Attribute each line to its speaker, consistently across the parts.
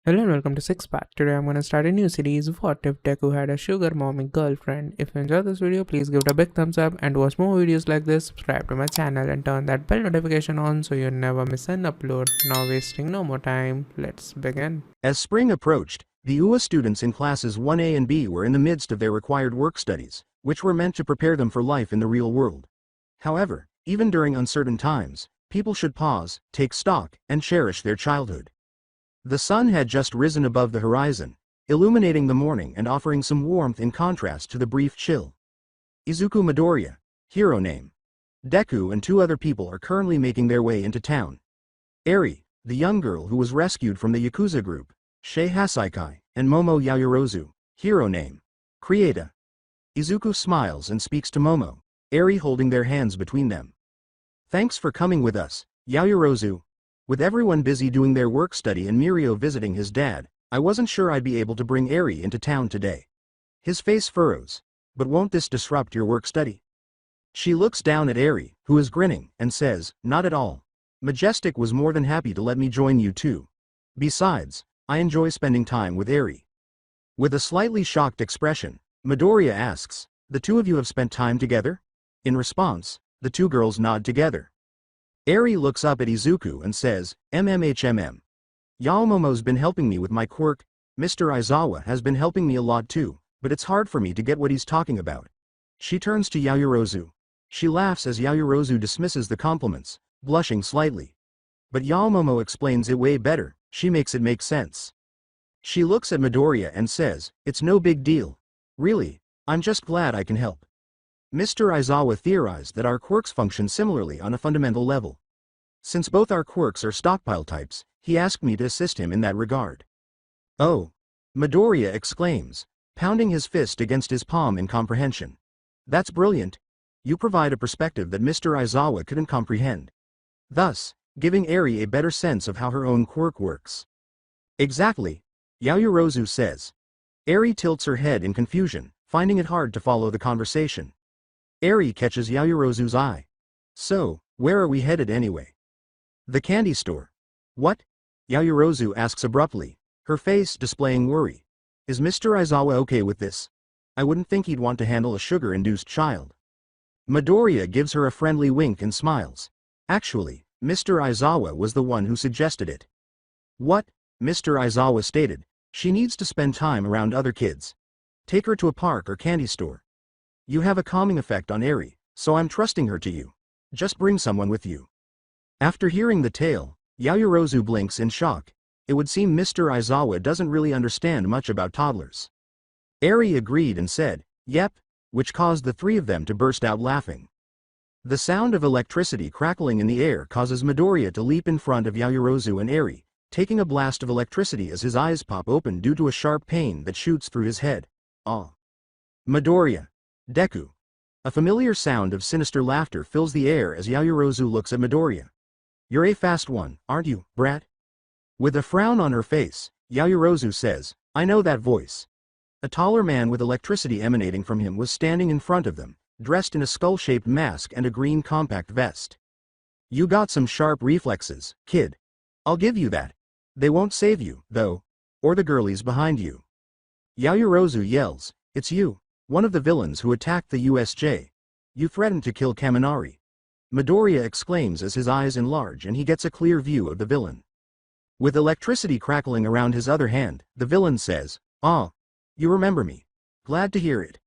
Speaker 1: Hello and welcome to Six Pack. Today I'm gonna start a new series. What if Deku had a sugar mommy girlfriend? If you enjoyed this video, please give it a big thumbs up, and to watch more videos like this, subscribe to my channel and turn that bell notification on so you never miss an upload. Now wasting no more time, let's begin.
Speaker 2: As spring approached, the UA students in classes 1A and B were in the midst of their required work studies, which were meant to prepare them for life in the real world. However, even during uncertain times, people should pause, take stock, and cherish their childhood. The sun had just risen above the horizon, illuminating the morning and offering some warmth in contrast to the brief chill. Izuku Midoriya, hero name. Deku and two other people are currently making their way into town. Eri, the young girl who was rescued from the Yakuza group, Shei Hasaikai, and Momo Yayorozu, hero name. Krieta. Izuku smiles and speaks to Momo, Eri holding their hands between them. Thanks for coming with us, Yayorozu. With everyone busy doing their work study and Mirio visiting his dad, I wasn't sure I'd be able to bring Eri into town today. His face furrows. But won't this disrupt your work study? She looks down at Eri, who is grinning, and says, not at all. Majestic was more than happy to let me join you too. Besides, I enjoy spending time with Eri. With a slightly shocked expression, Midoriya asks, the two of you have spent time together? In response, the two girls nod together. Eri looks up at Izuku and says, MMHMM. Yaomomo's been helping me with my quirk, Mr. Aizawa has been helping me a lot too, but it's hard for me to get what he's talking about. She turns to Yayorozu. She laughs as Yayorozu dismisses the compliments, blushing slightly. But Yaomomo explains it way better, she makes it make sense. She looks at Midoriya and says, it's no big deal. Really, I'm just glad I can help. Mr. Aizawa theorized that our quirks function similarly on a fundamental level. Since both our quirks are stockpile types, he asked me to assist him in that regard. Oh! Midoriya exclaims, pounding his fist against his palm in comprehension. That's brilliant. You provide a perspective that Mr. Aizawa couldn't comprehend. Thus, giving Eri a better sense of how her own quirk works. Exactly, Yayorozu says. Eri tilts her head in confusion, finding it hard to follow the conversation. Eri catches Yayorozu's eye. So, where are we headed anyway? The candy store. What? Yayorozu asks abruptly, her face displaying worry. Is Mr. Aizawa okay with this? I wouldn't think he'd want to handle a sugar-induced child. Midoriya gives her a friendly wink and smiles. Actually, Mr. Aizawa was the one who suggested it. What? Mr. Aizawa stated, she needs to spend time around other kids. Take her to a park or candy store. You have a calming effect on Eri, so I'm trusting her to you. Just bring someone with you. After hearing the tale, Yayorozu blinks in shock. It would seem Mr. Aizawa doesn't really understand much about toddlers. Eri agreed and said, yep, which caused the three of them to burst out laughing. The sound of electricity crackling in the air causes Midoriya to leap in front of Yayorozu and Eri, taking a blast of electricity as his eyes pop open due to a sharp pain that shoots through his head. Ah! Midoriya. Deku. A familiar sound of sinister laughter fills the air as Yayorozu looks at Midoriya. You're a fast one, aren't you, brat? With a frown on her face, Yayorozu says, I know that voice. A taller man with electricity emanating from him was standing in front of them, dressed in a skull-shaped mask and a green compact vest. You got some sharp reflexes, kid. I'll give you that. They won't save you, though. Or the girlies behind you. Yayorozu yells, it's you. One of the villains who attacked the USJ. You threatened to kill Kaminari. Midoriya exclaims as his eyes enlarge and he gets a clear view of the villain. With electricity crackling around his other hand, the villain says, ah, you remember me. Glad to hear it.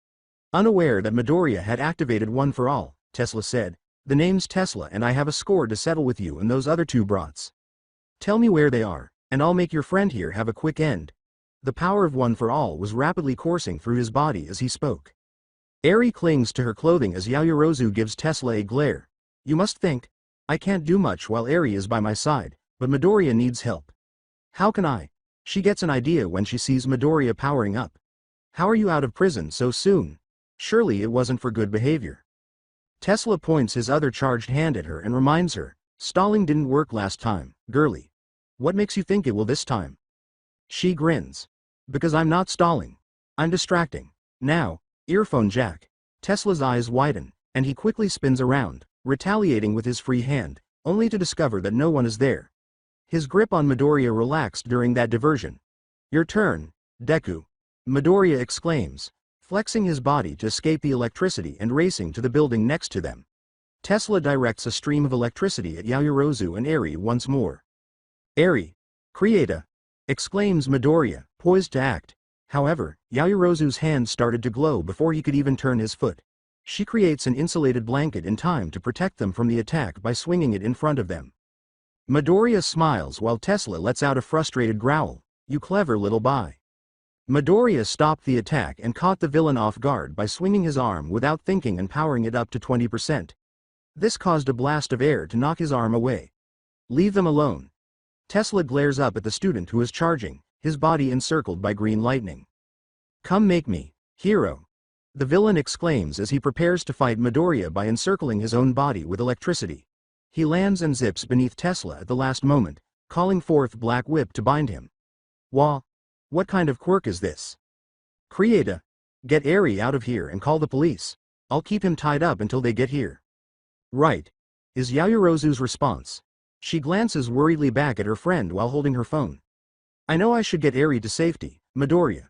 Speaker 2: Unaware that Midoriya had activated One for All, Tesla said, the name's Tesla and I have a score to settle with you and those other two brats. Tell me where they are, and I'll make your friend here have a quick end. The power of One for All was rapidly coursing through his body as he spoke. Eri clings to her clothing as Yayorozu gives Tesla a glare. You must think. I can't do much while Eri is by my side, but Midoriya needs help. How can I? She gets an idea when she sees Midoriya powering up. How are you out of prison so soon? Surely it wasn't for good behavior. Tesla points his other charged hand at her and reminds her, stalling didn't work last time, girlie. What makes you think it will this time? She grins. Because I'm not stalling. I'm distracting. Now, earphone jack. Tesla's eyes widen, and he quickly spins around, retaliating with his free hand, only to discover that no one is there. His grip on Midoriya relaxed during that diversion, Your turn, Deku. Midoriya exclaims, flexing his body to escape the electricity and racing to the building next to them. Tesla directs a stream of electricity at Yaoyorozu and Eri once more. Eri! Creata! Exclaims Midoriya, poised to act. However, Yaoyorozu's hand started to glow before he could even turn his foot. She creates an insulated blanket in time to protect them from the attack by swinging it in front of them. Midoriya smiles while Tesla lets out a frustrated growl. You clever little bye. Midoriya stopped the attack and caught the villain off guard by swinging his arm without thinking and powering it up to 20%. This caused a blast of air to knock his arm away. Leave them alone. Tesla glares up at the student who is charging, his body encircled by green lightning. Come make me, hero. The villain exclaims as he prepares to fight Midoriya by encircling his own body with electricity. He lands and zips beneath Tesla at the last moment, calling forth Black Whip to bind him. Wah! What kind of quirk is this? Creata! Get Eri out of here and call the police. I'll keep him tied up until they get here. Right, is Yaoyorozu's response. She glances worriedly back at her friend while holding her phone. I know I should get Eri to safety, Midoriya.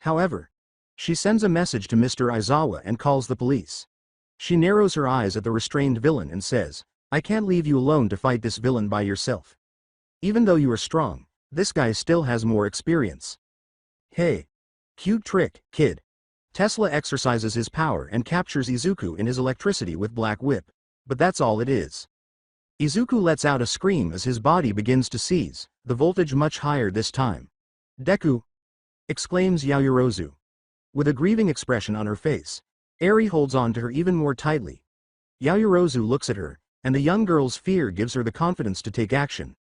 Speaker 2: However, she sends a message to Mr. Aizawa and calls the police. She narrows her eyes at the restrained villain and says, I can't leave you alone to fight this villain by yourself. Even though you are strong, this guy still has more experience. Hey. Cute trick, kid. Tesla exercises his power and captures Izuku in his electricity with Black Whip. But that's all it is. Izuku lets out a scream as his body begins to seize, the voltage much higher this time. Deku! Exclaims Yaoyorozu. With a grieving expression on her face, Eri holds on to her even more tightly. Yaoyorozu looks at her, and the young girl's fear gives her the confidence to take action.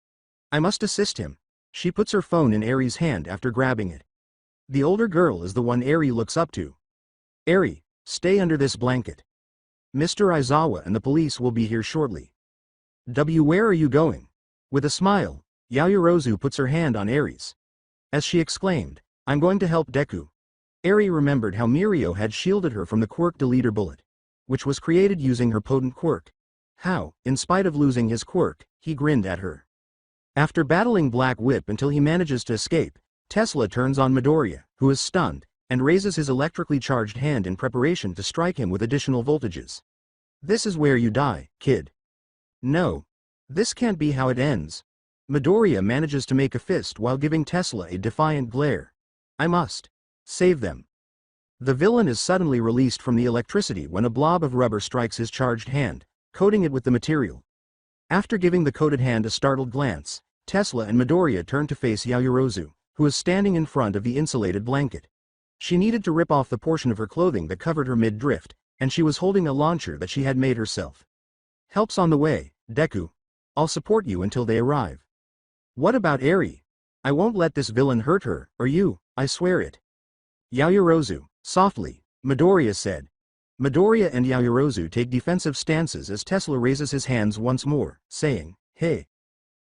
Speaker 2: I must assist him. She puts her phone in Eri's hand after grabbing it. The older girl is the one Eri looks up to. Eri, stay under this blanket. Mr. Aizawa and the police will be here shortly. Where are you going? With a smile, Yaoyorozu puts her hand on Eri's. As she exclaimed, I'm going to help Deku. Eri remembered how Mirio had shielded her from the quirk deleter bullet, which was created using her potent quirk. How, in spite of losing his quirk, he grinned at her. After battling Black Whip until he manages to escape, Tesla turns on Midoriya, who is stunned, and raises his electrically charged hand in preparation to strike him with additional voltages. This is where you die, kid. No. This can't be how it ends. Midoriya manages to make a fist while giving Tesla a defiant glare. I must save them. The villain is suddenly released from the electricity when a blob of rubber strikes his charged hand, coating it with the material. After giving the coated hand a startled glance, Tesla and Midoriya turn to face Yaoyorozu, who is standing in front of the insulated blanket. She needed to rip off the portion of her clothing that covered her mid-drift, and she was holding a launcher that she had made herself. Help's on the way, Deku. I'll support you until they arrive. What about Eri? I won't let this villain hurt her, or you, I swear it. Yaoyorozu, softly, Midoriya said. Midoriya and Yaoyorozu take defensive stances as Tesla raises his hands once more, saying, Hey.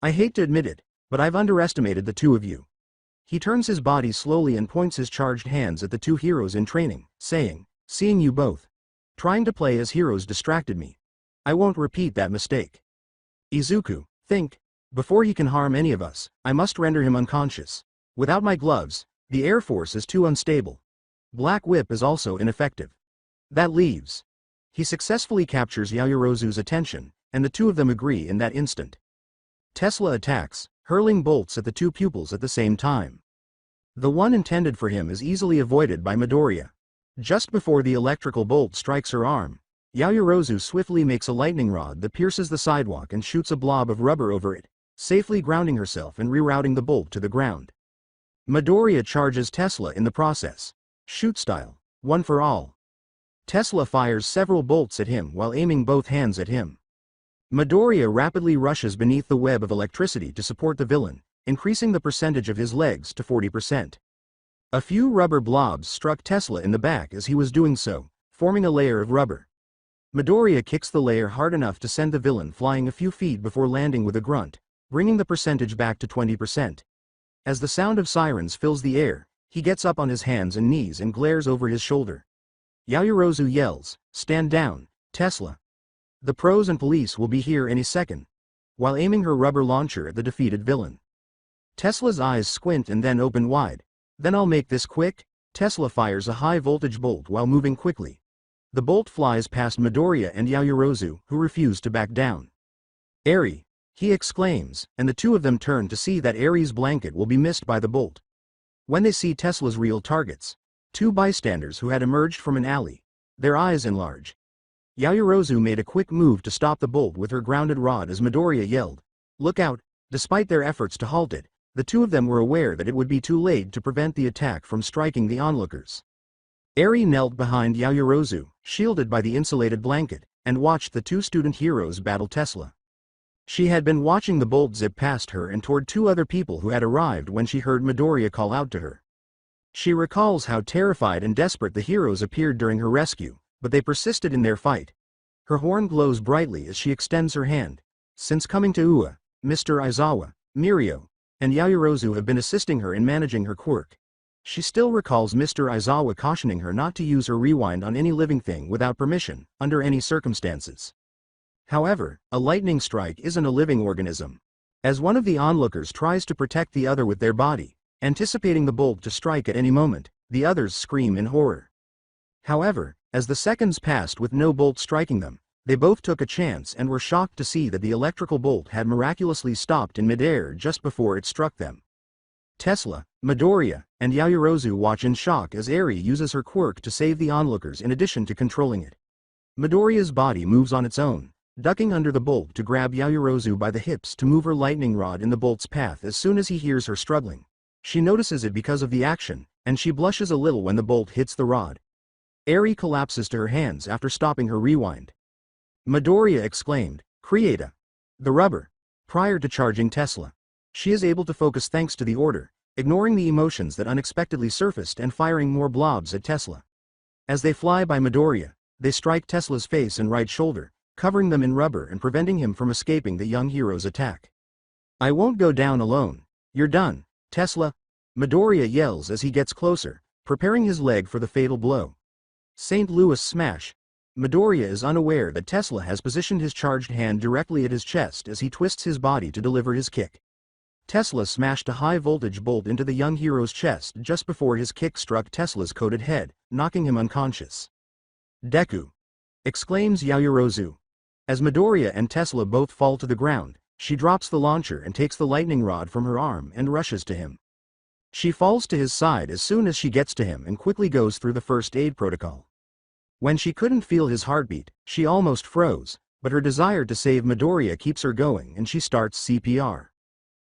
Speaker 2: I hate to admit it, but I've underestimated the two of you. He turns his body slowly and points his charged hands at the two heroes in training, saying, Seeing you both trying to play as heroes distracted me. I won't repeat that mistake. Izuku, think. Before he can harm any of us, I must render him unconscious. Without my gloves, the Air Force is too unstable. Black Whip is also ineffective. That leaves. He successfully captures Yaoyorozu's attention, and the two of them agree in that instant. Tesla attacks, hurling bolts at the two pupils at the same time. The one intended for him is easily avoided by Midoriya. Just before the electrical bolt strikes her arm, Yaoyorozu swiftly makes a lightning rod that pierces the sidewalk and shoots a blob of rubber over it, safely grounding herself and rerouting the bolt to the ground. Midoriya charges Tesla in the process. Shoot style, one for all. Tesla fires several bolts at him while aiming both hands at him. Midoriya rapidly rushes beneath the web of electricity to support the villain, increasing the percentage of his legs to 40%. A few rubber blobs struck Tesla in the back as he was doing so, forming a layer of rubber. Midoriya kicks the layer hard enough to send the villain flying a few feet before landing with a grunt, bringing the percentage back to 20%. As the sound of sirens fills the air, he gets up on his hands and knees and glares over his shoulder. Yaoyorozu yells, Stand down, Tesla. The pros and police will be here any second, while aiming her rubber launcher at the defeated villain. Tesla's eyes squint and then open wide, Then I'll make this quick. Tesla fires a high-voltage bolt while moving quickly. The bolt flies past Midoriya and Yaoyorozu, who refuse to back down. Eri, he exclaims, and the two of them turn to see that Eri's blanket will be missed by the bolt. When they see Tesla's real targets, two bystanders who had emerged from an alley, their eyes enlarge. Yaoyorozu made a quick move to stop the bolt with her grounded rod as Midoriya yelled, "Look out!" Despite their efforts to halt it, the two of them were aware that it would be too late to prevent the attack from striking the onlookers. Eri knelt behind Yaoyorozu, shielded by the insulated blanket, and watched the two student heroes battle Tesla. She had been watching the bolt zip past her and toward two other people who had arrived when she heard Midoriya call out to her. She recalls how terrified and desperate the heroes appeared during her rescue, but they persisted in their fight. Her horn glows brightly as she extends her hand. Since coming to UA, Mr. Aizawa, Mirio, and Yaoyorozu have been assisting her in managing her quirk. She still recalls Mr. Aizawa cautioning her not to use her rewind on any living thing without permission, under any circumstances. However, a lightning strike isn't a living organism. As one of the onlookers tries to protect the other with their body, anticipating the bolt to strike at any moment, the others scream in horror. However, as the seconds passed with no bolt striking them, they both took a chance and were shocked to see that the electrical bolt had miraculously stopped in midair just before it struck them. Tesla, Midoriya, and Yaoyorozu watch in shock as Eri uses her quirk to save the onlookers in addition to controlling it. Midoriya's body moves on its own, ducking under the bolt to grab Yaoyorozu by the hips to move her lightning rod in the bolt's path as soon as he hears her struggling. She notices it because of the action, and she blushes a little when the bolt hits the rod. Eri collapses to her hands after stopping her rewind. Midoriya exclaimed, "Creata! The rubber!" Prior to charging Tesla. She is able to focus thanks to the order, ignoring the emotions that unexpectedly surfaced and firing more blobs at Tesla. As they fly by Midoriya, they strike Tesla's face and right shoulder, covering them in rubber and preventing him from escaping the young hero's attack. "I won't go down alone. You're done, Tesla," Midoriya yells as he gets closer, preparing his leg for the fatal blow. St. Louis smash. Midoriya is unaware that Tesla has positioned his charged hand directly at his chest as he twists his body to deliver his kick. Tesla smashed a high-voltage bolt into the young hero's chest just before his kick struck Tesla's coated head, knocking him unconscious. "Deku!" exclaims Yaoyorozu. As Midoriya and Tesla both fall to the ground, she drops the launcher and takes the lightning rod from her arm and rushes to him. She falls to his side as soon as she gets to him and quickly goes through the first aid protocol. When she couldn't feel his heartbeat, she almost froze, but her desire to save Midoriya keeps her going and she starts CPR.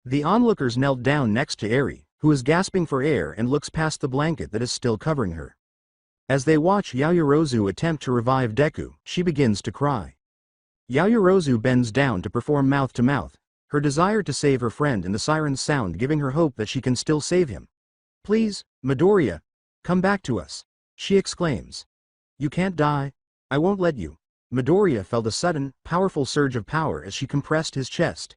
Speaker 2: The onlookers knelt down next to Eri, who is gasping for air and looks past the blanket that is still covering her. As they watch Yaoyorozu attempt to revive Deku, she begins to cry. Yaoyorozu bends down to perform mouth-to-mouth, her desire to save her friend and the siren's sound giving her hope that she can still save him. "Please, Midoriya, come back to us," she exclaims. "You can't die. I won't let you." Midoriya felt a sudden, powerful surge of power as she compressed his chest.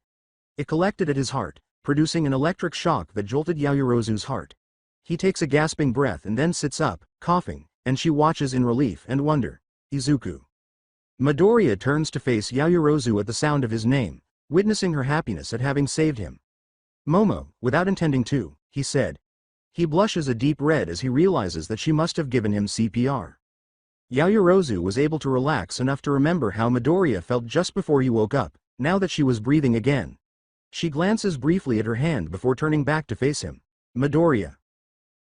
Speaker 2: It collected at his heart, producing an electric shock that jolted Yaoyorozu's heart. He takes a gasping breath and then sits up, coughing, and she watches in relief and wonder. "Izuku." Midoriya turns to face Yaoyorozu at the sound of his name, witnessing her happiness at having saved him. "Momo," without intending to, he said. He blushes a deep red as he realizes that she must have given him CPR. Yaoyorozu was able to relax enough to remember how Midoriya felt just before he woke up, now that she was breathing again. She glances briefly at her hand before turning back to face him. "Midoriya."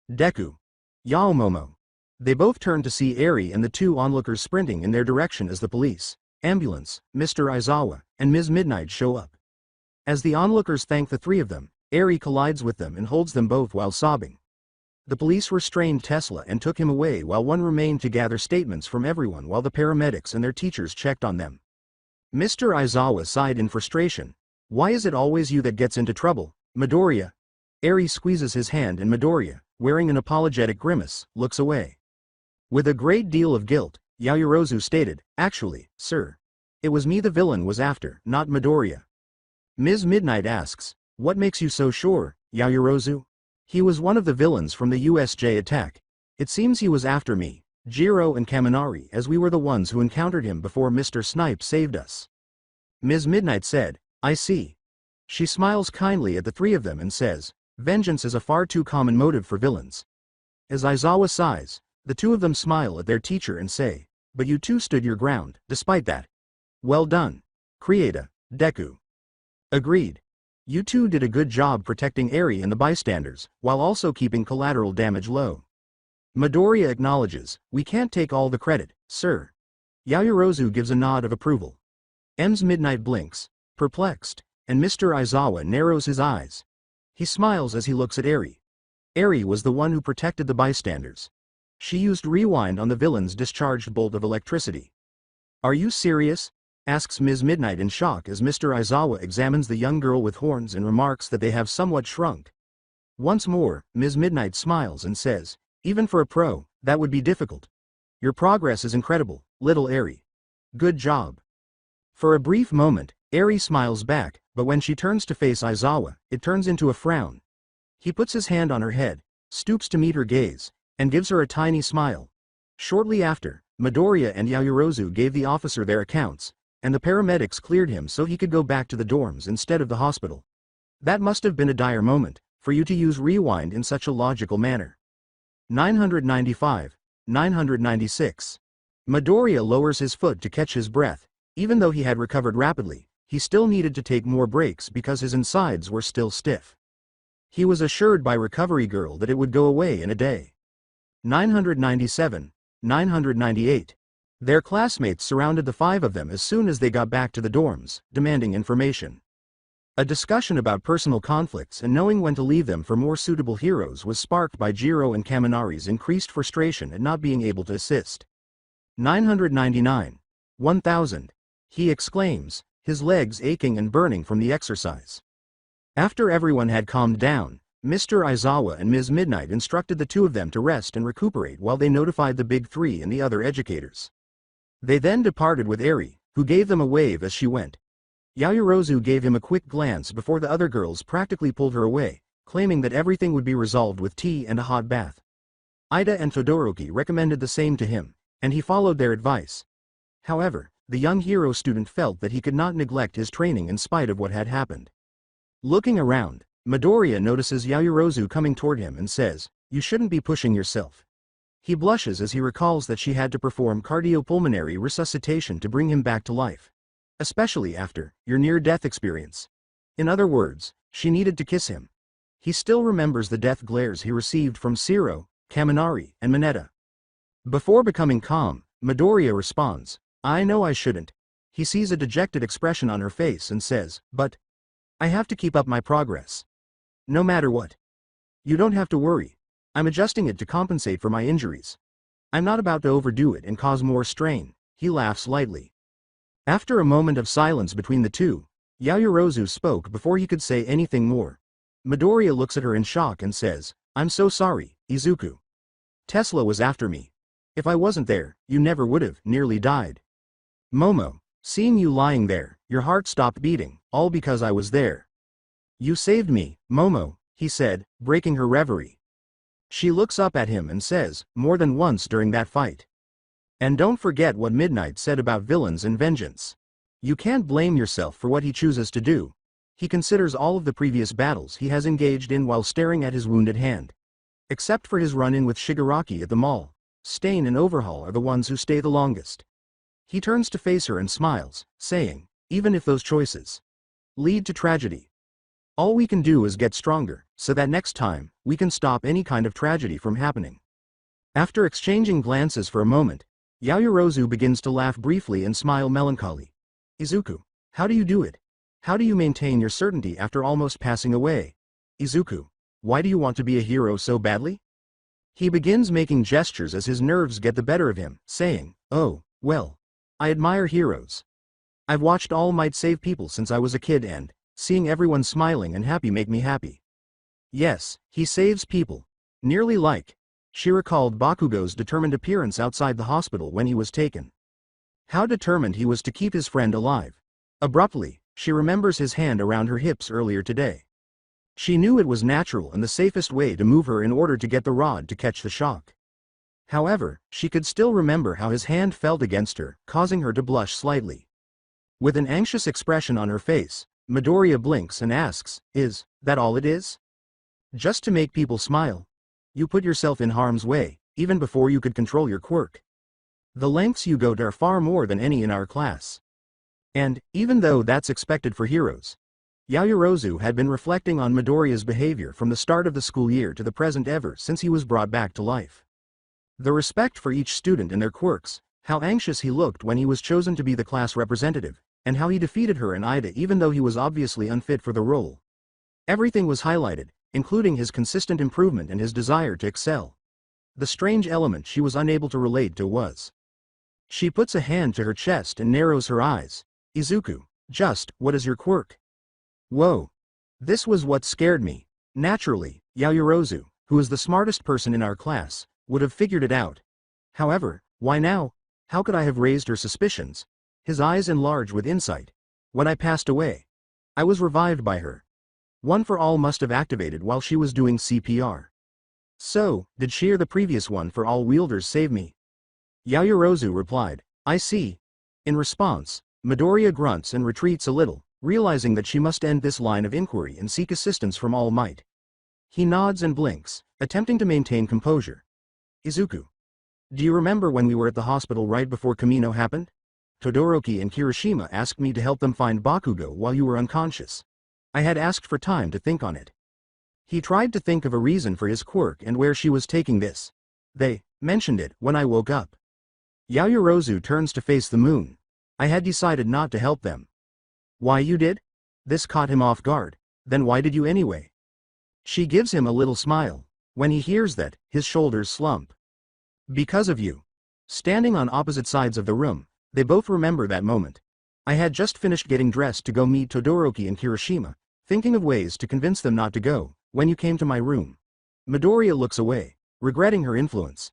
Speaker 2: "Deku." "Yao Momo." They both turn to see Eri and the two onlookers sprinting in their direction as the police, ambulance, Mr. Aizawa, and Ms. Midnight show up. As the onlookers thank the three of them, Eri collides with them and holds them both while sobbing. The police restrained Tesla and took him away while one remained to gather statements from everyone while the paramedics and their teachers checked on them. Mr. Aizawa sighed in frustration. "Why is it always you that gets into trouble, Midoriya?" Eri squeezes his hand and Midoriya, wearing an apologetic grimace, looks away. With a great deal of guilt, Yaoyorozu stated, "Actually, sir. It was me the villain was after, not Midoriya." Ms. Midnight asks, "What makes you so sure, Yaoyorozu?" "He was one of the villains from the USJ attack. It seems he was after me, Jiro and Kaminari, as we were the ones who encountered him before Mr. Snipe saved us." Ms. Midnight said, "I see." She smiles kindly at the three of them and says, Vengeance is a far too common motive for villains. As Aizawa sighs, the two of them smile at their teacher and say, "But you two stood your ground, despite that. Well done. Krieta, Deku." Agreed. You two did a good job protecting Eri and the bystanders, while also keeping collateral damage low. Midoriya acknowledges, "We can't take all the credit, sir." Yaoyorozu gives a nod of approval. M's Midnight blinks, perplexed, and Mr. Aizawa narrows his eyes. He smiles as he looks at Eri. Eri was the one who protected the bystanders. She used rewind on the villain's discharged bolt of electricity. "Are you serious?" asks Ms. Midnight in shock as Mr. Aizawa examines the young girl with horns and remarks that they have somewhat shrunk. Once more, Ms. Midnight smiles and says, "Even for a pro, that would be difficult. Your progress is incredible, little Eri. Good job." For a brief moment, Eri smiles back, but when she turns to face Aizawa, it turns into a frown. He puts his hand on her head, stoops to meet her gaze, and gives her a tiny smile. Shortly after, Midoriya and Yaoyorozu gave the officer their accounts, and the paramedics cleared him so he could go back to the dorms instead of the hospital. That must have been a dire moment, for you to use rewind in such a logical manner. 995, 996. Midoriya lowers his foot to catch his breath. Even though he had recovered rapidly, he still needed to take more breaks because his insides were still stiff. He was assured by Recovery Girl that it would go away in a day. 997, 998. Their classmates surrounded the five of them as soon as they got back to the dorms, demanding information. A discussion about personal conflicts and knowing when to leave them for more suitable heroes was sparked by Jiro and Kaminari's increased frustration at not being able to assist. 999, 1000. He exclaims, his legs aching and burning from the exercise. After everyone had calmed down, Mr. Aizawa and Ms. Midnight instructed the two of them to rest and recuperate while they notified the Big Three and the other educators. They then departed with Eri, who gave them a wave as she went. Yaoyorozu gave him a quick glance before the other girls practically pulled her away, claiming that everything would be resolved with tea and a hot bath. Ida and Todoroki recommended the same to him, and he followed their advice. However, the young hero student felt that he could not neglect his training in spite of what had happened. Looking around, Midoriya notices Yaoyorozu coming toward him and says, "You shouldn't be pushing yourself." He blushes as he recalls that she had to perform cardiopulmonary resuscitation to bring him back to life. Especially after your near-death experience. In other words, she needed to kiss him. He still remembers the death glares he received from Zero, Kaminari, and Mineta. Before becoming calm, Midoriya responds, "I know I shouldn't." He sees a dejected expression on her face and says, "But I have to keep up my progress. No matter what. You don't have to worry. I'm adjusting it to compensate for my injuries. I'm not about to overdo it and cause more strain." He laughs lightly. After a moment of silence between the two, Yaoyorozu spoke before he could say anything more. Midoriya looks at her in shock and says, "I'm so sorry, Izuku. Tesla was after me. If I wasn't there, you never would have nearly died. Momo, seeing you lying there, your heart stopped beating, all because I was there. You saved me, Momo," he said, breaking her reverie. She looks up at him and says, "More than once during that fight. And don't forget what Midnight said about villains and vengeance. You can't blame yourself for what he chooses to do." He considers all of the previous battles he has engaged in while staring at his wounded hand. Except for his run-in with Shigaraki at the mall, Stain and Overhaul are the ones who stay the longest. He turns to face her and smiles, saying, "Even if those choices lead to tragedy, all we can do is get stronger, so that next time, we can stop any kind of tragedy from happening." After exchanging glances for a moment, Yaoyorozu begins to laugh briefly and smile melancholy. "Izuku, how do you do it? How do you maintain your certainty after almost passing away? Izuku, why do you want to be a hero so badly?" He begins making gestures as his nerves get the better of him, saying, "Oh, well, I admire heroes. I've watched All Might save people since I was a kid and, seeing everyone smiling and happy make me happy. Yes, he saves people. Nearly like." She recalled Bakugo's determined appearance outside the hospital when he was taken. How determined he was to keep his friend alive. Abruptly, she remembers his hand around her hips earlier today. She knew it was natural and the safest way to move her in order to get the rod to catch the shock. However, she could still remember how his hand felt against her, causing her to blush slightly. With an anxious expression on her face, Midoriya blinks and asks, "Is that all it is?" Just to make people smile. You put yourself in harm's way, even before you could control your quirk. The lengths you go to are far more than any in our class. And, even though that's expected for heroes, Yaoyorozu had been reflecting on Midoriya's behavior from the start of the school year to the present ever since he was brought back to life. The respect for each student and their quirks, how anxious he looked when he was chosen to be the class representative, and how he defeated her and Ida even though he was obviously unfit for the role. Everything was highlighted, including his consistent improvement and his desire to excel. The strange element she was unable to relate to was. She puts a hand to her chest and narrows her eyes. Izuku, what is your quirk? Whoa. This was what scared me. Naturally, Yaoyorozu, who is the smartest person in our class, would have figured it out. However, why now? How could I have raised her suspicions? His eyes enlarged with insight. When I passed away, I was revived by her. One for all must have activated while she was doing CPR. So, did she or the previous one for all wielders save me? Yaoyorozu replied, I see. In response, Midoriya grunts and retreats a little, realizing that she must end this line of inquiry and seek assistance from All Might. He nods and blinks, attempting to maintain composure. Izuku. Do you remember when we were at the hospital right before Kamino happened? Todoroki and Kirishima asked me to help them find Bakugo while you were unconscious. I had asked for time to think on it. He tried to think of a reason for his quirk and where she was taking this. They mentioned it when I woke up. Yaoyorozu turns to face the moon. I had decided not to help them. Why you did? This caught him off guard. Then why did you anyway? She gives him a little smile. When he hears that, his shoulders slump. Because of you. Standing on opposite sides of the room, they both remember that moment. I had just finished getting dressed to go meet Todoroki and Kirishima, thinking of ways to convince them not to go, when you came to my room. Midoriya looks away, regretting her influence.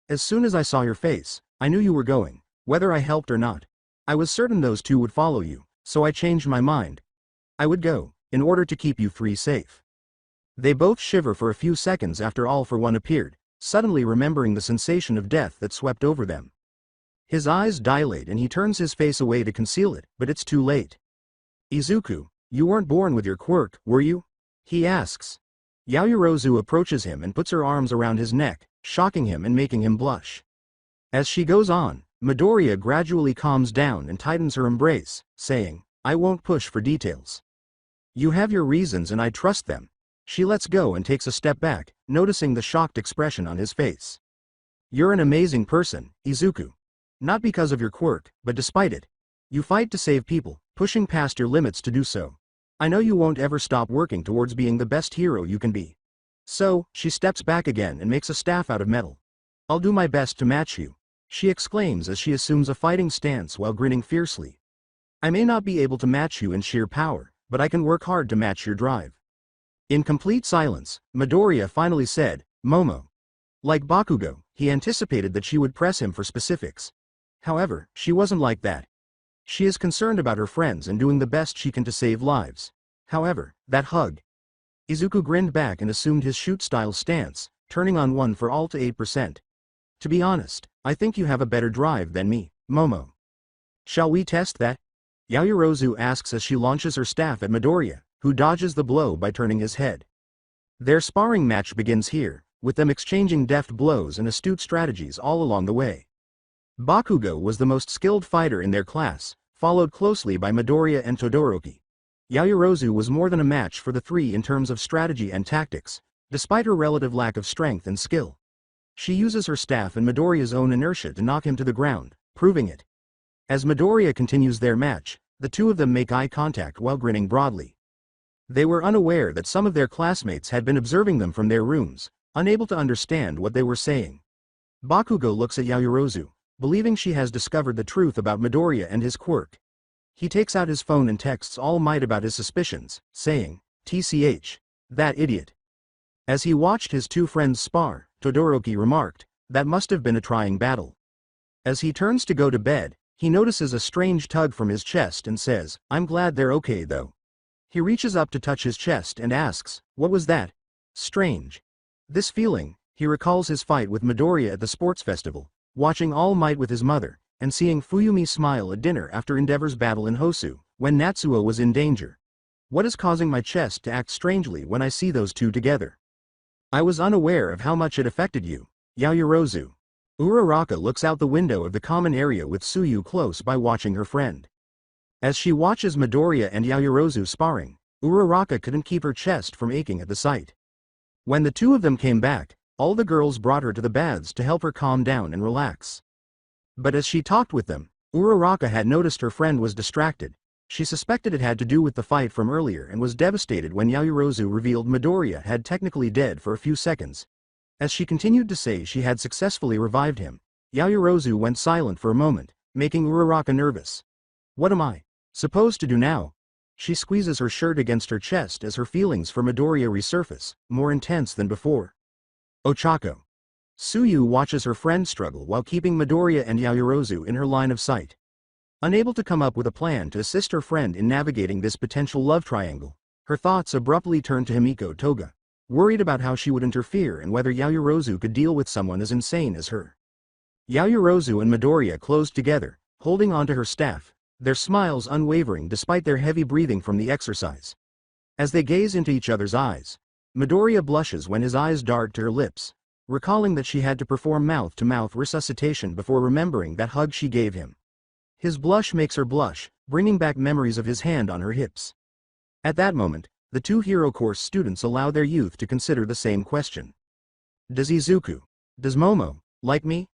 Speaker 2: As soon as I saw your face, I knew you were going, whether I helped or not. I was certain those two would follow you, so I changed my mind. I would go, in order to keep you three safe. They both shiver for a few seconds after All for One appeared, suddenly remembering the sensation of death that swept over them. His eyes dilate and he turns his face away to conceal it, but it's too late. Izuku, you weren't born with your quirk, were you? He asks. Yaoyorozu approaches him and puts her arms around his neck, shocking him and making him blush. As she goes on, Midoriya gradually calms down and tightens her embrace, saying, I won't push for details. You have your reasons and I trust them. She lets go and takes a step back, noticing the shocked expression on his face. You're an amazing person, Izuku. Not because of your quirk, but despite it. You fight to save people, pushing past your limits to do so. I know you won't ever stop working towards being the best hero you can be. So, she steps back again and makes a staff out of metal. I'll do my best to match you, she exclaims as she assumes a fighting stance while grinning fiercely. I may not be able to match you in sheer power, but I can work hard to match your drive. In complete silence, Midoriya finally said, Momo. Like Bakugo, he anticipated that she would press him for specifics. However, she wasn't like that. She is concerned about her friends and doing the best she can to save lives. However, that hug. Izuku grinned back and assumed his shoot-style stance, turning on One for All to 8%. To be honest, I think you have a better drive than me, Momo. Shall we test that? Yaoyorozu asks as she launches her staff at Midoriya, who dodges the blow by turning his head. Their sparring match begins here, with them exchanging deft blows and astute strategies all along the way. Bakugo was the most skilled fighter in their class, followed closely by Midoriya and Todoroki. Yaoyorozu was more than a match for the three in terms of strategy and tactics, despite her relative lack of strength and skill. She uses her staff and Midoriya's own inertia to knock him to the ground, proving it. As Midoriya continues their match, the two of them make eye contact while grinning broadly. They were unaware that some of their classmates had been observing them from their rooms, unable to understand what they were saying. Bakugo looks at Yaoyorozu, believing she has discovered the truth about Midoriya and his quirk. He takes out his phone and texts All Might about his suspicions, saying, TCH, that idiot. As he watched his two friends spar, Todoroki remarked, that must have been a trying battle. As he turns to go to bed, he notices a strange tug from his chest and says, I'm glad they're okay though. He reaches up to touch his chest and asks, what was that? Strange. This feeling, he recalls his fight with Midoriya at the sports festival, watching All Might with his mother, and seeing Fuyumi smile at dinner after Endeavor's battle in Hosu, when Natsuo was in danger. What is causing my chest to act strangely when I see those two together? I was unaware of how much it affected you, Yaoyorozu. Uraraka looks out the window of the common area with Tsuyu close by watching her friend. As she watches Midoriya and Yaoyorozu sparring, Uraraka couldn't keep her chest from aching at the sight. When the two of them came back, all the girls brought her to the baths to help her calm down and relax. But as she talked with them, Uraraka had noticed her friend was distracted. She suspected it had to do with the fight from earlier and was devastated when Yaoyorozu revealed Midoriya had technically dead for a few seconds. As she continued to say she had successfully revived him, Yaoyorozu went silent for a moment, making Uraraka nervous. What am I supposed to do now? She squeezes her shirt against her chest as her feelings for Midoriya resurface, more intense than before. Ochako. Tsuyu watches her friend struggle while keeping Midoriya and Yaoyorozu in her line of sight. Unable to come up with a plan to assist her friend in navigating this potential love triangle, her thoughts abruptly turn to Himiko Toga, worried about how she would interfere and whether Yaoyorozu could deal with someone as insane as her. Yaoyorozu and Midoriya closed together, holding onto her staff, their smiles unwavering despite their heavy breathing from the exercise. As they gaze into each other's eyes, Midoriya blushes when his eyes dart to her lips, recalling that she had to perform mouth-to-mouth resuscitation before remembering that hug she gave him. His blush makes her blush, bringing back memories of his hand on her hips. At that moment, the two Hero Course students allow their youth to consider the same question. Does Izuku, does Momo, like me?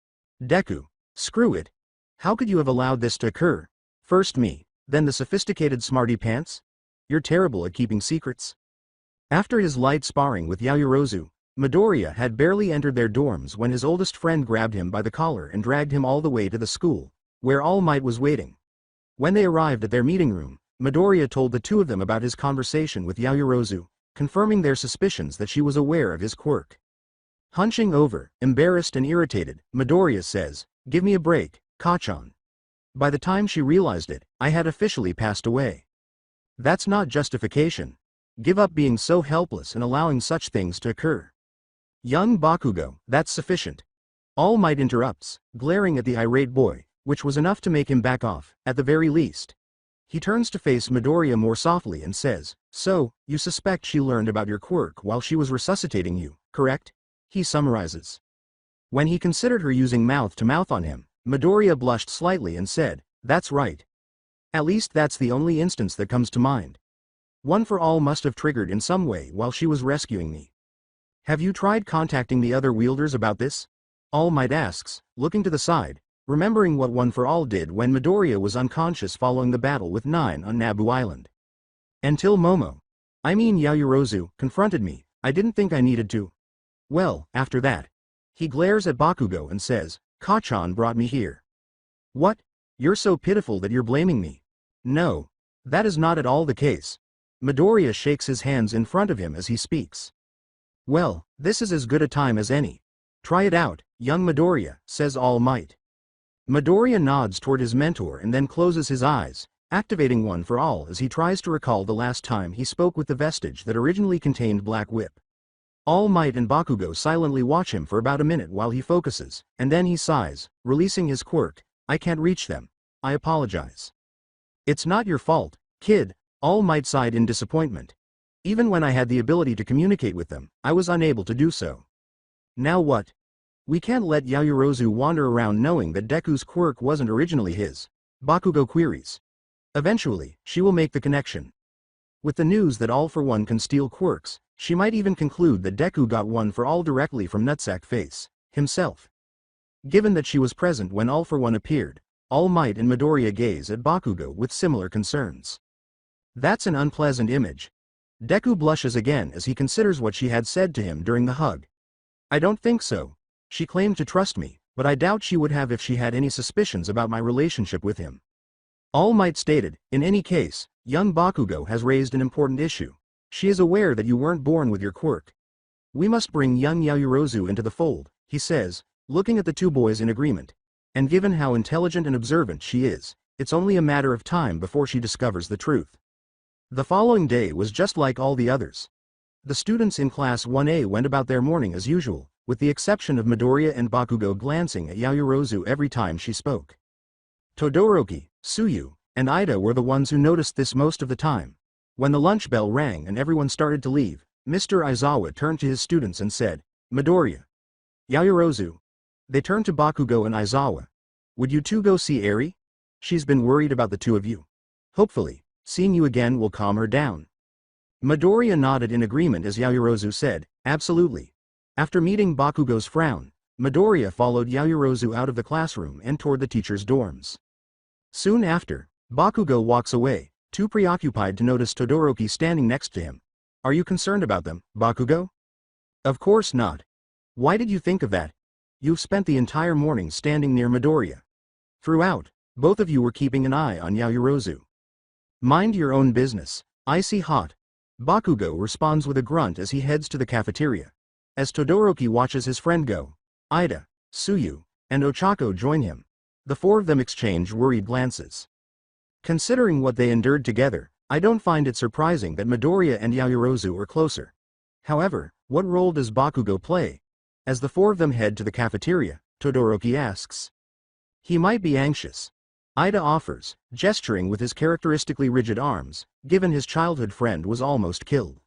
Speaker 2: Deku, screw it. How could you have allowed this to occur? First me, then the sophisticated smarty pants? You're terrible at keeping secrets. After his light sparring with Yaoyorozu, Midoriya had barely entered their dorms when his oldest friend grabbed him by the collar and dragged him all the way to the school, where All Might was waiting. When they arrived at their meeting room, Midoriya told the two of them about his conversation with Yaoyorozu, confirming their suspicions that she was aware of his quirk. Hunching over, embarrassed and irritated, Midoriya says, "Give me a break, Kachan." By the time she realized it, I had officially passed away. That's not justification. Give up being so helpless and allowing such things to occur. Young Bakugo, that's sufficient. All Might interrupts, glaring at the irate boy, which was enough to make him back off, at the very least. He turns to face Midoriya more softly and says, "So, you suspect she learned about your quirk while she was resuscitating you, correct?" He summarizes. When he considered her using mouth-to-mouth on him, Midoriya blushed slightly and said, "That's right. At least that's the only instance that comes to mind. One for All must have triggered in some way while she was rescuing me. Have you tried contacting the other wielders about this?" All Might asks, looking to the side, remembering what One for All did when Midoriya was unconscious following the battle with Nine on Naboo Island. Until Momo, I mean Yaoyorozu, confronted me, I didn't think I needed to. Well, after that. He glares at Bakugo and says, "Kachan brought me here." What? You're so pitiful that you're blaming me. No. That is not at all the case. Midoriya shakes his hands in front of him as he speaks. Well, this is as good a time as any. Try it out, young Midoriya, says All Might. Midoriya nods toward his mentor and then closes his eyes, activating One for All as he tries to recall the last time he spoke with the vestige that originally contained Black Whip. All Might and Bakugo silently watch him for about a minute while he focuses, and then he sighs, releasing his quirk. I can't reach them. I apologize. It's not your fault, kid, All Might sighed in disappointment. Even when I had the ability to communicate with them, I was unable to do so. Now what? We can't let Yaoyorozu wander around knowing that Deku's quirk wasn't originally his. Bakugo queries. Eventually, she will make the connection. With the news that All for One can steal quirks, she might even conclude that Deku got One for All directly from Nutsack Face himself. Given that she was present when All for One appeared, All Might and Midoriya gaze at Bakugo with similar concerns. That's an unpleasant image. Deku blushes again as he considers what she had said to him during the hug. I don't think so. She claimed to trust me, but I doubt she would have if she had any suspicions about my relationship with him. All Might stated, in any case, young Bakugo has raised an important issue. She is aware that you weren't born with your quirk. We must bring young Yaoyorozu into the fold, he says, looking at the two boys in agreement. And given how intelligent and observant she is, it's only a matter of time before she discovers the truth. The following day was just like all the others. The students in Class 1A went about their morning as usual, with the exception of Midoriya and Bakugo glancing at Yaoyorozu every time she spoke. Todoroki, Tsuyu, and Ida were the ones who noticed this most of the time. When the lunch bell rang and everyone started to leave, Mr. Aizawa turned to his students and said, Midoriya, Yaoyorozu. They turned to Bakugo and Aizawa. Would you two go see Eri? She's been worried about the two of you. Hopefully, seeing you again will calm her down. Midoriya nodded in agreement as Yaoyorozu said, absolutely. After meeting Bakugo's frown, Midoriya followed Yaoyorozu out of the classroom and toward the teacher's dorms. Soon after, Bakugo walks away, too preoccupied to notice Todoroki standing next to him. Are you concerned about them, Bakugo? Of course not. Why did you think of that? You've spent the entire morning standing near Midoriya. Throughout, both of you were keeping an eye on Yaoyorozu. Mind your own business, icy hot. Bakugo responds with a grunt as he heads to the cafeteria. As Todoroki watches his friend go, Ida, Tsuyu, and Ochako join him. The four of them exchange worried glances. Considering what they endured together, I don't find it surprising that Midoriya and Yaoyorozu are closer. However, what role does Bakugo play? As the four of them head to the cafeteria, Todoroki asks. He might be anxious. Ida offers, gesturing with his characteristically rigid arms, given his childhood friend was almost killed.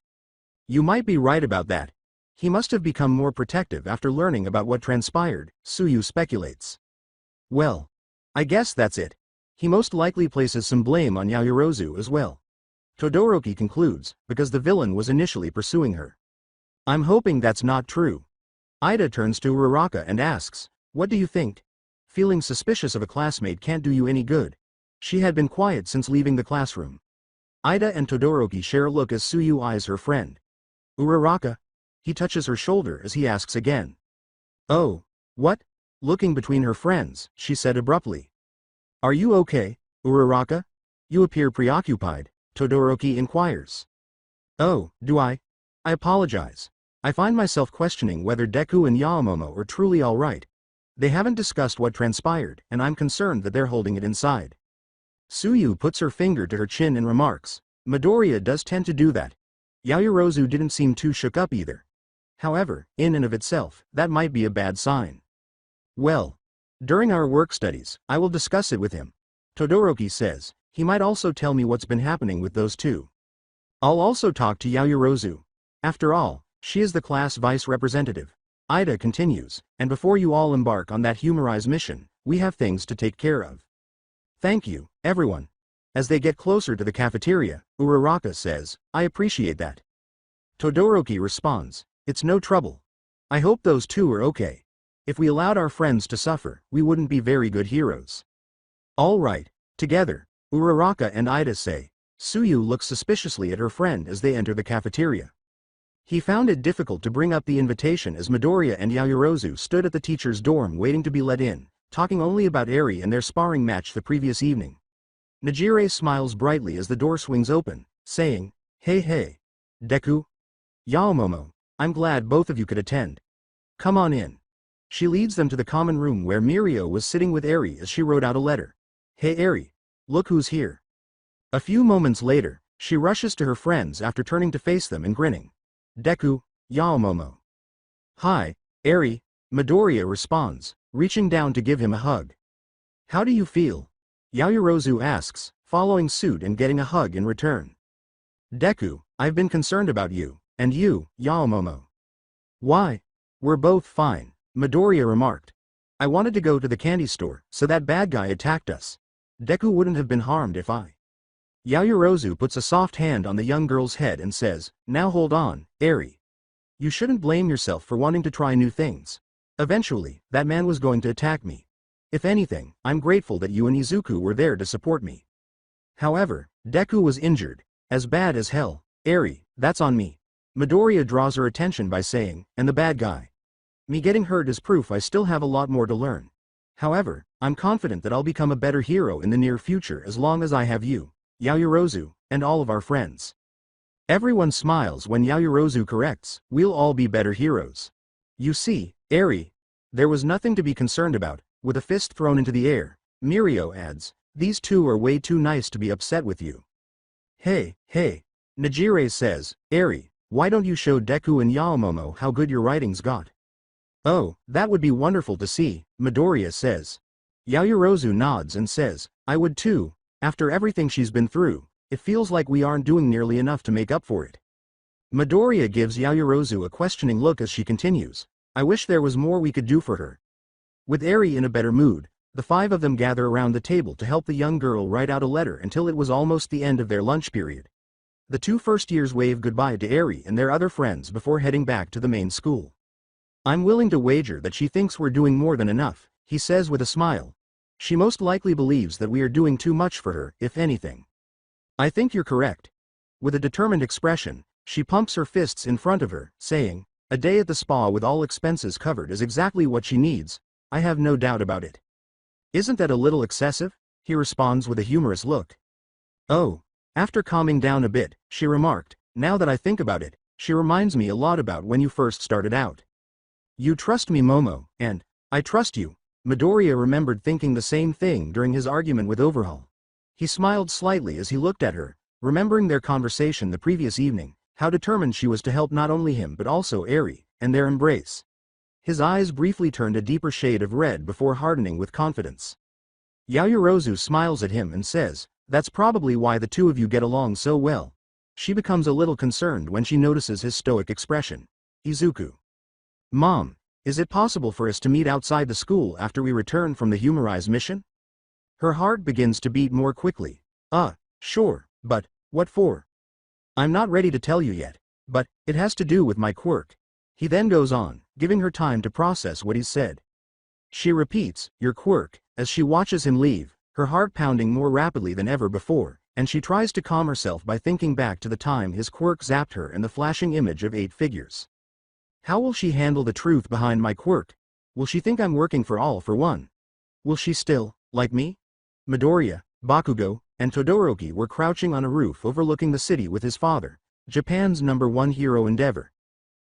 Speaker 2: You might be right about that. He must have become more protective after learning about what transpired, Tsuyu speculates. Well, I guess that's it. He most likely places some blame on Yaoyorozu as well. Todoroki concludes, because the villain was initially pursuing her. I'm hoping that's not true. Ida turns to Uraraka and asks, what do you think? Feeling suspicious of a classmate can't do you any good. She had been quiet since leaving the classroom. Ida and Todoroki share a look as Tsuyu eyes her friend. Uraraka? He touches her shoulder as he asks again. Oh, what? Looking between her friends, she said abruptly. Are you okay, Uraraka? You appear preoccupied, Todoroki inquires. Oh, do I? I apologize. I find myself questioning whether Deku and Yaomomo are truly alright. They haven't discussed what transpired, and I'm concerned that they're holding it inside. Tsuyu puts her finger to her chin and remarks, Midoriya does tend to do that. Yaoyorozu didn't seem too shook up either. However, in and of itself, that might be a bad sign. Well, during our work studies, I will discuss it with him. Todoroki says, he might also tell me what's been happening with those two. I'll also talk to Yaoyorozu. After all, she is the class vice representative. Ida continues, and before you all embark on that humorize mission, we have things to take care of. Thank you, everyone. As they get closer to the cafeteria, Uraraka says, I appreciate that. Todoroki responds, it's no trouble. I hope those two are okay. If we allowed our friends to suffer, we wouldn't be very good heroes. All right, together, Uraraka and Ida say. Tsuyu looks suspiciously at her friend as they enter the cafeteria. He found it difficult to bring up the invitation as Midoriya and Yaoyorozu stood at the teacher's dorm waiting to be let in, talking only about Eri and their sparring match the previous evening. Nejire smiles brightly as the door swings open, saying, hey, Deku? Yaomomo, I'm glad both of you could attend. Come on in. She leads them to the common room where Mirio was sitting with Eri as she wrote out a letter. Hey Eri, look who's here. A few moments later, she rushes to her friends after turning to face them and grinning. Deku, Yaomomo. Hi, Eri, Midoriya responds, reaching down to give him a hug. How do you feel? Yaoyorozu asks, following suit and getting a hug in return. Deku, I've been concerned about you, and you, Yaomomo. Why? We're both fine, Midoriya remarked. I wanted to go to the candy store, so that bad guy attacked us. Deku wouldn't have been harmed if I. Yaoyorozu puts a soft hand on the young girl's head and says, now hold on, Eri. You shouldn't blame yourself for wanting to try new things. Eventually, that man was going to attack me. If anything, I'm grateful that you and Izuku were there to support me. However, Deku was injured. As bad as hell. Eri, that's on me. Midoriya draws her attention by saying, and the bad guy. Me getting hurt is proof I still have a lot more to learn. However, I'm confident that I'll become a better hero in the near future as long as I have you, Yaoyorozu, and all of our friends. Everyone smiles when Yaoyorozu corrects, we'll all be better heroes. You see, Eri, there was nothing to be concerned about. With a fist thrown into the air, Mirio adds, these two are way too nice to be upset with you. Hey, Nejire says, Eri, why don't you show Deku and Yaomomo how good your writing's got? Oh, that would be wonderful to see, Midoriya says. Yaoyorozu nods and says, I would too. After everything she's been through, it feels like we aren't doing nearly enough to make up for it. Midoriya gives Yaoyorozu a questioning look as she continues. I wish there was more we could do for her. With Eri in a better mood, the five of them gather around the table to help the young girl write out a letter until it was almost the end of their lunch period. The two first years wave goodbye to Eri and their other friends before heading back to the main school. I'm willing to wager that she thinks we're doing more than enough, he says with a smile. She most likely believes that we are doing too much for her, if anything. I think you're correct. With a determined expression, she pumps her fists in front of her, saying, a day at the spa with all expenses covered is exactly what she needs, I have no doubt about it. Isn't that a little excessive? He responds with a humorous look. Oh. After calming down a bit, she remarked, now that I think about it, she reminds me a lot about when you first started out. You trust me, Momo, and I trust you. Midoriya remembered thinking the same thing during his argument with Overhaul. He smiled slightly as he looked at her, remembering their conversation the previous evening, how determined she was to help not only him but also Eri, and their embrace. His eyes briefly turned a deeper shade of red before hardening with confidence. Yaoyorozu smiles at him and says, that's probably why the two of you get along so well. She becomes a little concerned when she notices his stoic expression. Izuku. Mom, is it possible for us to meet outside the school after we return from the Humorize mission? Her heart begins to beat more quickly. Sure, but what for? I'm not ready to tell you yet, but it has to do with my quirk. He then goes on, giving her time to process what he's said. She repeats, your quirk, as she watches him leave, her heart pounding more rapidly than ever before, and she tries to calm herself by thinking back to the time his quirk zapped her and the flashing image of 8 figures. How will she handle the truth behind my quirk? Will she think I'm working for all for one? Will she still, like me? Midoriya, Bakugo, and Todoroki were crouching on a roof overlooking the city with his father, Japan's #1 hero Endeavor.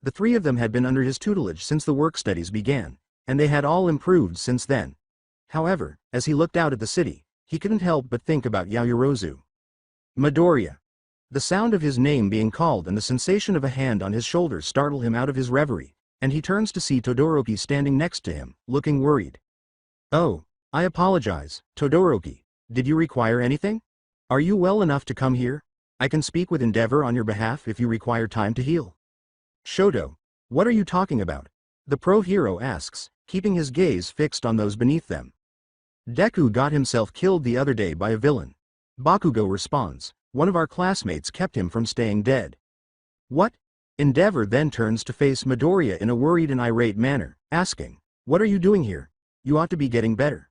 Speaker 2: The three of them had been under his tutelage since the work studies began, and they had all improved since then. However, as he looked out at the city, he couldn't help but think about Yaoyorozu. Midoriya. The sound of his name being called and the sensation of a hand on his shoulder startle him out of his reverie, and he turns to see Todoroki standing next to him, looking worried. Oh, I apologize, Todoroki. Did you require anything? Are you well enough to come here? I can speak with Endeavor on your behalf if you require time to heal. Shoto. What are you talking about? The pro hero asks, keeping his gaze fixed on those beneath them. Deku got himself killed the other day by a villain. Bakugo responds, one of our classmates kept him from staying dead. What? Endeavor then turns to face Midoriya in a worried and irate manner, asking, what are you doing here? You ought to be getting better.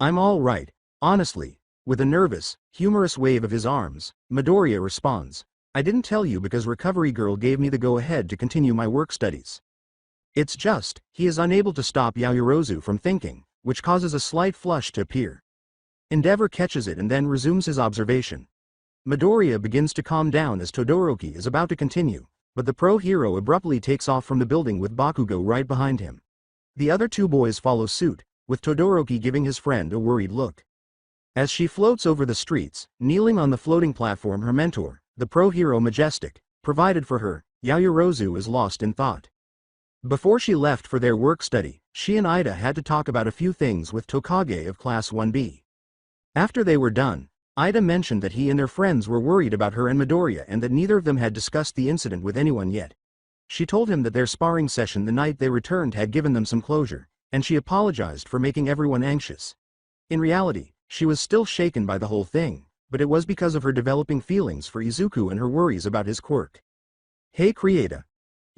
Speaker 2: I'm all right, honestly. With a nervous, humorous wave of his arms, Midoriya responds, I didn't tell you because Recovery Girl gave me the go-ahead to continue my work studies. It's just, he is unable to stop Yaoyorozu from thinking, which causes a slight flush to appear. Endeavor catches it and then resumes his observation. Midoriya begins to calm down as Todoroki is about to continue, but the pro hero abruptly takes off from the building with Bakugo right behind him. The other two boys follow suit, with Todoroki giving his friend a worried look. As she floats over the streets, kneeling on the floating platform, her mentor, the pro hero Majestic, provided for her, Yaoyorozu is lost in thought. Before she left for their work study, she and Ida had to talk about a few things with Tokage of Class 1B. After they were done, Ida mentioned that he and their friends were worried about her and Midoriya and that neither of them had discussed the incident with anyone yet. She told him that their sparring session the night they returned had given them some closure, and she apologized for making everyone anxious. In reality, she was still shaken by the whole thing, but it was because of her developing feelings for Izuku and her worries about his quirk. Hey Creata.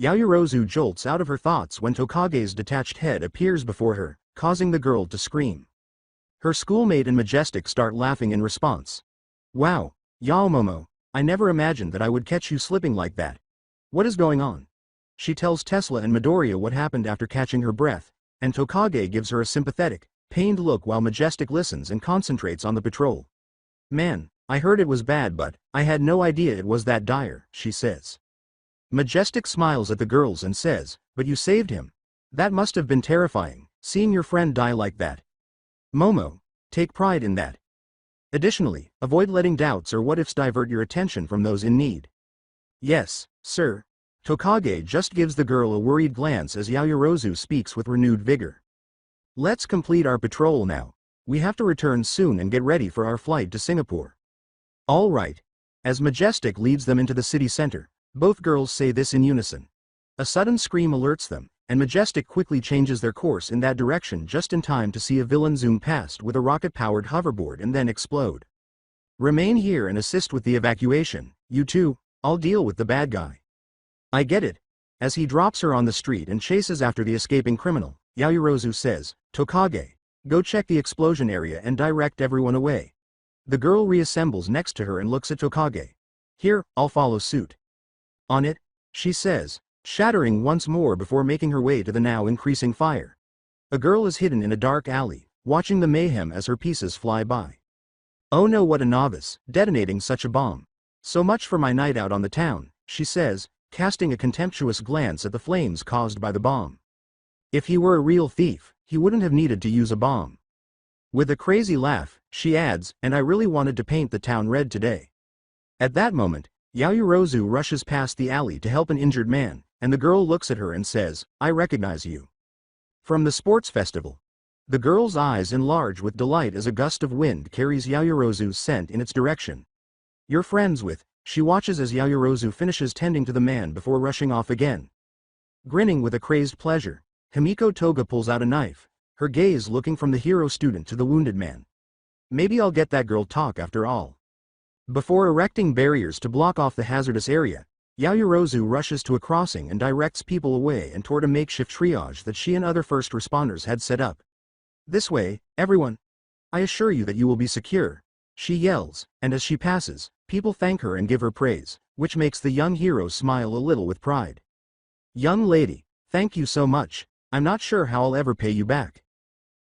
Speaker 2: Yaoyorozu jolts out of her thoughts when Tokage's detached head appears before her, causing the girl to scream. Her schoolmate and Majestic start laughing in response. Wow, Yaomomo, I never imagined that I would catch you slipping like that. What is going on? She tells Tesla and Midoriya what happened after catching her breath, and Tokage gives her a sympathetic, pained look while Majestic listens and concentrates on the patrol. Man, I heard it was bad but I had no idea it was that dire, she says. Majestic smiles at the girls and says, but you saved him. That must have been terrifying, seeing your friend die like that. Momo, take pride in that. Additionally, avoid letting doubts or what-ifs divert your attention from those in need. Yes, sir. Tokage just gives the girl a worried glance as Yaoyorozu speaks with renewed vigor. Let's complete our patrol now. We have to return soon and get ready for our flight to Singapore. All right. As Majestic leads them into the city center, Both girls say this in unison. A sudden scream alerts them, and Majestic quickly changes their course in that direction just in time to see a villain zoom past with a rocket-powered hoverboard and then explode. Remain here and assist with the evacuation, you two, I'll deal with the bad guy. I get it. As he drops her on the street and chases after the escaping criminal, Yaoyorozu says, Tokage, go check the explosion area and direct everyone away. The girl reassembles next to her and looks at Tokage. Here, I'll follow suit. On it, she says, shattering once more before making her way to the now increasing fire. A girl is hidden in a dark alley, watching the mayhem as her pieces fly by. Oh no, what a novice, detonating such a bomb. So much for my night out on the town, she says, casting a contemptuous glance at the flames caused by the bomb. If he were a real thief, he wouldn't have needed to use a bomb. With a crazy laugh, she adds, and I really wanted to paint the town red today. At that moment, Yaoyorozu rushes past the alley to help an injured man, and the girl looks at her and says, I recognize you. From the sports festival. The girl's eyes enlarge with delight as a gust of wind carries Yaoyorozu's scent in its direction. You're friends with, she watches as Yaoyorozu finishes tending to the man before rushing off again. Grinning with a crazed pleasure, Himiko Toga pulls out a knife, her gaze looking from the hero student to the wounded man. Maybe I'll get that girl talk after all. Before erecting barriers to block off the hazardous area, Yaoyorozu rushes to a crossing and directs people away and toward a makeshift triage that she and other first responders had set up. This way, everyone. I assure you that you will be secure, she yells, and as she passes, people thank her and give her praise, which makes the young hero smile a little with pride. Young lady, thank you so much, I'm not sure how I'll ever pay you back.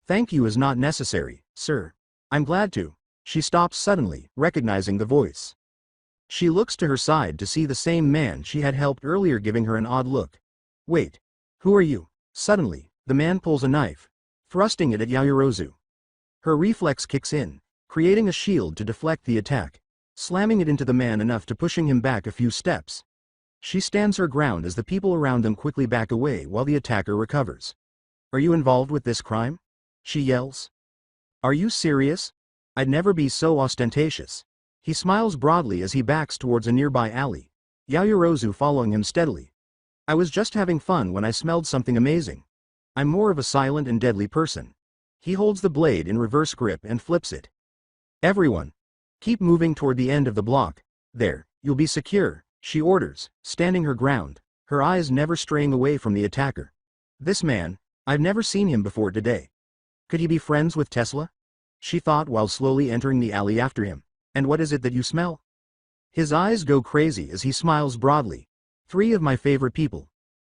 Speaker 2: Thank you is not necessary, sir. I'm glad to. She stops suddenly, recognizing the voice. She looks to her side to see the same man she had helped earlier, giving her an odd look. Wait. Who are you? Suddenly, the man pulls a knife, thrusting it at Yaoyorozu. Her reflex kicks in, creating a shield to deflect the attack, slamming it into the man enough to pushing him back a few steps. She stands her ground as the people around them quickly back away while the attacker recovers. Are you involved with this crime? She yells. Are you serious? I'd never be so ostentatious. He smiles broadly as he backs towards a nearby alley, Yaoyorozu following him steadily. I was just having fun when I smelled something amazing. I'm more of a silent and deadly person. He holds the blade in reverse grip and flips it. Everyone, keep moving toward the end of the block. There, you'll be secure, she orders, standing her ground, her eyes never straying away from the attacker. This man, I've never seen him before today. Could he be friends with Tesla? She thought while slowly entering the alley after him. And what is it that you smell? His eyes go crazy as he smiles broadly. 3 of my favorite people.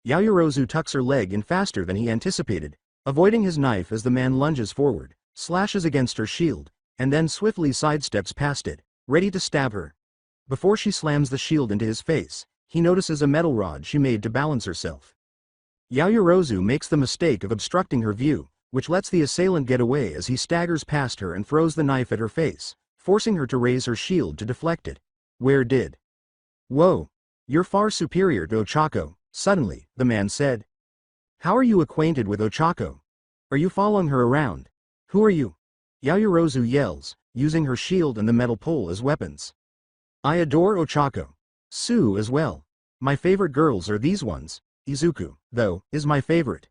Speaker 2: Yaoyorozu tucks her leg in faster than he anticipated, avoiding his knife as the man lunges forward, slashes against her shield, and then swiftly sidesteps past it, ready to stab her. Before she slams the shield into his face, he notices a metal rod she made to balance herself. Yaoyorozu makes the mistake of obstructing her view, which lets the assailant get away as he staggers past her and throws the knife at her face, forcing her to raise her shield to deflect it. Where did? Whoa! You're far superior to Ochako, suddenly, the man said. How are you acquainted with Ochako? Are you following her around? Who are you? Yaoyorozu yells, using her shield and the metal pole as weapons. I adore Ochako. Sue as well. My favorite girls are these ones. Izuku, though, is my favorite.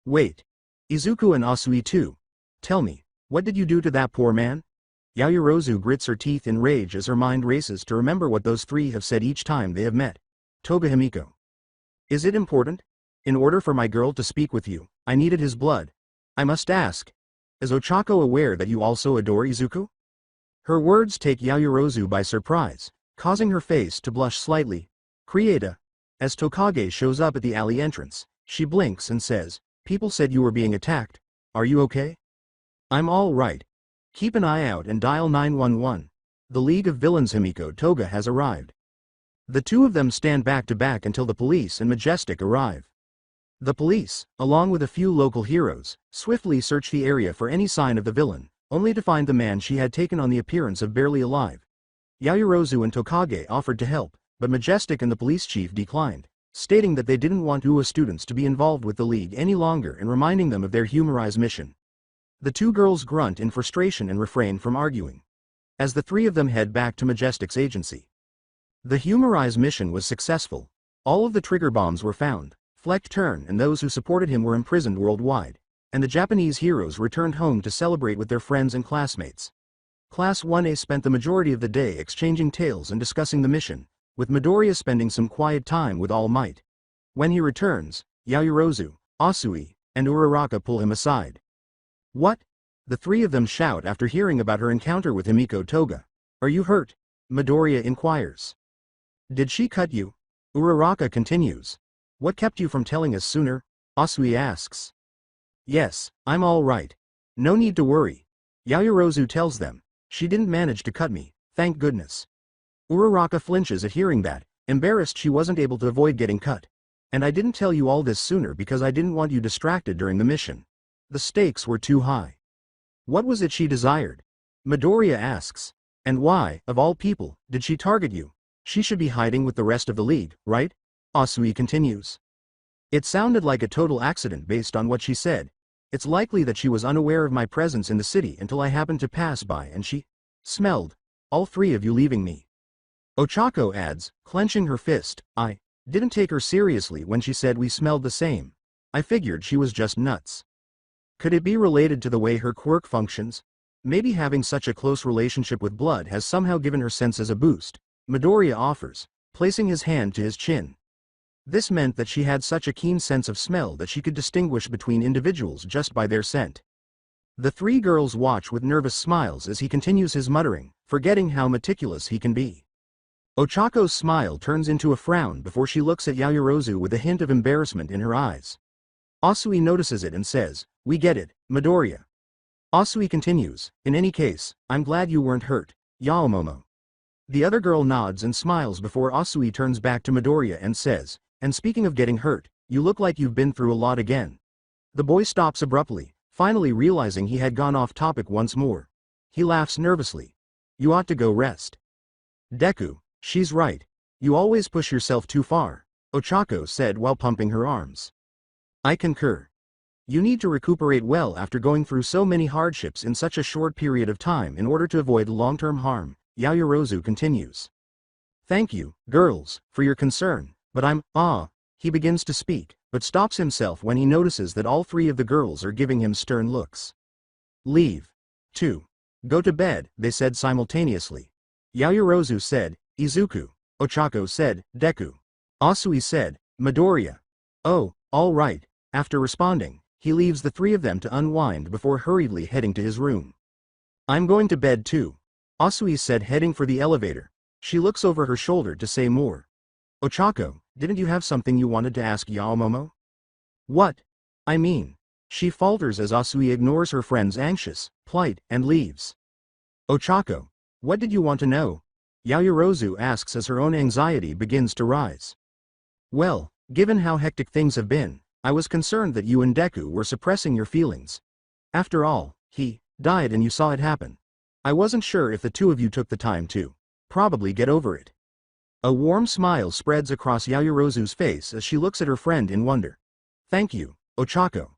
Speaker 2: Wait. Izuku and Asui too. Tell me, what did you do to that poor man? Yaoyorozu grits her teeth in rage as her mind races to remember what those 3 have said each time they have met. Toga Himiko. Is it important? In order for my girl to speak with you, I needed his blood. I must ask. Is Ochako aware that you also adore Izuku? Her words take Yaoyorozu by surprise, causing her face to blush slightly. Krieta. As Tokage shows up at the alley entrance, she blinks and says, people said you were being attacked. Are you okay? I'm all right. Keep an eye out and dial 911. The League of Villains Himiko Toga has arrived. The 2 of them stand back to back until the police and Majestic arrive. The police, along with a few local heroes, swiftly search the area for any sign of the villain, only to find the man she had taken on the appearance of barely alive. Yaoyorozu and Tokage offered to help, but Majestic and the police chief declined, stating that they didn't want UA students to be involved with the League any longer and reminding them of their humorized mission. The 2 girls grunt in frustration and refrain from arguing, as the 3 of them head back to Majestic's agency. The Humorize mission was successful. All of the trigger bombs were found, Fleck turned and those who supported him were imprisoned worldwide, and the Japanese heroes returned home to celebrate with their friends and classmates. Class 1A spent the majority of the day exchanging tales and discussing the mission, with Midoriya spending some quiet time with All Might. When he returns, Yaoyorozu, Asui, and Uraraka pull him aside. "What?" the three of them shout after hearing about her encounter with Himiko Toga. "Are you hurt?" Midoriya inquires. "Did she cut you?" Uraraka continues. "What kept you from telling us sooner?" Asui asks. "Yes, I'm all right. No need to worry." Yaoyorozu tells them. "She didn't manage to cut me, thank goodness." Uraraka flinches at hearing that, embarrassed she wasn't able to avoid getting cut. "And I didn't tell you all this sooner because I didn't want you distracted during the mission. The stakes were too high." "What was it she desired?" Midoriya asks. "And why, of all people, did she target you? She should be hiding with the rest of the league, right?" Asui continues. "It sounded like a total accident based on what she said. It's likely that she was unaware of my presence in the city until I happened to pass by and she smelled all three of you leaving me." Ochako adds, clenching her fist. "I didn't take her seriously when she said we smelled the same. I figured she was just nuts." Could it be related to the way her quirk functions? Maybe having such a close relationship with blood has somehow given her senses a boost, Midoriya offers, placing his hand to his chin. This meant that she had such a keen sense of smell that she could distinguish between individuals just by their scent. The three girls watch with nervous smiles as he continues his muttering, forgetting how meticulous he can be. Ochako's smile turns into a frown before she looks at Yaoyorozu with a hint of embarrassment in her eyes. Asui notices it and says, "We get it, Midoriya." Asui continues, "In any case, I'm glad you weren't hurt, Yaomomo." The other girl nods and smiles before Asui turns back to Midoriya and says, "And speaking of getting hurt, you look like you've been through a lot again." The boy stops abruptly, finally realizing he had gone off topic once more. He laughs nervously. "You ought to go rest." "Deku, she's right. You always push yourself too far," Ochako said while pumping her arms. "I concur. You need to recuperate well after going through so many hardships in such a short period of time in order to avoid long-term harm," Yaoyorozu continues. "Thank you, girls, for your concern, but he begins to speak, but stops himself when he notices that all three of the girls are giving him stern looks. "Leave. 2. Go to bed," they said simultaneously. Yaoyorozu said, "Izuku." Ochako said, "Deku." Asui said, "Midoriya." "Oh, all right." After responding, he leaves the three of them to unwind before hurriedly heading to his room. "I'm going to bed too," Asui said, heading for the elevator. She looks over her shoulder to say more. "Ochako, didn't you have something you wanted to ask Yaomomo?" "What? I mean," she falters as Asui ignores her friend's anxious plight and leaves. "Ochako, what did you want to know?" Yaoyorozu asks as her own anxiety begins to rise. "Well, given how hectic things have been, I was concerned that you and Deku were suppressing your feelings. After all, he died and you saw it happen. I wasn't sure if the two of you took the time to probably get over it." A warm smile spreads across Yaoyorozu's face as she looks at her friend in wonder. "Thank you, Ochako."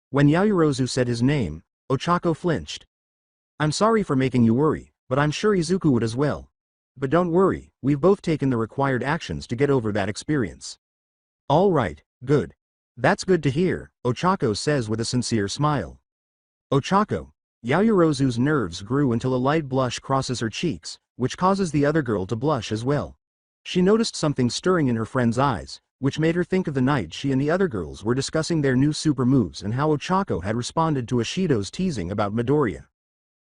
Speaker 2: When Yaoyorozu said his name, Ochako flinched. "I'm sorry for making you worry, but I'm sure Izuku would as well. But don't worry, we've both taken the required actions to get over that experience." "All right, good. That's good to hear," Ochako says with a sincere smile. "Ochako." Yaoyorozu's nerves grew until a light blush crosses her cheeks, which causes the other girl to blush as well. She noticed something stirring in her friend's eyes, which made her think of the night she and the other girls were discussing their new super moves and how Ochako had responded to Ashido's teasing about Midoriya.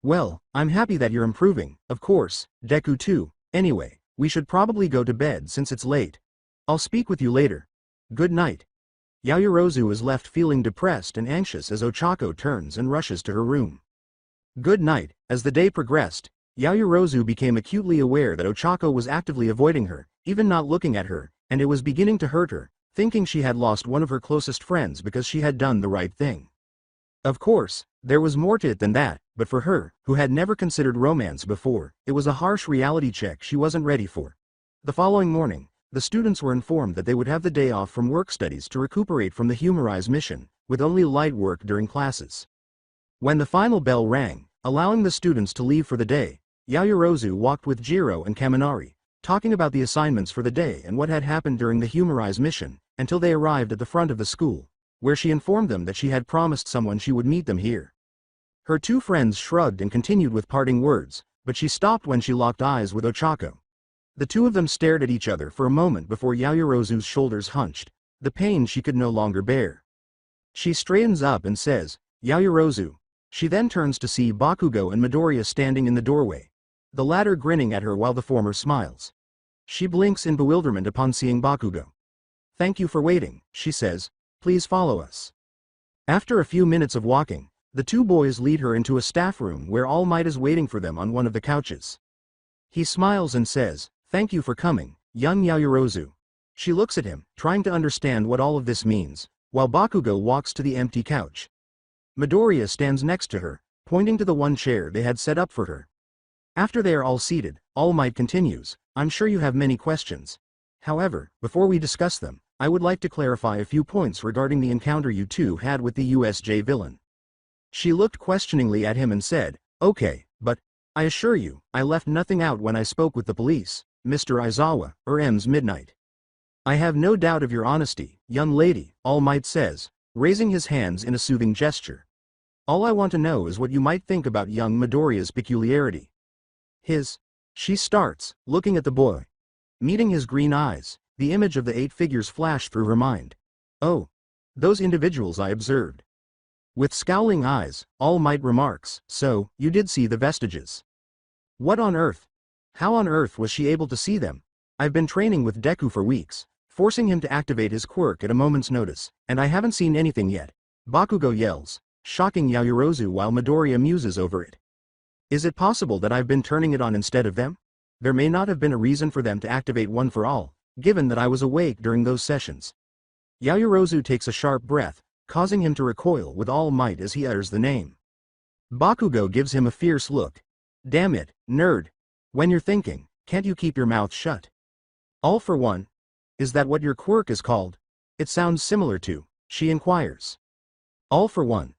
Speaker 2: "Well, I'm happy that you're improving, of course, Deku too. Anyway, we should probably go to bed since it's late. I'll speak with you later. Good night." Yaoyorozu is left feeling depressed and anxious as Ochako turns and rushes to her room. Good night. As the day progressed, Yaoyorozu became acutely aware that Ochako was actively avoiding her, even not looking at her, and it was beginning to hurt her, thinking she had lost one of her closest friends because she had done the right thing. Of course, there was more to it than that, but for her, who had never considered romance before, it was a harsh reality check she wasn't ready for. The following morning, the students were informed that they would have the day off from work studies to recuperate from the Humorize mission, with only light work during classes. When the final bell rang, allowing the students to leave for the day, Yaoyorozu walked with Jiro and Kaminari, talking about the assignments for the day and what had happened during the Humorize mission, until they arrived at the front of the school, where she informed them that she had promised someone she would meet them here. Her two friends shrugged and continued with parting words, but she stopped when she locked eyes with Ochako. The two of them stared at each other for a moment before Yaoyorozu's shoulders hunched, the pain she could no longer bear. She straightens up and says, "Yaoyorozu." She then turns to see Bakugo and Midoriya standing in the doorway, the latter grinning at her while the former smiles. She blinks in bewilderment upon seeing Bakugo. "Thank you for waiting," she says, "please follow us." After a few minutes of walking, the two boys lead her into a staff room where All Might is waiting for them on one of the couches. He smiles and says, "Thank you for coming, young Yaoyorozu." She looks at him, trying to understand what all of this means, while Bakugo walks to the empty couch. Midoriya stands next to her, pointing to the one chair they had set up for her. After they are all seated, All Might continues, "I'm sure you have many questions. However, before we discuss them, I would like to clarify a few points regarding the encounter you two had with the USJ villain." She looked questioningly at him and said, "Okay, but I assure you, I left nothing out when I spoke with the police, Mr. Aizawa, or M's Midnight." "I have no doubt of your honesty, young lady," All Might says, raising his hands in a soothing gesture. "All I want to know is what you might think about young Midoriya's peculiarity. She starts, looking at the boy. Meeting his green eyes, the image of the 8 figures flashed through her mind. "Oh, those individuals I observed." With scowling eyes, All Might remarks, "So, you did see the vestiges. What on earth? How on earth was she able to see them? I've been training with Deku for weeks, forcing him to activate his quirk at a moment's notice, and I haven't seen anything yet," Bakugo yells, shocking Yaoyorozu while Midoriya muses over it. "Is it possible that I've been turning it on instead of them? There may not have been a reason for them to activate one for all, given that I was awake during those sessions." Yaoyorozu takes a sharp breath, causing him to recoil with all might as he utters the name. Bakugo gives him a fierce look. "Damn it, nerd. When you're thinking, can't you keep your mouth shut? All for one? Is that what your quirk is called? It sounds similar to," she inquires. "All for one."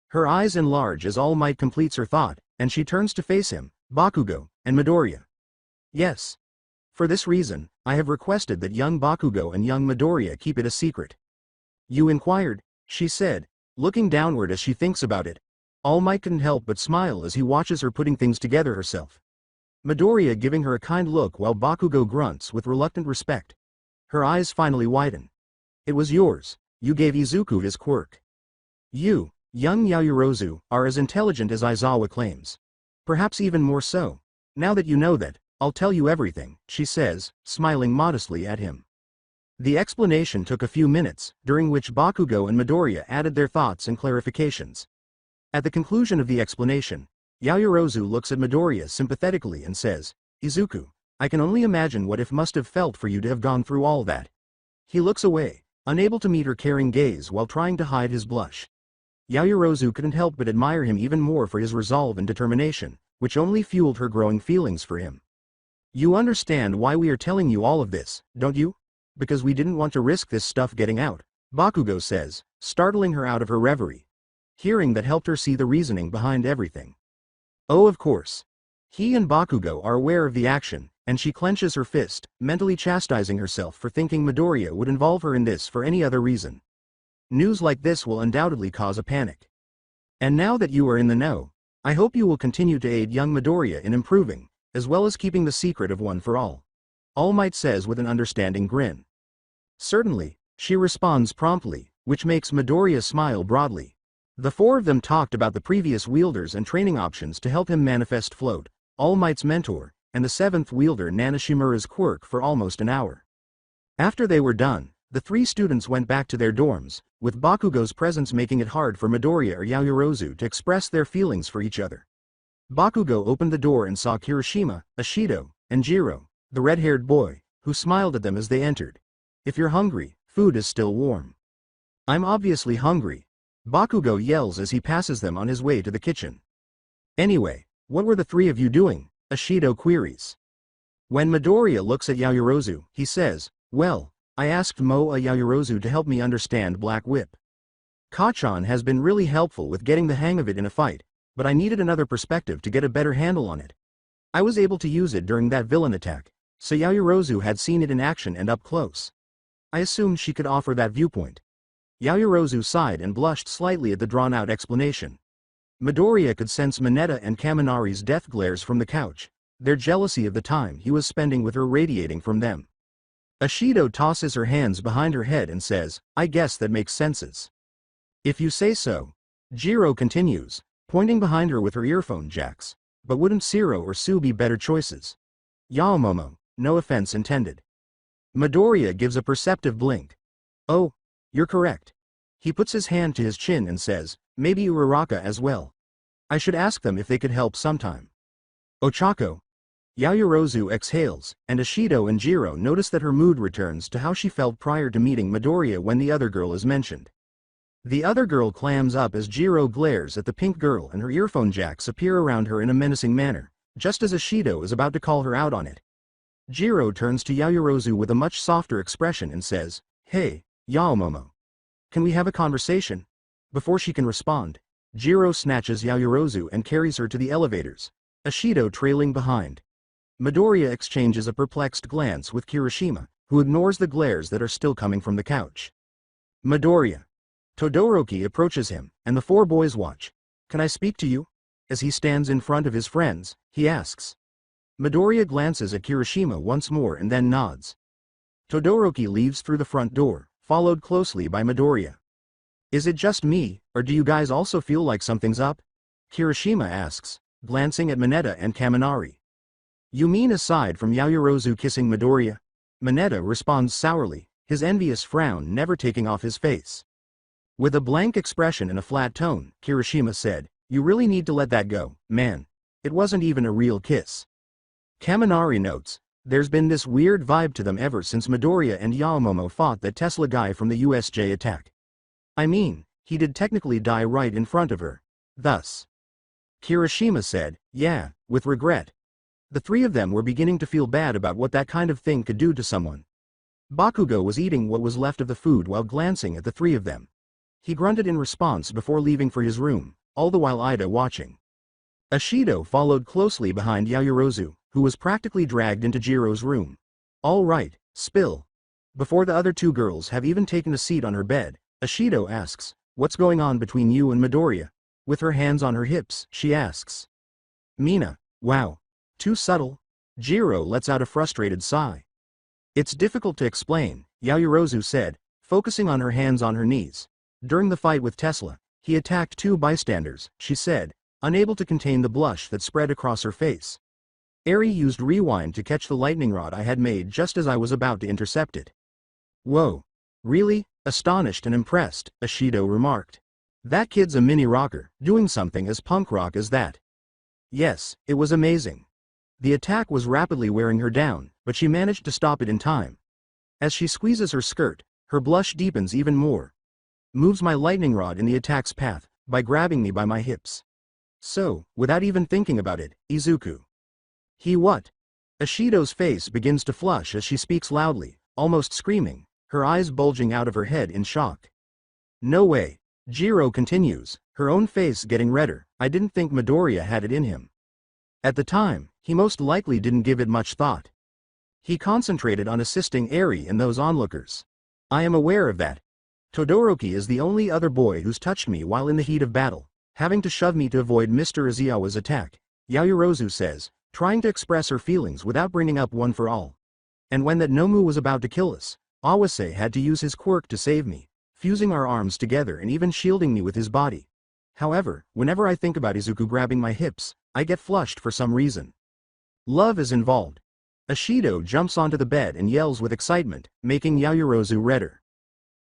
Speaker 2: Her eyes enlarge as All Might completes her thought, and she turns to face him, Bakugo, and Midoriya. "Yes. For this reason, I have requested that young Bakugo and young Midoriya keep it a secret." "You inquired?" she said, looking downward as she thinks about it. All Might couldn't help but smile as he watches her putting things together herself. Midoriya giving her a kind look while Bakugo grunts with reluctant respect. Her eyes finally widen. "It was yours. You gave Izuku his quirk. You, young Yaoyorozu, are as intelligent as Aizawa claims. Perhaps even more so. Now that you know that, I'll tell you everything," she says, smiling modestly at him. The explanation took a few minutes, during which Bakugo and Midoriya added their thoughts and clarifications. At the conclusion of the explanation, Yaoyorozu looks at Midoriya sympathetically and says, "Izuku, I can only imagine what it must have felt for you to have gone through all that." He looks away, unable to meet her caring gaze while trying to hide his blush. Yaoyorozu couldn't help but admire him even more for his resolve and determination, which only fueled her growing feelings for him. "You understand why we are telling you all of this, don't you? Because we didn't want to risk this stuff getting out," Bakugo says, startling her out of her reverie. Hearing that helped her see the reasoning behind everything. "Oh, of course." He and Bakugo are aware of the action, and she clenches her fist, mentally chastising herself for thinking Midoriya would involve her in this for any other reason. News like this will undoubtedly cause a panic. "And now that you are in the know, I hope you will continue to aid young Midoriya in improving, as well as keeping the secret of One for All," All Might says with an understanding grin. "Certainly," she responds promptly, which makes Midoriya smile broadly. The four of them talked about the previous wielders and training options to help him manifest Float, All Might's mentor, and the 7th wielder Nanashimura's quirk for almost an hour. After they were done, the 3 students went back to their dorms, with Bakugo's presence making it hard for Midoriya or Yaoyorozu to express their feelings for each other. Bakugo opened the door and saw Kirishima, Ashido, and Jiro, the red-haired boy, who smiled at them as they entered. "If you're hungry, food is still warm." "I'm obviously hungry," Bakugo yells as he passes them on his way to the kitchen. "Anyway, what were the 3 of you doing?" Ashido queries. When Midoriya looks at Yaoyorozu, he says, "Well, I asked Moa Yaoyorozu to help me understand Black Whip. Kachan has been really helpful with getting the hang of it in a fight, but I needed another perspective to get a better handle on it. I was able to use it during that villain attack, so Yaoyorozu had seen it in action and up close. I assumed she could offer that viewpoint. Yaoyorozu sighed and blushed slightly at the drawn-out explanation. Midoriya could sense Mineta and Kaminari's death glares from the couch, their jealousy of the time he was spending with her radiating from them. Ashido tosses her hands behind her head and says, I guess that makes senses. If you say so. Jiro continues, pointing behind her with her earphone jacks. But wouldn't Siro or Sue be better choices? Yaomomo, no offense intended. Midoriya gives a perceptive blink. Oh, you're correct. He puts his hand to his chin and says, maybe Uraraka as well. I should ask them if they could help sometime. Ochako. Yaoyorozu exhales, and Ashido and Jiro notice that her mood returns to how she felt prior to meeting Midoriya when the other girl is mentioned. The other girl clams up as Jiro glares at the pink girl and her earphone jacks appear around her in a menacing manner, just as Ashido is about to call her out on it. Jiro turns to Yaoyorozu with a much softer expression and says, Hey, Yaomomo. Can we have a conversation? Before she can respond, Jiro snatches Yaoyorozu and carries her to the elevators, Ashido trailing behind. Midoriya exchanges a perplexed glance with Kirishima, who ignores the glares that are still coming from the couch. Midoriya. Todoroki approaches him, and the four boys watch. Can I speak to you? As he stands in front of his friends, he asks. Midoriya glances at Kirishima once more and then nods. Todoroki leaves through the front door, followed closely by Midoriya. Is it just me, or do you guys also feel like something's up? Kirishima asks, glancing at Mineta and Kaminari. You mean aside from Yaoyorozu kissing Midoriya? Mineta responds sourly, his envious frown never taking off his face. With a blank expression and a flat tone, Kirishima said, You really need to let that go, man. It wasn't even a real kiss. Kaminari notes, there's been this weird vibe to them ever since Midoriya and Yaomomo fought that Tesla guy from the USJ attack. I mean, he did technically die right in front of her. Thus. Kirishima said, yeah, with regret. The three of them were beginning to feel bad about what that kind of thing could do to someone. Bakugo was eating what was left of the food while glancing at the three of them. He grunted in response before leaving for his room, all the while Ida watching. Ashido followed closely behind Yaoyorozu, who was practically dragged into Jiro's room. All right, spill. Before the other two girls have even taken a seat on her bed, Ashido asks, What's going on between you and Midoriya? With her hands on her hips, she asks. Mina, wow. Too subtle? Jiro lets out a frustrated sigh. It's difficult to explain, Yaoyorozu said, focusing on her hands on her knees. During the fight with Tesla, he attacked two bystanders, she said, unable to contain the blush that spread across her face. Eri used rewind to catch the lightning rod I had made just as I was about to intercept it. Whoa. Really? Astonished and impressed, Ashido remarked. That kid's a mini rocker, doing something as punk rock as that. Yes, it was amazing. The attack was rapidly wearing her down, but she managed to stop it in time. As she squeezes her skirt, her blush deepens even more. Moves my lightning rod in the attack's path, by grabbing me by my hips. So, without even thinking about it, Izuku. He what? Ashido's face begins to flush as she speaks loudly, almost screaming, her eyes bulging out of her head in shock. No way. Jiro continues, her own face getting redder. I didn't think Midoriya had it in him. At the time, he most likely didn't give it much thought. He concentrated on assisting Eri and those onlookers. I am aware of that. Todoroki is the only other boy who's touched me while in the heat of battle, having to shove me to avoid Mr. Izawa's attack, Yaoyorozu says, trying to express her feelings without bringing up One for All. And when that Nomu was about to kill us, Awase had to use his quirk to save me, fusing our arms together and even shielding me with his body. However, whenever I think about Izuku grabbing my hips, I get flushed for some reason. Love is involved. Ashido jumps onto the bed and yells with excitement, making Yaoyorozu redder.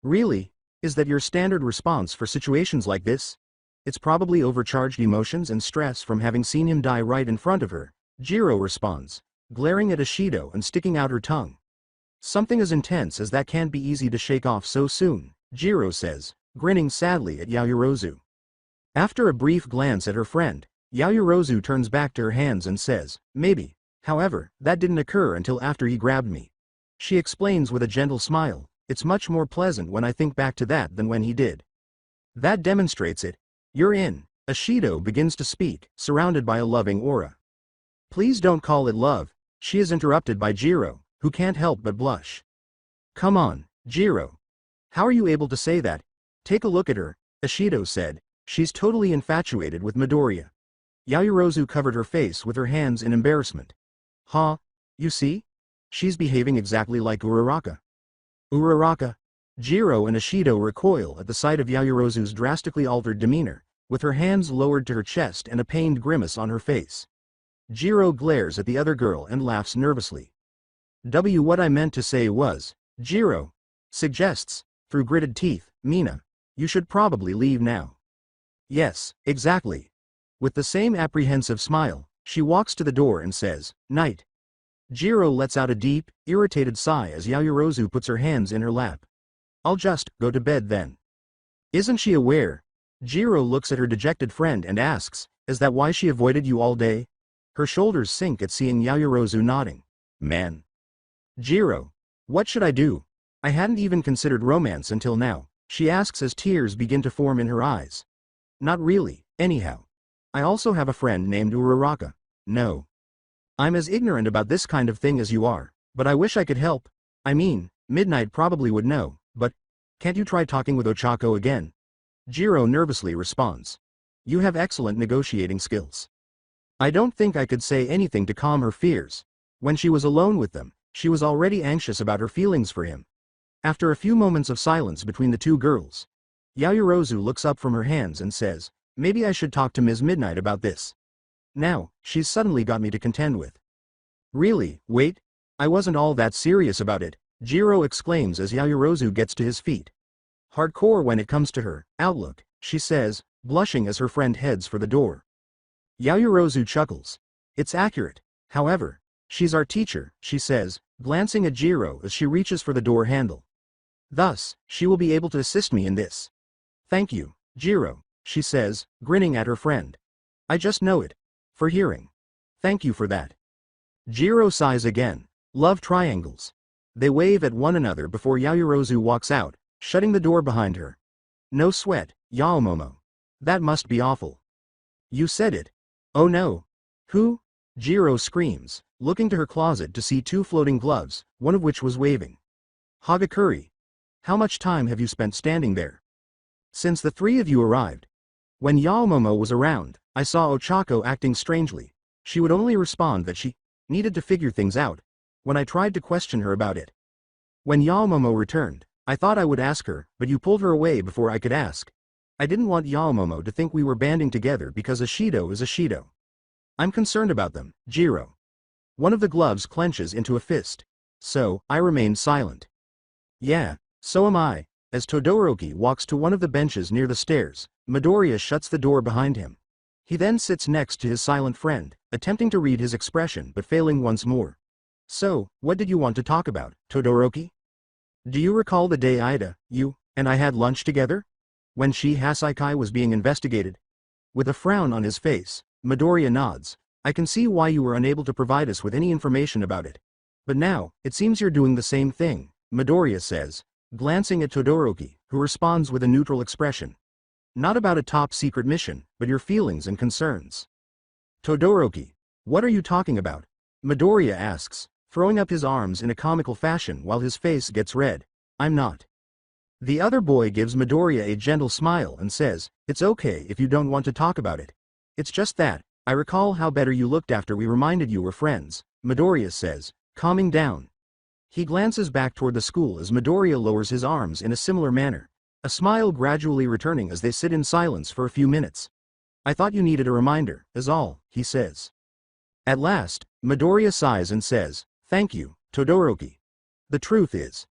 Speaker 2: Really? Is that your standard response for situations like this? It's probably overcharged emotions and stress from having seen him die right in front of her, Jiro responds, glaring at Ashido and sticking out her tongue. Something as intense as that can't be easy to shake off so soon, Jiro says, grinning sadly at Yaoyorozu. After a brief glance at her friend, Yaoyorozu turns back to her hands and says, maybe. However, that didn't occur until after he grabbed me. She explains with a gentle smile, it's much more pleasant when I think back to that than when he did. That demonstrates it. You're in. Ashido begins to speak, surrounded by a loving aura. Please don't call it love, She is interrupted by Jiro, who can't help but blush. Come on, Jiro. How are you able to say that? Take a look at her, Ishido said. She's totally infatuated with Midoriya. Yaoyorozu covered her face with her hands in embarrassment. Huh? You see? She's behaving exactly like Uraraka. Uraraka? Jiro and Ishido recoil at the sight of Yaoyorozu's drastically altered demeanor, with her hands lowered to her chest and a pained grimace on her face. Jiro glares at the other girl and laughs nervously. What I meant to say was, Jiro suggests, through gritted teeth, Mina, you should probably leave now. Yes, exactly. With the same apprehensive smile, she walks to the door and says, Night. Jiro lets out a deep, irritated sigh as Yaoyorozu puts her hands in her lap. I'll just go to bed then. Isn't she aware? Jiro looks at her dejected friend and asks, is that why she avoided you all day? Her shoulders sink at seeing Yaoyorozu nodding. Man. Jiro. What should I do? I hadn't even considered romance until now, she asks as tears begin to form in her eyes. Not really, anyhow. I also have a friend named Uraraka. No. I'm as ignorant about this kind of thing as you are, but I wish I could help. I mean, Midnight probably would know, but can't you try talking with Ochako again? Jiro nervously responds. You have excellent negotiating skills. I don't think I could say anything to calm her fears. When she was alone with them, she was already anxious about her feelings for him. After a few moments of silence between the two girls, Yaoyorozu looks up from her hands and says, maybe I should talk to Ms. Midnight about this. Now, she's suddenly got me to contend with. Really, wait? I wasn't all that serious about it, Jiro exclaims as Yaoyorozu gets to his feet. Hardcore when it comes to her outlook, she says, blushing as her friend heads for the door. Yaoyorozu chuckles. It's accurate. However, she's our teacher, she says, glancing at Jiro as she reaches for the door handle. Thus, she will be able to assist me in this. Thank you, Jiro, she says, grinning at her friend. I just know it. For hearing. Thank you for that. Jiro sighs again. Love triangles. They wave at one another before Yaoyorozu walks out, shutting the door behind her. No sweat, Yaomomo. That must be awful. You said it. Oh no. Who? Jiro screams, looking to her closet to see two floating gloves, one of which was waving. Hagakuri. How much time have you spent standing there? Since the three of you arrived. When Yaomomo was around, I saw Ochako acting strangely. She would only respond that she needed to figure things out, when I tried to question her about it. When Yaomomo returned, I thought I would ask her, but you pulled her away before I could ask. I didn't want Yaomomo to think we were banding together because Ishido is Ishido. I'm concerned about them, Jiro. One of the gloves clenches into a fist. So, I remained silent. Yeah, so am I. As Todoroki walks to one of the benches near the stairs, Midoriya shuts the door behind him. He then sits next to his silent friend, attempting to read his expression but failing once more. So, what did you want to talk about, Todoroki? Do you recall the day Ida, you, and I had lunch together? When Hasaikai was being investigated? With a frown on his face, Midoriya nods. I can see why you were unable to provide us with any information about it. But now, it seems you're doing the same thing, Midoriya says, glancing at Todoroki, who responds with a neutral expression. Not about a top-secret mission, but your feelings and concerns. Todoroki, what are you talking about? Midoriya asks, throwing up his arms in a comical fashion while his face gets red. I'm not. The other boy gives Midoriya a gentle smile and says, it's okay if you don't want to talk about it. It's just that, I recall how better you looked after we reminded you were friends, Midoriya says, calming down. He glances back toward the school as Midoriya lowers his arms in a similar manner, a smile gradually returning as they sit in silence for a few minutes. I thought you needed a reminder, is all, he says. At last, Midoriya sighs and says, thank you, Todoroki. The truth is,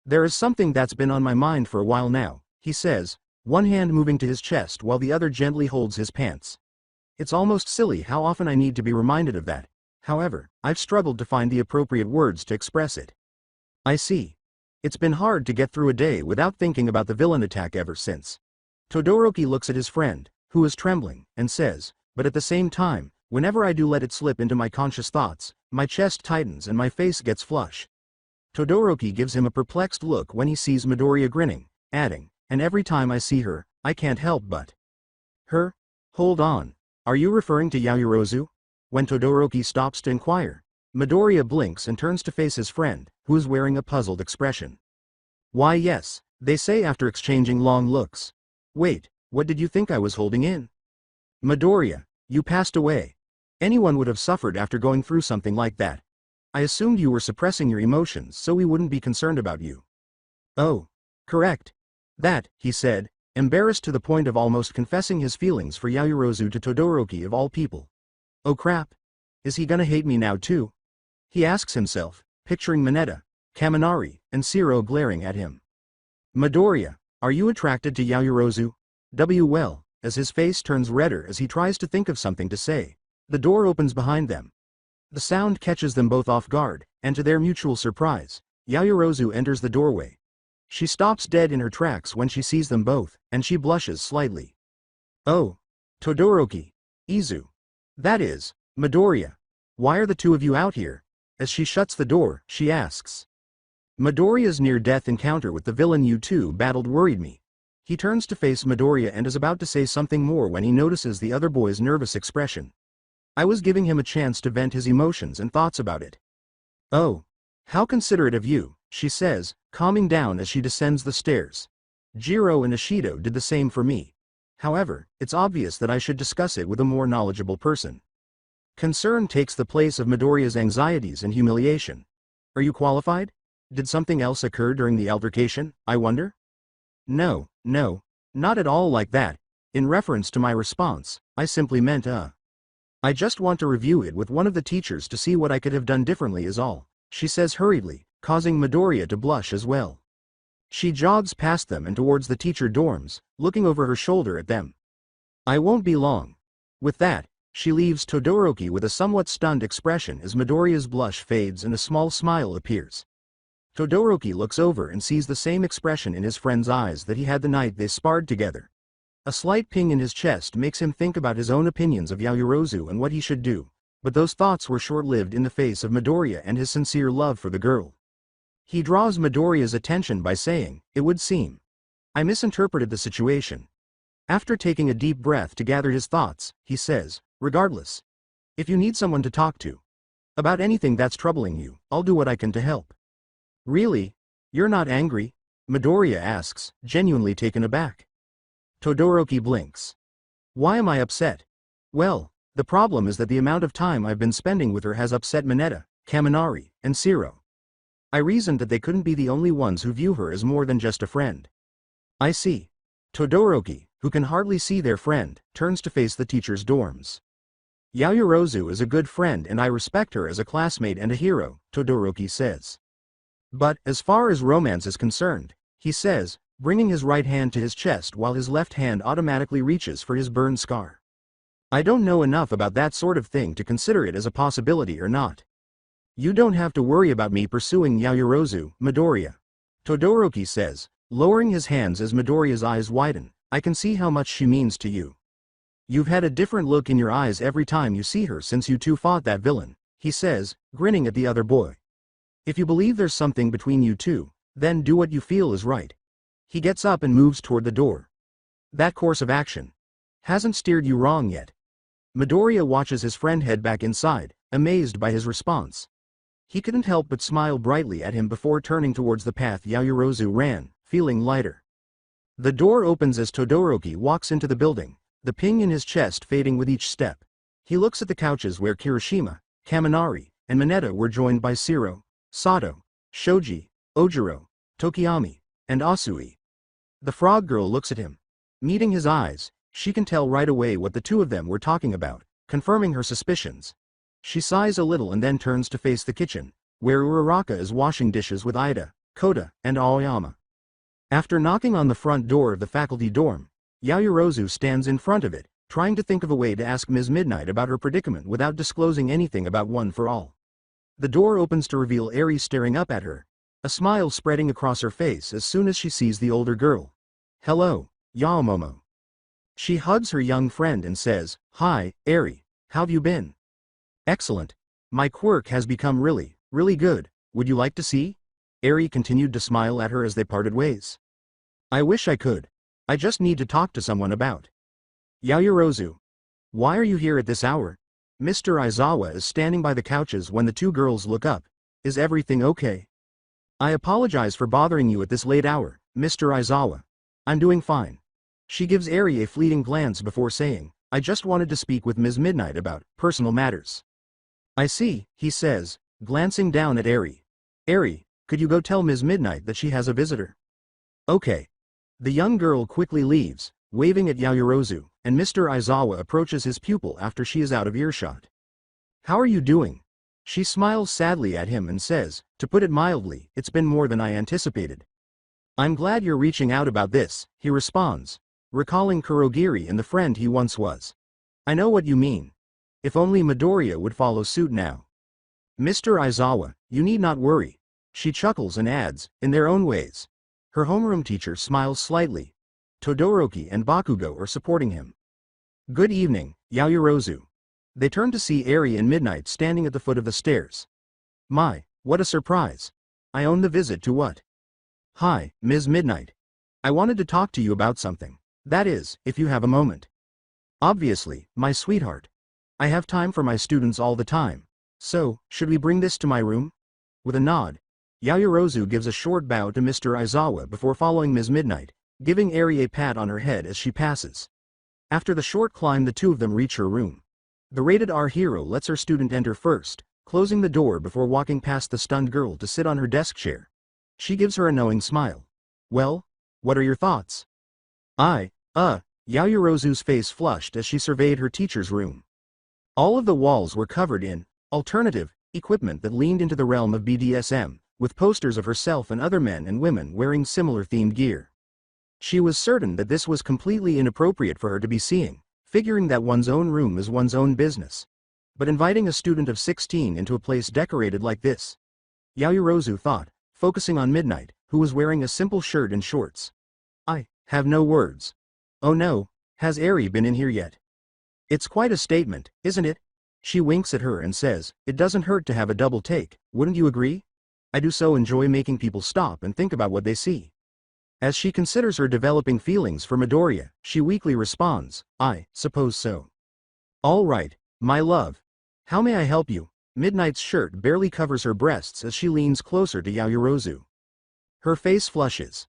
Speaker 2: there is something that's been on my mind for a while now, he says, one hand moving to his chest while the other gently holds his pants. It's almost silly how often I need to be reminded of that. However, I've struggled to find the appropriate words to express it. I see. It's been hard to get through a day without thinking about the villain attack ever since. Todoroki looks at his friend, who is trembling, and says, but at the same time, whenever I do let it slip into my conscious thoughts, my chest tightens and my face gets flush. Todoroki gives him a perplexed look when he sees Midoriya grinning, adding, and every time I see her, I can't help but. Her? Hold on. Are you referring to Yaoyorozu? When Todoroki stops to inquire, Midoriya blinks and turns to face his friend, who is wearing a puzzled expression. Why yes, they say after exchanging long looks. Wait, what did you think I was holding in? Midoriya, you passed away. Anyone would have suffered after going through something like that. I assumed you were suppressing your emotions so we wouldn't be concerned about you. Oh, correct. That, he said, embarrassed to the point of almost confessing his feelings for Yaoyorozu to Todoroki of all people. Oh crap. Is he gonna hate me now too? He asks himself, picturing Mineta, Kaminari, and Shiro glaring at him. Midoriya, are you attracted to Yaoyorozu? Well, as his face turns redder as he tries to think of something to say, the door opens behind them. The sound catches them both off guard, and to their mutual surprise, Yaoyorozu enters the doorway. She stops dead in her tracks when she sees them both, and she blushes slightly. Oh, Todoroki, Izu. That is, Midoriya. Why are the two of you out here? As she shuts the door, she asks. Midoriya's near-death encounter with the villain you two battled worried me. He turns to face Midoriya and is about to say something more when he notices the other boy's nervous expression. I was giving him a chance to vent his emotions and thoughts about it. Oh, how considerate of you, she says, calming down as she descends the stairs. Jiro and Ishido did the same for me. However, it's obvious that I should discuss it with a more knowledgeable person. Concern takes the place of Midoriya's anxieties and humiliation. Are you qualified? Did something else occur during the altercation, I wonder? No, not at all like that. In reference to my response, I simply meant I just want to review it with one of the teachers to see what I could have done differently is all, she says hurriedly, causing Midoriya to blush as well. She jogs past them and towards the teacher dorms, looking over her shoulder at them. I won't be long. With that, she leaves Todoroki with a somewhat stunned expression as Midoriya's blush fades and a small smile appears. Todoroki looks over and sees the same expression in his friend's eyes that he had the night they sparred together. A slight ping in his chest makes him think about his own opinions of Yaoyorozu and what he should do, but those thoughts were short-lived in the face of Midoriya and his sincere love for the girl. He draws Midoriya's attention by saying, it would seem. I misinterpreted the situation. After taking a deep breath to gather his thoughts, he says, regardless. If you need someone to talk to about anything that's troubling you, I'll do what I can to help. Really? You're not angry? Midoriya asks, genuinely taken aback. Todoroki blinks. Why am I upset? Well, the problem is that the amount of time I've been spending with her has upset Mineta, Kaminari, and Shiro. I reasoned that they couldn't be the only ones who view her as more than just a friend. I see. Todoroki, who can hardly see their friend, turns to face the teacher's dorms. Yaoyorozu is a good friend and I respect her as a classmate and a hero, Todoroki says. But, as far as romance is concerned, he says, bringing his right hand to his chest while his left hand automatically reaches for his burn scar. I don't know enough about that sort of thing to consider it as a possibility or not. You don't have to worry about me pursuing Yaoyorozu, Midoriya. Todoroki says, lowering his hands as Midoriya's eyes widen, I can see how much she means to you. You've had a different look in your eyes every time you see her since you two fought that villain, he says, grinning at the other boy. If you believe there's something between you two, then do what you feel is right. He gets up and moves toward the door. That course of action hasn't steered you wrong yet. Midoriya watches his friend head back inside, amazed by his response. He couldn't help but smile brightly at him before turning towards the path Yaoyorozu ran, feeling lighter. The door opens as Todoroki walks into the building, the ping in his chest fading with each step. He looks at the couches where Kirishima, Kaminari, and Mineta were joined by Shiro, Sato, Shoji, Ojiro, Tokiyami, and Asui. The frog girl looks at him. Meeting his eyes, she can tell right away what the two of them were talking about, confirming her suspicions. She sighs a little and then turns to face the kitchen, where Uraraka is washing dishes with Ida, Kota, and Aoyama. After knocking on the front door of the faculty dorm, Yaoyorozu stands in front of it, trying to think of a way to ask Ms. Midnight about her predicament without disclosing anything about One for All. The door opens to reveal Eri staring up at her, a smile spreading across her face as soon as she sees the older girl. Hello, Yaomomo. She hugs her young friend and says, Hi, Eri, how've you been? Excellent. My quirk has become really good. Would you like to see? Eri continued to smile at her as they parted ways. I wish I could. I just need to talk to someone about. Yaoyorozu. Why are you here at this hour? Mr. Aizawa is standing by the couches when the two girls look up. Is everything okay? I apologize for bothering you at this late hour, Mr. Aizawa. I'm doing fine. She gives Eri a fleeting glance before saying, I just wanted to speak with Ms. Midnight about personal matters. I see, he says, glancing down at Eri. Eri, could you go tell Ms. Midnight that she has a visitor? Okay. The young girl quickly leaves, waving at Yayorozu, and Mr. Aizawa approaches his pupil after she is out of earshot. How are you doing? She smiles sadly at him and says, to put it mildly, it's been more than I anticipated. I'm glad you're reaching out about this, he responds, recalling Kurogiri and the friend he once was. I know what you mean. If only Midoriya would follow suit now. Mr. Aizawa, you need not worry. She chuckles and adds, in their own ways. Her homeroom teacher smiles slightly. Todoroki and Bakugo are supporting him. Good evening, Yayorozu. They turn to see Eri and Midnight standing at the foot of the stairs. My, what a surprise. I own the visit to what? Hi, Ms. Midnight. I wanted to talk to you about something. That is, if you have a moment. Obviously, my sweetheart. I have time for my students all the time. So, should we bring this to my room? With a nod, Yayorozu gives a short bow to Mr. Aizawa before following Ms. Midnight, giving Eri a pat on her head as she passes. After the short climb, the two of them reach her room. The rated R hero lets her student enter first, closing the door before walking past the stunned girl to sit on her desk chair. She gives her a knowing smile. Well, what are your thoughts? Yayorozu's face flushed as she surveyed her teacher's room. All of the walls were covered in alternative equipment that leaned into the realm of BDSM, with posters of herself and other men and women wearing similar themed gear. She was certain that this was completely inappropriate for her to be seeing, figuring that one's own room is one's own business. But inviting a student of 16 into a place decorated like this? Yayorozu thought, focusing on Midnight, who was wearing a simple shirt and shorts. I have no words. Oh no, has Eri been in here yet? It's quite a statement, isn't it? She winks at her and says, it doesn't hurt to have a double take, wouldn't you agree? I do so enjoy making people stop and think about what they see. As she considers her developing feelings for Midoriya, she weakly responds, I suppose so. All right, my love. How may I help you? Midnight's shirt barely covers her breasts as she leans closer to Yayorozu. Her face flushes.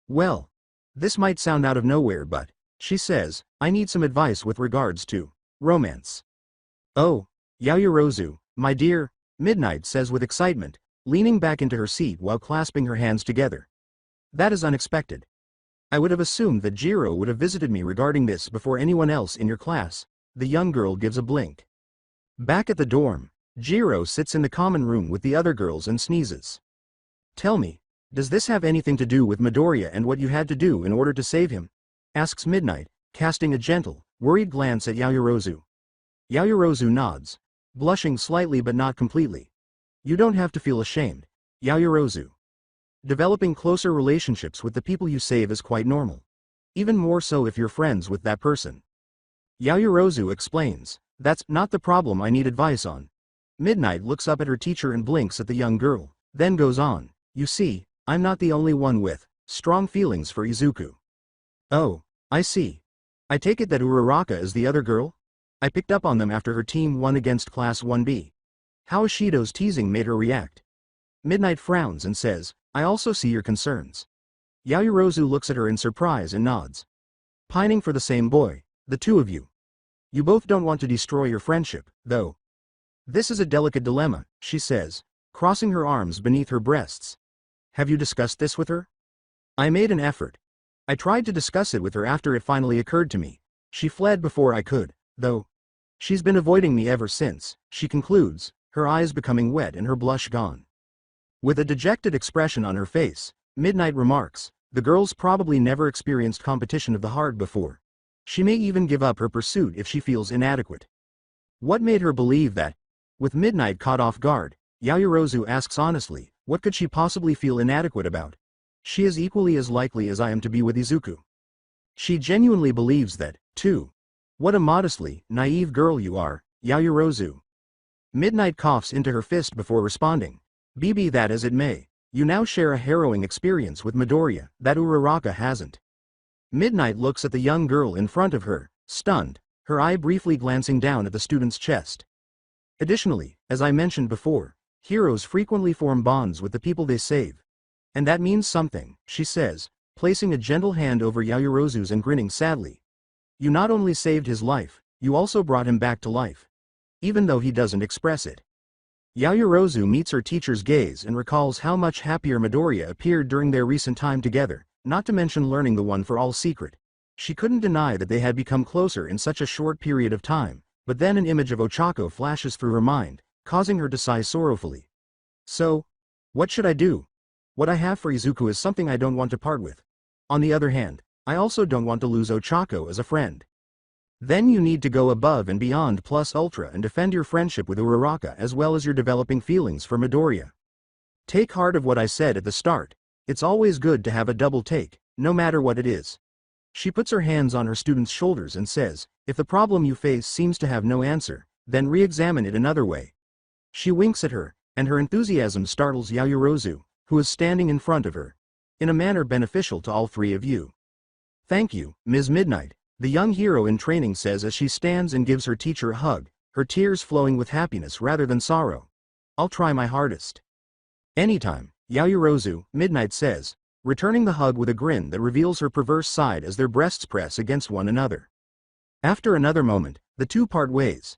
Speaker 2: Well, this might sound out of nowhere, but, she says, I need some advice with regards to romance. Oh, Yayorozu, my dear, Midnight says with excitement, leaning back into her seat while clasping her hands together. That is unexpected. I would have assumed that Jiro would have visited me regarding this before anyone else in your class. The young girl gives a blink. Back at the dorm, Jiro sits in the common room with the other girls and sneezes. Tell me, does this have anything to do with Midoriya and what you had to do in order to save him? Asks Midnight, casting a gentle, worried glance at Yayorozu. Yayorozu nods, blushing slightly but not completely. You don't have to feel ashamed, Yayorozu. Developing closer relationships with the people you save is quite normal. Even more so if you're friends with that person. Yayorozu explains, that's not the problem I need advice on. Midnight looks up at her teacher and blinks at the young girl, then goes on, you see, I'm not the only one with strong feelings for Izuku. Oh, I see. I take it that Uraraka is the other girl? I picked up on them after her team won against Class 1B. How Ishido's teasing made her react. Midnight frowns and says, I also see your concerns. Yayorozu looks at her in surprise and nods. Pining for the same boy, the two of you. You both don't want to destroy your friendship, though. This is a delicate dilemma, she says, crossing her arms beneath her breasts. Have you discussed this with her? I made an effort. I tried to discuss it with her after it finally occurred to me. She fled before I could, though. She's been avoiding me ever since, she concludes, her eyes becoming wet and her blush gone. With a dejected expression on her face, Midnight remarks, the girl's probably never experienced competition of the heart before. She may even give up her pursuit if she feels inadequate. What made her believe that? With Midnight caught off guard, Yayorozu asks honestly, what could she possibly feel inadequate about? She is equally as likely as I am to be with Izuku. She genuinely believes that, too. What a modestly naive girl you are, Yayorozu. Midnight coughs into her fist before responding. Be that as it may, you now share a harrowing experience with Midoriya that Uraraka hasn't. Midnight looks at the young girl in front of her, stunned, her eye briefly glancing down at the student's chest. Additionally, as I mentioned before, heroes frequently form bonds with the people they save. And that means something, she says, placing a gentle hand over Yaoyorozu's and grinning sadly. You not only saved his life, you also brought him back to life. Even though he doesn't express it. Yaoyorozu meets her teacher's gaze and recalls how much happier Midoriya appeared during their recent time together, not to mention learning the One for All secret. She couldn't deny that they had become closer in such a short period of time, but then an image of Ochako flashes through her mind, causing her to sigh sorrowfully. So, what should I do? What I have for Izuku is something I don't want to part with. On the other hand, I also don't want to lose Ochako as a friend. Then you need to go above and beyond plus ultra and defend your friendship with Uraraka as well as your developing feelings for Midoriya. Take heart of what I said at the start, it's always good to have a double take, no matter what it is. She puts her hands on her student's shoulders and says, if the problem you face seems to have no answer, then re-examine it another way. She winks at her, and her enthusiasm startles Yaoyorozu, who is standing in front of her, in a manner beneficial to all three of you. Thank you, Ms. Midnight, the young hero in training says as she stands and gives her teacher a hug, her tears flowing with happiness rather than sorrow. I'll try my hardest. Anytime, Yaoyorozu, Midnight says, returning the hug with a grin that reveals her perverse side as their breasts press against one another. After another moment, the two part ways.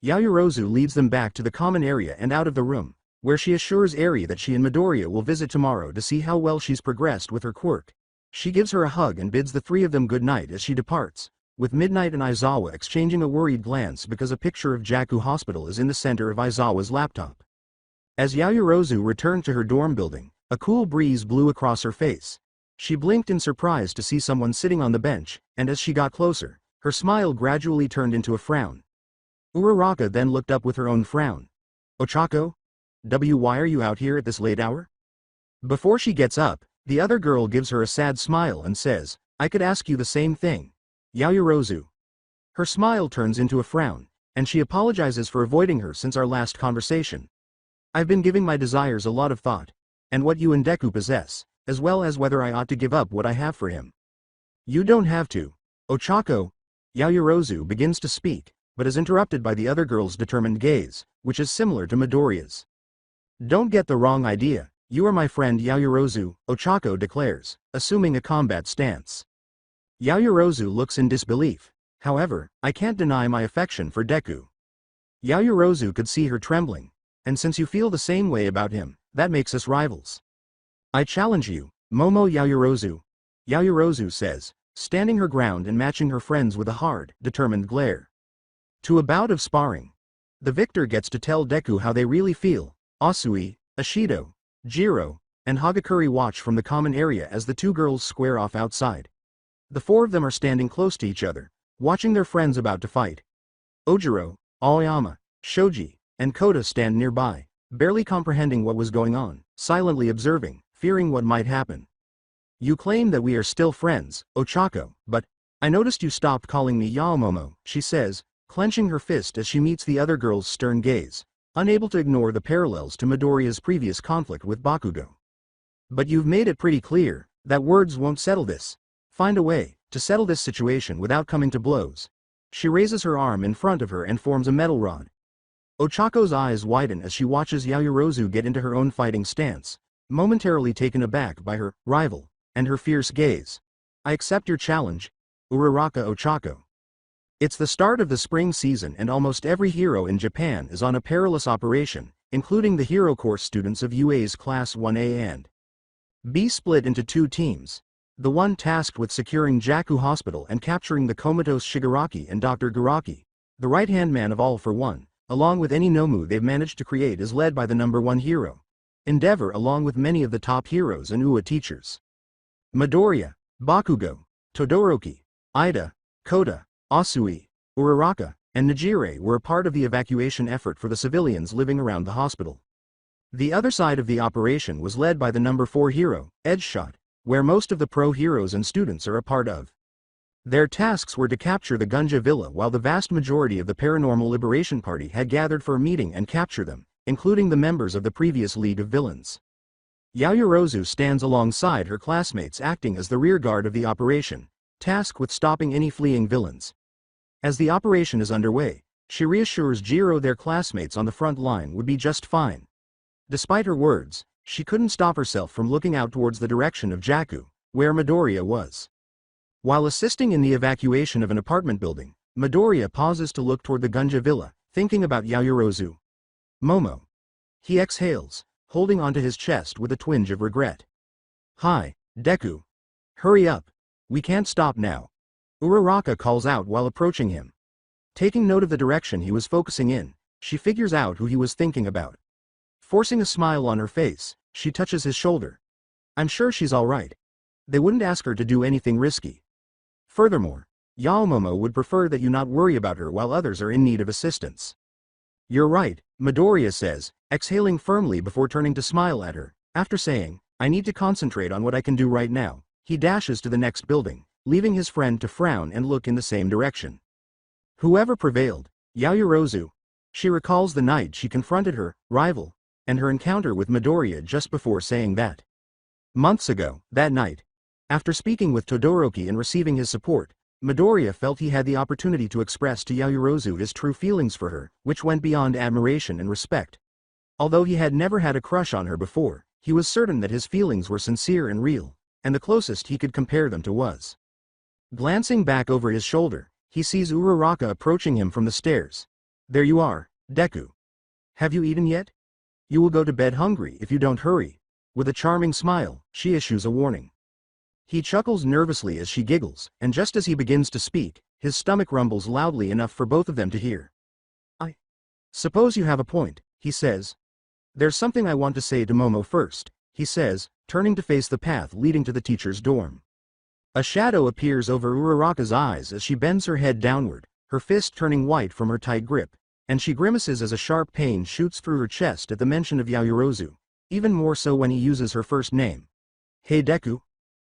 Speaker 2: Yaoyorozu leads them back to the common area and out of the room, where she assures Eri that she and Midoriya will visit tomorrow to see how well she's progressed with her quirk. She gives her a hug and bids the three of them good night as she departs, with Midnight and Aizawa exchanging a worried glance because a picture of Jaku Hospital is in the center of Aizawa's laptop. As Yaoyorozu returned to her dorm building, a cool breeze blew across her face. She blinked in surprise to see someone sitting on the bench, and as she got closer, her smile gradually turned into a frown. Uraraka then looked up with her own frown. Ochako? Why are you out here at this late hour? Before she gets up, the other girl gives her a sad smile and says, I could ask you the same thing. Yaoyorozu. Her smile turns into a frown, and she apologizes for avoiding her since our last conversation. I've been giving my desires a lot of thought, and what you and Deku possess, as well as whether I ought to give up what I have for him. You don't have to. Ochako. Yaoyorozu begins to speak, but is interrupted by the other girl's determined gaze, which is similar to Midoriya's. Don't get the wrong idea. You are my friend Yaoyorozu, Ochako declares, assuming a combat stance. Yaoyorozu looks in disbelief. However, I can't deny my affection for Deku. Yaoyorozu could see her trembling, and since you feel the same way about him, that makes us rivals. I challenge you, Momo Yaoyorozu. Yaoyorozu says, standing her ground and matching her friends with a hard, determined glare. To a bout of sparring. The victor gets to tell Deku how they really feel. Asui, Ashido, Jiro, and Hagakure watch from the common area as the two girls square off outside. The four of them are standing close to each other, watching their friends about to fight. Ojiro, Aoyama, Shoji, and Kota stand nearby, barely comprehending what was going on, silently observing, fearing what might happen. You claim that we are still friends, Ochako, but I noticed you stopped calling me Yaomomo, she says, clenching her fist as she meets the other girl's stern gaze, unable to ignore the parallels to Midoriya's previous conflict with Bakugo. But you've made it pretty clear that words won't settle this. Find a way to settle this situation without coming to blows. She raises her arm in front of her and forms a metal rod. Ochako's eyes widen as she watches Yaoyorozu get into her own fighting stance, momentarily taken aback by her rival and her fierce gaze. I accept your challenge, Uraraka Ochako. It's the start of the spring season and almost every hero in Japan is on a perilous operation, including the hero course students of UA's Class 1A and B split into two teams. The one tasked with securing Jaku Hospital and capturing the comatose Shigaraki and Dr. Garaki, the right-hand man of All for One, along with any Nomu they've managed to create is led by the number one hero, Endeavor along with many of the top heroes and UA teachers. Midoriya, Bakugo, Todoroki, Ida, Kota, Asui, Uraraka, and Nejire were a part of the evacuation effort for the civilians living around the hospital. The other side of the operation was led by the number 4 hero, Edgeshot, where most of the pro heroes and students are a part of. Their tasks were to capture the Gunja Villa while the vast majority of the Paranormal Liberation Party had gathered for a meeting and capture them, including the members of the previous League of Villains. Yaoyorozu stands alongside her classmates acting as the rear guard of the operation, tasked with stopping any fleeing villains. As the operation is underway, She reassures Jiro their classmates on the front line would be just fine. Despite her words, she couldn't stop herself from looking out towards the direction of Jaku, where Midoriya was. While assisting in the evacuation of an apartment building, Midoriya pauses to look toward the Gunja villa, thinking about Yaoyorozu. Momo. He exhales, holding onto his chest with a twinge of regret. Hi, Deku. Hurry up. We can't stop now. Uraraka calls out while approaching him. Taking note of the direction he was focusing in, she figures out who he was thinking about. Forcing a smile on her face, she touches his shoulder. I'm sure she's alright. They wouldn't ask her to do anything risky. Furthermore, Yao Momo would prefer that you not worry about her while others are in need of assistance. You're right, Midoriya says, exhaling firmly before turning to smile at her. After saying, I need to concentrate on what I can do right now, he dashes to the next building, leaving his friend to frown and look in the same direction. Whoever prevailed, Yaoyorozu. She recalls the night she confronted her rival, and her encounter with Midoriya just before saying that. Months ago, that night. After speaking with Todoroki and receiving his support, Midoriya felt he had the opportunity to express to Yaoyorozu his true feelings for her, which went beyond admiration and respect. Although he had never had a crush on her before, he was certain that his feelings were sincere and real, and the closest he could compare them to was. Glancing back over his shoulder, he sees Uraraka approaching him from the stairs. There you are, Deku. Have you eaten yet? You will go to bed hungry if you don't hurry. With a charming smile, she issues a warning. He chuckles nervously as she giggles, and just as he begins to speak, his stomach rumbles loudly enough for both of them to hear. I suppose you have a point, he says. There's something I want to say to Momo first, he says, turning to face the path leading to the teacher's dorm. A shadow appears over Uraraka's eyes as she bends her head downward, her fist turning white from her tight grip, and she grimaces as a sharp pain shoots through her chest at the mention of Yaoyorozu, even more so when he uses her first name. Hey Deku.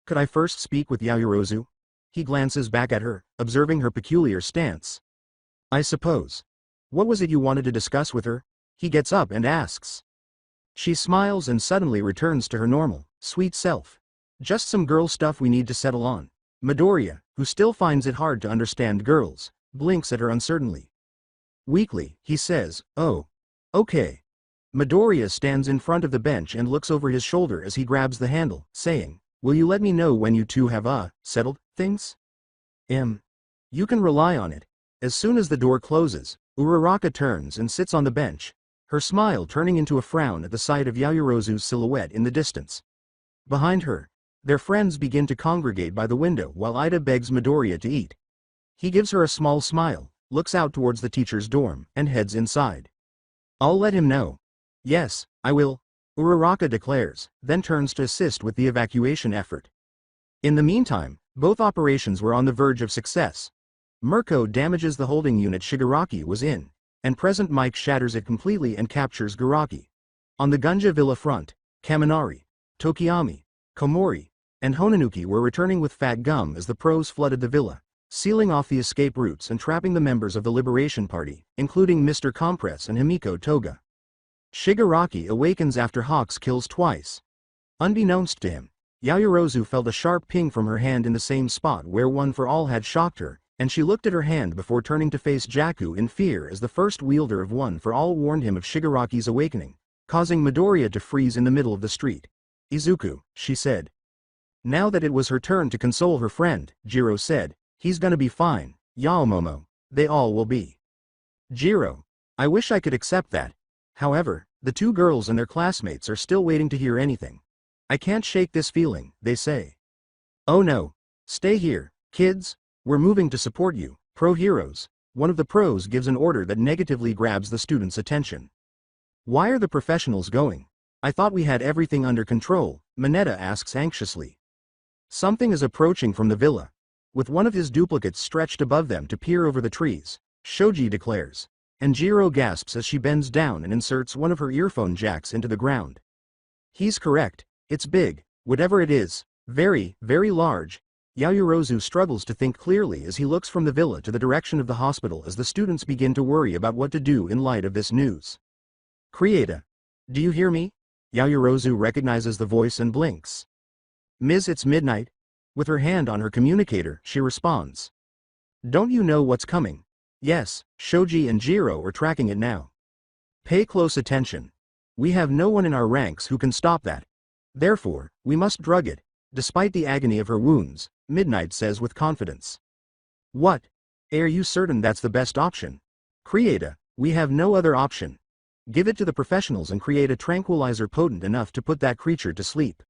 Speaker 2: Could I first speak with Yaoyorozu? He glances back at her, observing her peculiar stance. I suppose. What was it you wanted to discuss with her? He gets up and asks. She smiles and suddenly returns to her normal, sweet self. Just some girl stuff we need to settle on. Midoriya, who still finds it hard to understand girls, blinks at her uncertainly. Weakly, he says, oh. Okay. Midoriya stands in front of the bench and looks over his shoulder as he grabs the handle, saying, will you let me know when you two have, settled things? You can rely on it. As soon as the door closes, Uraraka turns and sits on the bench, her smile turning into a frown at the sight of Yaoyorozu's silhouette in the distance. Behind her, their friends begin to congregate by the window while Ida begs Midoriya to eat. He gives her a small smile, looks out towards the teacher's dorm, and heads inside. I'll let him know. Yes, I will. Uraraka declares, then turns to assist with the evacuation effort. In the meantime, both operations were on the verge of success. Mirko damages the holding unit Shigaraki was in, and Present Mike shatters it completely and captures Garaki. On the Gunja Villa front, Kaminari, Tokiyami, Komori, and Honanuki were returning with Fat Gum as the pros flooded the villa, sealing off the escape routes and trapping the members of the Liberation Party, including Mr. Compress and Himiko Toga. Shigaraki awakens after Hawks kills twice. Unbeknownst to him, Yaoyorozu felt a sharp ping from her hand in the same spot where One for All had shocked her, and she looked at her hand before turning to face Jaku in fear as the first wielder of One for All warned him of Shigaraki's awakening, causing Midoriya to freeze in the middle of the street. Izuku, she said. Now that it was her turn to console her friend, Jiro said, he's gonna be fine, Yao Momo, they all will be. Jiro, I wish I could accept that. However, the two girls and their classmates are still waiting to hear anything. I can't shake this feeling, they say. Oh no. Stay here, kids. We're moving to support you, pro heroes. One of the pros gives an order that negatively grabs the students' attention. Why are the professionals going? I thought we had everything under control, Mineta asks anxiously. Something is approaching from the villa. With one of his duplicates stretched above them to peer over the trees, Shoji declares. And Jiro gasps as she bends down and inserts one of her earphone jacks into the ground. He's correct, it's big, whatever it is, very, very large. Yaoyorozu struggles to think clearly as he looks from the villa to the direction of the hospital as the students begin to worry about what to do in light of this news. Krieta. Do you hear me? Yaoyorozu recognizes the voice and blinks. Miss, it's midnight. With her hand on her communicator, she responds. Don't you know what's coming? Yes, Shoji and Jiro are tracking it now. Pay close attention. We have no one in our ranks who can stop that. Therefore, we must drug it, despite the agony of her wounds, Midnight says with confidence. What? Are you certain that's the best option? Creata, we have no other option. Give it to the professionals and create a tranquilizer potent enough to put that creature to sleep.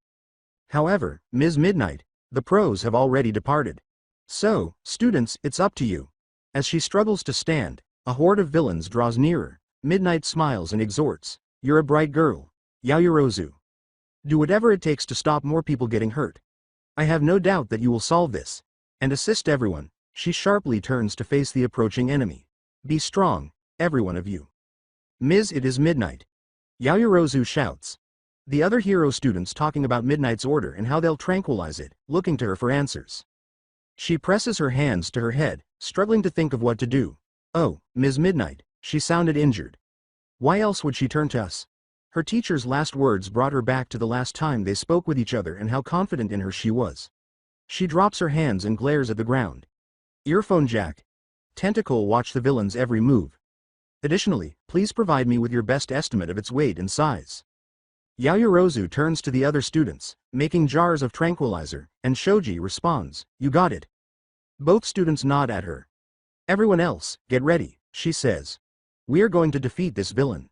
Speaker 2: However, Ms. Midnight, the pros have already departed. So, students, it's up to you. As she struggles to stand, a horde of villains draws nearer. Midnight smiles and exhorts. You're a bright girl, Yaoyorozu. Do whatever it takes to stop more people getting hurt. I have no doubt that you will solve this. And assist everyone. She sharply turns to face the approaching enemy. Be strong, every one of you. Ms. It is Midnight. Yaoyorozu shouts. The other hero students talking about Midnight's order and how they'll tranquilize it, looking to her for answers. She presses her hands to her head, struggling to think of what to do. Oh, Ms. Midnight, she sounded injured. Why else would she turn to us? Her teacher's last words brought her back to the last time they spoke with each other and how confident in her she was. She drops her hands and glares at the ground. Earphone jack. Tentacle watch the villain's every move. Additionally, please provide me with your best estimate of its weight and size. Yaoyorozu turns to the other students, making jars of tranquilizer, and Shoji responds, you got it. Both students nod at her. Everyone else, get ready, she says. We are going to defeat this villain.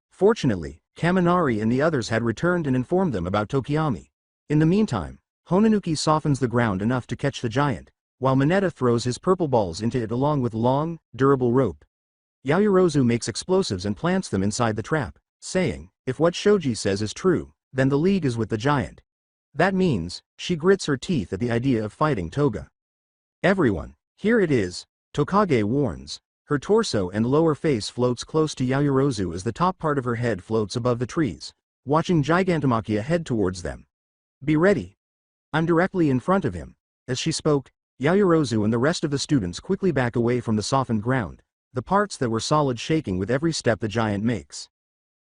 Speaker 2: Fortunately, Kaminari and the others had returned and informed them about Tokiyami. In the meantime, Honanuki softens the ground enough to catch the giant, while Mineta throws his purple balls into it along with long, durable rope. Yaoyorozu makes explosives and plants them inside the trap, saying, if what Shoji says is true, then the league is with the giant. That means, she grits her teeth at the idea of fighting Toga. Everyone, here it is, Tokage warns. Her torso and lower face floats close to Yaoyorozu as the top part of her head floats above the trees, watching Gigantomachia head towards them. Be ready. I'm directly in front of him. As she spoke, Yaoyorozu and the rest of the students quickly back away from the softened ground, the parts that were solid shaking with every step the giant makes.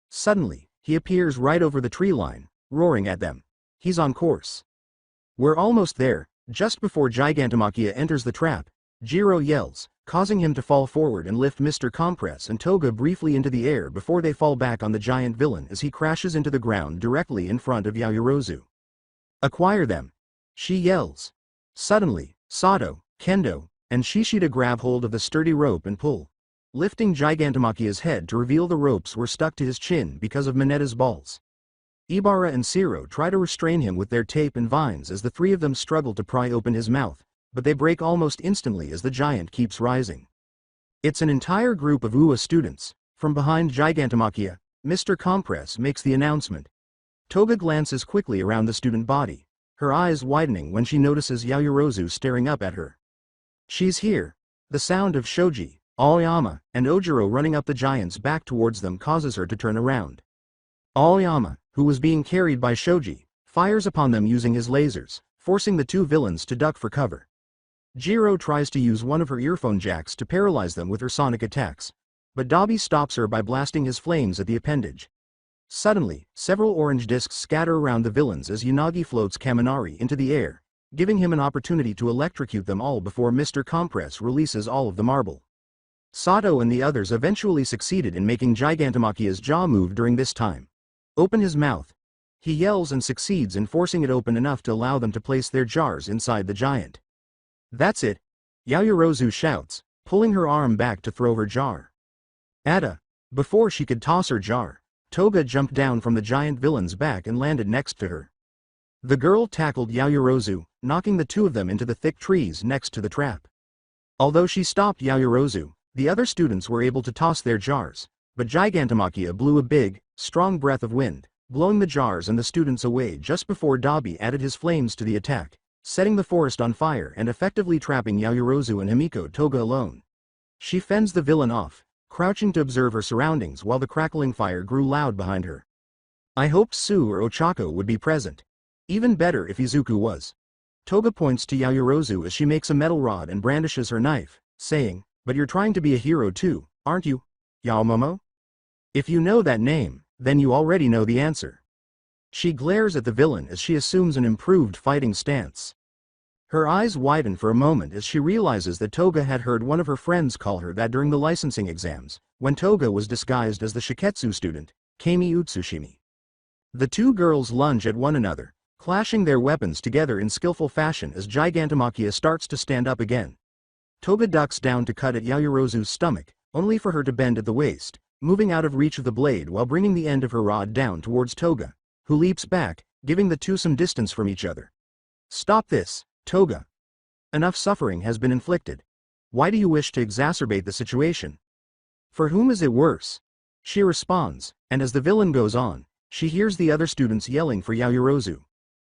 Speaker 2: Suddenly, he appears right over the tree line, roaring at them. He's on course. We're almost there. Just before Gigantomachia enters the trap, Jiro yells, causing him to fall forward and lift Mr. Compress and Toga briefly into the air before they fall back on the giant villain as he crashes into the ground directly in front of Yaoyorozu. Acquire them. She yells. Suddenly, Sato, Kendo, and Shishida grab hold of the sturdy rope and pull. Lifting Gigantomachia's head to reveal the ropes were stuck to his chin because of Mineta's balls. Ibara and Siro try to restrain him with their tape and vines as the three of them struggle to pry open his mouth, but they break almost instantly as the giant keeps rising. It's an entire group of UA students. From behind Gigantomachia, Mr. Compress makes the announcement. Toga glances quickly around the student body, her eyes widening when she notices Yaoyorozu staring up at her. She's here. The sound of Shoji, Aoyama, and Ojiro running up the giant's back towards them causes her to turn around. Aoyama, who was being carried by Shoji, fires upon them using his lasers, forcing the two villains to duck for cover. Jiro tries to use one of her earphone jacks to paralyze them with her sonic attacks, but Dabi stops her by blasting his flames at the appendage. Suddenly, several orange discs scatter around the villains as Yanagi floats Kaminari into the air, giving him an opportunity to electrocute them all before Mr. Compress releases all of the marble. Sato and the others eventually succeeded in making Gigantomachia's jaw move during this time. Open his mouth. He yells and succeeds in forcing it open enough to allow them to place their jars inside the giant. That's it. Yaoyorozu shouts, pulling her arm back to throw her jar. Ada. Before she could toss her jar, Toga jumped down from the giant villain's back and landed next to her. The girl tackled Yaoyorozu, knocking the two of them into the thick trees next to the trap. Although she stopped Yaoyorozu, the other students were able to toss their jars, but Gigantomachia blew a big, strong breath of wind, blowing the jars and the students away just before Dabi added his flames to the attack, setting the forest on fire and effectively trapping Yaoyorozu and Himiko Toga alone. She fends the villain off, crouching to observe her surroundings while the crackling fire grew loud behind her. I hoped Su or Ochako would be present. Even better if Izuku was. Toga points to Yaoyorozu as she makes a metal rod and brandishes her knife, saying, but you're trying to be a hero too, aren't you, Yaomomo? If you know that name, then you already know the answer. She glares at the villain as she assumes an improved fighting stance. Her eyes widen for a moment as she realizes that Toga had heard one of her friends call her that during the licensing exams, when Toga was disguised as the Shiketsu student, Kami Utsushimi. The two girls lunge at one another, clashing their weapons together in skillful fashion as Gigantomachia starts to stand up again. Toga ducks down to cut at Yaoyorozu's stomach, only for her to bend at the waist, moving out of reach of the blade while bringing the end of her rod down towards Toga, who leaps back, giving the two some distance from each other. "Stop this, Toga. Enough suffering has been inflicted. Why do you wish to exacerbate the situation? For whom is it worse?" She responds, and as the villain goes on, she hears the other students yelling for Yaoyorozu.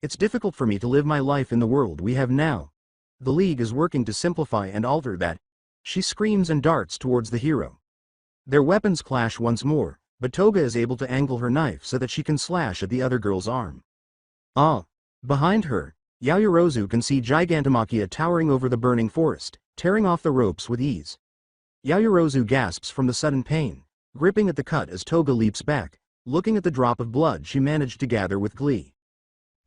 Speaker 2: "It's difficult for me to live my life in the world we have now. The League is working to simplify and alter that." She screams and darts towards the hero. Their weapons clash once more, but Toga is able to angle her knife so that she can slash at the other girl's arm. Behind her, Yaoyorozu can see Gigantomachia towering over the burning forest, tearing off the ropes with ease. Yaoyorozu gasps from the sudden pain, gripping at the cut as Toga leaps back, looking at the drop of blood she managed to gather with glee.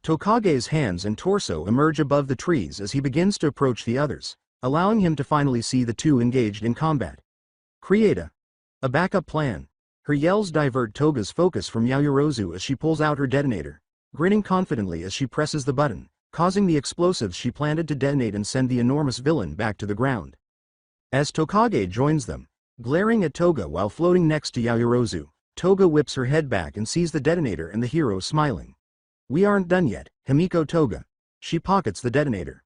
Speaker 2: Tokage's hands and torso emerge above the trees as he begins to approach the others, allowing him to finally see the two engaged in combat. "Create a backup plan." Her yells divert Toga's focus from Yaoyorozu as she pulls out her detonator, grinning confidently as she presses the button, causing the explosives she planned to detonate and send the enormous villain back to the ground. As Tokage joins them, glaring at Toga while floating next to Yaoyorozu, Toga whips her head back and sees the detonator and the hero smiling. "We aren't done yet, Himiko Toga." She pockets the detonator.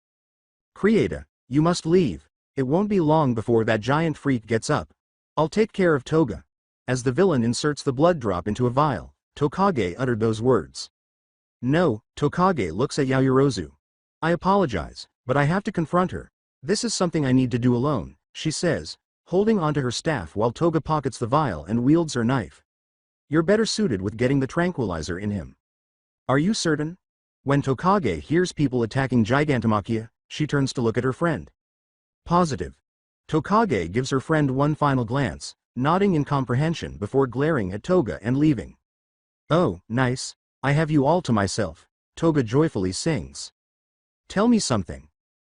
Speaker 2: "Creata, you must leave. It won't be long before that giant freak gets up. I'll take care of Toga." As the villain inserts the blood drop into a vial, Tokage uttered those words. "No." Tokage looks at Yaoyorozu. "I apologize, but I have to confront her. This is something I need to do alone," she says, holding onto her staff while Toga pockets the vial and wields her knife. "You're better suited with getting the tranquilizer in him." "Are you certain?" When Tokage hears people attacking Gigantomachia, she turns to look at her friend. "Positive." Tokage gives her friend one final glance, nodding in comprehension before glaring at Toga and leaving. "Oh, nice. I have you all to myself," Toga joyfully sings. "Tell me something.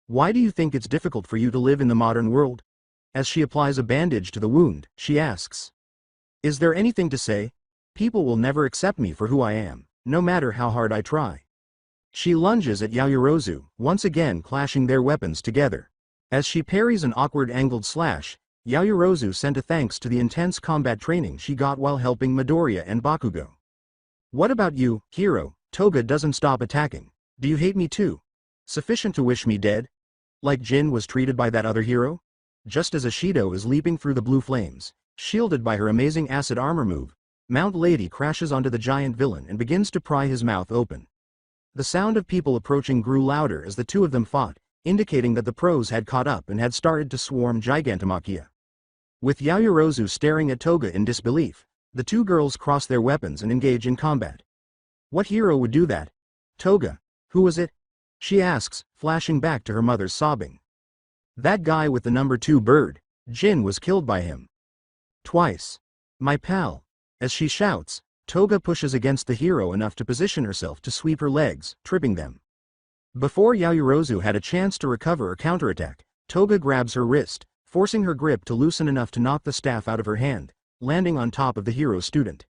Speaker 2: Why do you think it's difficult for you to live in the modern world?" As she applies a bandage to the wound, she asks. "Is there anything to say? People will never accept me for who I am, no matter how hard I try." She lunges at Yaoyorozu, once again clashing their weapons together. As she parries an awkward angled slash, Yaoyorozu sent a thanks to the intense combat training she got while helping Midoriya and Bakugo. "What about you, hero?" Toga doesn't stop attacking. "Do you hate me too? Sufficient to wish me dead? Like Jin was treated by that other hero?" Just as Ashido is leaping through the blue flames, shielded by her amazing acid armor move, Mount Lady crashes onto the giant villain and begins to pry his mouth open. The sound of people approaching grew louder as the two of them fought, indicating that the pros had caught up and had started to swarm Gigantomachia. With Yaoyorozu staring at Toga in disbelief, the two girls cross their weapons and engage in combat. "What hero would do that? Toga, who was it?" she asks, flashing back to her mother's sobbing. "That guy with the number 2 bird. Jin was killed by him. Twice. My pal." As she shouts, Toga pushes against the hero enough to position herself to sweep her legs, tripping them. Before Yaoyorozu had a chance to recover or counterattack, Toga grabs her wrist, forcing her grip to loosen enough to knock the staff out of her hand, landing on top of the hero's student.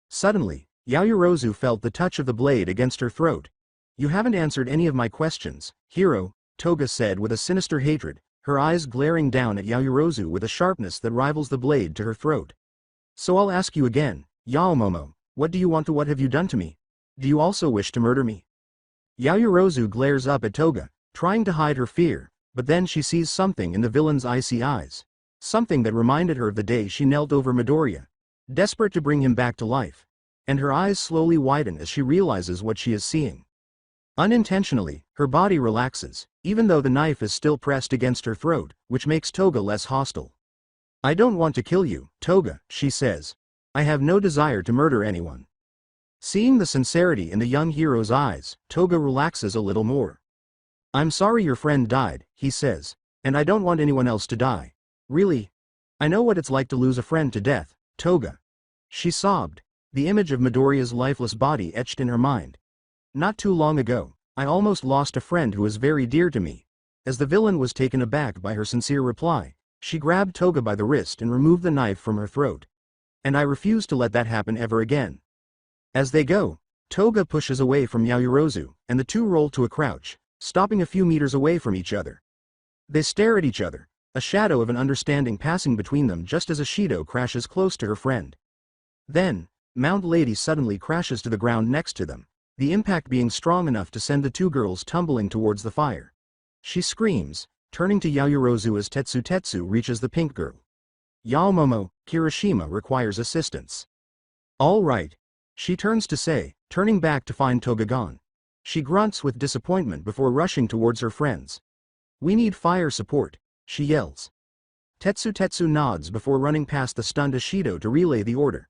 Speaker 2: Suddenly, Yaoyorozu felt the touch of the blade against her throat. "You haven't answered any of my questions, hero," Toga said with a sinister hatred, her eyes glaring down at Yaoyorozu with a sharpness that rivals the blade to her throat. "So I'll ask you again, Yaomomo, what have you done to me? Do you also wish to murder me?" Yaoyorozu glares up at Toga, trying to hide her fear, but then she sees something in the villain's icy eyes. Something that reminded her of the day she knelt over Midoriya, desperate to bring him back to life. And her eyes slowly widen as she realizes what she is seeing. Unintentionally, her body relaxes, even though the knife is still pressed against her throat, which makes Toga less hostile. "I don't want to kill you, Toga," she says. "I have no desire to murder anyone." Seeing the sincerity in the young hero's eyes, Toga relaxes a little more. "I'm sorry your friend died," he says, "and I don't want anyone else to die. Really. I know what it's like to lose a friend to death, Toga." She sobbed, the image of Midoriya's lifeless body etched in her mind. Not too long ago, I almost lost a friend who was very dear to me. As the villain was taken aback by her sincere reply, she grabbed Toga by the wrist and removed the knife from her throat. And I refuse to let that happen ever again. As they go, Toga pushes away from Yaoyorozu, and the two roll to a crouch, stopping a few meters away from each other. They stare at each other, a shadow of an understanding passing between them just as Ashido crashes close to her friend. Then, Mount Lady suddenly crashes to the ground next to them, the impact being strong enough to send the two girls tumbling towards the fire. She screams, turning to Yaoyorozu as Tetsu reaches the pink girl. Yaomomo, Kirishima requires assistance. All right. She turns to say, turning back to find Toga gone. She grunts with disappointment before rushing towards her friends. We need fire support, she yells. Tetsu nods before running past the stunned Ashido to relay the order.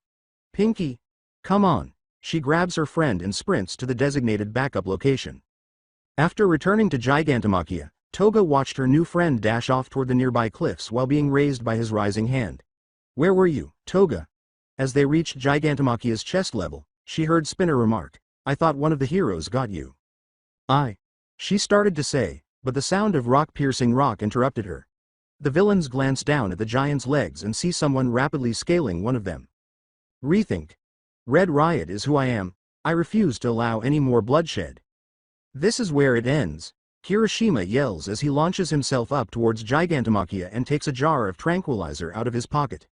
Speaker 2: Pinky, come on. She grabs her friend and sprints to the designated backup location. After returning to Gigantomachia, Toga watched her new friend dash off toward the nearby cliffs while being raised by his rising hand. Where were you, Toga? As they reached Gigantomachia's chest level, she heard Spinner remark, I thought one of the heroes got you. She started to say, but the sound of rock-piercing rock interrupted her. The villains glance down at the giant's legs and see someone rapidly scaling one of them. Rethink. Red Riot is who I am. I refuse to allow any more bloodshed. This is where it ends, Kirishima yells as he launches himself up towards Gigantomachia and takes a jar of tranquilizer out of his pocket.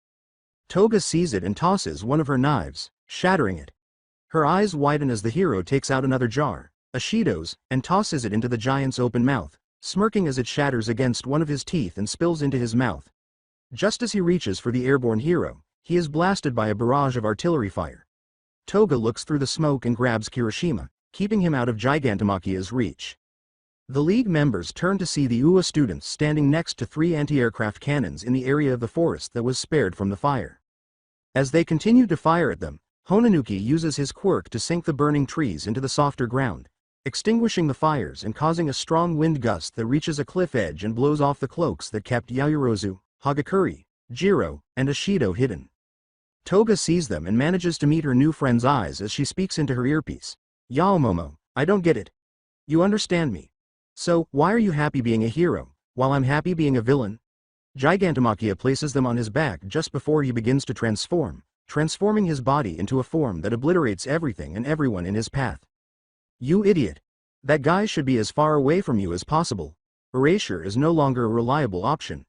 Speaker 2: Toga sees it and tosses one of her knives, shattering it. Her eyes widen as the hero takes out another jar, Ashido's, and tosses it into the giant's open mouth, smirking as it shatters against one of his teeth and spills into his mouth. Just as he reaches for the airborne hero, he is blasted by a barrage of artillery fire. Toga looks through the smoke and grabs Kirishima, keeping him out of Gigantomachia's reach. The League members turn to see the UA students standing next to 3 anti-aircraft cannons in the area of the forest that was spared from the fire. As they continue to fire at them, Honanuki uses his quirk to sink the burning trees into the softer ground, extinguishing the fires and causing a strong wind gust that reaches a cliff edge and blows off the cloaks that kept Yaoyorozu, Hagakure, Jiro, and Ashido hidden. Toga sees them and manages to meet her new friend's eyes as she speaks into her earpiece. Yaomomo, I don't get it. You understand me. So, why are you happy being a hero, while I'm happy being a villain? Gigantomachia places them on his back just before he begins to transforming his body into a form that obliterates everything and everyone in his path. You idiot. That guy should be as far away from you as possible. Erasure is no longer a reliable option.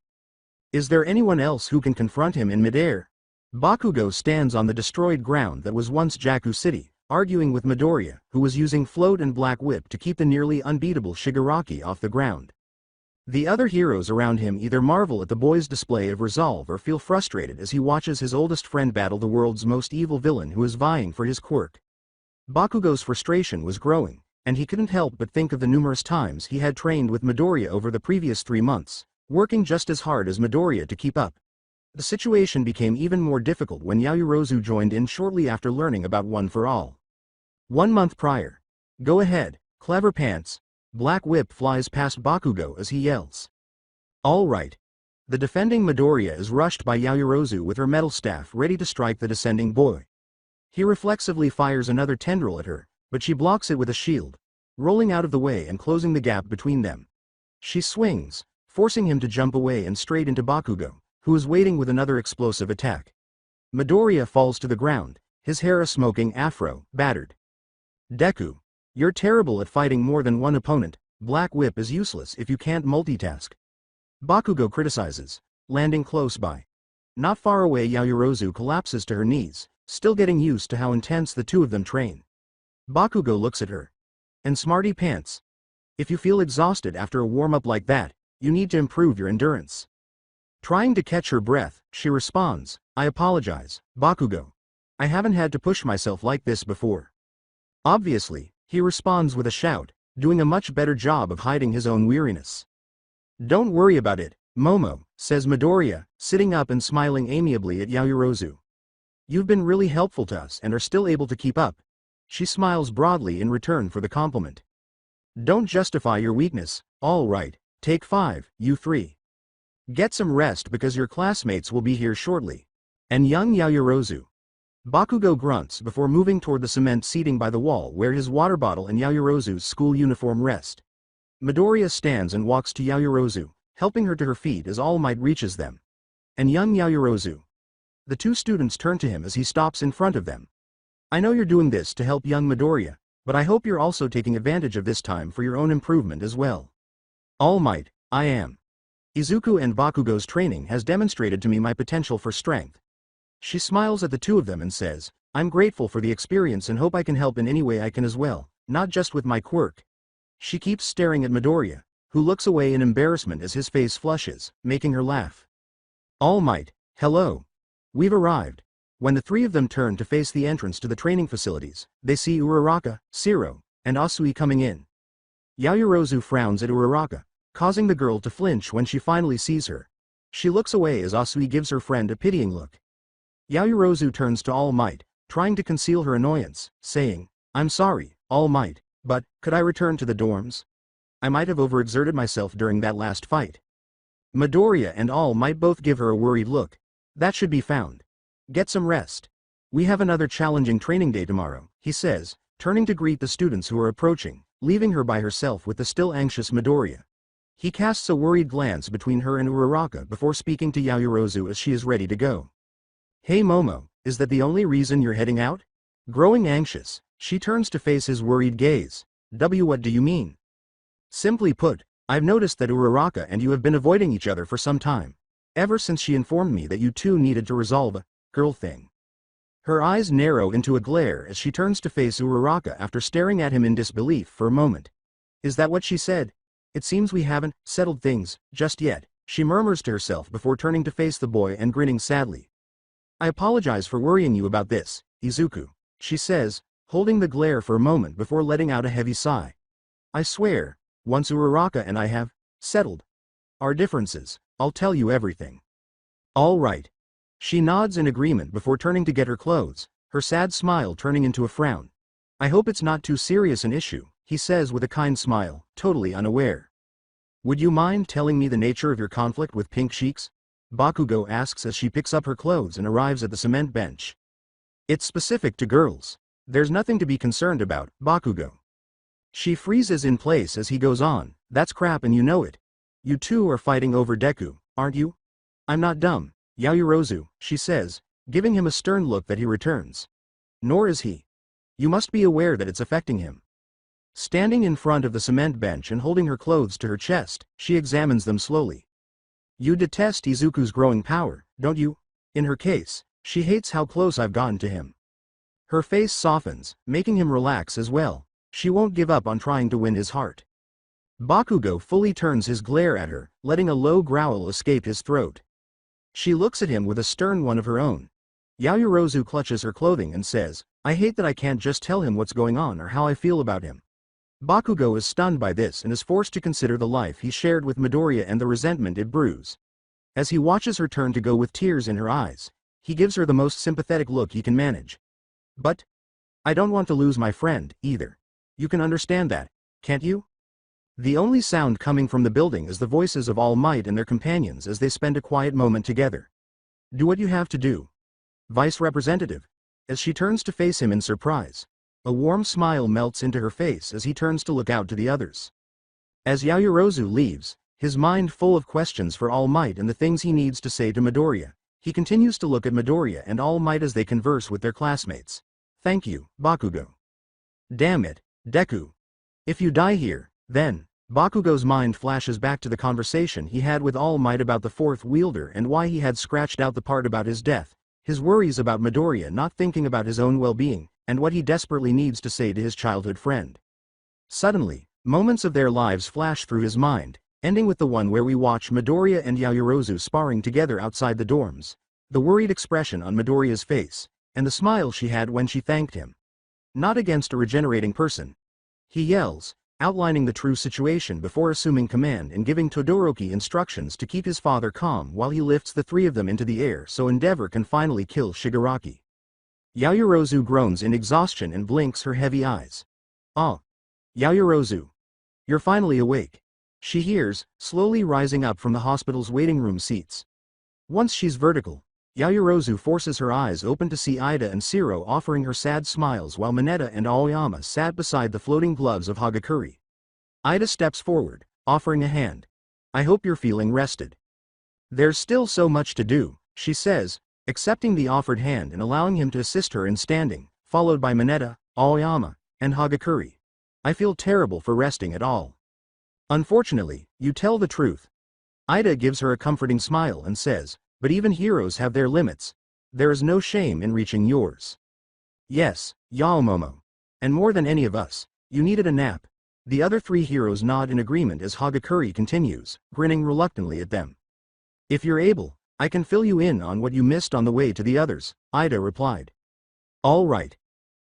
Speaker 2: Is there anyone else who can confront him in midair? Bakugo stands on the destroyed ground that was once Jakku City, arguing with Midoriya, who was using Float and Black Whip to keep the nearly unbeatable Shigaraki off the ground. The other heroes around him either marvel at the boy's display of resolve or feel frustrated as he watches his oldest friend battle the world's most evil villain who is vying for his quirk. Bakugo's frustration was growing, and he couldn't help but think of the numerous times he had trained with Midoriya over the previous 3 months, working just as hard as Midoriya to keep up. The situation became even more difficult when Yaoyorozu joined in shortly after learning about One for All. 1 month prior. Go ahead, clever pants. Black Whip flies past Bakugo as he yells. All right. The defending Midoriya is rushed by Yaoyorozu with her metal staff ready to strike the descending boy. He reflexively fires another tendril at her, but she blocks it with a shield, rolling out of the way and closing the gap between them. She swings, forcing him to jump away and straight into Bakugo, who is waiting with another explosive attack. Midoriya falls to the ground, his hair a smoking afro, battered. Deku, you're terrible at fighting more than one opponent. Black Whip is useless if you can't multitask. Bakugo criticizes, landing close by. Not far away, Yaoyorozu collapses to her knees, still getting used to how intense the two of them train. Bakugo looks at her. And smarty pants. If you feel exhausted after a warm-up like that, you need to improve your endurance. Trying to catch her breath, she responds, I apologize, Bakugo. I haven't had to push myself like this before. Obviously, he responds with a shout, doing a much better job of hiding his own weariness. Don't worry about it, Momo, says Midoriya, sitting up and smiling amiably at Yaoyorozu. You've been really helpful to us and are still able to keep up. She smiles broadly in return for the compliment. Don't justify your weakness. All right, take 5, you 3. Get some rest because your classmates will be here shortly. And young Yaoyorozu. Bakugo grunts before moving toward the cement seating by the wall where his water bottle and Yaoyorozu's school uniform rest. Midoriya stands and walks to Yaoyorozu, helping her to her feet as All Might reaches them. And young Yaoyorozu. The two students turn to him as he stops in front of them. I know you're doing this to help young Midoriya, but I hope you're also taking advantage of this time for your own improvement as well. All Might, I am. Izuku and Bakugo's training has demonstrated to me my potential for strength. She smiles at the two of them and says, I'm grateful for the experience and hope I can help in any way I can as well, not just with my quirk. She keeps staring at Midoriya, who looks away in embarrassment as his face flushes, making her laugh. All Might, hello. We've arrived. When the three of them turn to face the entrance to the training facilities, they see Uraraka, Shiro, and Asui coming in. Yaoyorozu frowns at Uraraka, causing the girl to flinch when she finally sees her. She looks away as Asui gives her friend a pitying look. Yaoyorozu turns to All Might, trying to conceal her annoyance, saying, I'm sorry, All Might, but, could I return to the dorms? I might have overexerted myself during that last fight. Midoriya and All Might both give her a worried look. That should be found. Get some rest. We have another challenging training day tomorrow, he says, turning to greet the students who are approaching, leaving her by herself with the still anxious Midoriya. He casts a worried glance between her and Uraraka before speaking to Yaoyorozu as she is ready to go. Hey Momo, is that the only reason you're heading out? Growing anxious, she turns to face his worried gaze. What do you mean? Simply put, I've noticed that Uraraka and you have been avoiding each other for some time. Ever since she informed me that you two needed to resolve a girl thing. Her eyes narrow into a glare as she turns to face Uraraka after staring at him in disbelief for a moment. Is that what she said? It seems we haven't settled things just yet, she murmurs to herself before turning to face the boy and grinning sadly. I apologize for worrying you about this, Izuku, she says, holding the glare for a moment before letting out a heavy sigh. I swear, once Uraraka and I have settled our differences, I'll tell you everything. All right. She nods in agreement before turning to get her clothes, her sad smile turning into a frown. I hope it's not too serious an issue, he says with a kind smile, totally unaware. Would you mind telling me the nature of your conflict with Pink Cheeks? Bakugo asks as she picks up her clothes and arrives at the cement bench. It's specific to girls. There's nothing to be concerned about, Bakugo. She freezes in place as he goes on, that's crap and you know it. You two are fighting over Deku, aren't you? I'm not dumb, Yaoyorozu, she says, giving him a stern look that he returns. Nor is he. You must be aware that it's affecting him. Standing in front of the cement bench and holding her clothes to her chest, she examines them slowly. You detest Izuku's growing power, don't you? In her case, she hates how close I've gotten to him. Her face softens, making him relax as well. She won't give up on trying to win his heart. Bakugo fully turns his glare at her, letting a low growl escape his throat. She looks at him with a stern one of her own. Yaoyorozu clutches her clothing and says, I hate that I can't just tell him what's going on or how I feel about him. Bakugo is stunned by this and is forced to consider the life he shared with Midoriya and the resentment it brews. As he watches her turn to go with tears in her eyes, he gives her the most sympathetic look he can manage. But I don't want to lose my friend, either. You can understand that, can't you? The only sound coming from the building is the voices of All Might and their companions as they spend a quiet moment together. Do what you have to do. Vice Representative. As she turns to face him in surprise, a warm smile melts into her face as he turns to look out to the others. As Yaoyorozu leaves, his mind full of questions for All Might and the things he needs to say to Midoriya, he continues to look at Midoriya and All Might as they converse with their classmates. Thank you, Bakugo. Damn it, Deku. If you die here, then, Bakugo's mind flashes back to the conversation he had with All Might about the fourth wielder and why he had scratched out the part about his death, his worries about Midoriya not thinking about his own well-being, and what he desperately needs to say to his childhood friend. Suddenly, moments of their lives flash through his mind, ending with the one where we watch Midoriya and Yaoyorozu sparring together outside the dorms, the worried expression on Midoriya's face, and the smile she had when she thanked him. Not against a regenerating person. He yells, outlining the true situation before assuming command and giving Todoroki instructions to keep his father calm while he lifts the three of them into the air so Endeavor can finally kill Shigaraki. Yaoyorozu groans in exhaustion and blinks her heavy eyes. Ah. Yaoyorozu. You're finally awake. She hears, slowly rising up from the hospital's waiting room seats. Once she's vertical, Yaoyorozu forces her eyes open to see Ida and Shiro offering her sad smiles while Mineta and Aoyama sat beside the floating gloves of Hagakure. Ida steps forward, offering a hand. I hope you're feeling rested. There's still so much to do, she says, accepting the offered hand and allowing him to assist her in standing, followed by Mineta, Aoyama, and Hagakure. I feel terrible for resting at all. Unfortunately, you tell the truth. Ida gives her a comforting smile and says, but even heroes have their limits. There is no shame in reaching yours. Yes, Yaomomo. And more than any of us, you needed a nap. The other three heroes nod in agreement as Hagakure continues, grinning reluctantly at them. If you're able, I can fill you in on what you missed on the way to the others, Ida replied. All right.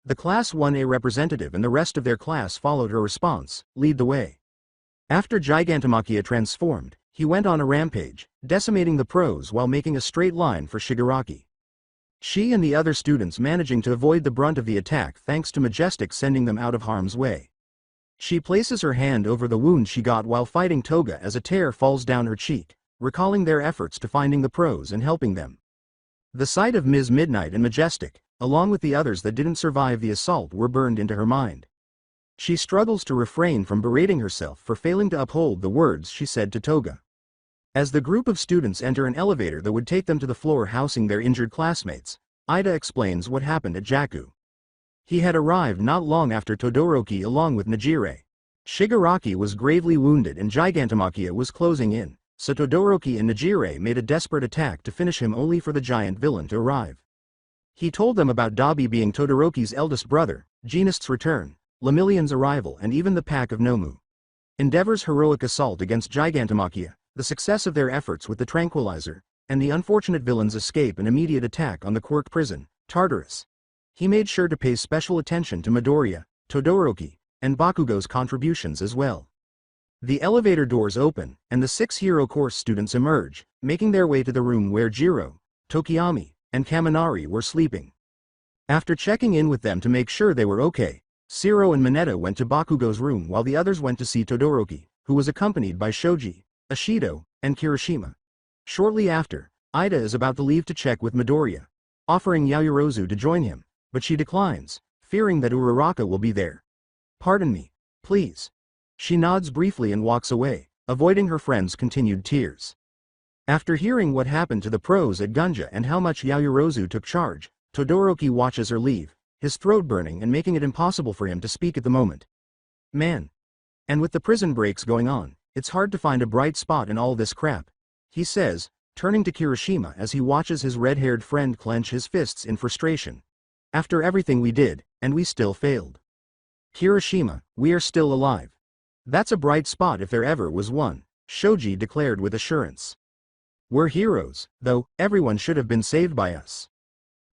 Speaker 2: The Class 1A representative and the rest of their class followed her response, lead the way. After Gigantomachia transformed, he went on a rampage, decimating the pros while making a straight line for Shigaraki. She and the other students managing to avoid the brunt of the attack thanks to Majestic sending them out of harm's way. She places her hand over the wound she got while fighting Toga as a tear falls down her cheek, recalling their efforts to finding the pros and helping them. The sight of Ms. Midnight and Majestic, along with the others that didn't survive the assault, were burned into her mind. She struggles to refrain from berating herself for failing to uphold the words she said to Toga. As the group of students enter an elevator that would take them to the floor housing their injured classmates, Ida explains what happened at Jakku. He had arrived not long after Todoroki along with Najire. Shigaraki was gravely wounded and Gigantomachia was closing in, so Todoroki and Najire made a desperate attack to finish him only for the giant villain to arrive. He told them about Dabi being Todoroki's eldest brother, Genist's return, Lemillion's arrival and even the pack of Nomu. Endeavor's heroic assault against Gigantomachia, the success of their efforts with the tranquilizer, and the unfortunate villain's escape and immediate attack on the Quirk prison, Tartarus. He made sure to pay special attention to Midoriya, Todoroki, and Bakugo's contributions as well. The elevator doors open, and the 6 hero course students emerge, making their way to the room where Jiro, Tokiyami, and Kaminari were sleeping. After checking in with them to make sure they were okay, Shiro and Mineta went to Bakugo's room while the others went to see Todoroki, who was accompanied by Shoji, Ashido, and Kirishima. Shortly after, Ida is about to leave to check with Midoriya, offering Yaoyorozu to join him, but she declines, fearing that Uraraka will be there. Pardon me, please. She nods briefly and walks away, avoiding her friend's continued tears. After hearing what happened to the pros at Gunja and how much Yaoyorozu took charge, Todoroki watches her leave, his throat burning and making it impossible for him to speak at the moment. Man. And with the prison breaks going on, it's hard to find a bright spot in all this crap, he says, turning to Kirishima as he watches his red-haired friend clench his fists in frustration. After everything we did, and we still failed. Kirishima, we are still alive. That's a bright spot if there ever was one, Shoji declared with assurance. We're heroes, though, everyone should have been saved by us.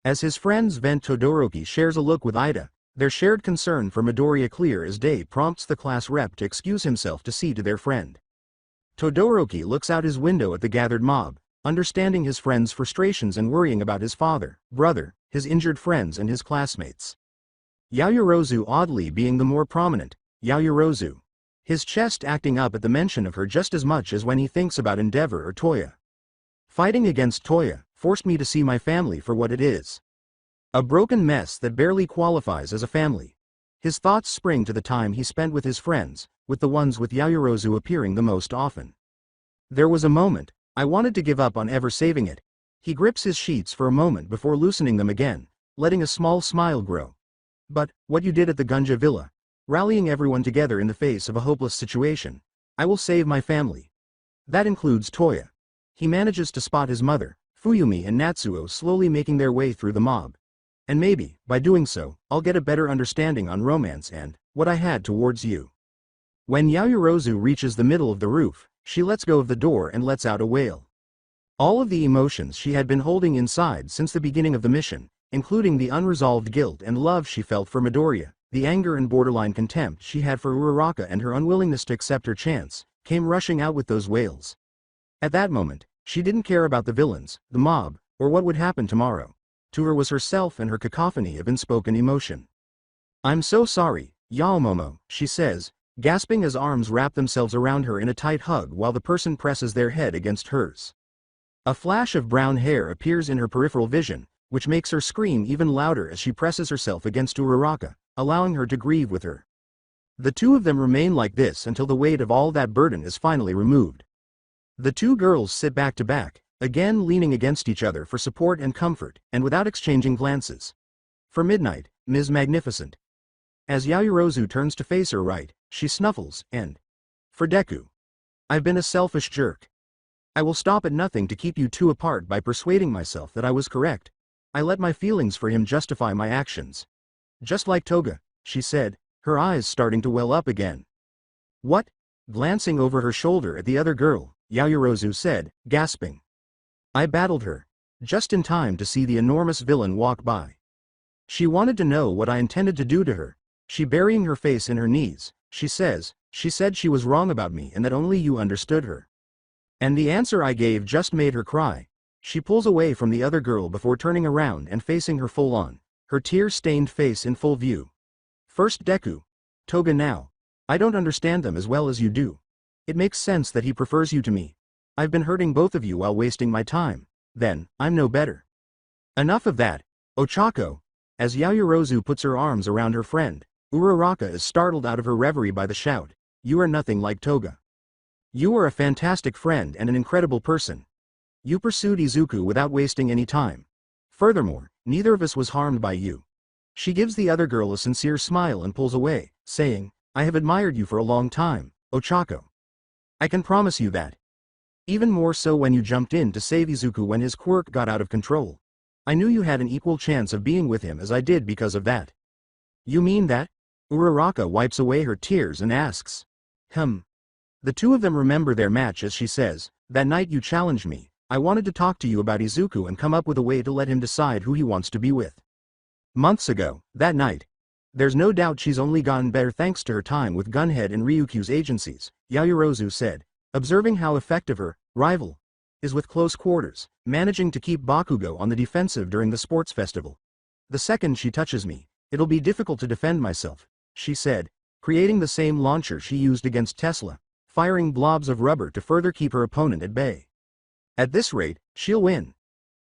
Speaker 2: As his friends vent, Todoroki shares a look with Ida, their shared concern for Midoriya clear as day prompts the class rep to excuse himself to see to their friend. Todoroki looks out his window at the gathered mob, understanding his friend's frustrations and worrying about his father, brother, his injured friends and his classmates. Yaoyorozu oddly being the more prominent, Yaoyorozu. His chest acting up at the mention of her just as much as when he thinks about Endeavor or Toya. Fighting against Toya forced me to see my family for what it is. A broken mess that barely qualifies as a family. His thoughts spring to the time he spent with his friends, with the ones with Yaoyorozu appearing the most often. There was a moment, I wanted to give up on ever saving it. He grips his sheets for a moment before loosening them again, letting a small smile grow. But, what you did at the Gunja Villa, rallying everyone together in the face of a hopeless situation, I will save my family. That includes Toya. He manages to spot his mother, Fuyumi and Natsuo slowly making their way through the mob. And maybe, by doing so, I'll get a better understanding on romance and what I had towards you. When Yaoyorozu reaches the middle of the roof, she lets go of the door and lets out a wail. All of the emotions she had been holding inside since the beginning of the mission, including the unresolved guilt and love she felt for Midoriya, the anger and borderline contempt she had for Uraraka and her unwillingness to accept her chance, came rushing out with those wails. At that moment, she didn't care about the villains, the mob, or what would happen tomorrow. To her was herself and her cacophony of unspoken emotion. I'm so sorry, Yaomomo, she says, gasping as arms wrap themselves around her in a tight hug while the person presses their head against hers. A flash of brown hair appears in her peripheral vision, which makes her scream even louder as she presses herself against Uraraka, allowing her to grieve with her. The two of them remain like this until the weight of all that burden is finally removed. The two girls sit back to back, again leaning against each other for support and comfort, and without exchanging glances. For midnight, Ms. Magnificent. As Yaoyorozu turns to face her right, she snuffles, and, for Deku, I've been a selfish jerk. I will stop at nothing to keep you two apart by persuading myself that I was correct. I let my feelings for him justify my actions. Just like Toga, she said, her eyes starting to well up again. What? Glancing over her shoulder at the other girl, Yaoyorozu said, gasping. I battled her, just in time to see the enormous villain walk by. She wanted to know what I intended to do to her. She burying her face in her knees, she said she was wrong about me and that only you understood her. And the answer I gave just made her cry. She pulls away from the other girl before turning around and facing her full on, her tear-stained face in full view. First Deku. Toga now. I don't understand them as well as you do. It makes sense that he prefers you to me. I've been hurting both of you while wasting my time. Then, I'm no better. Enough of that, Ochako. As Yaoyorozu puts her arms around her friend, Uraraka is startled out of her reverie by the shout, you are nothing like Toga. You are a fantastic friend and an incredible person. You pursued Izuku without wasting any time. Furthermore, neither of us was harmed by you. She gives the other girl a sincere smile and pulls away, saying, I have admired you for a long time, Ochako. I can promise you that. Even more so when you jumped in to save Izuku when his quirk got out of control. I knew you had an equal chance of being with him as I did because of that. You mean that? Uraraka wipes away her tears and asks. The two of them remember their match as she says, that night you challenged me, I wanted to talk to you about Izuku and come up with a way to let him decide who he wants to be with. Months ago, that night. There's no doubt she's only gotten better thanks to her time with Gunhead and Ryukyu's agencies, Yaoyorozu said, observing how effective her rival is with close quarters, managing to keep Bakugo on the defensive during the sports festival. The second she touches me, it'll be difficult to defend myself, she said, creating the same launcher she used against Tesla, firing blobs of rubber to further keep her opponent at bay. At this rate, she'll win.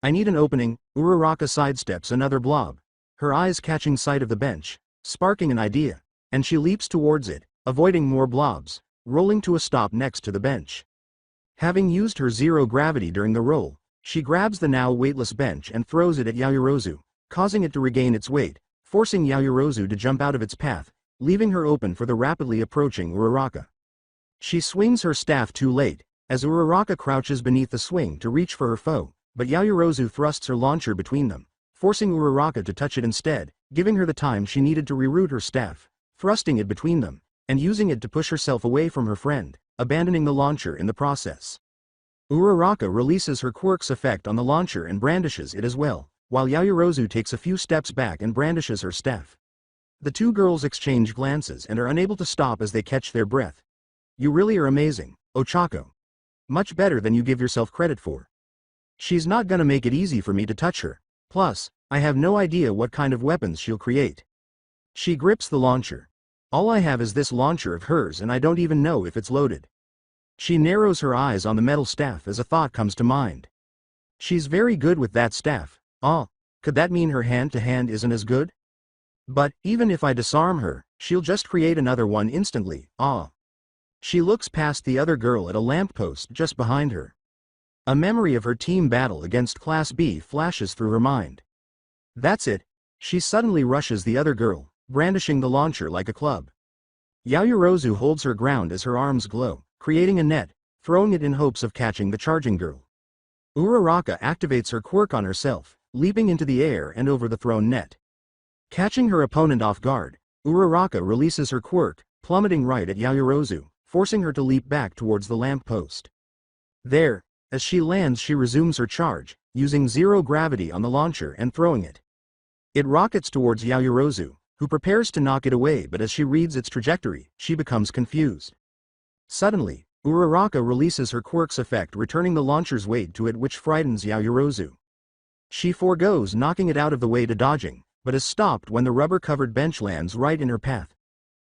Speaker 2: I need an opening. Uraraka sidesteps another blob, her eyes catching sight of the bench, sparking an idea, and she leaps towards it, avoiding more blobs, rolling to a stop next to the bench. Having used her zero gravity during the roll, she grabs the now weightless bench and throws it at Yaoyorozu, causing it to regain its weight, forcing Yaoyorozu to jump out of its path, leaving her open for the rapidly approaching Uraraka. She swings her staff too late, as Uraraka crouches beneath the swing to reach for her foe, but Yaoyorozu thrusts her launcher between them, forcing Uraraka to touch it instead, giving her the time she needed to reroute her staff, thrusting it between them, and using it to push herself away from her friend, abandoning the launcher in the process. Uraraka releases her quirk's effect on the launcher and brandishes it as well, while Yaoyorozu takes a few steps back and brandishes her staff. The two girls exchange glances and are unable to stop as they catch their breath. You really are amazing, Ochako. Much better than you give yourself credit for. She's not gonna make it easy for me to touch her. Plus, I have no idea what kind of weapons she'll create. She grips the launcher. All I have is this launcher of hers and I don't even know if it's loaded. She narrows her eyes on the metal staff as a thought comes to mind. She's very good with that staff. Could that mean her hand-to-hand isn't as good? But, even if I disarm her, she'll just create another one instantly. She looks past the other girl at a lamppost just behind her. A memory of her team battle against Class B flashes through her mind. That's it. She suddenly rushes the other girl, brandishing the launcher like a club. Yaoyorozu holds her ground as her arms glow, creating a net, throwing it in hopes of catching the charging girl. Uraraka activates her quirk on herself, leaping into the air and over the thrown net. Catching her opponent off guard, Uraraka releases her quirk, plummeting right at Yaoyorozu, forcing her to leap back towards the lamp post. There, as she lands she resumes her charge, using zero gravity on the launcher and throwing it. It rockets towards Yaoyorozu, who prepares to knock it away, but as she reads its trajectory, she becomes confused. Suddenly, Uraraka releases her quirk's effect, returning the launcher's weight to it, which frightens Yaoyorozu. She forgoes knocking it out of the way to dodging, but is stopped when the rubber-covered bench lands right in her path.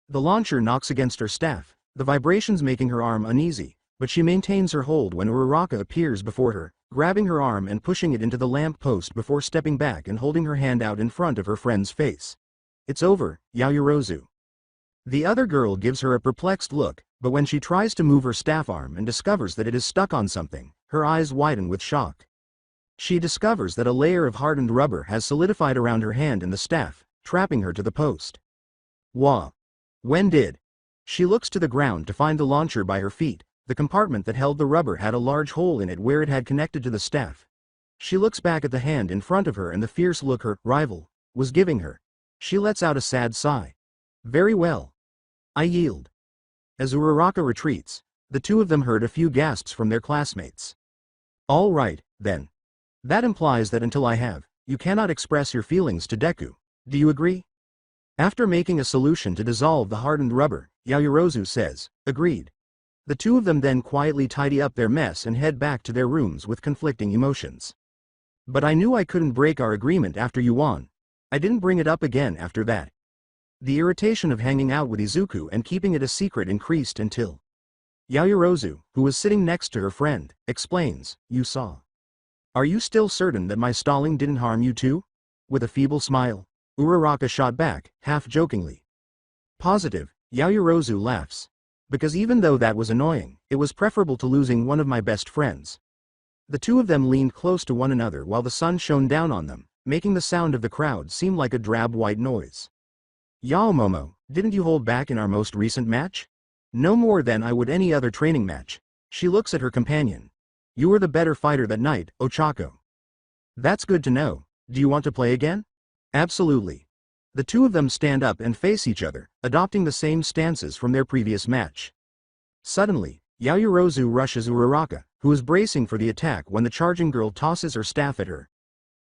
Speaker 2: The launcher knocks against her staff, the vibrations making her arm uneasy, but she maintains her hold when Uraraka appears before her, grabbing her arm and pushing it into the lamp post before stepping back and holding her hand out in front of her friend's face. "It's over, Yayorozu." The other girl gives her a perplexed look, but when she tries to move her staff arm and discovers that it is stuck on something, her eyes widen with shock. She discovers that a layer of hardened rubber has solidified around her hand and the staff, trapping her to the post. Wah! When did? She looks to the ground to find the launcher by her feet. The compartment that held the rubber had a large hole in it where it had connected to the staff. She looks back at the hand in front of her and the fierce look her rival was giving her. She lets out a sad sigh. "Very well. I yield." As Uraraka retreats, the two of them heard a few gasps from their classmates. "All right, then. That implies that until I have, you cannot express your feelings to Deku. Do you agree?" After making a solution to dissolve the hardened rubber, Yayorozu says, "Agreed." The two of them then quietly tidy up their mess and head back to their rooms with conflicting emotions. "But I knew I couldn't break our agreement after you won. I didn't bring it up again after that." The irritation of hanging out with Izuku and keeping it a secret increased until Yayorozu, who was sitting next to her friend, explains, "You saw. Are you still certain that my stalling didn't harm you too?" With a feeble smile, Uraraka shot back, half-jokingly. "Positive," Yayorozu laughs. "Because even though that was annoying, it was preferable to losing one of my best friends." The two of them leaned close to one another while the sun shone down on them, making the sound of the crowd seem like a drab white noise. "Yaomomo, didn't you hold back in our most recent match?" "No more than I would any other training match." She looks at her companion. "You were the better fighter that night, Ochako." "That's good to know. Do you want to play again?" "Absolutely." The two of them stand up and face each other, adopting the same stances from their previous match. Suddenly, Yayorozu rushes Uraraka, who is bracing for the attack when the charging girl tosses her staff at her.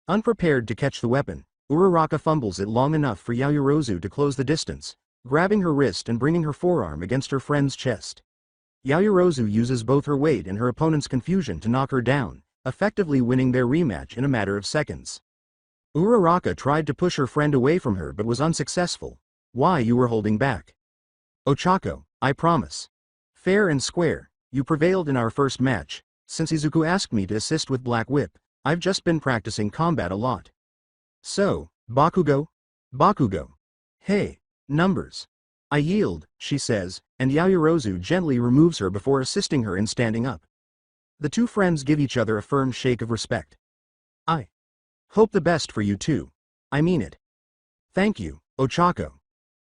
Speaker 2: Unprepared to catch the weapon, Uraraka fumbles it long enough for Yayorozu to close the distance, grabbing her wrist and bringing her forearm against her friend's chest. Yayorozu uses both her weight and her opponent's confusion to knock her down, effectively winning their rematch in a matter of seconds. Uraraka tried to push her friend away from her but was unsuccessful. "Why you were holding back?" "Ochako, I promise. Fair and square, you prevailed in our first match. Since Izuku asked me to assist with Black Whip, I've just been practicing combat a lot." "So, Bakugo? Bakugo. Hey, numbers." "I yield," she says, and Yayorozu gently removes her before assisting her in standing up. The two friends give each other a firm shake of respect. "I hope the best for you too. I mean it." "Thank you, Ochako."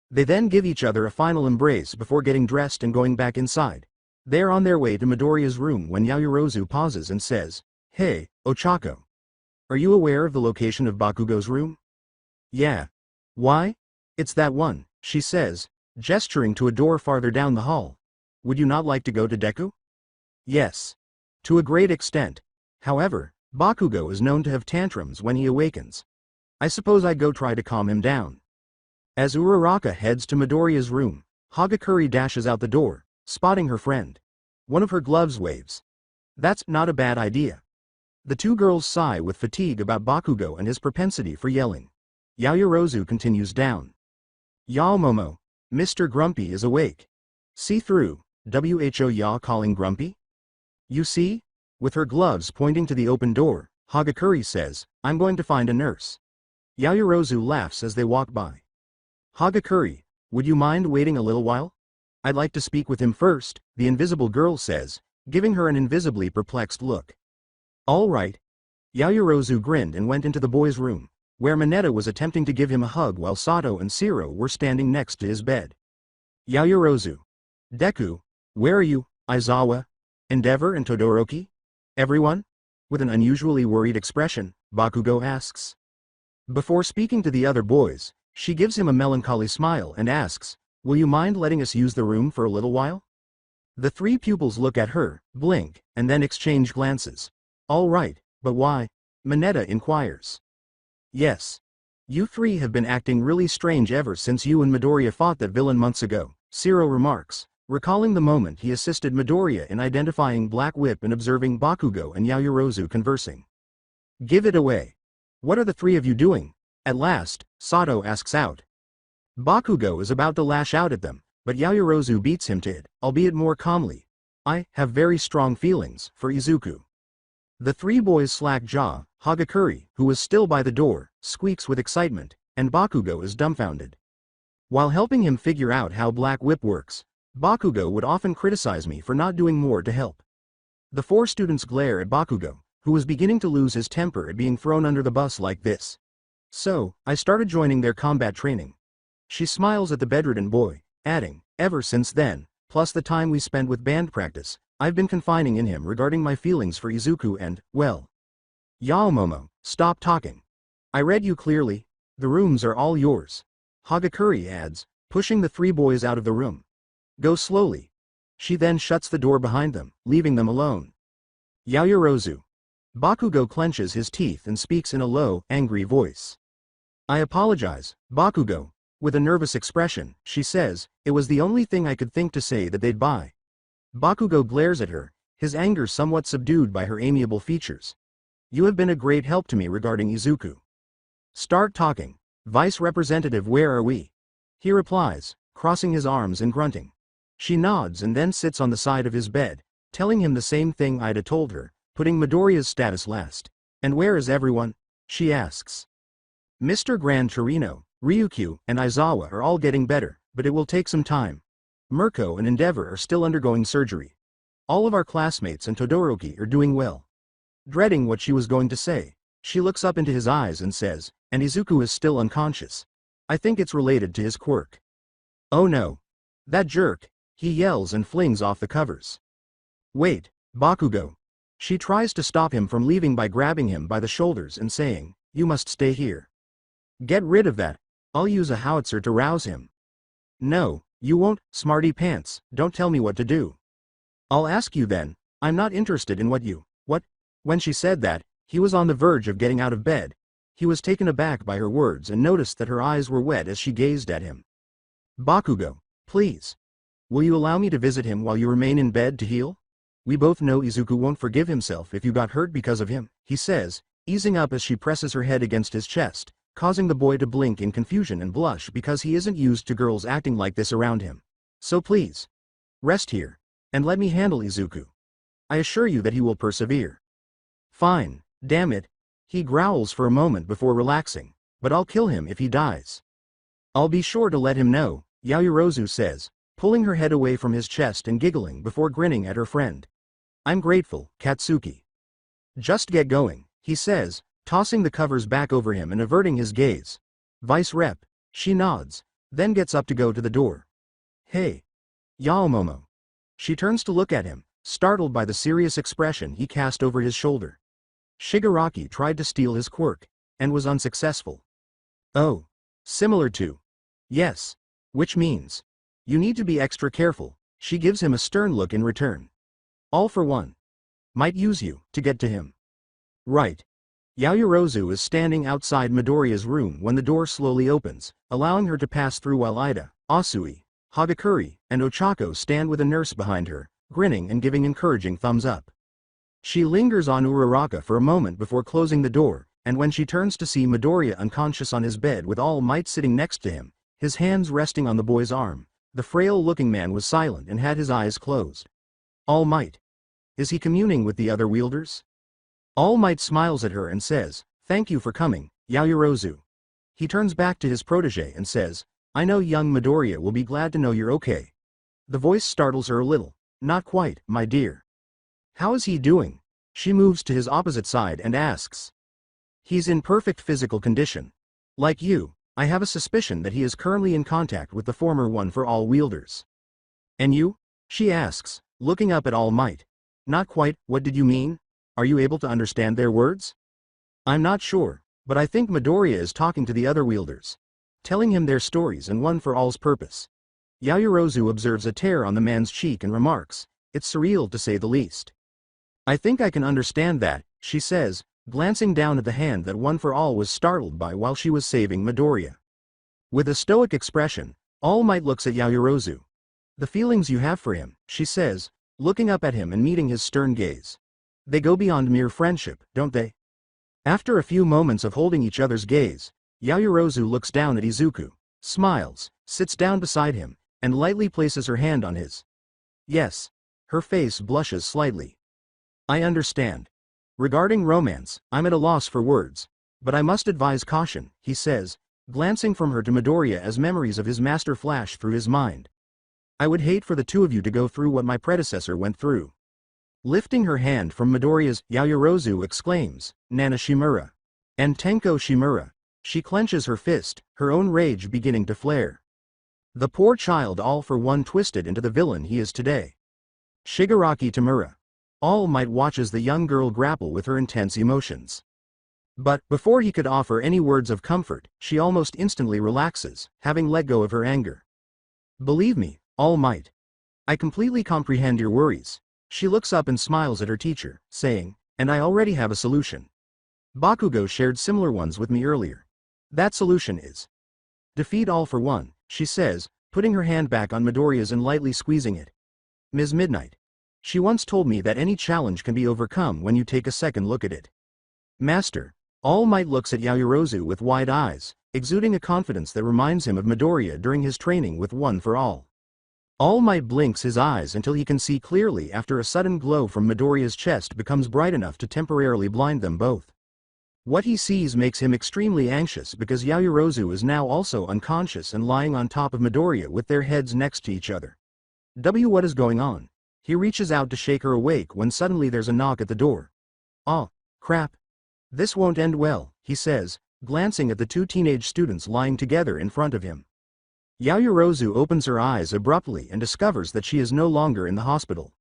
Speaker 2: They then give each other a final embrace before getting dressed and going back inside. They are on their way to Midoriya's room when Yayorozu pauses and says, "Hey, Ochako. Are you aware of the location of Bakugo's room?" "Yeah." "Why?" "It's that one," she says, gesturing to a door farther down the hall. "Would you not like to go to Deku?" "Yes. To a great extent. However, Bakugo is known to have tantrums when he awakens. I suppose I'd go try to calm him down." As Uraraka heads to Midoriya's room, Hagakure dashes out the door, spotting her friend. One of her gloves waves. "That's not a bad idea." The two girls sigh with fatigue about Bakugo and his propensity for yelling. Yayorozu continues down. "Yaomomo, Mr. Grumpy is awake. See through, who ya calling Grumpy?" "You see?" With her gloves pointing to the open door, Hagakure says, "I'm going to find a nurse." Yayorozu laughs as they walk by. "Hagakure, would you mind waiting a little while? I'd like to speak with him first," the invisible girl says, giving her an invisibly perplexed look. "All right." Yayorozu grinned and went into the boy's room, where Mineta was attempting to give him a hug while Sato and Shiro were standing next to his bed. Yayorozu. "Deku, where are you, Aizawa? Endeavor and Todoroki? Everyone?" With an unusually worried expression, Bakugo asks. Before speaking to the other boys, she gives him a melancholy smile and asks, "Will you mind letting us use the room for a little while?" The three pupils look at her, blink, and then exchange glances. "All right, but why?" Mineta inquires. "Yes. You three have been acting really strange ever since you and Midoriya fought that villain months ago," Shiro remarks, recalling the moment he assisted Midoriya in identifying Black Whip and observing Bakugo and Yayorozu conversing. "Give it away. What are the three of you doing?" At last, Sato asks out. Bakugo is about to lash out at them, but Yayorozu beats him to it, albeit more calmly. "I have very strong feelings for Izuku." The three boys slack jaw. Hagakure, who was still by the door, squeaks with excitement, and Bakugo is dumbfounded. While helping him figure out how Black Whip works, Bakugo would often criticize me for not doing more to help. The four students glare at Bakugo, who was beginning to lose his temper at being thrown under the bus like this. So, I started joining their combat training. She smiles at the bedridden boy, adding, ever since then, plus the time we spend with band practice, I've been confiding in him regarding my feelings for Izuku and, well. Yaomomo, stop talking. I read you clearly. The rooms are all yours. Hagakure adds, pushing the three boys out of the room. Go slowly. She then shuts the door behind them, leaving them alone. Yaoyorozu. Bakugo clenches his teeth and speaks in a low, angry voice. I apologize, Bakugo. With a nervous expression, she says, it was the only thing I could think to say that they'd buy. Bakugo glares at her, his anger somewhat subdued by her amiable features. You have been a great help to me regarding Izuku. Start talking. Vice Representative, where are we? He replies, crossing his arms and grunting. She nods and then sits on the side of his bed, telling him the same thing Ida told her, putting Midoriya's status last. And where is everyone? She asks. Mr. Gran Torino, Ryukyu, and Aizawa are all getting better, but it will take some time. Mirko and Endeavor are still undergoing surgery. All of our classmates and Todoroki are doing well. Dreading what she was going to say, she looks up into his eyes and says, and Izuku is still unconscious. I think it's related to his quirk. Oh no. That jerk, he yells and flings off the covers. Wait, Bakugo. She tries to stop him from leaving by grabbing him by the shoulders and saying, you must stay here. Get rid of that. I'll use a howitzer to rouse him. No, you won't, smarty pants, don't tell me what to do. I'll ask you then, I'm not interested in what? When she said that, he was on the verge of getting out of bed. He was taken aback by her words and noticed that her eyes were wet as she gazed at him. Bakugo, please. Will you allow me to visit him while you remain in bed to heal? We both know Izuku won't forgive himself if you got hurt because of him, he says, easing up as she presses her head against his chest, causing the boy to blink in confusion and blush because he isn't used to girls acting like this around him. So please. Rest here. And let me handle Izuku. I assure you that he will persevere. Fine, damn it. He growls for a moment before relaxing, but I'll kill him if he dies. I'll be sure to let him know, Yaoyorozu says, pulling her head away from his chest and giggling before grinning at her friend. I'm grateful, Katsuki. Just get going, he says, tossing the covers back over him and averting his gaze. Vice Rep, she nods, then gets up to go to the door. Hey. Yaomomo. She turns to look at him, startled by the serious expression he cast over his shoulder. Shigaraki tried to steal his quirk, and was unsuccessful. Oh. Similar to. Yes. Which means. You need to be extra careful, she gives him a stern look in return. All for one. Might use you, to get to him. Right. Yaoyorozu is standing outside Midoriya's room when the door slowly opens, allowing her to pass through while Ida, Asui, Hagakure, and Ochako stand with a nurse behind her, grinning and giving encouraging thumbs up. She lingers on Uraraka for a moment before closing the door, and when she turns to see Midoriya unconscious on his bed with All Might sitting next to him, his hands resting on the boy's arm, the frail-looking man was silent and had his eyes closed. All Might. Is he communing with the other wielders? All Might smiles at her and says, thank you for coming, Yaoyorozu. He turns back to his protege and says, I know young Midoriya will be glad to know you're okay. The voice startles her a little. Not quite, my dear. How is he doing? She moves to his opposite side and asks. He's in perfect physical condition. Like you, I have a suspicion that he is currently in contact with the former One for All wielders. And you? She asks, looking up at All Might. Not quite, what did you mean? Are you able to understand their words? I'm not sure, but I think Midoriya is talking to the other wielders. Telling him their stories and One for All's purpose. Yaoyorozu observes a tear on the man's cheek and remarks, it's surreal to say the least. I think I can understand that, she says, glancing down at the hand that One for All was startled by while she was saving Midoriya. With a stoic expression, All Might looks at Yaoyorozu. The feelings you have for him, she says, looking up at him and meeting his stern gaze. They go beyond mere friendship, don't they? After a few moments of holding each other's gaze, Yaoyorozu looks down at Izuku, smiles, sits down beside him, and lightly places her hand on his. Yes. Her face blushes slightly. I understand. Regarding romance, I'm at a loss for words. But I must advise caution, he says, glancing from her to Midoriya as memories of his master flash through his mind. I would hate for the two of you to go through what my predecessor went through. Lifting her hand from Midoriya's, Yaoyorozu exclaims, Nana Shimura. And Tenko Shimura. She clenches her fist, her own rage beginning to flare. The poor child all for one twisted into the villain he is today. Shigaraki Tamura. All Might watches the young girl grapple with her intense emotions. But, before he could offer any words of comfort, she almost instantly relaxes, having let go of her anger. Believe me, All Might. I completely comprehend your worries. She looks up and smiles at her teacher, saying, and I already have a solution. Bakugo shared similar ones with me earlier. That solution is defeat All for One, she says, putting her hand back on Midoriya's and lightly squeezing it. Ms. Midnight. She once told me that any challenge can be overcome when you take a second look at it. Master. All Might looks at Yaoyorozu with wide eyes, exuding a confidence that reminds him of Midoriya during his training with One for All. All Might blinks his eyes until he can see clearly after a sudden glow from Midoriya's chest becomes bright enough to temporarily blind them both. What he sees makes him extremely anxious because Yaoyorozu is now also unconscious and lying on top of Midoriya with their heads next to each other. What is going on? He reaches out to shake her awake when suddenly there's a knock at the door. Oh, crap. This won't end well, he says, glancing at the two teenage students lying together in front of him. Yaoyorozu opens her eyes abruptly and discovers that she is no longer in the hospital.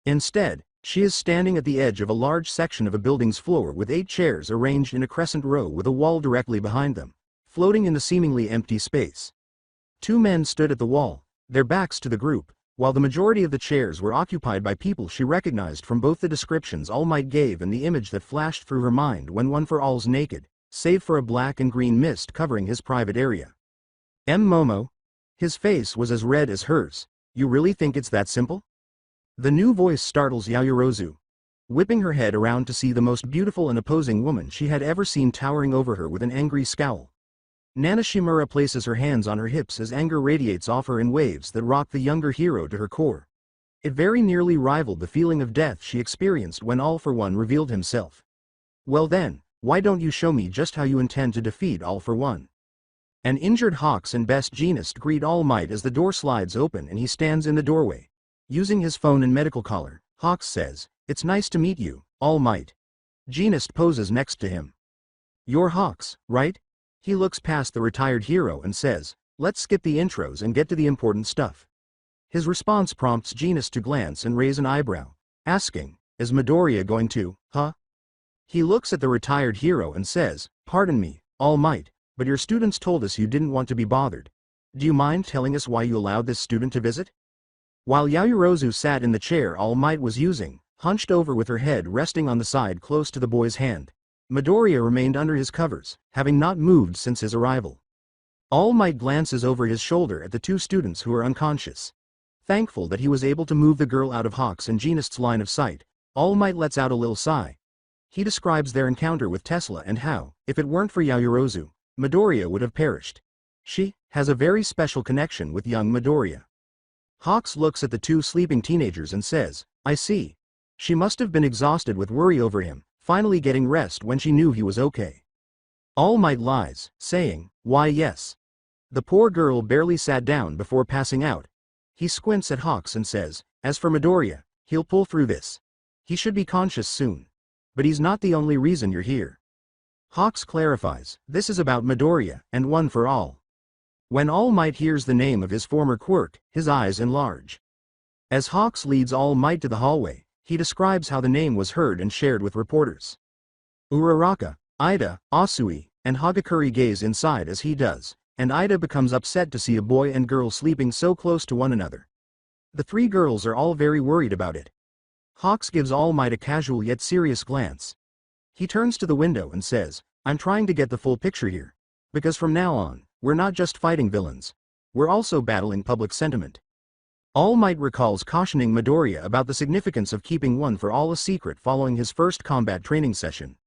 Speaker 2: Instead, she is standing at the edge of a large section of a building's floor with 8 chairs arranged in a crescent row with a wall directly behind them, floating in the seemingly empty space. 2 men stood at the wall, their backs to the group, while the majority of the chairs were occupied by people she recognized from both the descriptions All Might gave and the image that flashed through her mind when One for All's naked, save for a black and green mist covering his private area. Momo? His face was as red as hers. You really think it's that simple? The new voice startles Yaoyorozu. Whipping her head around to see the most beautiful and opposing woman she had ever seen towering over her with an angry scowl. Nana Shimura places her hands on her hips as anger radiates off her in waves that rock the younger hero to her core. It very nearly rivaled the feeling of death she experienced when All for One revealed himself. Well then, why don't you show me just how you intend to defeat All for One? An injured Hawks and Best Jeanist greet All Might as the door slides open and he stands in the doorway. Using his phone and medical collar, Hawks says, "It's nice to meet you, All Might." Jeanist poses next to him. "You're Hawks, right?" He looks past the retired hero and says, "Let's skip the intros and get to the important stuff." His response prompts Jeanist to glance and raise an eyebrow, asking, "Is Midoriya going to, huh?" He looks at the retired hero and says, "Pardon me, All Might, but your students told us you didn't want to be bothered. Do you mind telling us why you allowed this student to visit?" While Yaoyorozu sat in the chair All Might was using, hunched over with her head resting on the side close to the boy's hand, Midoriya remained under his covers, having not moved since his arrival. All Might glances over his shoulder at the 2 students who are unconscious. Thankful that he was able to move the girl out of Hawks and Jeanist's line of sight, All Might lets out a little sigh. He describes their encounter with Tesla and how, if it weren't for Yaoyorozu, Midoriya would have perished. She has a very special connection with young Midoriya. Hawks looks at the 2 sleeping teenagers and says, "I see. She must have been exhausted with worry over him, finally getting rest when she knew he was okay." All Might lies, saying, "Why yes. The poor girl barely sat down before passing out." He squints at Hawks and says, "As for Midoriya, he'll pull through this. He should be conscious soon. But he's not the only reason you're here." Hawks clarifies, this is about Midoriya and One for All. When All Might hears the name of his former quirk, his eyes enlarge. As Hawks leads All Might to the hallway, he describes how the name was heard and shared with reporters. Uraraka, Ida, Asui, and Hagakure gaze inside as he does, and Ida becomes upset to see a boy and girl sleeping so close to one another. The 3 girls are all very worried about it. Hawks gives All Might a casual yet serious glance. He turns to the window and says, "I'm trying to get the full picture here. Because from now on, we're not just fighting villains. We're also battling public sentiment." All Might recalls cautioning Midoriya about the significance of keeping One for All a secret following his first combat training session.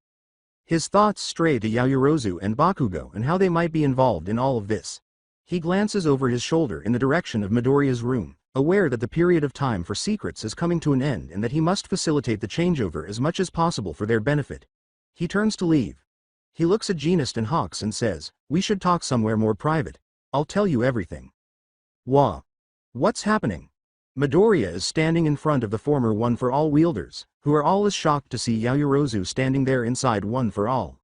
Speaker 2: His thoughts stray to Yaoyorozu and Bakugo and how they might be involved in all of this. He glances over his shoulder in the direction of Midoriya's room, aware that the period of time for secrets is coming to an end and that he must facilitate the changeover as much as possible for their benefit. He turns to leave. He looks at Genist and Hawks and says, "We should talk somewhere more private. I'll tell you everything." Wah. What's happening? Midoriya is standing in front of the former One for All wielders, who are all as shocked to see Yaoyorozu standing there inside One for All.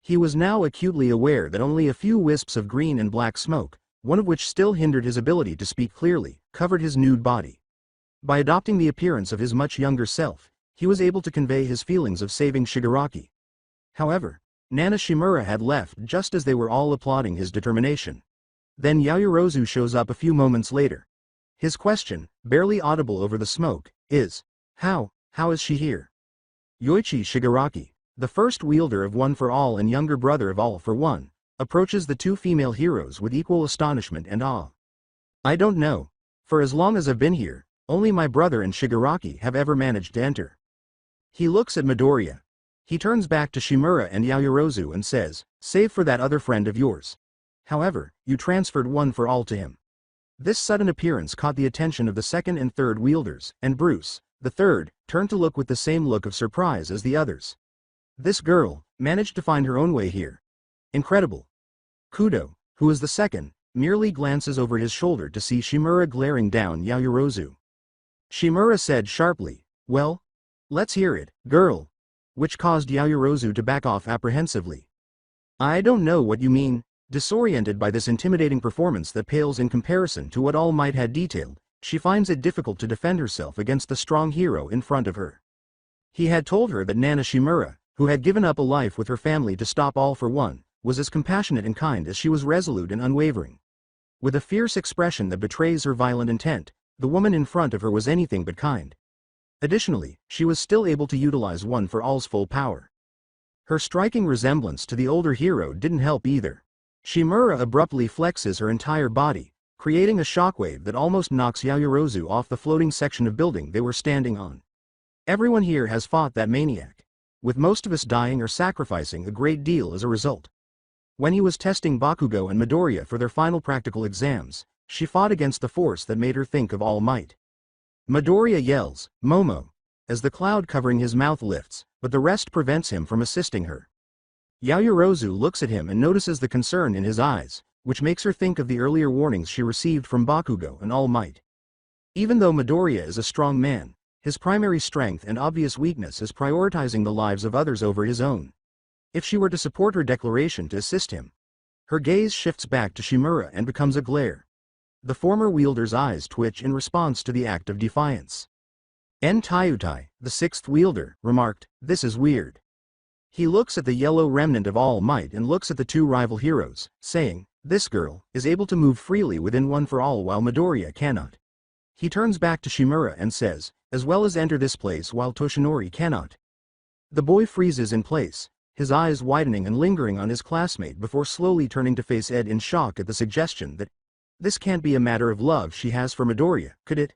Speaker 2: He was now acutely aware that only a few wisps of green and black smoke, one of which still hindered his ability to speak clearly, covered his nude body. By adopting the appearance of his much younger self, he was able to convey his feelings of saving Shigaraki. However, Nana Shimura had left just as they were all applauding his determination. Then Yaoyorozu shows up a few moments later. His question, barely audible over the smoke, is, how is she here? Yoichi Shigaraki, the first wielder of One for All and younger brother of All for One, approaches the two female heroes with equal astonishment and awe. "I don't know. For as long as I've been here, only my brother and Shigaraki have ever managed to enter." He looks at Midoriya. He turns back to Shimura and Yaoyorozu and says, "Save for that other friend of yours. However, you transferred One for All to him." This sudden appearance caught the attention of the second and third wielders, and Bruce, the third, turned to look with the same look of surprise as the others. This girl managed to find her own way here. Incredible. Kudo, who is the second, merely glances over his shoulder to see Shimura glaring down Yaoyorozu. Shimura said sharply, "Well, let's hear it, girl," which caused Yaoyorozu to back off apprehensively. "I don't know what you mean." Disoriented by this intimidating performance that pales in comparison to what All Might had detailed, she finds it difficult to defend herself against the strong hero in front of her. He had told her that Nana Shimura, who had given up a life with her family to stop All for One, was as compassionate and kind as she was resolute and unwavering. With a fierce expression that betrays her violent intent, the woman in front of her was anything but kind. Additionally, she was still able to utilize One for All's full power. Her striking resemblance to the older hero didn't help either. Shimura abruptly flexes her entire body, creating a shockwave that almost knocks Yaoyorozu off the floating section of building they were standing on. Everyone here has fought that maniac, with most of us dying or sacrificing a great deal as a result. When he was testing Bakugo and Midoriya for their final practical exams, she fought against the force that made her think of All Might. Midoriya yells, "Momo," as the cloud covering his mouth lifts, but the rest prevents him from assisting her. Yaoyorozu looks at him and notices the concern in his eyes, which makes her think of the earlier warnings she received from Bakugo and All Might. Even though Midoriya is a strong man, his primary strength and obvious weakness is prioritizing the lives of others over his own. If she were to support her declaration to assist him, her gaze shifts back to Shimura and becomes a glare. The former wielder's eyes twitch in response to the act of defiance. En Taiutai, the sixth wielder, remarked, "This is weird." He looks at the yellow remnant of All Might and looks at the two rival heroes, saying, "This girl is able to move freely within One for All while Midoriya cannot." He turns back to Shimura and says, "As well as enter this place while Toshinori cannot." The boy freezes in place, his eyes widening and lingering on his classmate before slowly turning to face Ed in shock at the suggestion that this can't be a matter of love she has for Midoriya, could it?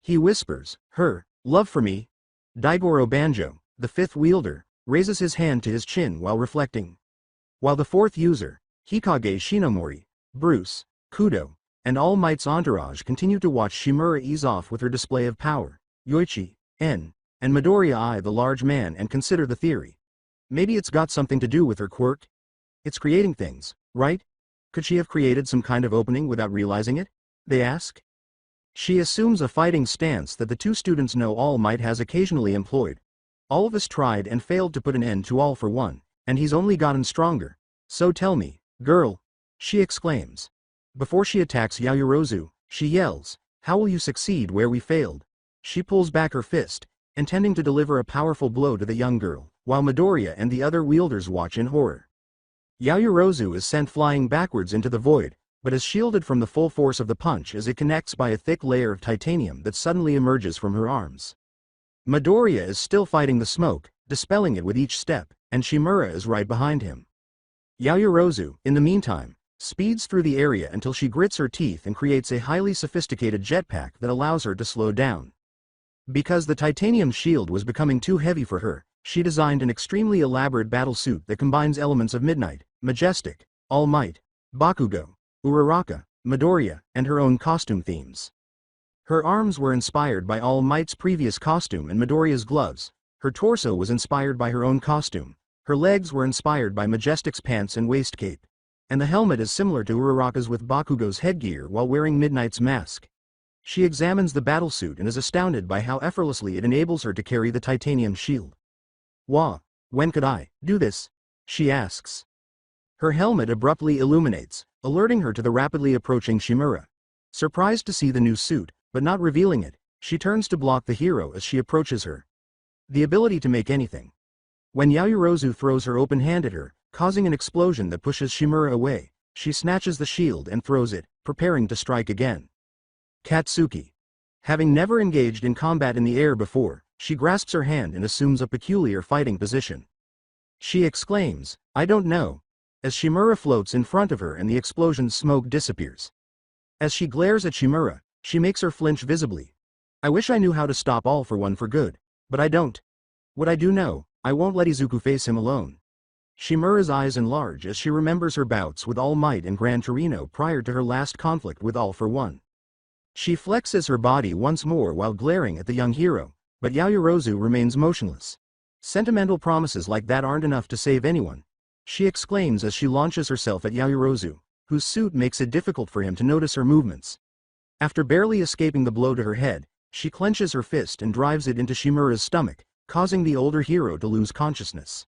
Speaker 2: He whispers, "Her love for me?" Daigoro Banjo, the fifth wielder, raises his hand to his chin while reflecting. While the fourth user, Hikage Shinomori, Bruce, Kudo, and All Might's entourage continue to watch Shimura ease off with her display of power, Yoichi, En, and Midoriya eye the large man and consider the theory. Maybe it's got something to do with her quirk? It's creating things, right? Could she have created some kind of opening without realizing it? They ask. She assumes a fighting stance that the two students know All Might has occasionally employed. All of us tried and failed to put an end to All for One, and he's only gotten stronger. So tell me, girl, she exclaims. Before she attacks Yaoyorozu, she yells, "How will you succeed where we failed?" She pulls back her fist, intending to deliver a powerful blow to the young girl, while Midoriya and the other wielders watch in horror. Yaoyorozu is sent flying backwards into the void, but is shielded from the full force of the punch as it connects by a thick layer of titanium that suddenly emerges from her arms. Midoriya is still fighting the smoke, dispelling it with each step, and Shimura is right behind him. Yaoyorozu, in the meantime, speeds through the area until she grits her teeth and creates a highly sophisticated jetpack that allows her to slow down. Because the titanium shield was becoming too heavy for her, she designed an extremely elaborate battle suit that combines elements of Midnight, Majestic, All Might, Bakugo, Uraraka, Midoriya, and her own costume themes. Her arms were inspired by All Might's previous costume and Midoriya's gloves. Her torso was inspired by her own costume. Her legs were inspired by Majestic's pants and waist cape. And the helmet is similar to Uraraka's with Bakugo's headgear while wearing Midnight's mask. She examines the battlesuit and is astounded by how effortlessly it enables her to carry the titanium shield. "Wah, when could I do this?" she asks. Her helmet abruptly illuminates, alerting her to the rapidly approaching Shimura. Surprised to see the new suit, but not revealing it, she turns to block the hero as she approaches her. The ability to make anything. When Yaoyorozu throws her open hand at her, causing an explosion that pushes Shimura away, she snatches the shield and throws it, preparing to strike again. Katsuki. Having never engaged in combat in the air before, she grasps her hand and assumes a peculiar fighting position. She exclaims, "I don't know," as Shimura floats in front of her and the explosion's smoke disappears. As she glares at Shimura, she makes her flinch visibly. "I wish I knew how to stop All for One for good, but I don't. What I do know, I won't let Izuku face him alone." Shimura's eyes enlarge as she remembers her bouts with All Might and Gran Torino prior to her last conflict with All for One. She flexes her body once more while glaring at the young hero, but Yaoyorozu remains motionless. "Sentimental promises like that aren't enough to save anyone," she exclaims as she launches herself at Yaoyorozu, whose suit makes it difficult for him to notice her movements. After barely escaping the blow to her head, she clenches her fist and drives it into Shimura's stomach, causing the older hero to lose consciousness.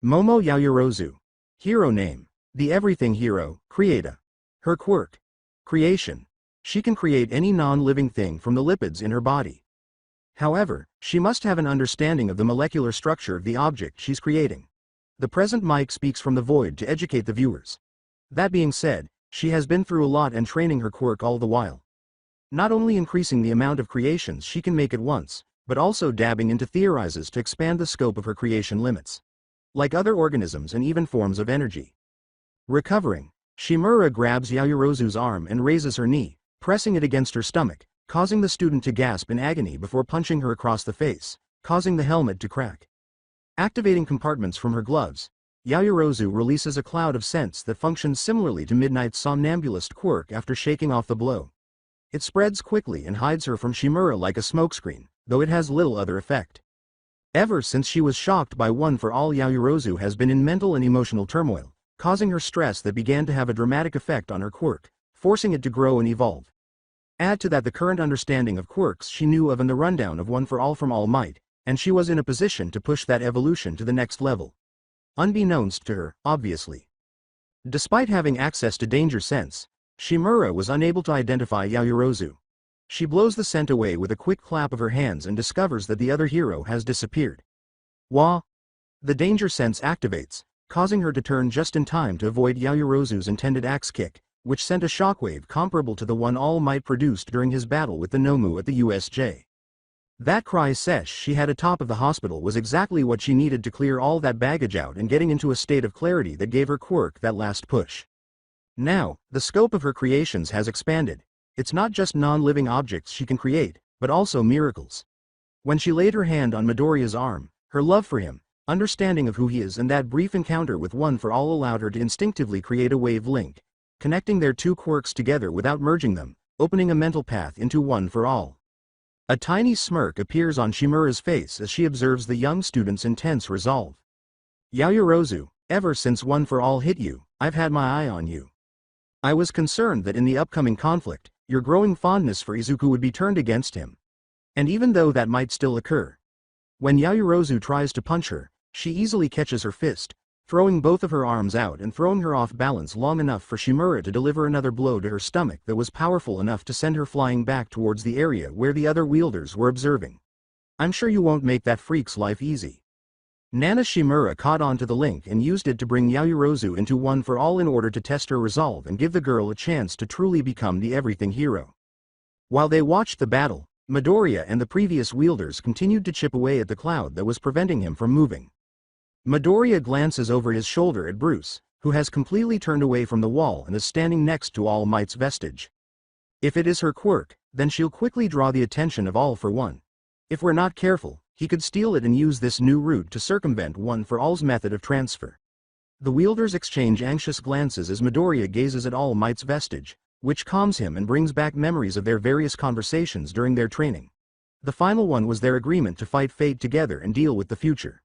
Speaker 2: Momo Yaoyorozu. Hero name: the Everything Hero, Creata. Her quirk: creation. She can create any non-living thing from the lipids in her body. However, she must have an understanding of the molecular structure of the object she's creating. The present mic speaks from the void to educate the viewers. That being said, she has been through a lot and training her quirk all the while. Not only increasing the amount of creations she can make at once, but also dabbing into theorizes to expand the scope of her creation limits. Like other organisms and even forms of energy. Recovering, Shimura grabs Yaoyorozu's arm and raises her knee, pressing it against her stomach, causing the student to gasp in agony before punching her across the face, causing the helmet to crack. Activating compartments from her gloves, Yaoyorozu releases a cloud of scents that functions similarly to Midnight's somnambulist quirk after shaking off the blow. It spreads quickly and hides her from Shimura like a smokescreen, though it has little other effect. Ever since she was shocked by One for All, Yaoyorozu has been in mental and emotional turmoil, causing her stress that began to have a dramatic effect on her quirk, forcing it to grow and evolve. Add to that the current understanding of quirks she knew of and the rundown of One for All from All Might, and she was in a position to push that evolution to the next level. Unbeknownst to her, obviously. Despite having access to danger sense, Shimura was unable to identify Yaoyorozu. She blows the scent away with a quick clap of her hands and discovers that the other hero has disappeared. Wah! The danger sense activates, causing her to turn just in time to avoid Yaoyorozu's intended axe kick, which sent a shockwave comparable to the one All Might produced during his battle with the Nomu at the USJ. That cry sesh she had atop of the hospital was exactly what she needed to clear all that baggage out and getting into a state of clarity that gave her quirk that last push. Now, the scope of her creations has expanded. It's not just non-living objects she can create, but also miracles. When she laid her hand on Midoriya's arm, her love for him, understanding of who he is and that brief encounter with One for All allowed her to instinctively create a wave link, connecting their two quirks together without merging them, opening a mental path into One for All. A tiny smirk appears on Shimura's face as she observes the young student's intense resolve. Yaoyorozu, ever since One for All hit you, I've had my eye on you. I was concerned that in the upcoming conflict, your growing fondness for Izuku would be turned against him. And even though that might still occur, when Yaoyorozu tries to punch her, she easily catches her fist, throwing both of her arms out and throwing her off balance long enough for Shimura to deliver another blow to her stomach that was powerful enough to send her flying back towards the area where the other wielders were observing. I'm sure you won't make that freak's life easy. Nana Shimura caught on to the link and used it to bring Yaoyorozu into One for All in order to test her resolve and give the girl a chance to truly become the Everything Hero. While they watched the battle, Midoriya and the previous wielders continued to chip away at the cloud that was preventing him from moving. Midoriya glances over his shoulder at Bruce, who has completely turned away from the wall and is standing next to All Might's vestige. If it is her quirk, then she'll quickly draw the attention of All for One. If we're not careful, he could steal it and use this new route to circumvent One for All's method of transfer. The wielders exchange anxious glances as Midoriya gazes at All Might's vestige, which calms him and brings back memories of their various conversations during their training. The final one was their agreement to fight fate together and deal with the future.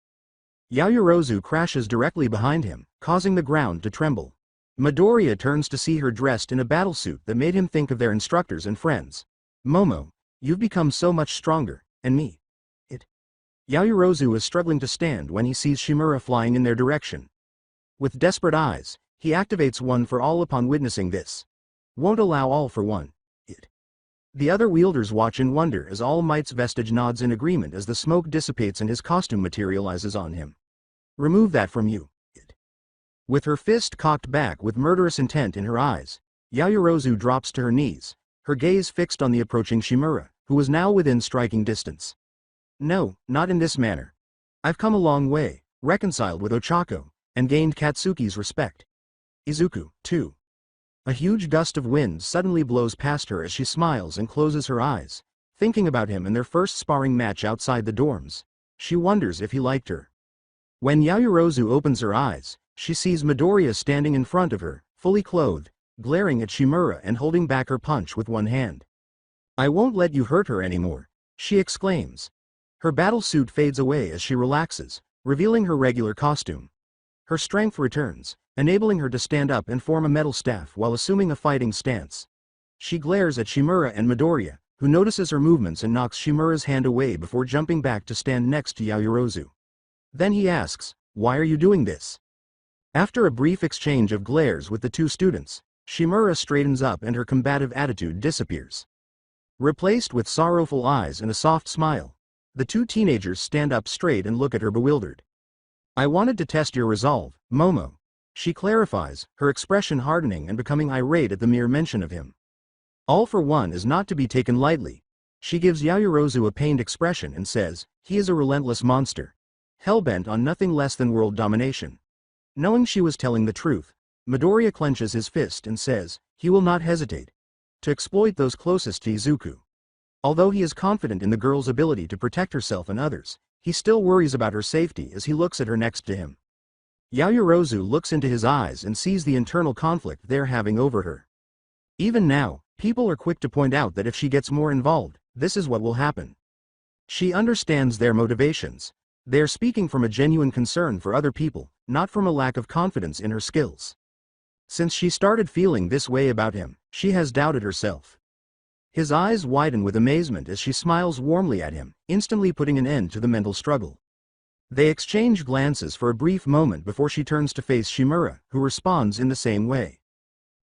Speaker 2: Yaoyorozu crashes directly behind him, causing the ground to tremble. Midoriya turns to see her dressed in a battlesuit that made him think of their instructors and friends. Momo, you've become so much stronger, and me. Yaoyorozu is struggling to stand when he sees Shimura flying in their direction. With desperate eyes, he activates One for All upon witnessing this. Won't allow All for One. The other wielders watch in wonder as All Might's vestige nods in agreement as the smoke dissipates and his costume materializes on him. Remove that from you. With her fist cocked back with murderous intent in her eyes, Yaoyorozu drops to her knees, her gaze fixed on the approaching Shimura, who was now within striking distance. No, not in this manner. I've come a long way, reconciled with Ochako, and gained Katsuki's respect. Izuku, too. A huge gust of wind suddenly blows past her as she smiles and closes her eyes, thinking about him and their first sparring match outside the dorms. She wonders if he liked her. When Yaoyorozu opens her eyes, she sees Midoriya standing in front of her, fully clothed, glaring at Shimura and holding back her punch with one hand. I won't let you hurt her anymore, she exclaims. Her battle suit fades away as she relaxes, revealing her regular costume. Her strength returns, enabling her to stand up and form a metal staff while assuming a fighting stance. She glares at Shimura and Midoriya, who notices her movements and knocks Shimura's hand away before jumping back to stand next to Yaoyorozu. Then he asks, "Why are you doing this?" After a brief exchange of glares with the two students, Shimura straightens up and her combative attitude disappears. Replaced with sorrowful eyes and a soft smile, the two teenagers stand up straight and look at her bewildered. I wanted to test your resolve, Momo. She clarifies, her expression hardening and becoming irate at the mere mention of him. All for One is not to be taken lightly. She gives Yaoyorozu a pained expression and says, he is a relentless monster, hell-bent on nothing less than world domination. Knowing she was telling the truth, Midoriya clenches his fist and says, he will not hesitate to exploit those closest to Izuku. Although he is confident in the girl's ability to protect herself and others, he still worries about her safety as he looks at her next to him. Yaoyorozu looks into his eyes and sees the internal conflict they're having over her. Even now, people are quick to point out that if she gets more involved, this is what will happen. She understands their motivations. They are speaking from a genuine concern for other people, not from a lack of confidence in her skills. Since she started feeling this way about him, she has doubted herself. His eyes widen with amazement as she smiles warmly at him, instantly putting an end to the mental struggle. They exchange glances for a brief moment before she turns to face Shimura, who responds in the same way.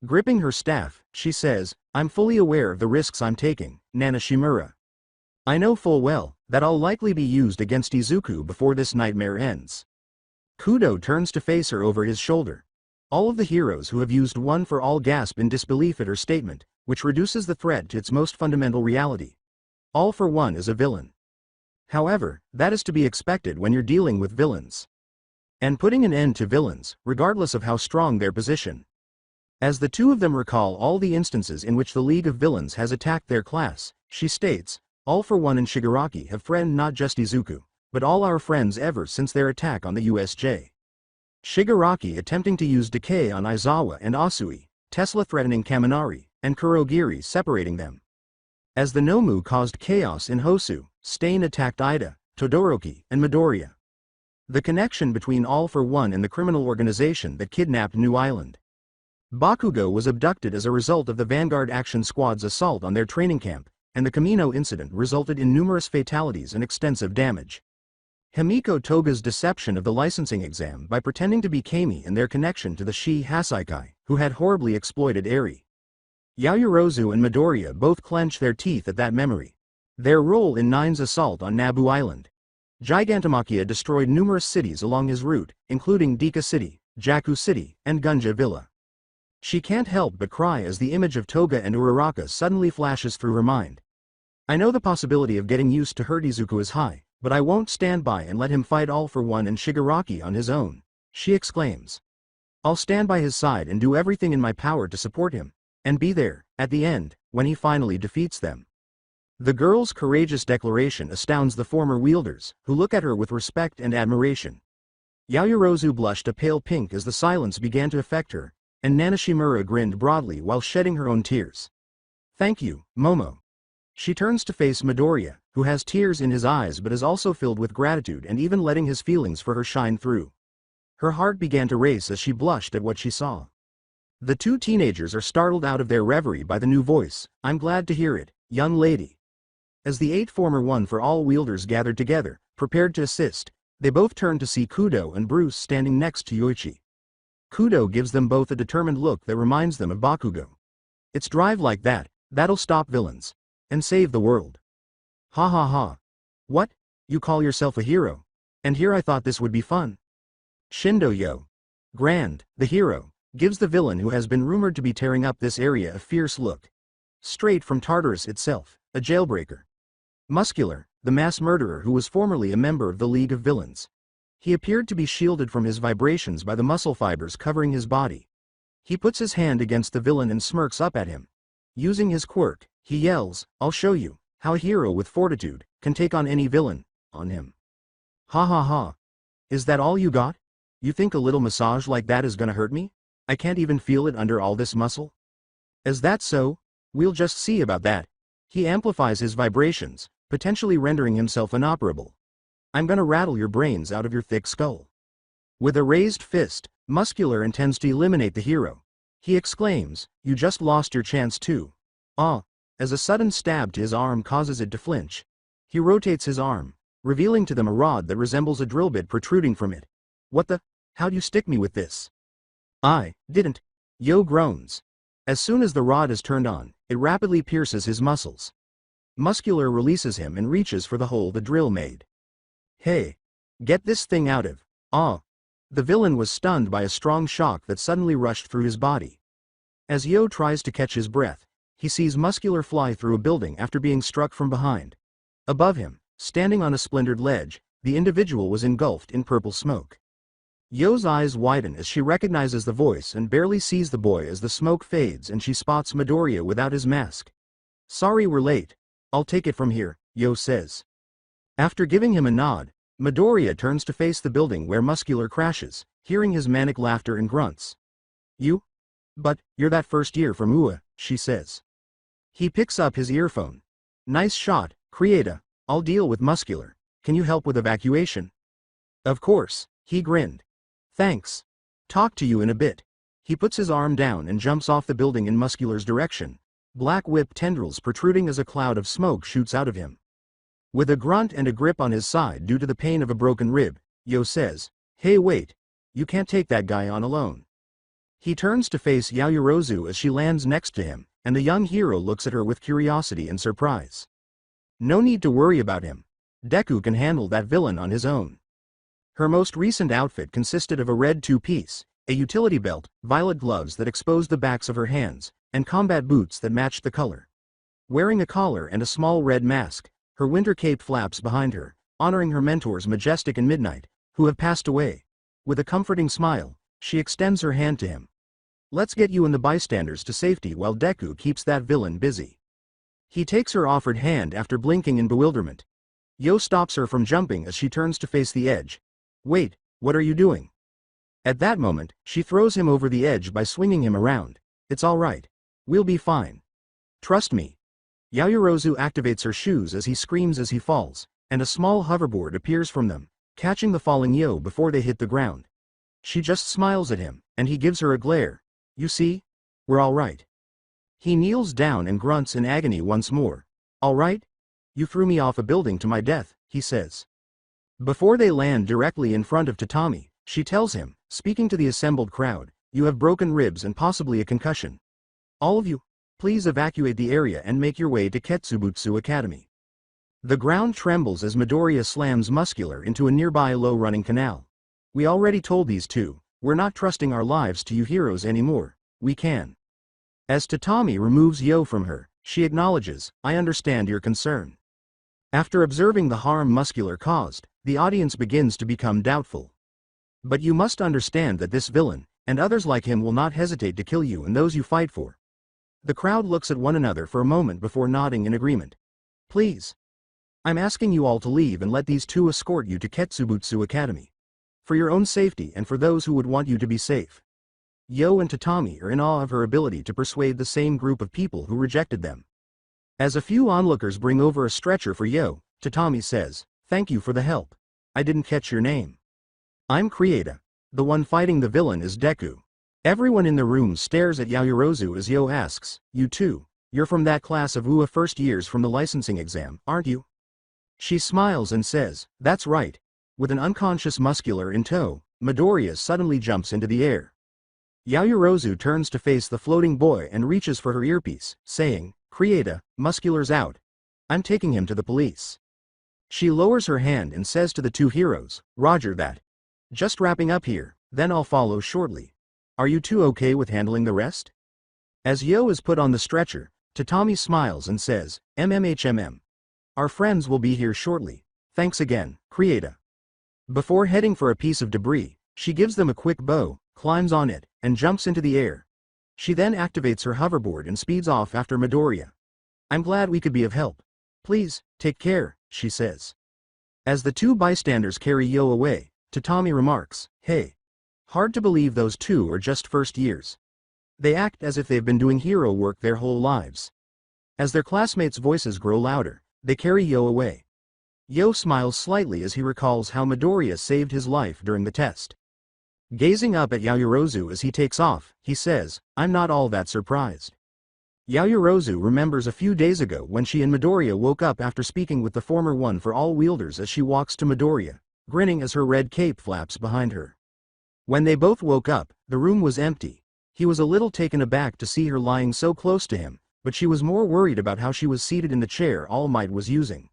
Speaker 2: Gripping her staff, she says, I'm fully aware of the risks I'm taking, Nana Shimura. I know full well that I'll likely be used against Izuku before this nightmare ends. Kudo turns to face her over his shoulder. All of the heroes who have used One for All gasp in disbelief at her statement, which reduces the threat to its most fundamental reality. All for One is a villain. However, that is to be expected when you're dealing with villains. And putting an end to villains, regardless of how strong their position. As the two of them recall all the instances in which the League of Villains has attacked their class, she states, All for One and Shigaraki have threatened not just Izuku, but all our friends ever since their attack on the USJ. Shigaraki attempting to use decay on Aizawa and Asui, Tesla threatening Kaminari, and Kurogiri separating them. As the Nomu caused chaos in Hosu, Stain attacked Ida, Todoroki, and Midoriya. The connection between All for One and the criminal organization that kidnapped New Island. Bakugo was abducted as a result of the Vanguard Action Squad's assault on their training camp, and the Kamino incident resulted in numerous fatalities and extensive damage. Himiko Toga's deception of the licensing exam by pretending to be Kami and their connection to the Shi Hasaikai, who had horribly exploited Eri. Yaoyorozu and Midoriya both clench their teeth at that memory. Their role in Nine's assault on Naboo Island. Gigantomachia destroyed numerous cities along his route, including Dika City, Jakku City, and Gunja Villa. She can't help but cry as the image of Toga and Uraraka suddenly flashes through her mind. I know the possibility of getting used to hurt Izuku is high, but I won't stand by and let him fight All for One and Shigaraki on his own, she exclaims. I'll stand by his side and do everything in my power to support him, and be there, at the end, when he finally defeats them. The girl's courageous declaration astounds the former wielders, who look at her with respect and admiration. Yaoyorozu blushed a pale pink as the silence began to affect her, and Nanashimura grinned broadly while shedding her own tears. Thank you, Momo. She turns to face Midoriya, who has tears in his eyes but is also filled with gratitude and even letting his feelings for her shine through. Her heart began to race as she blushed at what she saw. The two teenagers are startled out of their reverie by the new voice. I'm glad to hear it, young lady. As the 8 former One for All wielders gathered together, prepared to assist, they both turn to see Kudo and Bruce standing next to Yoichi. Kudo gives them both a determined look that reminds them of Bakugo. It's drive like that, that'll stop villains. And save the world. Ha ha ha. What? You call yourself a hero? And here I thought this would be fun. Shindo Yo. Grand, the hero, gives the villain who has been rumored to be tearing up this area a fierce look. Straight from Tartarus itself, a jailbreaker. Muscular, the mass murderer who was formerly a member of the League of Villains. He appeared to be shielded from his vibrations by the muscle fibers covering his body. He puts his hand against the villain and smirks up at him. Using his quirk, he yells, I'll show you how a hero with fortitude can take on any villain, on him. Ha ha ha. Is that all you got? You think a little massage like that is gonna hurt me? I can't even feel it under all this muscle? Is that so? We'll just see about that. He amplifies his vibrations, potentially rendering himself inoperable. I'm gonna rattle your brains out of your thick skull. With a raised fist, Muscular intends to eliminate the hero. He exclaims, you just lost your chance too. Ah. As a sudden stab to his arm causes it to flinch. He rotates his arm, revealing to them a rod that resembles a drill bit protruding from it. What the? How'd you stick me with this? I didn't. Yo groans. As soon as the rod is turned on, it rapidly pierces his muscles. Muscular releases him and reaches for the hole the drill made. Hey! Get this thing out of. Ah! The villain was stunned by a strong shock that suddenly rushed through his body. As Yo tries to catch his breath, he sees Muscular fly through a building after being struck from behind. Above him, standing on a splintered ledge, the individual was engulfed in purple smoke. Yo's eyes widen as she recognizes the voice and barely sees the boy as the smoke fades and she spots Midoriya without his mask. Sorry we're late. I'll take it from here, Yo says. After giving him a nod, Midoriya turns to face the building where Muscular crashes, hearing his manic laughter and grunts. You? But, you're that first year from UA, she says. He picks up his earphone. Nice shot, Krieta. I'll deal with Muscular. Can you help with evacuation? Of course, he grinned. Thanks. Talk to you in a bit. He puts his arm down and jumps off the building in Muscular's direction. Black whip tendrils protruding as a cloud of smoke shoots out of him. With a grunt and a grip on his side due to the pain of a broken rib, Yo says, Hey wait. You can't take that guy on alone. He turns to face Yaoyorozu as she lands next to him, and the young hero looks at her with curiosity and surprise. No need to worry about him. Deku can handle that villain on his own. Her most recent outfit consisted of a red two-piece, a utility belt, violet gloves that exposed the backs of her hands, and combat boots that matched the color. Wearing a collar and a small red mask, her winter cape flaps behind her, honoring her mentors Majestic and Midnight, who have passed away. With a comforting smile, she extends her hand to him. Let's get you and the bystanders to safety while Deku keeps that villain busy. He takes her offered hand after blinking in bewilderment. Yo stops her from jumping as she turns to face the edge. Wait, what are you doing? At that moment, she throws him over the edge by swinging him around. It's all right. We'll be fine. Trust me. Yaoyorozu activates her shoes as he screams as he falls, and a small hoverboard appears from them, catching the falling Yo before they hit the ground. She just smiles at him, and he gives her a glare. You see? We're all right. He kneels down and grunts in agony once more. All right? You threw me off a building to my death, he says. Before they land directly in front of Tatami, she tells him, speaking to the assembled crowd, you have broken ribs and possibly a concussion. All of you, please evacuate the area and make your way to Ketsubutsu Academy. The ground trembles as Midoriya slams Muscular into a nearby low-running canal. We already told these two, we're not trusting our lives to you heroes anymore. We can. As Tatami removes Yo from her, she acknowledges, I understand your concern. After observing the harm Muscular caused, the audience begins to become doubtful. But you must understand that this villain, and others like him will not hesitate to kill you and those you fight for. The crowd looks at one another for a moment before nodding in agreement. Please. I'm asking you all to leave and let these two escort you to Ketsubutsu Academy. For your own safety and for those who would want you to be safe. Yo and Tatami are in awe of her ability to persuade the same group of people who rejected them. As a few onlookers bring over a stretcher for Yo, Tatami says, "Thank you for the help. I didn't catch your name." "I'm Krieta. The one fighting the villain is Deku." Everyone in the room stares at Yaoyorozu as Yo asks, "You too, you're from that class of UA first years from the licensing exam, aren't you?" She smiles and says, "That's right." With an unconscious muscular in tow, Midoriya suddenly jumps into the air. Yaoyorozu turns to face the floating boy and reaches for her earpiece, saying, "Krieta, muscular's out. I'm taking him to the police." She lowers her hand and says to the two heroes, "Roger that. Just wrapping up here, then I'll follow shortly. Are you two okay with handling the rest?" As Yo is put on the stretcher, Tatami smiles and says, "MMHMM. Our friends will be here shortly. Thanks again, Krieta." Before heading for a piece of debris, she gives them a quick bow, climbs on it, and jumps into the air. She then activates her hoverboard and speeds off after Midoriya. "I'm glad we could be of help. Please, take care," she says. As the two bystanders carry Yo away, Tatami remarks, "Hey. Hard to believe those two are just first years. They act as if they've been doing hero work their whole lives." As their classmates' voices grow louder, they carry Yo away. Yo smiles slightly as he recalls how Midoriya saved his life during the test. Gazing up at Yaoyorozu as he takes off, he says, "I'm not all that surprised." Yaoyorozu remembers a few days ago when she and Midoriya woke up after speaking with the former one for all wielders as she walks to Midoriya, grinning as her red cape flaps behind her. When they both woke up, the room was empty. He was a little taken aback to see her lying so close to him, but she was more worried about how she was seated in the chair All Might was using.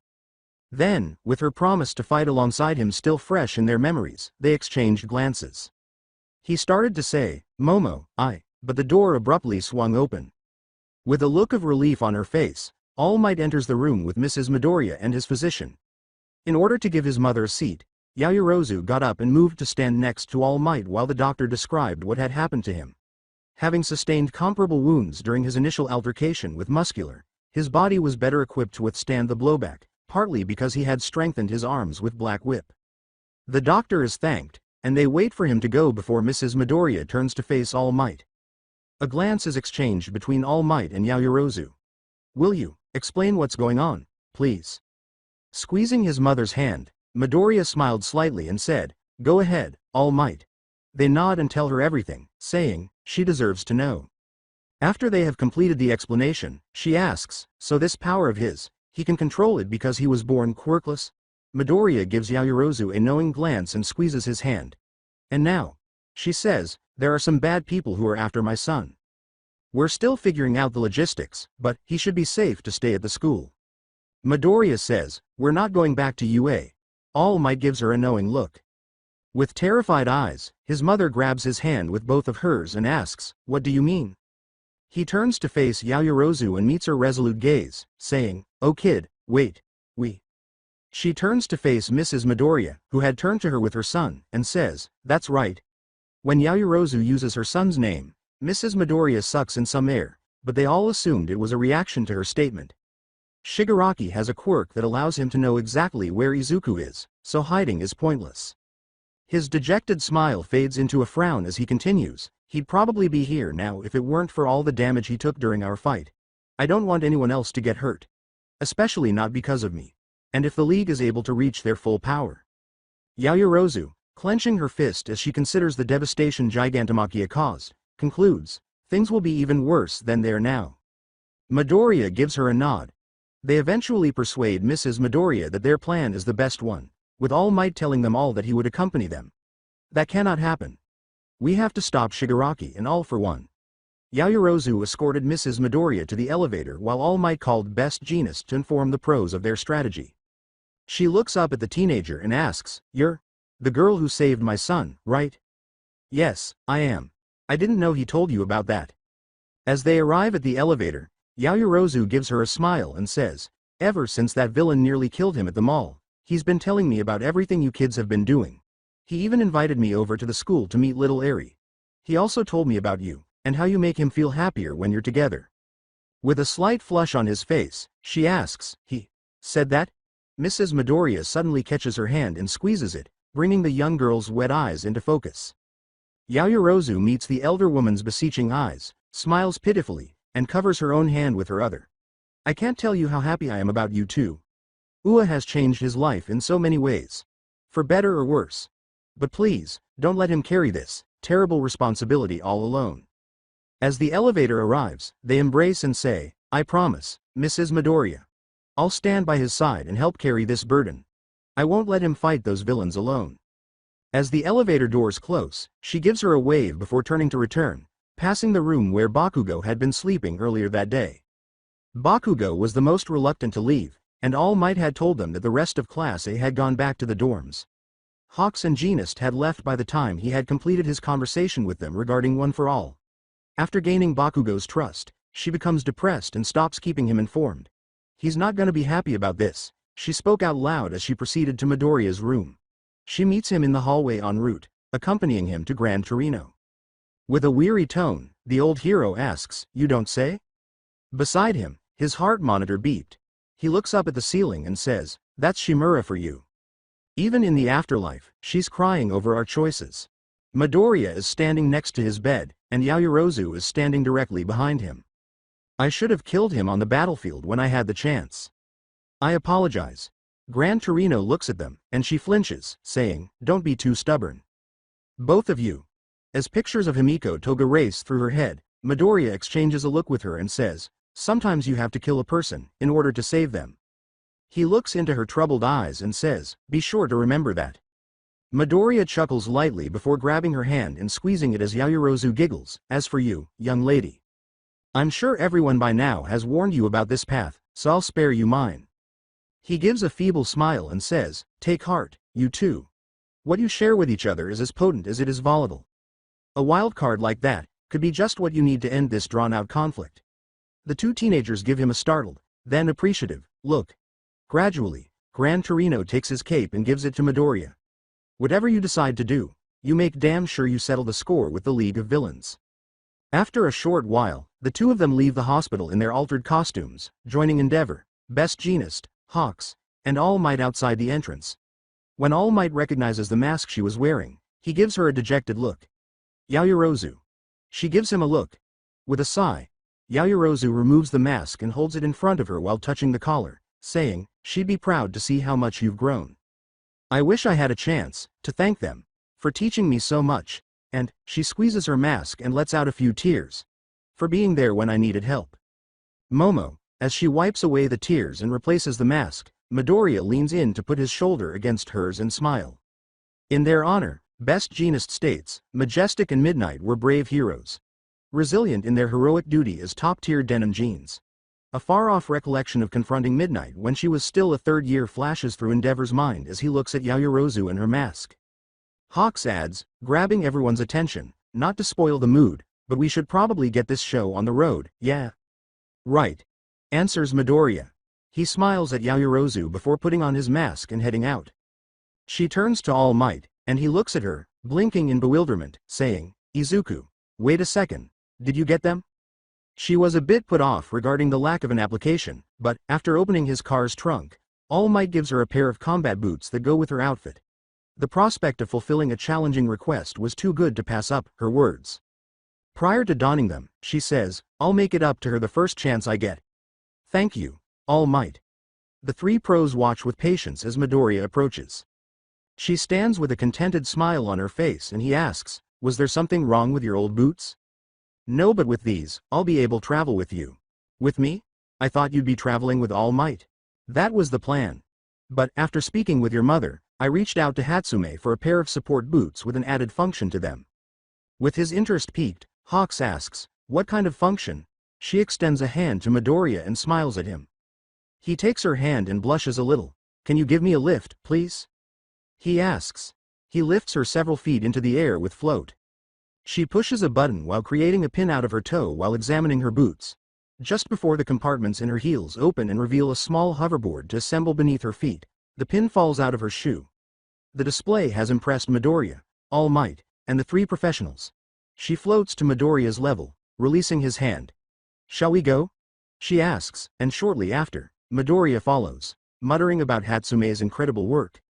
Speaker 2: Then, with her promise to fight alongside him still fresh in their memories, they exchanged glances. He started to say, "Momo, but the door abruptly swung open. With a look of relief on her face, All Might enters the room with Mrs. Midoriya and his physician. In order to give his mother a seat, Yaoyorozu got up and moved to stand next to All Might while the doctor described what had happened to him. Having sustained comparable wounds during his initial altercation with Muscular, his body was better equipped to withstand the blowback, partly because he had strengthened his arms with Black Whip. The doctor is thanked, and they wait for him to go before Mrs. Midoriya turns to face All Might. A glance is exchanged between All Might and Yaoyorozu. "Will you explain what's going on, please?" Squeezing his mother's hand, Midoriya smiled slightly and said, "Go ahead, All Might." They nod and tell her everything, saying, "She deserves to know." After they have completed the explanation, she asks, "So this power of his, he can control it because he was born quirkless?" Midoriya gives Yaoyorozu a knowing glance and squeezes his hand. "And now," she says, "there are some bad people who are after my son. We're still figuring out the logistics, but he should be safe to stay at the school." Midoriya says, "We're not going back to UA." All Might gives her a knowing look. With terrified eyes, his mother grabs his hand with both of hers and asks, "What do you mean?" He turns to face Yaoyorozu and meets her resolute gaze, saying, "Oh kid, wait, we." She turns to face Mrs. Midoriya, who had turned to her with her son, and says, "That's right." When Yaoyorozu uses her son's name, Mrs. Midoriya sucks in some air, but they all assumed it was a reaction to her statement. Shigaraki has a quirk that allows him to know exactly where Izuku is, so hiding is pointless. His dejected smile fades into a frown as he continues, "He'd probably be here now if it weren't for all the damage he took during our fight. I don't want anyone else to get hurt. Especially not because of me. And if the League is able to reach their full power." Yaoyorozu, clenching her fist as she considers the devastation Gigantomachia caused, concludes, "Things will be even worse than they are now." Midoriya gives her a nod. They eventually persuade Mrs. Midoriya that their plan is the best one, with All Might telling them all that he would accompany them. "That cannot happen. We have to stop Shigaraki and all for one." Yaoyorozu escorted Mrs. Midoriya to the elevator while All Might called Best Jeanist to inform the pros of their strategy. She looks up at the teenager and asks, "You're the girl who saved my son, right?" "Yes, I am. I didn't know he told you about that." As they arrive at the elevator, Yaoyorozu gives her a smile and says, "Ever since that villain nearly killed him at the mall, he's been telling me about everything you kids have been doing. He even invited me over to the school to meet little Eri. He also told me about you, and how you make him feel happier when you're together." With a slight flush on his face, she asks, "He said that?" Mrs. Midoriya suddenly catches her hand and squeezes it, bringing the young girl's wet eyes into focus. Yaoyorozu meets the elder woman's beseeching eyes, smiles pitifully, and covers her own hand with her other. I can't tell you how happy I am about you too. Ua has changed his life in so many ways. For better or worse. But please, don't let him carry this terrible responsibility all alone. As the elevator arrives, they embrace and say, I promise, Mrs. Midoriya. I'll stand by his side and help carry this burden. I won't let him fight those villains alone. As the elevator doors close, she gives her a wave before turning to return, passing the room where Bakugo had been sleeping earlier that day. Bakugo was the most reluctant to leave, and All Might had told them that the rest of Class A had gone back to the dorms. Hawks and Genist had left by the time he had completed his conversation with them regarding One for All. After gaining Bakugo's trust, she becomes depressed and stops keeping him informed. He's not gonna be happy about this, she spoke out loud as she proceeded to Midoriya's room. She meets him in the hallway en route, accompanying him to Gran Torino. With a weary tone, the old hero asks, You don't say? Beside him, his heart monitor beeped. He looks up at the ceiling and says, That's Shimura for you. Even in the afterlife, she's crying over our choices. Midoriya is standing next to his bed, and Yaoyorozu is standing directly behind him. I should have killed him on the battlefield when I had the chance. I apologize. Gran Torino looks at them, and she flinches, saying, Don't be too stubborn. Both of you. As pictures of Himiko Toga race through her head, Midoriya exchanges a look with her and says, Sometimes you have to kill a person, in order to save them. He looks into her troubled eyes and says, Be sure to remember that. Midoriya chuckles lightly before grabbing her hand and squeezing it as Yaoyorozu giggles, As for you, young lady. I'm sure everyone by now has warned you about this path, so I'll spare you mine. He gives a feeble smile and says, Take heart, you too. What you share with each other is as potent as it is volatile. A wild card like that could be just what you need to end this drawn-out conflict. The two teenagers give him a startled, then appreciative, look. Gradually, Gran Torino takes his cape and gives it to Midoriya. Whatever you decide to do, you make damn sure you settle the score with the League of Villains. After a short while, the two of them leave the hospital in their altered costumes, joining Endeavor, Best Jeanist, Hawks, and All Might outside the entrance. When All Might recognizes the mask she was wearing, he gives her a dejected look. Yaoyorozu. She gives him a look. With a sigh, Yaoyorozu removes the mask and holds it in front of her while touching the collar, saying, She'd be proud to see how much you've grown. I wish I had a chance to thank them for teaching me so much, and she squeezes her mask and lets out a few tears. For being there when I needed help. Momo, as she wipes away the tears and replaces the mask, Midoriya leans in to put his shoulder against hers and smile. In their honor, Best Jeanist states, Majestic and Midnight were brave heroes. Resilient in their heroic duty as top-tier denim jeans. A far-off recollection of confronting Midnight when she was still a third year flashes through Endeavor's mind as he looks at Yaoyorozu and her mask. Hawks adds, grabbing everyone's attention, not to spoil the mood, but we should probably get this show on the road, yeah? Right. Answers Midoriya. He smiles at Yaoyorozu before putting on his mask and heading out. She turns to All Might, and he looks at her, blinking in bewilderment, saying, Izuku, wait a second, did you get them? She was a bit put off regarding the lack of an application, but, after opening his car's trunk, All Might gives her a pair of combat boots that go with her outfit. The prospect of fulfilling a challenging request was too good to pass up, her words. Prior to donning them, she says, I'll make it up to her the first chance I get. Thank you, All Might. The three pros watch with patience as Midoriya approaches. She stands with a contented smile on her face and he asks, Was there something wrong with your old boots? No, but with these, I'll be able to travel with you. With me? I thought you'd be traveling with All Might. That was the plan. But, after speaking with your mother, I reached out to Hatsume for a pair of support boots with an added function to them. With his interest piqued, Hawks asks, What kind of function? She extends a hand to Midoriya and smiles at him. He takes her hand and blushes a little. Can you give me a lift, please? He asks. He lifts her several feet into the air with float. She pushes a button while creating a pin out of her toe while examining her boots. Just before the compartments in her heels open and reveal a small hoverboard to assemble beneath her feet, the pin falls out of her shoe. The display has impressed Midoriya, All Might, and the three professionals. She floats to Midoriya's level, releasing his hand. Shall we go? She asks, and shortly after, Midoriya follows, muttering about Hatsume's incredible work.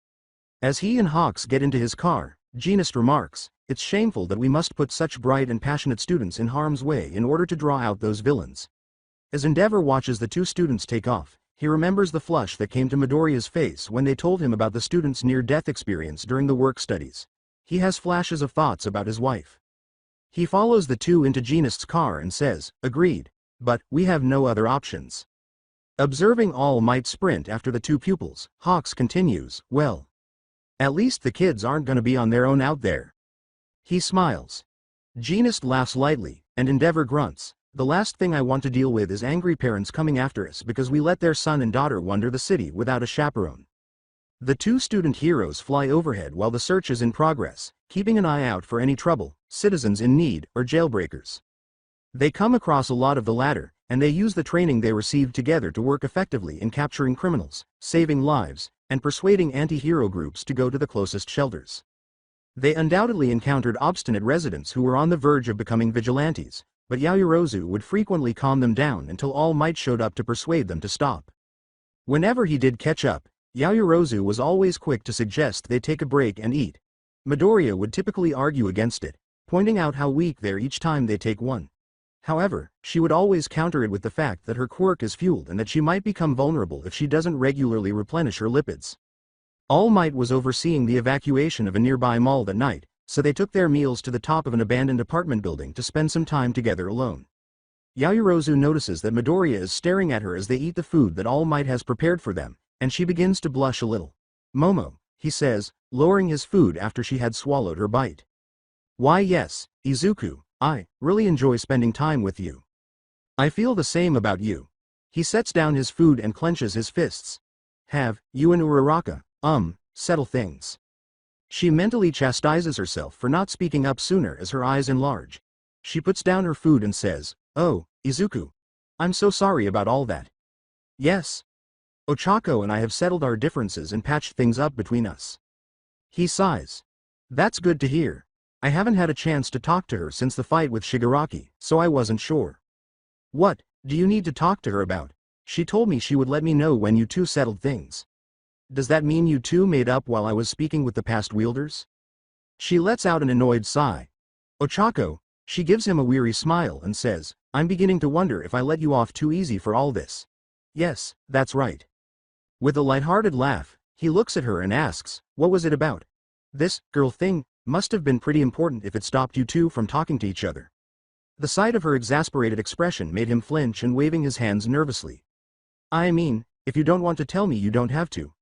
Speaker 2: As he and Hawks get into his car, Genist remarks, "It's shameful that we must put such bright and passionate students in harm's way in order to draw out those villains." As Endeavor watches the two students take off, he remembers the flush that came to Midoriya's face when they told him about the student's near-death experience during the work studies. He has flashes of thoughts about his wife. He follows the two into Genist's car and says, "Agreed. But we have no other options." Observing All Might sprint after the two pupils, Hawks continues, "Well, at least the kids aren't gonna be on their own out there." He smiles. Genist laughs lightly, and Endeavor grunts, "The last thing I want to deal with is angry parents coming after us because we let their son and daughter wander the city without a chaperone." The two student heroes fly overhead while the search is in progress, keeping an eye out for any trouble, citizens in need, or jailbreakers. They come across a lot of the latter, and they use the training they received together to work effectively in capturing criminals, saving lives, and persuading anti-hero groups to go to the closest shelters. They undoubtedly encountered obstinate residents who were on the verge of becoming vigilantes, but Yaoyorozu would frequently calm them down until All Might showed up to persuade them to stop. Whenever he did catch up, Yaoyorozu was always quick to suggest they take a break and eat. Midoriya would typically argue against it, pointing out how weak they are each time they take one. However, she would always counter it with the fact that her quirk is fueled and that she might become vulnerable if she doesn't regularly replenish her lipids. All Might was overseeing the evacuation of a nearby mall that night, so they took their meals to the top of an abandoned apartment building to spend some time together alone. Yaoyorozu notices that Midoriya is staring at her as they eat the food that All Might has prepared for them, and she begins to blush a little. "Momo," he says, lowering his food after she had swallowed her bite. "Why yes, Izuku, I really enjoy spending time with you. I feel the same about you." He sets down his food and clenches his fists. "Have you and Uraraka, settle things." She mentally chastises herself for not speaking up sooner as her eyes enlarge. She puts down her food and says, "Oh, Izuku. I'm so sorry about all that." "Yes. Ochako and I have settled our differences and patched things up between us." He sighs. "That's good to hear. I haven't had a chance to talk to her since the fight with Shigaraki, so I wasn't sure." "What do you need to talk to her about? She told me she would let me know when you two settled things." "Does that mean you two made up while I was speaking with the past wielders?" She lets out an annoyed sigh. "Ochako," she gives him a weary smile and says, "I'm beginning to wonder if I let you off too easy for all this." "Yes, that's right." With a lighthearted laugh, he looks at her and asks, "What was it about? This girl thing must have been pretty important if it stopped you two from talking to each other." The sight of her exasperated expression made him flinch and waving his hands nervously. "I mean, if you don't want to tell me, you don't have to.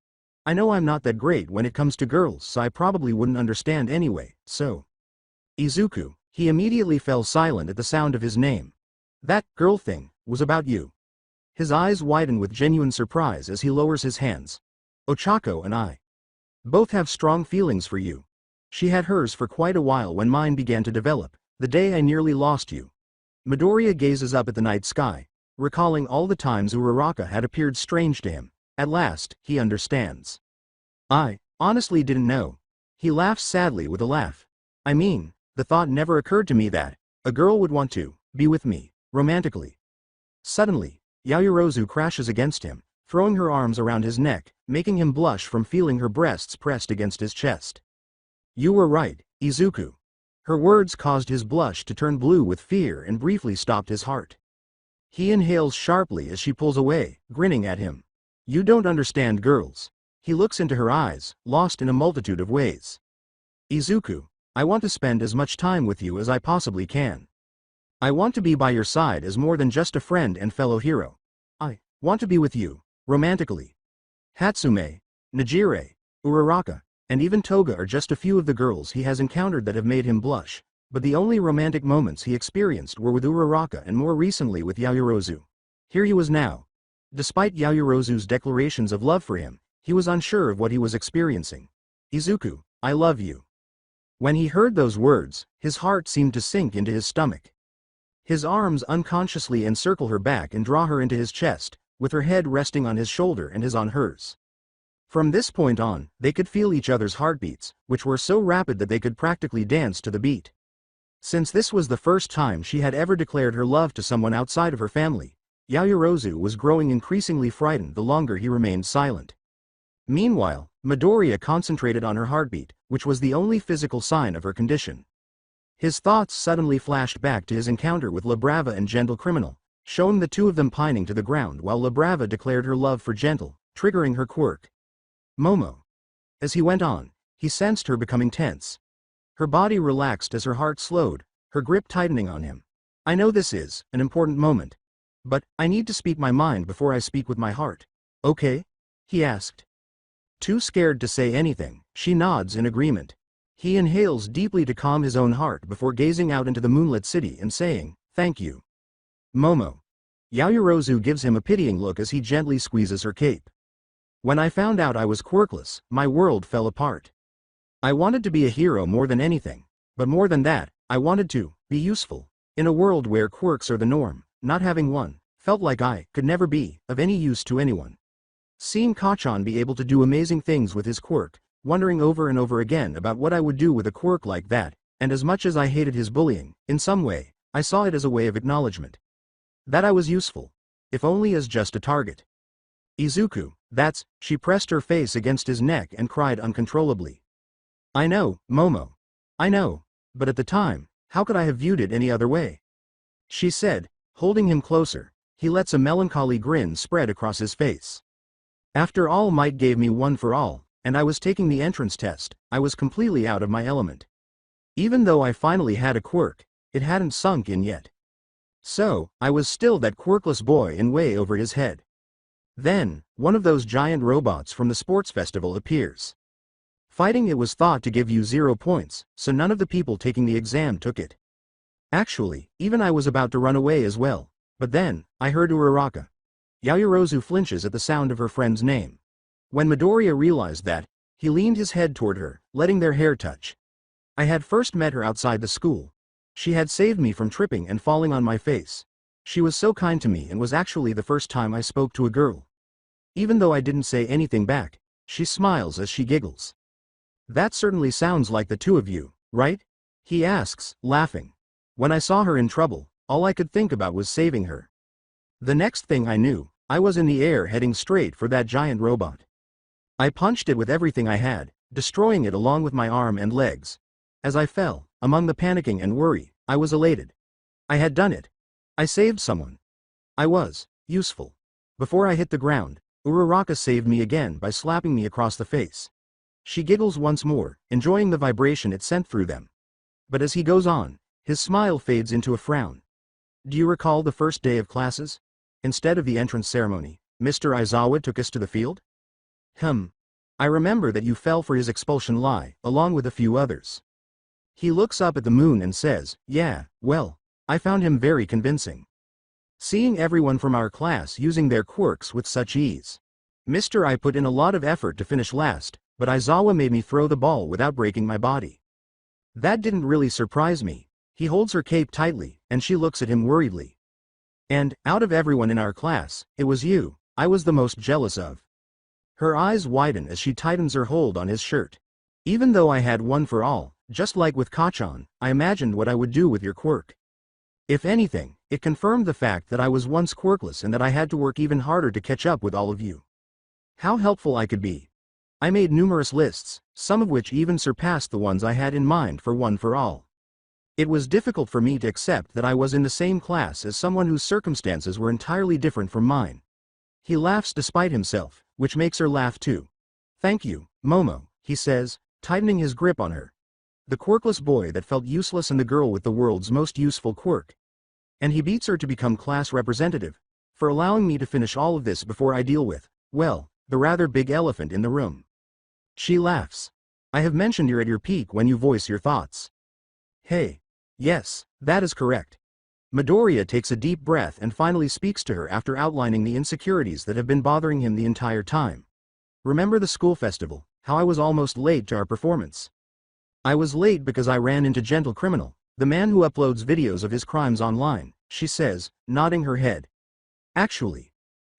Speaker 2: I know I'm not that great when it comes to girls, so I probably wouldn't understand anyway, so." "Izuku," he immediately fell silent at the sound of his name. "That girl thing was about you." His eyes widen with genuine surprise as he lowers his hands. "Ochako and I both have strong feelings for you. She had hers for quite a while when mine began to develop, the day I nearly lost you." Midoriya gazes up at the night sky, recalling all the times Uraraka had appeared strange to him. At last, he understands. "I honestly didn't know." He laughs sadly with a laugh. "I mean, the thought never occurred to me that a girl would want to be with me, romantically." Suddenly, Yaoyorozu crashes against him, throwing her arms around his neck, making him blush from feeling her breasts pressed against his chest. "You were right, Izuku." Her words caused his blush to turn blue with fear and briefly stopped his heart. He inhales sharply as she pulls away, grinning at him. "You don't understand girls." He looks into her eyes, lost in a multitude of ways. "Izuku, I want to spend as much time with you as I possibly can. I want to be by your side as more than just a friend and fellow hero. I want to be with you, romantically." Hatsume, Najire, Uraraka, and even Toga are just a few of the girls he has encountered that have made him blush, but the only romantic moments he experienced were with Uraraka and more recently with Yaoyorozu. Here he was now. Despite Yaoyorozu's declarations of love for him, he was unsure of what he was experiencing. "Izuku, I love you." When he heard those words, his heart seemed to sink into his stomach. His arms unconsciously encircle her back and draw her into his chest, with her head resting on his shoulder and his on hers. From this point on, they could feel each other's heartbeats, which were so rapid that they could practically dance to the beat. Since this was the first time she had ever declared her love to someone outside of her family, Yaoyorozu was growing increasingly frightened the longer he remained silent. Meanwhile, Midoriya concentrated on her heartbeat, which was the only physical sign of her condition. His thoughts suddenly flashed back to his encounter with La Brava and Gentle Criminal, showing the two of them pining to the ground while La Brava declared her love for Gentle, triggering her quirk. Momo. As he went on, he sensed her becoming tense. Her body relaxed as her heart slowed, her grip tightening on him. I know this is an important moment. But I need to speak my mind before I speak with my heart. Okay? He asked. Too scared to say anything, she nods in agreement. He inhales deeply to calm his own heart before gazing out into the moonlit city and saying, "Thank you, Momo." Yaoyorozu gives him a pitying look as he gently squeezes her cape. When I found out I was quirkless, my world fell apart. I wanted to be a hero more than anything. But more than that, I wanted to be useful. In a world where quirks are the norm, not having one felt like I could never be of any use to anyone. Seeing Kacchan be able to do amazing things with his quirk, wondering over and over again about what I would do with a quirk like that, and as much as I hated his bullying, in some way, I saw it as a way of acknowledgement. That I was useful. If only as just a target. Izuku, that's, she pressed her face against his neck and cried uncontrollably. I know, Momo. I know, but at the time, how could I have viewed it any other way? She said, holding him closer. He lets a melancholy grin spread across his face. After All Might gave me one for all, and I was taking the entrance test, I was completely out of my element. Even though I finally had a quirk, it hadn't sunk in yet. So, I was still that quirkless boy in way over his head. Then, one of those giant robots from the sports festival appears. Fighting it was thought to give you 0 points, so none of the people taking the exam took it. Actually, even I was about to run away as well, but then, I heard Uraraka. Yaoyorozu flinches at the sound of her friend's name. When Midoriya realized that, he leaned his head toward her, letting their hair touch. I had first met her outside the school. She had saved me from tripping and falling on my face. She was so kind to me and was actually the first time I spoke to a girl. Even though I didn't say anything back, she smiles as she giggles. That certainly sounds like the two of you, right? He asks, laughing. When I saw her in trouble, all I could think about was saving her. The next thing I knew, I was in the air heading straight for that giant robot. I punched it with everything I had, destroying it along with my arm and legs. As I fell, among the panicking and worry, I was elated. I had done it. I saved someone. I was useful. Before I hit the ground, Uraraka saved me again by slapping me across the face. She giggles once more, enjoying the vibration it sent through them. But as he goes on, his smile fades into a frown. Do you recall the first day of classes? Instead of the entrance ceremony, Mr. Aizawa took us to the field? I remember that you fell for his expulsion lie, along with a few others. He looks up at the moon and says, yeah, well, I found him very convincing. Seeing everyone from our class using their quirks with such ease. Mr. I put in a lot of effort to finish last, but Aizawa made me throw the ball without breaking my body. That didn't really surprise me. He holds her cape tightly, and she looks at him worriedly. And, out of everyone in our class, it was you I was the most jealous of. Her eyes widen as she tightens her hold on his shirt. Even though I had one for all, just like with Kacchan, I imagined what I would do with your quirk. If anything, it confirmed the fact that I was once quirkless and that I had to work even harder to catch up with all of you. How helpful I could be. I made numerous lists, some of which even surpassed the ones I had in mind for one for all. It was difficult for me to accept that I was in the same class as someone whose circumstances were entirely different from mine. He laughs despite himself, which makes her laugh too. Thank you, Momo, he says, tightening his grip on her. The quirkless boy that felt useless and the girl with the world's most useful quirk. And he beats her to become class representative, for allowing me to finish all of this before I deal with, well, the rather big elephant in the room. She laughs. I have mentioned you're at your peak when you voice your thoughts. Hey. Yes, that is correct. Midoriya takes a deep breath and finally speaks to her after outlining the insecurities that have been bothering him the entire time. Remember the school festival, how I was almost late to our performance? I was late because I ran into Gentle Criminal, the man who uploads videos of his crimes online, she says, nodding her head. Actually,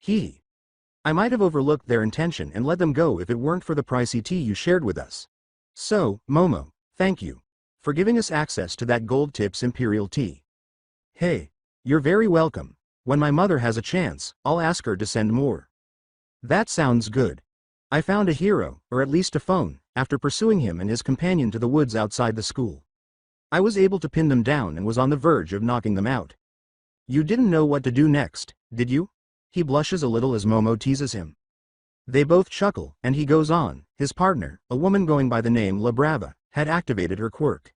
Speaker 2: I might have overlooked their intention and let them go if it weren't for the pricey tea you shared with us. So, Momo, thank you for giving us access to that Gold Tips Imperial tea. Hey, you're very welcome. When my mother has a chance, I'll ask her to send more. That sounds good. I found a hero, or at least a phone, after pursuing him and his companion to the woods outside the school. I was able to pin them down and was on the verge of knocking them out. You didn't know what to do next, did you? He blushes a little as Momo teases him. They both chuckle, and he goes on. His partner, a woman going by the name La Brava, had activated her quirk.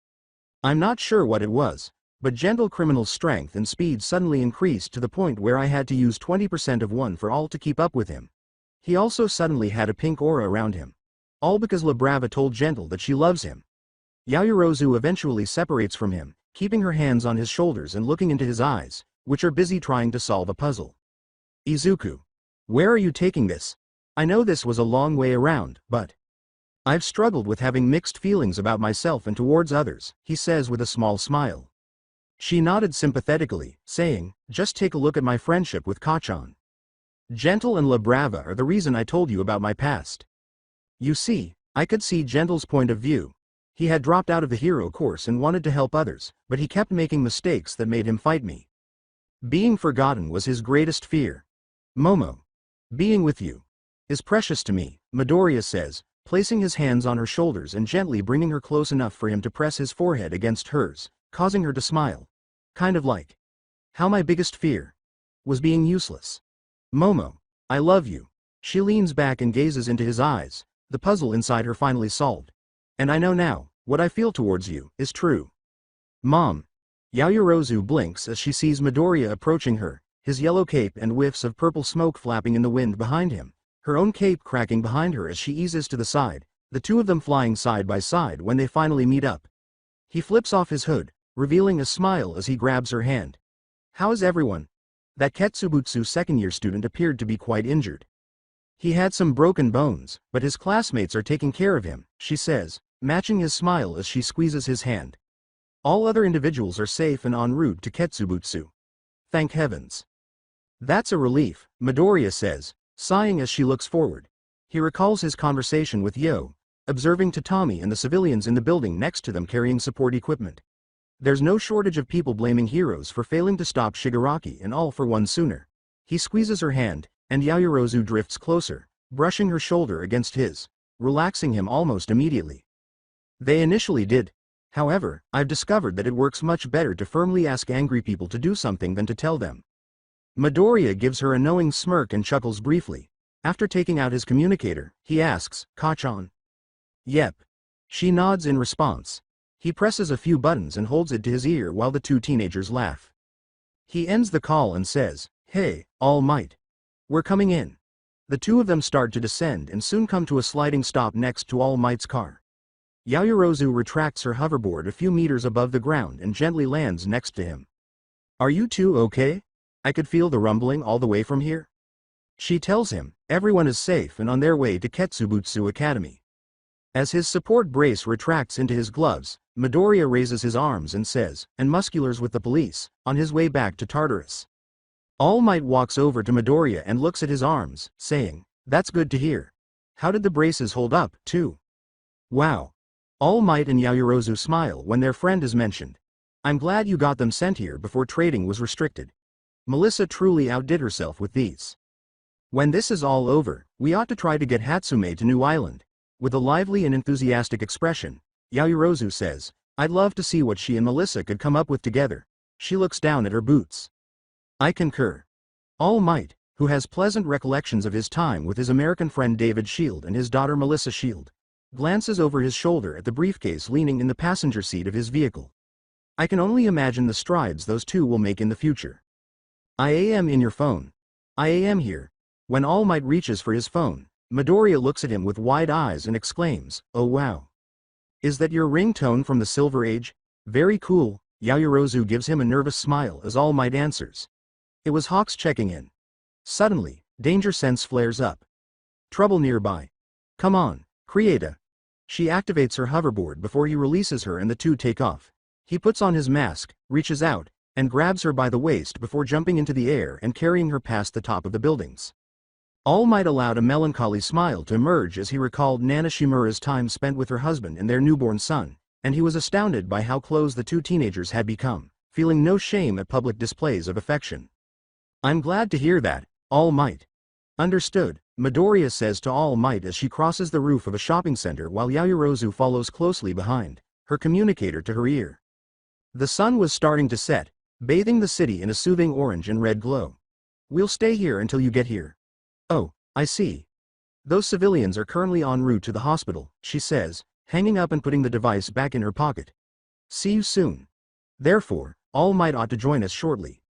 Speaker 2: I'm not sure what it was, but Gentle Criminal's strength and speed suddenly increased to the point where I had to use 20% of one for all to keep up with him. He also suddenly had a pink aura around him. All because La Brava told Gentle that she loves him. Yaoyorozu eventually separates from him, keeping her hands on his shoulders and looking into his eyes, which are busy trying to solve a puzzle. Izuku. Where are you taking this? I know this was a long way around, but I've struggled with having mixed feelings about myself and towards others, he says with a small smile. She nodded sympathetically, saying, just take a look at my friendship with Kachan. Gentle and La Brava are the reason I told you about my past. You see, I could see Gentle's point of view. He had dropped out of the hero course and wanted to help others, but he kept making mistakes that made him fight me. Being forgotten was his greatest fear. Momo. Being with you is precious to me, Midoriya says, placing his hands on her shoulders and gently bringing her close enough for him to press his forehead against hers, causing her to smile. Kind of like how my biggest fear was being useless. Momo, I love you. She leans back and gazes into his eyes, the puzzle inside her finally solved. And I know now, what I feel towards you is true. Mom. Yaoyorozu blinks as she sees Midoriya approaching her, his yellow cape and whiffs of purple smoke flapping in the wind behind him, her own cape cracking behind her as she eases to the side, the two of them flying side by side when they finally meet up. He flips off his hood, revealing a smile as he grabs her hand. How is everyone? That Ketsubutsu second-year student appeared to be quite injured. He had some broken bones, but his classmates are taking care of him, she says, matching his smile as she squeezes his hand. All other individuals are safe and en route to Ketsubutsu. Thank heavens. That's a relief, Midoriya says, sighing as she looks forward. He recalls his conversation with Yo, observing Tatami and the civilians in the building next to them carrying support equipment. There's no shortage of people blaming heroes for failing to stop Shigaraki and all for one sooner. He squeezes her hand, and Yaoyorozu drifts closer, brushing her shoulder against his, relaxing him almost immediately. They initially did. However, I've discovered that it works much better to firmly ask angry people to do something than to tell them. Midoriya gives her a knowing smirk and chuckles briefly. After taking out his communicator, he asks, Kachan? Yep. She nods in response. He presses a few buttons and holds it to his ear while the two teenagers laugh. He ends the call and says, Hey, All Might. We're coming in. The two of them start to descend and soon come to a sliding stop next to All Might's car. Yaoyorozu retracts her hoverboard a few meters above the ground and gently lands next to him. Are you two okay? I could feel the rumbling all the way from here. She tells him, everyone is safe and on their way to Ketsubutsu Academy. As his support brace retracts into his gloves, Midoriya raises his arms and says, and Muscular's with the police, on his way back to Tartarus. All Might walks over to Midoriya and looks at his arms, saying, that's good to hear. How did the braces hold up, too? Wow. All Might and Yaoyorozu smile when their friend is mentioned. I'm glad you got them sent here before trading was restricted. Melissa truly outdid herself with these. When this is all over, we ought to try to get Hatsume to New Island. With a lively and enthusiastic expression, Yaoyorozu says, I'd love to see what she and Melissa could come up with together. She looks down at her boots. I concur. All Might, who has pleasant recollections of his time with his American friend David Shield and his daughter Melissa Shield, glances over his shoulder at the briefcase leaning in the passenger seat of his vehicle. I can only imagine the strides those two will make in the future. I am in your phone. I am here. When All Might reaches for his phone, Midoriya looks at him with wide eyes and exclaims, oh wow. Is that your ringtone from the Silver Age? Very cool. Yaoyorozu gives him a nervous smile as All Might answers. It was Hawks checking in. Suddenly, danger sense flares up. Trouble nearby. Come on, Creata. She activates her hoverboard before he releases her and the two take off. He puts on his mask, reaches out, and grabs her by the waist before jumping into the air and carrying her past the top of the buildings. All Might allowed a melancholy smile to emerge as he recalled Nana Shimura's time spent with her husband and their newborn son, and he was astounded by how close the two teenagers had become, feeling no shame at public displays of affection. I'm glad to hear that, All Might. Understood, Midoriya says to All Might as she crosses the roof of a shopping center while Yaoyorozu follows closely behind, her communicator to her ear. The sun was starting to set, bathing the city in a soothing orange and red glow. We'll stay here until you get here. Oh, I see. Those civilians are currently en route to the hospital, she says, hanging up and putting the device back in her pocket. See you soon. Therefore, All Might ought to join us shortly.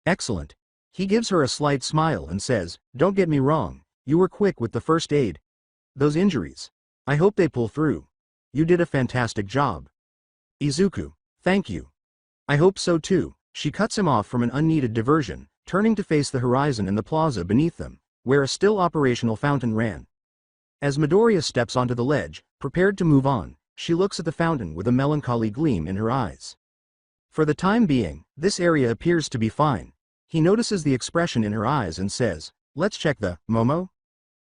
Speaker 2: Excellent. He gives her a slight smile and says, don't get me wrong, you were quick with the first aid. Those injuries. I hope they pull through. You did a fantastic job. Izuku, thank you. I hope so too. She cuts him off from an unneeded diversion, turning to face the horizon and the plaza beneath them, where a still operational fountain ran. As Midoriya steps onto the ledge, prepared to move on, she looks at the fountain with a melancholy gleam in her eyes. For the time being, this area appears to be fine. He notices the expression in her eyes and says, let's check the Momo?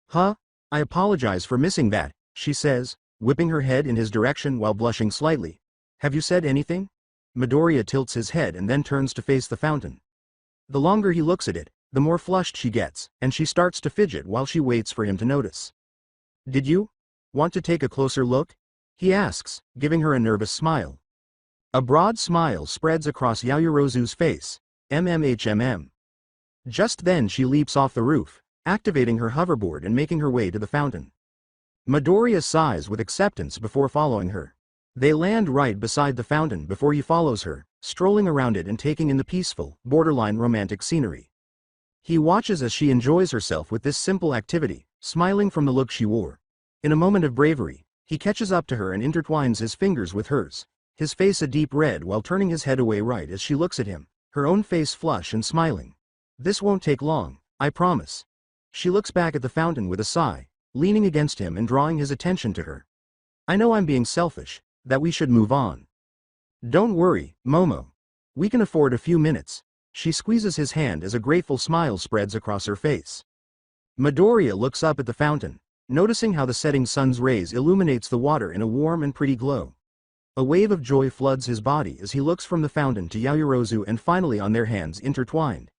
Speaker 2: Huh? I apologize for missing that, she says, whipping her head in his direction while blushing slightly. Have you said anything? Midoriya tilts his head and then turns to face the fountain. The longer he looks at it, the more flushed she gets, and she starts to fidget while she waits for him to notice. Did you want to take a closer look? He asks, giving her a nervous smile. A broad smile spreads across Yaoyorozu's face. MMHMM. Just then she leaps off the roof, activating her hoverboard and making her way to the fountain. Midoriya sighs with acceptance before following her. They land right beside the fountain before he follows her, strolling around it and taking in the peaceful, borderline romantic scenery. He watches as she enjoys herself with this simple activity, smiling from the look she wore. In a moment of bravery, he catches up to her and intertwines his fingers with hers, his face a deep red while turning his head away right as she looks at him, her own face flush and smiling. This won't take long, I promise. She looks back at the fountain with a sigh, leaning against him and drawing his attention to her. I know I'm being selfish, that we should move on. Don't worry, Momo. We can afford a few minutes. She squeezes his hand as a grateful smile spreads across her face. Midoriya looks up at the fountain, noticing how the setting sun's rays illuminates the water in a warm and pretty glow. A wave of joy floods his body as he looks from the fountain to Yaoyorozu and finally on their hands intertwined.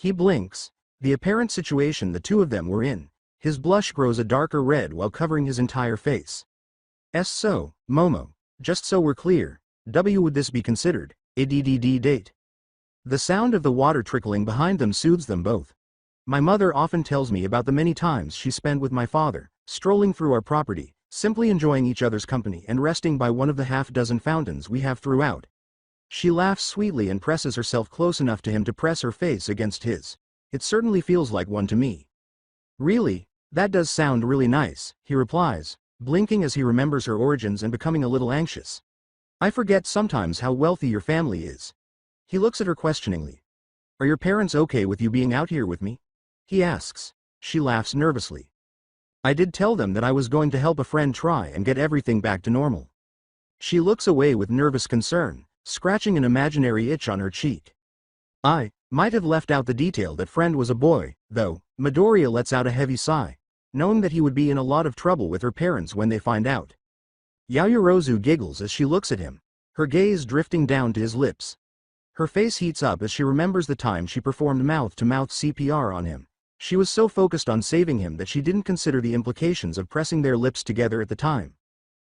Speaker 2: He blinks. The apparent situation the two of them were in. His blush grows a darker red while covering his entire face. So, Momo, just so we're clear, would this be considered a DDD date? The sound of the water trickling behind them soothes them both. My mother often tells me about the many times she spent with my father, strolling through our property, simply enjoying each other's company and resting by one of the half-dozen fountains we have throughout. She laughs sweetly and presses herself close enough to him to press her face against his. It certainly feels like one to me. Really, that does sound really nice, he replies, blinking as he remembers her origins and becoming a little anxious. I forget sometimes how wealthy your family is. He looks at her questioningly. Are your parents okay with you being out here with me? He asks. She laughs nervously. I did tell them that I was going to help a friend try and get everything back to normal. She looks away with nervous concern, scratching an imaginary itch on her cheek. I might have left out the detail that friend was a boy, though. Midoriya lets out a heavy sigh, knowing that he would be in a lot of trouble with her parents when they find out. Yaoyorozu giggles as she looks at him, her gaze drifting down to his lips. Her face heats up as she remembers the time she performed mouth-to-mouth CPR on him. She was so focused on saving him that she didn't consider the implications of pressing their lips together at the time.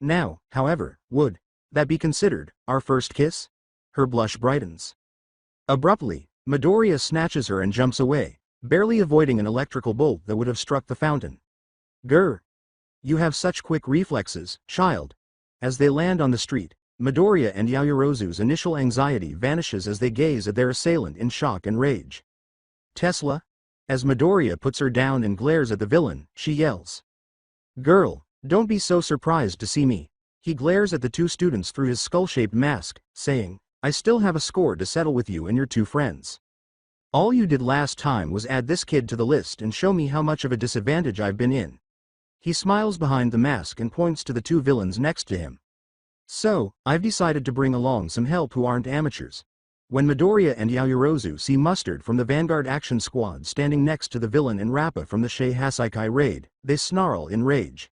Speaker 2: Now, however, would that be considered our first kiss? Her blush brightens. Abruptly, Midoriya snatches her and jumps away, barely avoiding an electrical bolt that would have struck the fountain. Grr! You have such quick reflexes, child. As they land on the street, Midoriya and Yaoyorozu's initial anxiety vanishes as they gaze at their assailant in shock and rage. Tesla? As Midoriya puts her down and glares at the villain, she yells. Girl, don't be so surprised to see me. He glares at the two students through his skull-shaped mask, saying, I still have a score to settle with you and your two friends. All you did last time was add this kid to the list and show me how much of a disadvantage I've been in. He smiles behind the mask and points to the two villains next to him. So, I've decided to bring along some help who aren't amateurs. When Midoriya and Yaoyorozu see Mustard from the Vanguard Action Squad standing next to the villain and Rappa from the Shei Hasaikai raid, they snarl in rage.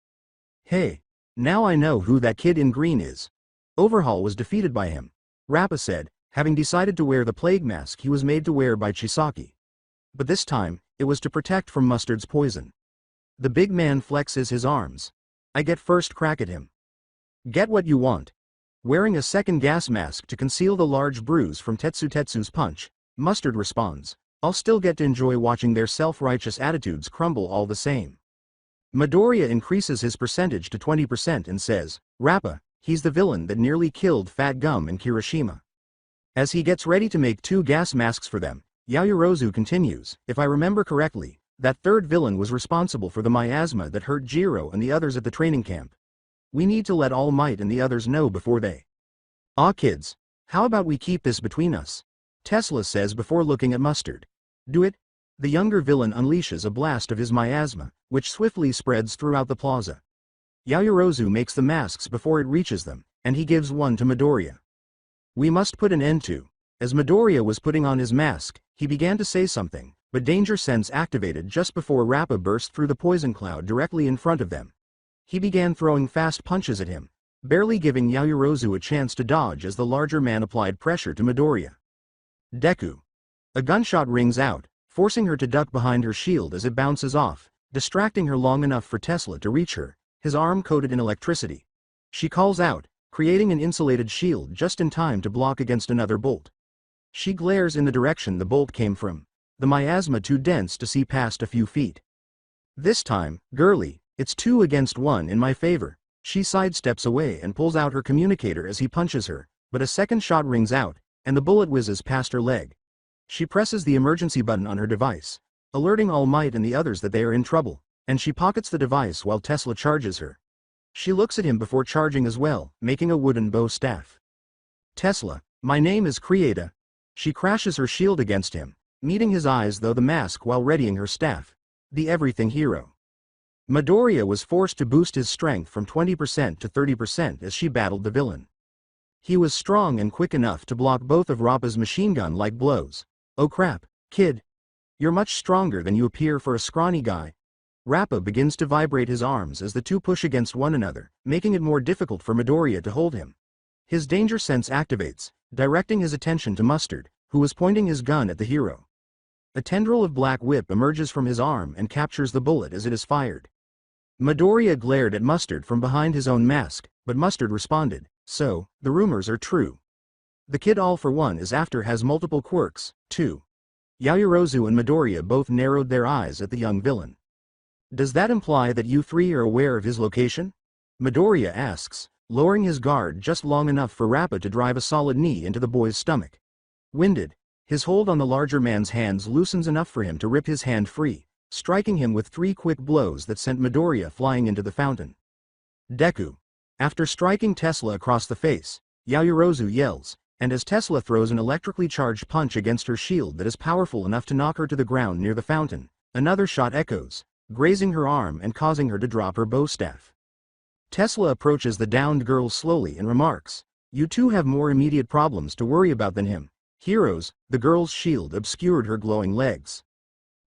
Speaker 2: Hey, now I know who that kid in green is. Overhaul was defeated by him, Rappa said, having decided to wear the plague mask he was made to wear by Chisaki. But this time, it was to protect from Mustard's poison. The big man flexes his arms. I get first crack at him. Get what you want. Wearing a second gas mask to conceal the large bruise from Tetsu's punch, Mustard responds, I'll still get to enjoy watching their self-righteous attitudes crumble all the same. Midoriya increases his percentage to 20% and says, Rappa, he's the villain that nearly killed Fat Gum in Kirishima. As he gets ready to make 2 gas masks for them, Yaoyorozu continues, if I remember correctly, that third villain was responsible for the miasma that hurt Jiro and the others at the training camp. We need to let All Might and the others know before they... kids, how about we keep this between us? Tesla says before looking at Mustard. Do it? The younger villain unleashes a blast of his miasma, which swiftly spreads throughout the plaza. Yaoyorozu makes the masks before it reaches them, and he gives one to Midoriya. We must put an end to. As Midoriya was putting on his mask, he began to say something, but danger sense activated just before Rappa burst through the poison cloud directly in front of them. He began throwing fast punches at him, barely giving Yaoyorozu a chance to dodge as the larger man applied pressure to Midoriya. Deku. A gunshot rings out, forcing her to duck behind her shield as it bounces off, distracting her long enough for Tesla to reach her, his arm coated in electricity. She calls out, creating an insulated shield just in time to block against another bolt. She glares in the direction the bolt came from, the miasma too dense to see past a few feet. This time, girly, it's 2 against 1 in my favor. She sidesteps away and pulls out her communicator as he punches her, but a second shot rings out, and the bullet whizzes past her leg. She presses the emergency button on her device, alerting All Might and the others that they are in trouble, and she pockets the device while Tesla charges her. She looks at him before charging as well, making a wooden bow staff. Tesla, my name is Creata. She crashes her shield against him, meeting his eyes through the mask while readying her staff. The everything hero. Midoriya was forced to boost his strength from 20% to 30% as she battled the villain. He was strong and quick enough to block both of Rappa's machine gun-like blows. Oh crap, kid. You're much stronger than you appear for a scrawny guy. Rappa begins to vibrate his arms as the two push against one another, making it more difficult for Midoriya to hold him. His danger sense activates, directing his attention to Mustard, who was pointing his gun at the hero. A tendril of black whip emerges from his arm and captures the bullet as it is fired. Midoriya glared at Mustard from behind his own mask, but Mustard responded, so, the rumors are true. The kid all for one is after has multiple quirks, too. Yaoyorozu and Midoriya both narrowed their eyes at the young villain. Does that imply that you 3 are aware of his location? Midoriya asks, lowering his guard just long enough for Rappa to drive a solid knee into the boy's stomach. Winded, his hold on the larger man's hands loosens enough for him to rip his hand free, striking him with 3 quick blows that sent Midoriya flying into the fountain. Deku. After striking Tesla across the face, Yaoyorozu yells, and as Tesla throws an electrically charged punch against her shield that is powerful enough to knock her to the ground near the fountain, another shot echoes, grazing her arm and causing her to drop her bow staff. Tesla approaches the downed girl slowly and remarks, you two have more immediate problems to worry about than him. Heroes, the girl's shield obscured her glowing legs.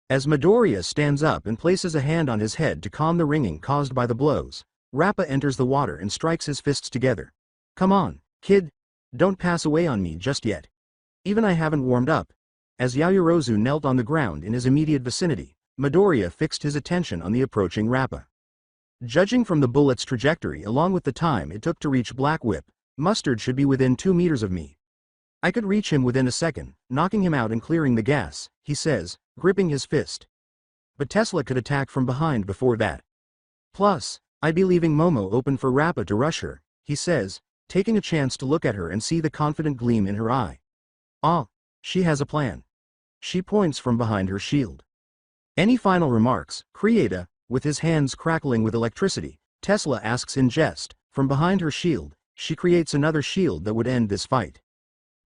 Speaker 2: As Midoriya stands up and places a hand on his head to calm the ringing caused by the blows, Rappa enters the water and strikes his fists together. Come on, kid. Don't pass away on me just yet. Even I haven't warmed up. As Yaoyorozu knelt on the ground in his immediate vicinity, Midoriya fixed his attention on the approaching Rappa. Judging from the bullet's trajectory along with the time it took to reach Black Whip, Mustard should be within 2 meters of me. I could reach him within a second, knocking him out and clearing the gas, he says, gripping his fist. But Tesla could attack from behind before that. Plus, I'd be leaving Momo open for Rappa to rush her, he says, taking a chance to look at her and see the confident gleam in her eye. Ah, she has a plan. She points from behind her shield. Any final remarks, Creata? With his hands crackling with electricity, Tesla asks in jest, from behind her shield, she creates another shield that would end this fight.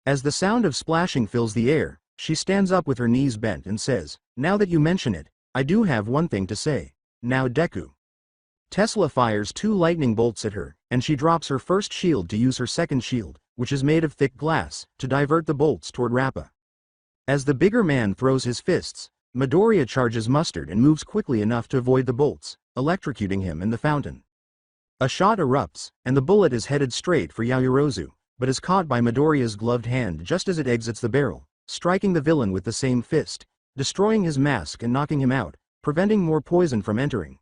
Speaker 2: As the sound of splashing fills the air, she stands up with her knees bent and says, now that you mention it, I do have one thing to say. Now Deku. Tesla fires 2 lightning bolts at her, and she drops her first shield to use her second shield, which is made of thick glass, to divert the bolts toward Rappa. As the bigger man throws his fists, Midoriya charges Mustard and moves quickly enough to avoid the bolts, electrocuting him in the fountain. A shot erupts, and the bullet is headed straight for Yaoyorozu, but is caught by Midoriya's gloved hand just as it exits the barrel, striking the villain with the same fist, destroying his mask and knocking him out, preventing more poison from entering.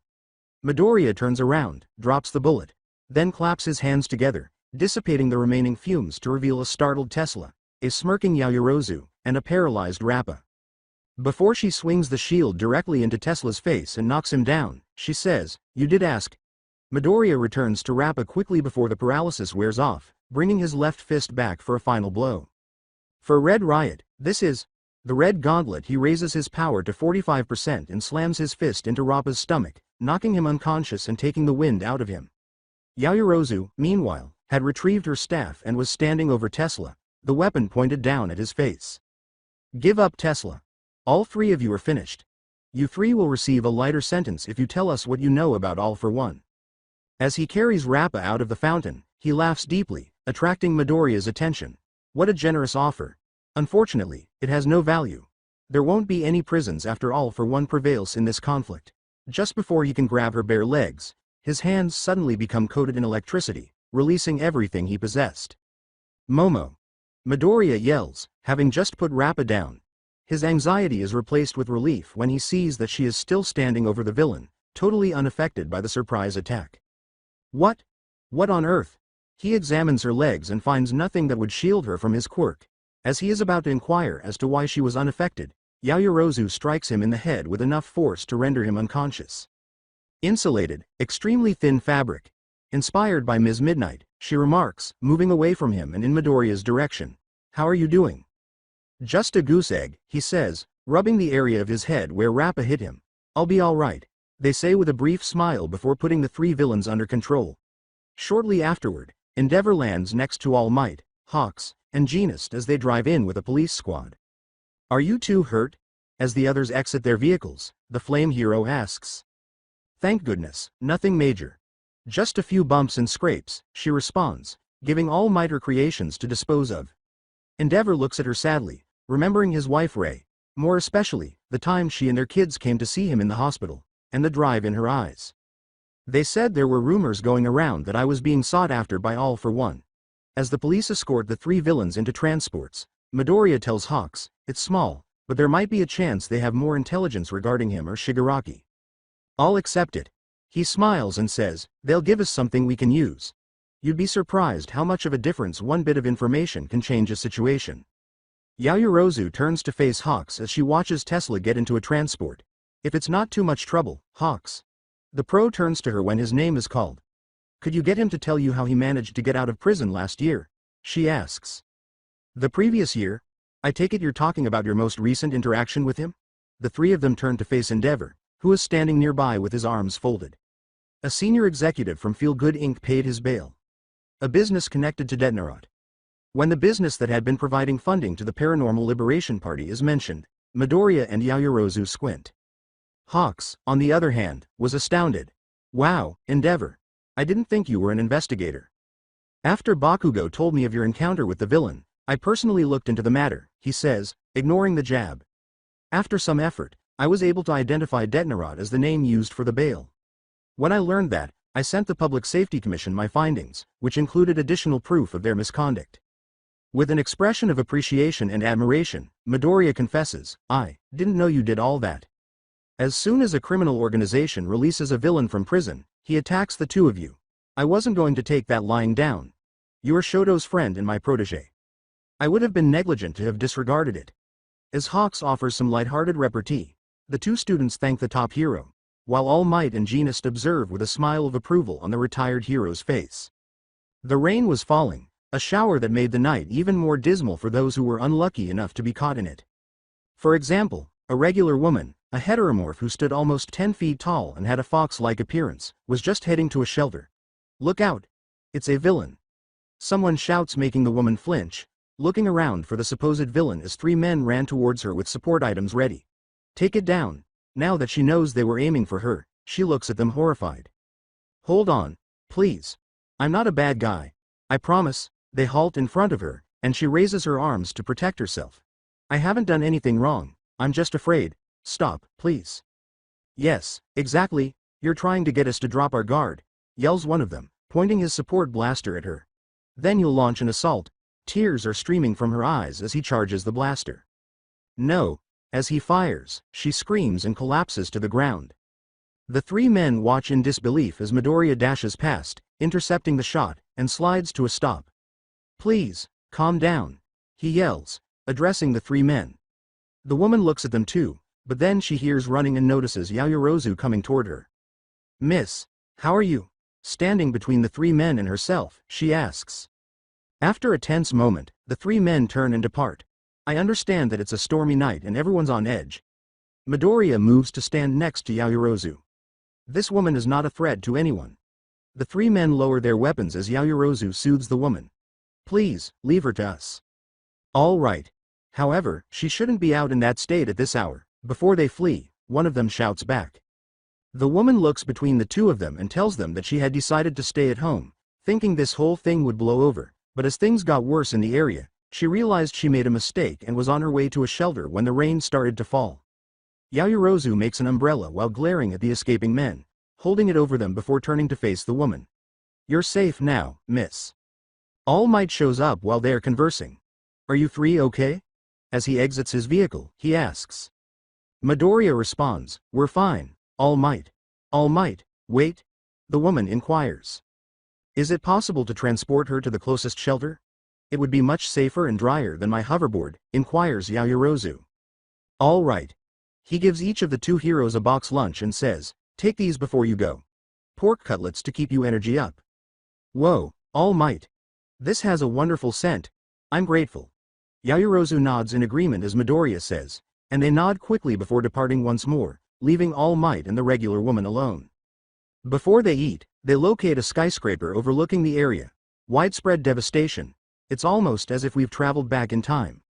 Speaker 2: Midoriya turns around, drops the bullet, then claps his hands together, dissipating the remaining fumes to reveal a startled Tesla, a smirking Yaoyorozu, and a paralyzed Rappa. Before she swings the shield directly into Tesla's face and knocks him down, she says, "You did ask." Midoriya returns to Rappa quickly before the paralysis wears off, bringing his left fist back for a final blow. For Red Riot, this is the Red Gauntlet. He raises his power to 45% and slams his fist into Rappa's stomach, knocking him unconscious and taking the wind out of him. Yaoyorozu, meanwhile, had retrieved her staff and was standing over Tesla, the weapon pointed down at his face. "Give up, Tesla. All three of you are finished. You three will receive a lighter sentence if you tell us what you know about All for One." As he carries Rappa out of the fountain, he laughs deeply, attracting Midoriya's attention. What a generous offer. Unfortunately, it has no value. There won't be any prisons after All for One prevails in this conflict. Just before he can grab her bare legs, his hands suddenly become coated in electricity, releasing everything he possessed. "Momo!" Midoriya yells, having just put Rappa down. His anxiety is replaced with relief when he sees that she is still standing over the villain, totally unaffected by the surprise attack. What? What on earth? He examines her legs and finds nothing that would shield her from his quirk. As he is about to inquire as to why she was unaffected, Yaoyorozu strikes him in the head with enough force to render him unconscious. Insulated, extremely thin fabric. Inspired by Ms. Midnight, she remarks, moving away from him and in Midoriya's direction. "How are you doing?" "Just a goose egg," he says, rubbing the area of his head where Rappa hit him. "I'll be all right," they say with a brief smile before putting the three villains under control. Shortly afterward, Endeavor lands next to All Might, Hawks, and Genist as they drive in with a police squad. "Are you two hurt?" As the others exit their vehicles, the Flame Hero asks. "Thank goodness, nothing major. Just a few bumps and scrapes," she responds, giving All Might her creations to dispose of. Endeavor looks at her sadly, remembering his wife Ray, more especially, the time she and their kids came to see him in the hospital, and the drive in her eyes. "They said there were rumors going around that I was being sought after by All for One." As the police escort the three villains into transports, Midoriya tells Hawks, "It's small, but there might be a chance they have more intelligence regarding him or Shigaraki." "I'll accept it." He smiles and says, "They'll give us something we can use. You'd be surprised how much of a difference one bit of information can change a situation." Yaoyorozu turns to face Hawks as she watches Tesla get into a transport. "If it's not too much trouble, Hawks." The pro turns to her when his name is called. "Could you get him to tell you how he managed to get out of prison last year?" she asks. "The previous year? I take it you're talking about your most recent interaction with him?" The three of them turn to face Endeavor, who is standing nearby with his arms folded. A senior executive from Feel Good Inc. paid his bail. A business connected to Detenarot. When the business that had been providing funding to the Paranormal Liberation Party is mentioned, Midoriya and Yaoyorozu squint. Hawks, on the other hand, was astounded. "Wow, Endeavor. I didn't think you were an investigator. After Bakugo told me of your encounter with the villain, I personally looked into the matter," he says, ignoring the jab. "After some effort, I was able to identify Detenarot as the name used for the bail. When I learned that, I sent the Public Safety Commission my findings, which included additional proof of their misconduct." With an expression of appreciation and admiration, Midoriya confesses, "I didn't know you did all that." As soon as a criminal organization releases a villain from prison, he attacks the two of you. "I wasn't going to take that lying down. You are Shoto's friend and my protege. I would have been negligent to have disregarded it." As Hawks offers some lighthearted repartee, the two students thank the top hero, while All Might and Genist observe with a smile of approval on the retired hero's face. The rain was falling, a shower that made the night even more dismal for those who were unlucky enough to be caught in it. For example, a regular woman, a heteromorph who stood almost 10 feet tall and had a fox-like appearance, was just heading to a shelter. "Look out! It's a villain!" Someone shouts, making the woman flinch, looking around for the supposed villain as three men ran towards her with support items ready. "Take it down." Now that she knows they were aiming for her, she looks at them horrified. "Hold on, please. I'm not a bad guy. I promise." They halt in front of her, and she raises her arms to protect herself. "I haven't done anything wrong, I'm just afraid. Stop, please." "Yes, exactly, you're trying to get us to drop our guard," yells one of them, pointing his support blaster at her. "Then you'll launch an assault." Tears are streaming from her eyes as he charges the blaster. "No." As he fires, she screams and collapses to the ground. The three men watch in disbelief as Midoriya dashes past, intercepting the shot, and slides to a stop. "Please, calm down," he yells, addressing the three men. The woman looks at them too, but then she hears running and notices Yaoyorozu coming toward her. "Miss, how are you?" Standing between the three men and herself, she asks. After a tense moment, the three men turn and depart. "I understand that it's a stormy night and everyone's on edge." Midoriya moves to stand next to Yaoyorozu. This woman is not a threat to anyone. The three men lower their weapons as Yaoyorozu soothes the woman. "Please, leave her to us." "All right. However, she shouldn't be out in that state at this hour." Before they flee, one of them shouts back. The woman looks between the two of them and tells them that she had decided to stay at home, thinking this whole thing would blow over, but as things got worse in the area, she realized she made a mistake and was on her way to a shelter when the rain started to fall. Yaoyorozu makes an umbrella while glaring at the escaping men, holding it over them before turning to face the woman. "You're safe now, miss." All Might shows up while they are conversing. "Are you three okay?" As he exits his vehicle, he asks. Midoriya responds, "We're fine, All Might." "All Might, wait?" the woman inquires. "Is it possible to transport her to the closest shelter? It would be much safer and drier than my hoverboard," inquires Yaoyorozu. "All right." He gives each of the two heroes a box lunch and says, "Take these before you go. Pork cutlets to keep you energy up." "Whoa, All Might. This has a wonderful scent. I'm grateful." Yaoyorozu nods in agreement as Midoriya says, and they nod quickly before departing once more, leaving All Might and the regular woman alone. Before they eat, they locate a skyscraper overlooking the area. Widespread devastation. It's almost as if we've traveled back in time.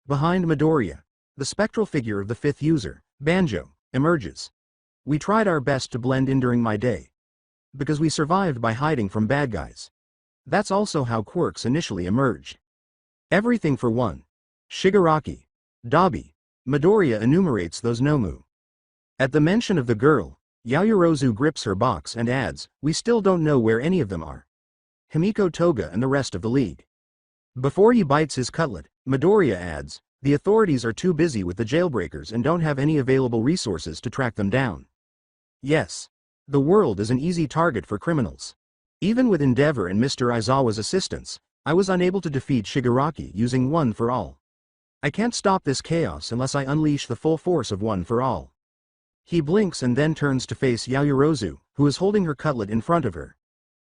Speaker 2: Behind Midoriya, the spectral figure of the fifth user, Banjo, emerges. "We tried our best to blend in during my day. Because we survived by hiding from bad guys. That's also how quirks initially emerged. Everything for one. Shigaraki. Dabi." Midoriya enumerates those Nomu. At the mention of the girl, Yaoyorozu grips her box and adds, "We still don't know where any of them are. Himiko Toga and the rest of the league." Before he bites his cutlet, Midoriya adds, "The authorities are too busy with the jailbreakers and don't have any available resources to track them down." Yes. The world is an easy target for criminals. Even with Endeavor and Mr. Aizawa's assistance, I was unable to defeat Shigaraki using One for All. I can't stop this chaos unless I unleash the full force of One for All. He blinks and then turns to face Yaoyorozu, who is holding her cutlet in front of her.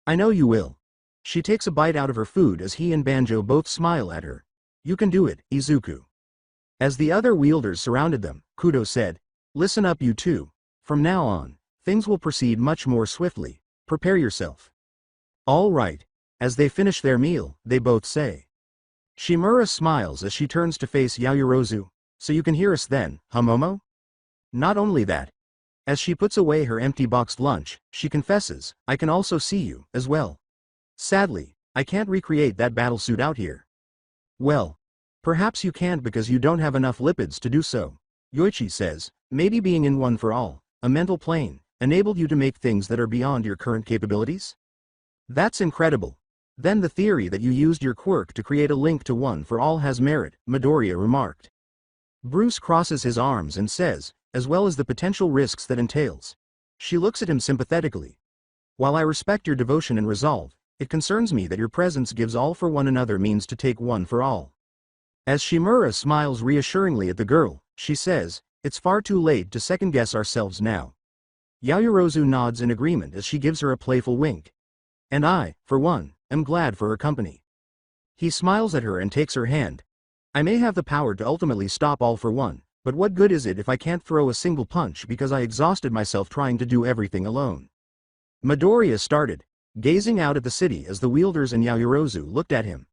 Speaker 2: "I know you will." She takes a bite out of her food as he and Banjo both smile at her. "You can do it, Izuku." As the other wielders surrounded them, Kudo said, "Listen up you two. From now on, things will proceed much more swiftly. Prepare yourself." "All right." As they finish their meal, they both say. Shimura smiles as she turns to face Yaoyorozu. "So you can hear us then, huh Momo?" Not only that. As she puts away her empty boxed lunch, she confesses, "I can also see you, as well. Sadly, I can't recreate that battlesuit out here." "Well, perhaps you can't because you don't have enough lipids to do so," Yoichi says. "Maybe being in One for All, a mental plane, enabled you to make things that are beyond your current capabilities? That's incredible. Then the theory that you used your quirk to create a link to One for All has merit," Midoriya remarked. Bruce crosses his arms and says, "As well as the potential risks that entails." She looks at him sympathetically. "While I respect your devotion and resolve, it concerns me that your presence gives All for One another means to take One for All." As Shimura smiles reassuringly at the girl, she says, "It's far too late to second-guess ourselves now." Yaoyorozu nods in agreement as she gives her a playful wink. "And I, for one, am glad for her company." He smiles at her and takes her hand. "I may have the power to ultimately stop All for One, but what good is it if I can't throw a single punch because I exhausted myself trying to do everything alone?" Midoriya started, gazing out at the city as the wielders and Yaoyorozu looked at him.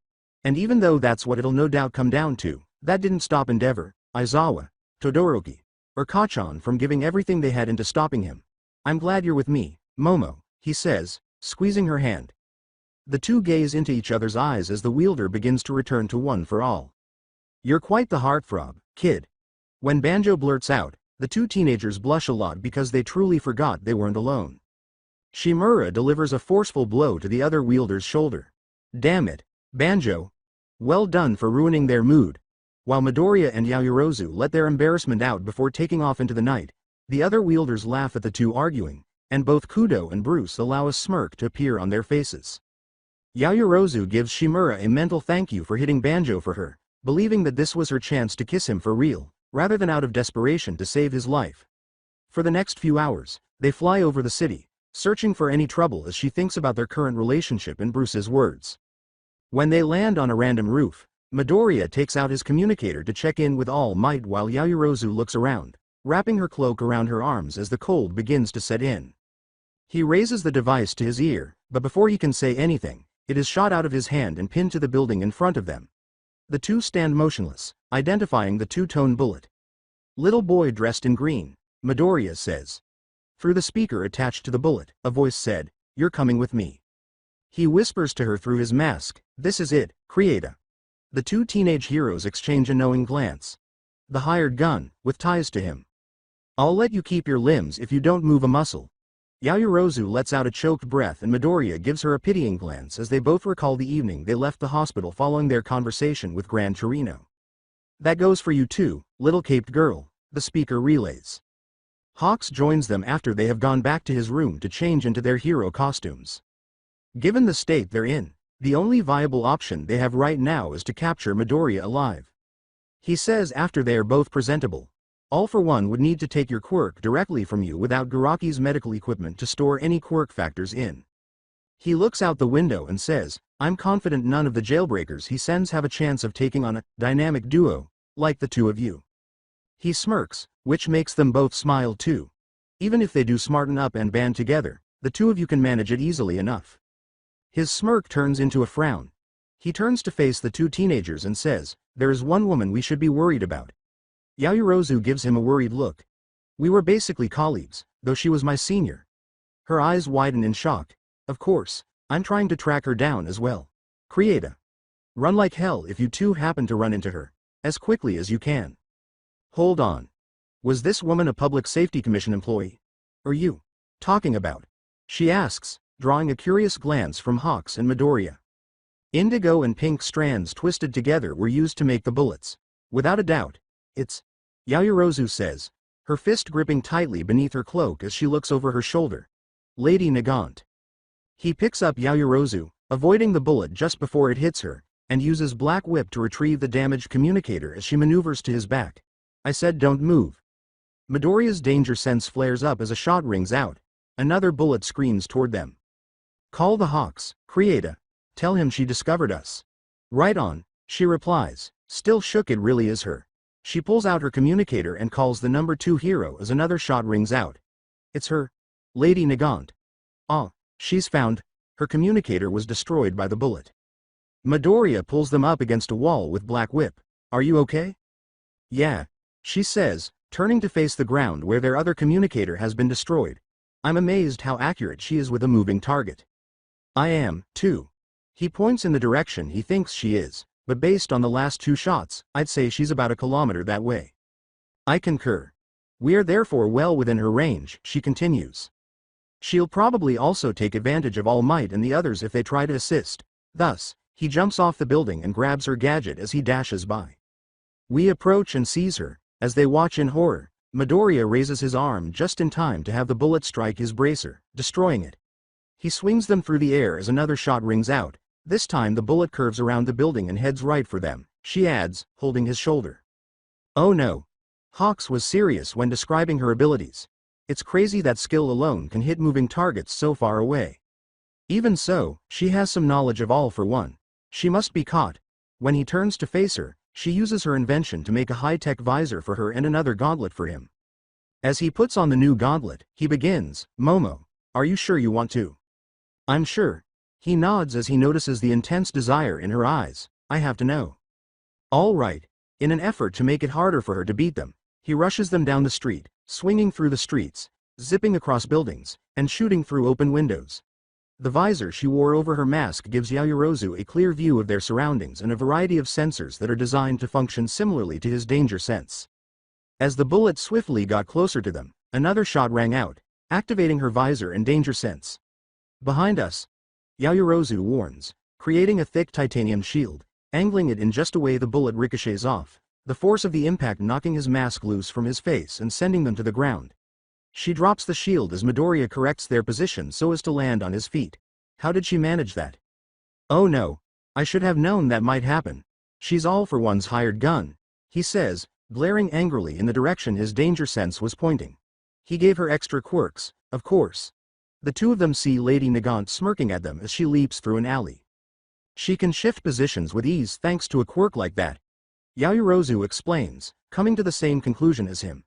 Speaker 2: And even though that's what it'll no doubt come down to, that didn't stop Endeavor, Aizawa, Todoroki, or Kachan from giving everything they had into stopping him. "I'm glad you're with me, Momo," he says, squeezing her hand. The two gaze into each other's eyes as the wielder begins to return to One for All. "You're quite the heartthrob, kid." When Banjo blurts out, the two teenagers blush a lot because they truly forgot they weren't alone. Shimura delivers a forceful blow to the other wielder's shoulder. "Damn it, Banjo. Well done for ruining their mood." While Midoriya and Yaoyorozu let their embarrassment out before taking off into the night, The other wielders laugh at the two arguing, and both Kudo and Bruce allow a smirk to appear on their faces. Yaoyorozu gives Shimura a mental thank you for hitting Banjo for her, believing that this was her chance to kiss him for real, rather than out of desperation to save his life. For the next few hours, they fly over the city, searching for any trouble as she thinks about their current relationship in Bruce's words. When they land on a random roof, Midoriya takes out his communicator to check in with All Might while Yaoyorozu looks around, wrapping her cloak around her arms as the cold begins to set in. He raises the device to his ear, but before he can say anything, it is shot out of his hand and pinned to the building in front of them. The two stand motionless, identifying the two-tone bullet. "Little boy dressed in green," Midoriya says. Through the speaker attached to the bullet, a voice said, "You're coming with me." He whispers to her through his mask, "This is it, Krieta." The two teenage heroes exchange a knowing glance. The hired gun, with ties to him. "I'll let you keep your limbs if you don't move a muscle." Yaoyorozu lets out a choked breath and Midoriya gives her a pitying glance as they both recall the evening they left the hospital following their conversation with Gran Torino. "That goes for you too, little caped girl," the speaker relays. Hawks joins them after they have gone back to his room to change into their hero costumes. Given the state they're in, the only viable option they have right now is to capture Midoriya alive. He says after they are both presentable, "All for One would need to take your quirk directly from you without Garaki's medical equipment to store any quirk factors in." He looks out the window and says, "I'm confident none of the jailbreakers he sends have a chance of taking on a dynamic duo, like the two of you." He smirks, which makes them both smile too. "Even if they do smarten up and band together, the two of you can manage it easily enough." His smirk turns into a frown. He turns to face the two teenagers and says, "There is one woman we should be worried about." Yaoyorozu gives him a worried look. "We were basically colleagues, though she was my senior." Her eyes widen in shock. "Of course, I'm trying to track her down as well. Krieta. Run like hell if you two happen to run into her, as quickly as you can." "Hold on. Was this woman a Public Safety Commission employee? Or you talking about?" she asks, drawing a curious glance from Hawks and Midoriya. Indigo and pink strands twisted together were used to make the bullets. "Without a doubt. It's," Yaoyorozu says, her fist gripping tightly beneath her cloak as she looks over her shoulder. "Lady Nagant." He picks up Yaoyorozu, avoiding the bullet just before it hits her, and uses Black Whip to retrieve the damaged communicator as she maneuvers to his back. "I said don't move." Midoriya's danger sense flares up as a shot rings out. Another bullet screams toward them. "Call the Hawks, Krieta. Tell him she discovered us." "Right on," she replies, still shook. It really is her. She pulls out her communicator and calls the number 2 hero as another shot rings out. It's her. Lady Nagant. "Ah, she's found." Her communicator was destroyed by the bullet. Midoriya pulls them up against a wall with Black Whip. "Are you okay?" "Yeah," she says, turning to face the ground where their other communicator has been destroyed. "I'm amazed how accurate she is with a moving target." "I am, too." He points in the direction he thinks she is, but based on the last 2 shots, I'd say she's about a kilometer that way. "I concur. We are therefore well within her range," she continues. "She'll probably also take advantage of All Might and the others if they try to assist." Thus, he jumps off the building and grabs her gadget as he dashes by. We approach and seize her. As they watch in horror, Midoriya raises his arm just in time to have the bullet strike his bracer, destroying it. He swings them through the air as another shot rings out. This time the bullet curves around the building and heads right for them, she adds, holding his shoulder. "Oh no." Hawks was serious when describing her abilities. "It's crazy that skill alone can hit moving targets so far away." Even so, she has some knowledge of All for One. She must be caught. When he turns to face her, she uses her invention to make a high-tech visor for her and another gauntlet for him. As he puts on the new gauntlet, he begins, "Momo, are you sure you want to?" "I'm sure." He nods as he notices the intense desire in her eyes. "I have to know." "All right." In an effort to make it harder for her to beat them, he rushes them down the street, swinging through the streets, zipping across buildings, and shooting through open windows. The visor she wore over her mask gives Yaoyorozu a clear view of their surroundings and a variety of sensors that are designed to function similarly to his danger sense. As the bullet swiftly got closer to them, another shot rang out, activating her visor and danger sense. "Behind us," Yaoyorozu warns, creating a thick titanium shield, angling it in just a way the bullet ricochets off, the force of the impact knocking his mask loose from his face and sending them to the ground. She drops the shield as Midoriya corrects their position so as to land on his feet. How did she manage that? Oh no. I should have known that might happen. She's all for one's hired gun, he says, glaring angrily in the direction his danger sense was pointing. He gave her extra quirks, of course. The two of them see Lady Nagant smirking at them as she leaps through an alley. She can shift positions with ease thanks to a quirk like that. Yaoyorozu explains, coming to the same conclusion as him.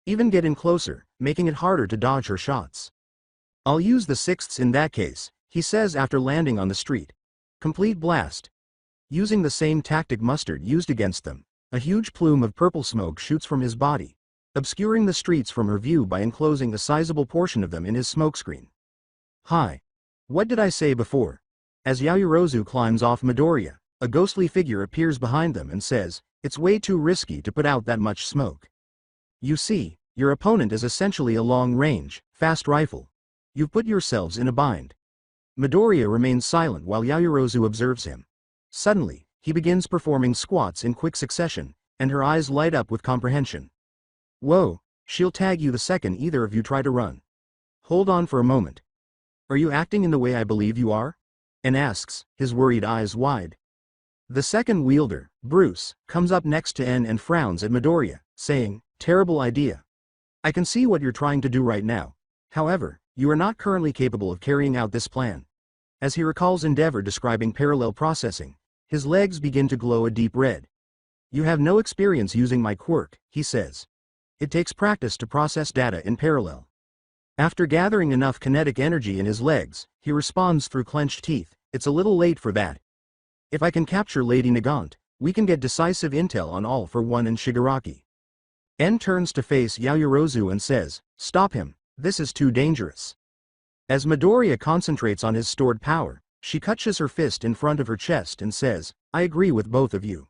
Speaker 2: Even get in closer, making it harder to dodge her shots. I'll use the sixths in that case, he says after landing on the street. Complete blast. Using the same tactic Mustard used against them, a huge plume of purple smoke shoots from his body, obscuring the streets from her view by enclosing a sizable portion of them in his smokescreen. Hi. What did I say before? As Yaoyorozu climbs off Midoriya, a ghostly figure appears behind them and says, it's way too risky to put out that much smoke. You see, your opponent is essentially a long-range, fast rifle. You've put yourselves in a bind. Midoriya remains silent while Yaoyorozu observes him. Suddenly, he begins performing squats in quick succession, and her eyes light up with comprehension. Whoa, she'll tag you the second either of you try to run. Hold on for a moment. Are you acting in the way I believe you are? And asks, his worried eyes wide. The second wielder, Bruce, comes up next to N and frowns at Midoriya, saying, terrible idea. I can see what you're trying to do right now. However, you are not currently capable of carrying out this plan. As he recalls Endeavor describing parallel processing, his legs begin to glow a deep red. You have no experience using my quirk, he says. It takes practice to process data in parallel. After gathering enough kinetic energy in his legs, he responds through clenched teeth, it's a little late for that. If I can capture Lady Nagant, we can get decisive intel on All for One and Shigaraki. N turns to face Yaoyorozu and says, stop him, this is too dangerous. As Midoriya concentrates on his stored power, she clutches her fist in front of her chest and says, I agree with both of you.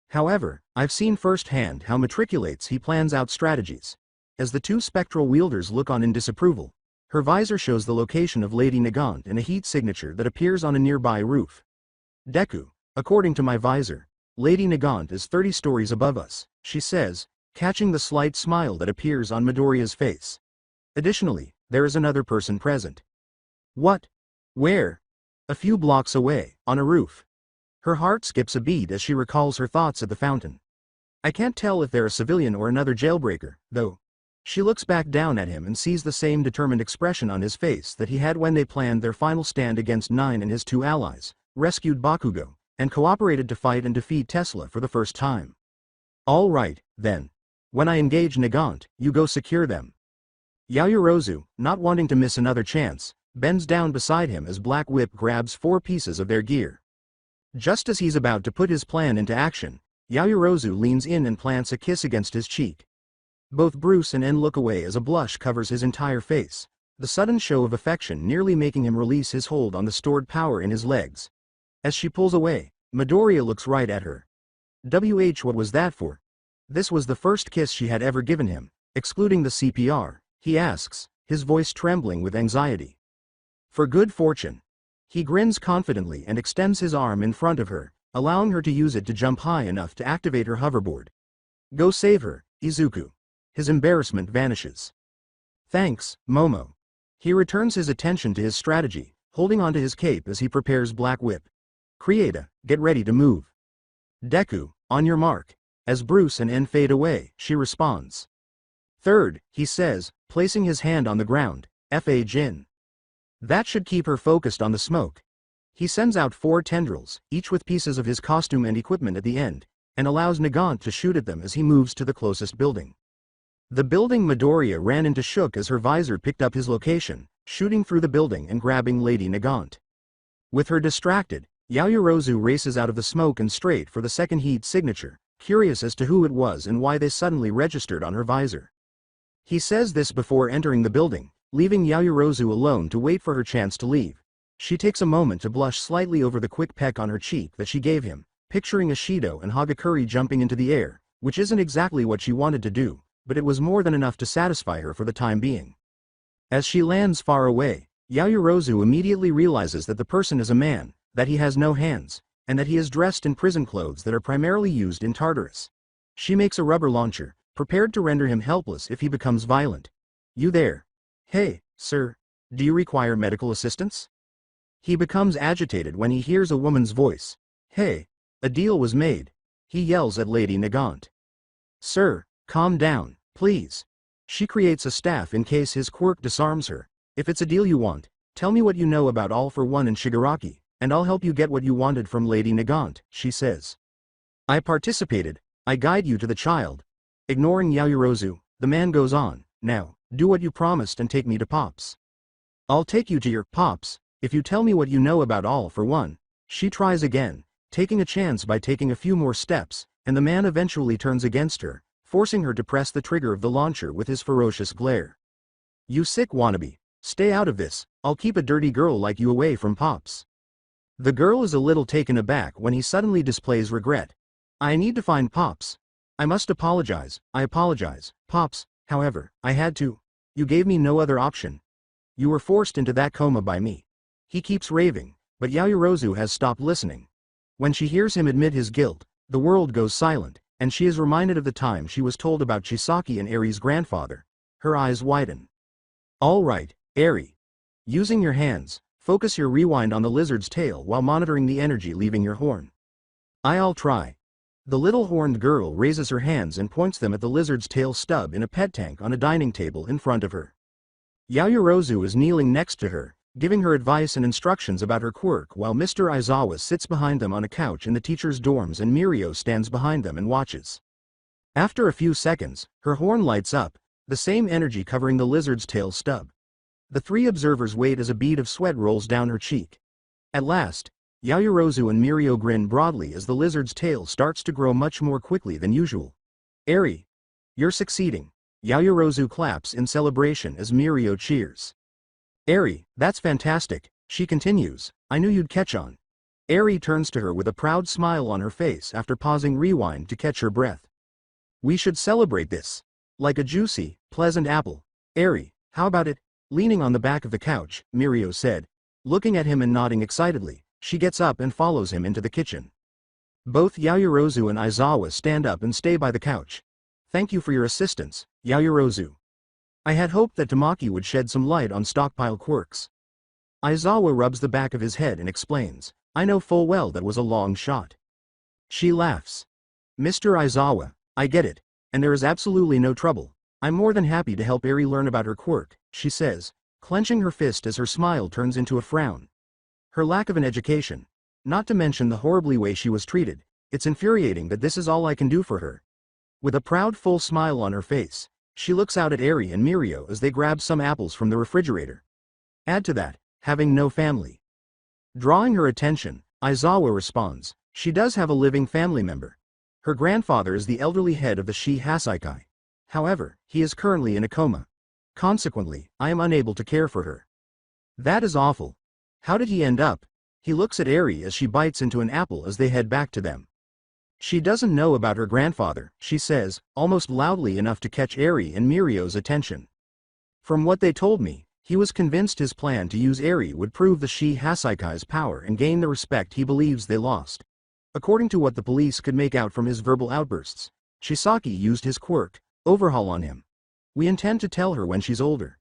Speaker 2: However, I've seen firsthand how Matriculates he plans out strategies. As the two spectral wielders look on in disapproval, her visor shows the location of Lady Nagant and a heat signature that appears on a nearby roof. Deku, according to my visor, Lady Nagant is 30 stories above us, she says, catching the slight smile that appears on Midoriya's face. Additionally, there is another person present. What? Where? A few blocks away, on a roof. Her heart skips a beat as she recalls her thoughts at the fountain. I can't tell if they're a civilian or another jailbreaker, though. She looks back down at him and sees the same determined expression on his face that he had when they planned their final stand against Nine and his two allies, rescued Bakugo, and cooperated to fight and defeat Tesla for the first time. All right, then. When I engage Nagant, you go secure them. Yaoyorozu, not wanting to miss another chance, bends down beside him as Black Whip grabs 4 pieces of their gear. Just as he's about to put his plan into action, Yaoyorozu leans in and plants a kiss against his cheek. Both Bruce and N look away as a blush covers his entire face, the sudden show of affection nearly making him release his hold on the stored power in his legs. As she pulls away, Midoriya looks right at her. What was that for? This was the first kiss she had ever given him, excluding the CPR, he asks, his voice trembling with anxiety. For good fortune. He grins confidently and extends his arm in front of her, allowing her to use it to jump high enough to activate her hoverboard. Go save her, Izuku. His embarrassment vanishes. Thanks, Momo. He returns his attention to his strategy, holding onto his cape as he prepares Black Whip. Krieta, get ready to move. Deku, on your mark. As Bruce and N fade away, she responds. Third, he says, placing his hand on the ground, F.A. Jin. That should keep her focused on the smoke. He sends out 4 tendrils, each with pieces of his costume and equipment at the end, and allows Nagant to shoot at them as he moves to the closest building. The building Midoriya ran into shook as her visor picked up his location, shooting through the building and grabbing Lady Nagant. With her distracted, Yaoyorozu races out of the smoke and straight for the second heat signature, curious as to who it was and why they suddenly registered on her visor. He says this before entering the building, leaving Yaoyorozu alone to wait for her chance to leave. She takes a moment to blush slightly over the quick peck on her cheek that she gave him, picturing Ishido and Hagakure jumping into the air, which isn't exactly what she wanted to do, but it was more than enough to satisfy her for the time being. As she lands far away, Yaoyorozu immediately realizes that the person is a man, that he has no hands, and that he is dressed in prison clothes that are primarily used in Tartarus. She makes a rubber launcher, prepared to render him helpless if he becomes violent. You there? Hey, sir. Do you require medical assistance? He becomes agitated when he hears a woman's voice. Hey, a deal was made. He yells at Lady Nagant. Sir, calm down, please. She creates a staff in case his quirk disarms her. If it's a deal you want, tell me what you know about All for One and Shigaraki, and I'll help you get what you wanted from Lady Nagant, she says. I participated, I guide you to the child. Ignoring Yaoyorozu, the man goes on, now, do what you promised and take me to Pops. I'll take you to your Pops, if you tell me what you know about All for One. She tries again, taking a chance by taking a few more steps, and the man eventually turns against her, forcing her to press the trigger of the launcher with his ferocious glare. You sick wannabe, stay out of this, I'll keep a dirty girl like you away from Pops. The girl is a little taken aback when he suddenly displays regret. I need to find Pops. I must apologize, I apologize, Pops, however, I had to. You gave me no other option. You were forced into that coma by me. He keeps raving, but Yaoyorozu has stopped listening. When she hears him admit his guilt, the world goes silent, and she is reminded of the time she was told about Chisaki and Eri's grandfather. Her eyes widen. All right, Eri. Using your hands, focus your rewind on the lizard's tail while monitoring the energy leaving your horn. I'll try. The little horned girl raises her hands and points them at the lizard's tail stub in a pet tank on a dining table in front of her. Yaoyorozu is kneeling next to her, giving her advice and instructions about her quirk while Mr. Aizawa sits behind them on a couch in the teacher's dorms and Mirio stands behind them and watches. After a few seconds, her horn lights up, the same energy covering the lizard's tail stub. The three observers wait as a bead of sweat rolls down her cheek. At last, Yaoyorozu and Mirio grin broadly as the lizard's tail starts to grow much more quickly than usual. Eri, you're succeeding. Yaoyorozu claps in celebration as Mirio cheers. Eri, that's fantastic, she continues, I knew you'd catch on. Eri turns to her with a proud smile on her face after pausing rewind to catch her breath. We should celebrate this. Like a juicy, pleasant apple. Eri, how about it? Leaning on the back of the couch, Mirio said. Looking at him and nodding excitedly, she gets up and follows him into the kitchen. Both Yaoyorozu and Aizawa stand up and stay by the couch. Thank you for your assistance, Yaoyorozu. I had hoped that Tamaki would shed some light on stockpile quirks. Aizawa rubs the back of his head and explains, I know full well that was a long shot. She laughs. Mr. Aizawa, I get it, and there is absolutely no trouble. I'm more than happy to help Eri learn about her quirk, she says, clenching her fist as her smile turns into a frown. Her lack of an education, not to mention the horribly way she was treated, it's infuriating that this is all I can do for her. With a proud full smile on her face, she looks out at Eri and Mirio as they grab some apples from the refrigerator. Add to that, having no family. Drawing her attention, Aizawa responds, she does have a living family member. Her grandfather is the elderly head of the Shi Hasaikai. However, he is currently in a coma. Consequently, I am unable to care for her. That is awful. How did he end up? He looks at Eri as she bites into an apple as they head back to them. She doesn't know about her grandfather, she says, almost loudly enough to catch Eri and Mirio's attention. From what they told me, he was convinced his plan to use Eri would prove the Shi Hasaikai's power and gain the respect he believes they lost. According to what the police could make out from his verbal outbursts, Chisaki used his quirk, Overhaul, on him. We intend to tell her when she's older.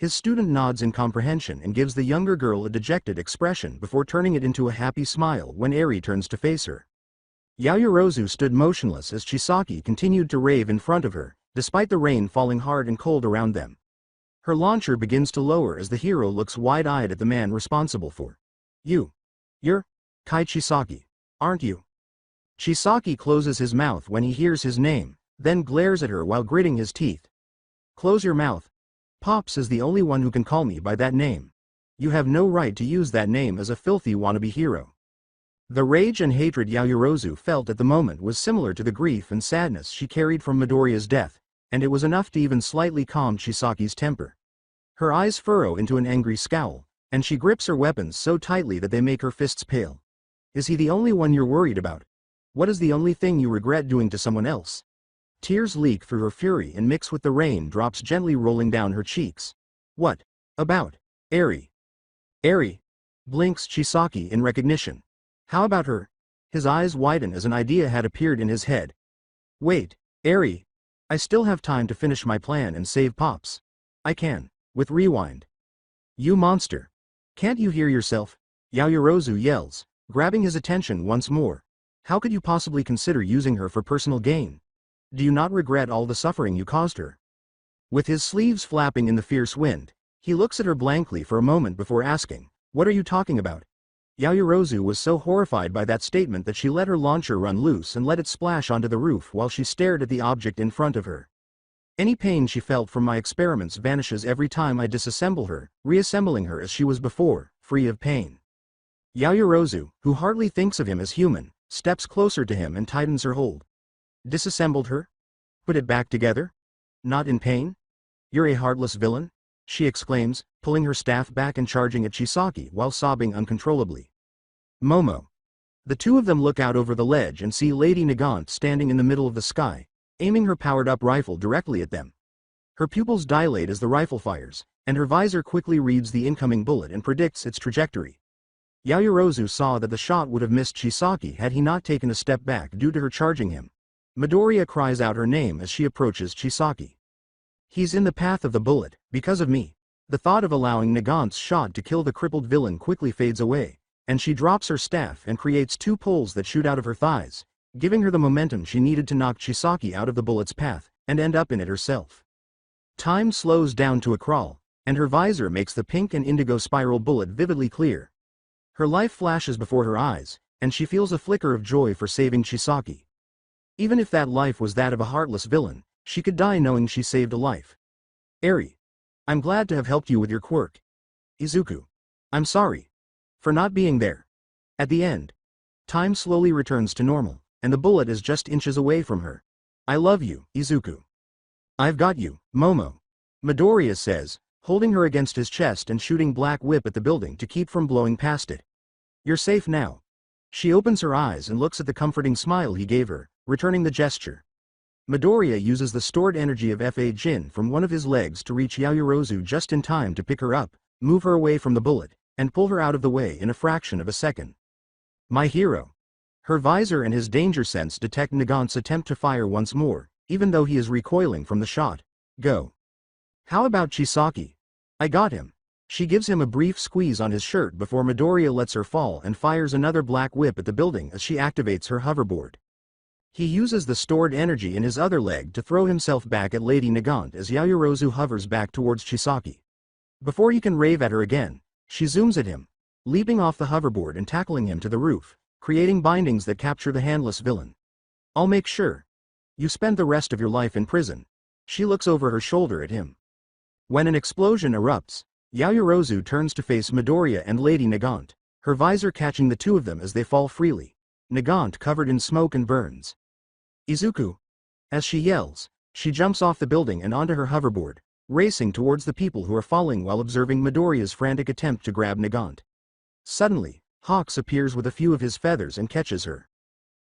Speaker 2: His student nods in comprehension and gives the younger girl a dejected expression before turning it into a happy smile when Eri turns to face her. Yaoyorozu stood motionless as Chisaki continued to rave in front of her, despite the rain falling hard and cold around them. Her launcher begins to lower as the hero looks wide-eyed at the man responsible for. You're Kai Chisaki, aren't you? Chisaki closes his mouth when he hears his name, then glares at her while gritting his teeth. Close your mouth. Pops is the only one who can call me by that name. You have no right to use that name as a filthy wannabe hero. The rage and hatred Yaoyorozu felt at the moment was similar to the grief and sadness she carried from Midoriya's death, and it was enough to even slightly calm Chisaki's temper. Her eyes furrow into an angry scowl, and she grips her weapons so tightly that they make her fists pale. Is he the only one you're worried about? What is the only thing you regret doing to someone else? Tears leak through her fury and mix with the rain drops gently rolling down her cheeks. What about Eri? Eri, blinks Chisaki in recognition. How about her? His eyes widen as an idea had appeared in his head. Wait, Eri, I still have time to finish my plan and save Pops. I can. With rewind. You monster. Can't you hear yourself? Yaoyorozu yells, grabbing his attention once more. How could you possibly consider using her for personal gain? Do you not regret all the suffering you caused her? With his sleeves flapping in the fierce wind, he looks at her blankly for a moment before asking, "What are you talking about?" Yaoyorozu was so horrified by that statement that she let her launcher run loose and let it splash onto the roof while she stared at the object in front of her. Any pain she felt from my experiments vanishes every time I disassemble her, reassembling her as she was before, free of pain. Yaoyorozu, who hardly thinks of him as human, steps closer to him and tightens her hold. Disassembled her? Put it back together? Not in pain? You're a heartless villain? She exclaims, pulling her staff back and charging at Chisaki while sobbing uncontrollably. Momo. The two of them look out over the ledge and see Lady Nagant standing in the middle of the sky, aiming her powered-up rifle directly at them. Her pupils dilate as the rifle fires, and her visor quickly reads the incoming bullet and predicts its trajectory. Yaoyorozu saw that the shot would have missed Chisaki had he not taken a step back due to her charging him. Midoriya cries out her name as she approaches Chisaki. He's in the path of the bullet, because of me. The thought of allowing Nagant's shot to kill the crippled villain quickly fades away, and she drops her staff and creates two poles that shoot out of her thighs, giving her the momentum she needed to knock Chisaki out of the bullet's path, and end up in it herself. Time slows down to a crawl, and her visor makes the pink and indigo spiral bullet vividly clear. Her life flashes before her eyes, and she feels a flicker of joy for saving Chisaki. Even if that life was that of a heartless villain, she could die knowing she saved a life. Eri. I'm glad to have helped you with your quirk. Izuku. I'm sorry. For not being there. At the end. Time slowly returns to normal, and the bullet is just inches away from her. I love you, Izuku. I've got you, Momo. Midoriya says, holding her against his chest and shooting Black Whip at the building to keep from blowing past it. You're safe now. She opens her eyes and looks at the comforting smile he gave her, returning the gesture. Midoriya uses the stored energy of Fa Jin from one of his legs to reach Yaoyorozu just in time to pick her up, move her away from the bullet, and pull her out of the way in a fraction of a second. My hero. Her visor and his danger sense detect Nagant's attempt to fire once more, even though he is recoiling from the shot. Go. How about Chisaki? I got him. She gives him a brief squeeze on his shirt before Midoriya lets her fall and fires another Black Whip at the building as she activates her hoverboard. He uses the stored energy in his other leg to throw himself back at Lady Nagant as Yaoyorozu hovers back towards Chisaki. Before he can rave at her again, she zooms at him, leaping off the hoverboard and tackling him to the roof, creating bindings that capture the handless villain. I'll make sure. You spend the rest of your life in prison. She looks over her shoulder at him. When an explosion erupts, Yaoyorozu turns to face Midoriya and Lady Nagant, her visor catching the two of them as they fall freely, Nagant covered in smoke and burns. Izuku. As she yells, she jumps off the building and onto her hoverboard, racing towards the people who are falling while observing Midoriya's frantic attempt to grab Nagant. Suddenly, Hawks appears with a few of his feathers and catches her.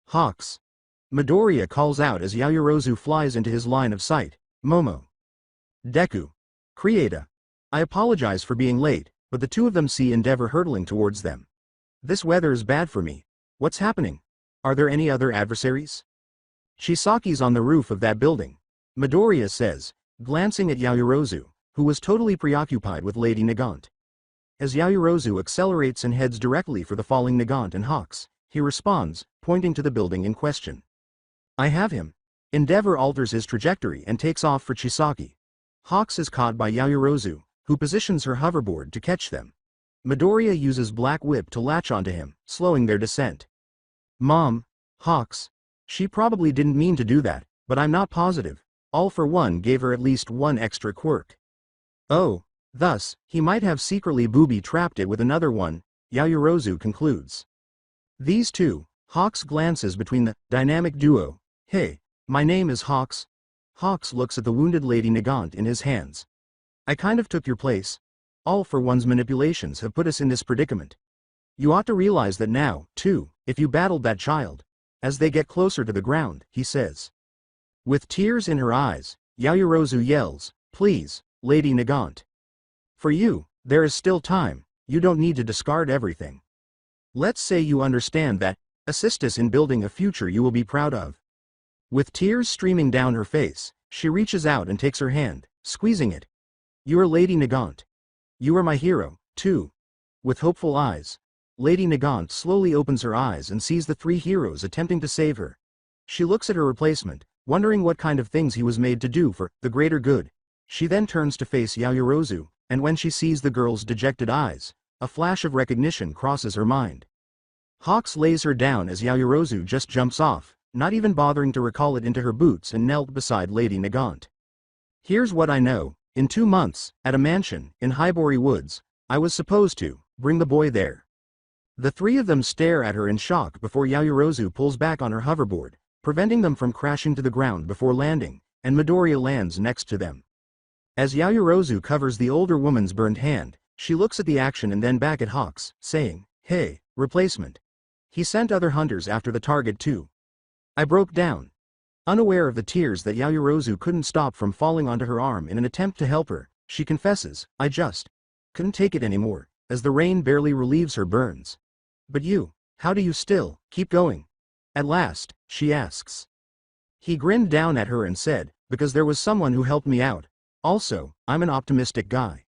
Speaker 2: Hawks. Midoriya calls out as Yaoyorozu flies into his line of sight. Momo. Deku. Krieta. I apologize for being late, but the two of them see Endeavor hurtling towards them. This weather is bad for me. What's happening? Are there any other adversaries? Chisaki's on the roof of that building, Midoriya says, glancing at Yaoyorozu, who was totally preoccupied with Lady Nagant. As Yaoyorozu accelerates and heads directly for the falling Nagant and Hawks, he responds, pointing to the building in question. I have him. Endeavor alters his trajectory and takes off for Chisaki. Hawks is caught by Yaoyorozu, who positions her hoverboard to catch them. Midoriya uses Black Whip to latch onto him, slowing their descent. Mom. Hawks. She probably didn't mean to do that, but I'm not positive. All for One gave her at least one extra quirk. Oh, thus, he might have secretly booby-trapped it with another one, Yaoyorozu concludes. These two, Hawks glances between the dynamic duo. Hey, my name is Hawks. Hawks looks at the wounded Lady Nagant in his hands. I kind of took your place. All for One's manipulations have put us in this predicament. You ought to realize that now, too, if you battled that child. As they get closer to the ground, he says. With tears in her eyes, Yaoyorozu yells, please, Lady Nagant. For you, there is still time, you don't need to discard everything. Let's say you understand that, assist us in building a future you will be proud of. With tears streaming down her face, she reaches out and takes her hand, squeezing it. You are Lady Nagant. You are my hero, too. With hopeful eyes, Lady Nagant slowly opens her eyes and sees the three heroes attempting to save her. She looks at her replacement, wondering what kind of things he was made to do for the greater good. She then turns to face Yaoyorozu, and when she sees the girl's dejected eyes, a flash of recognition crosses her mind. Hawks lays her down as Yaoyorozu just jumps off, not even bothering to recall it into her boots, and knelt beside Lady Nagant. Here's what I know. In 2 months, at a mansion in Highbury Woods, I was supposed to bring the boy there. The three of them stare at her in shock before Yaoyorozu pulls back on her hoverboard, preventing them from crashing to the ground before landing, and Midoriya lands next to them. As Yaoyorozu covers the older woman's burned hand, she looks at the action and then back at Hawks, saying, "Hey, replacement. He sent other hunters after the target too." I broke down. Unaware of the tears that Yaoyorozu couldn't stop from falling onto her arm in an attempt to help her, she confesses, "I just couldn't take it anymore," as the rain barely relieves her burns. "But you, how do you still keep going?" At last, she asks. He grinned down at her and said, "Because there was someone who helped me out. Also, I'm an optimistic guy."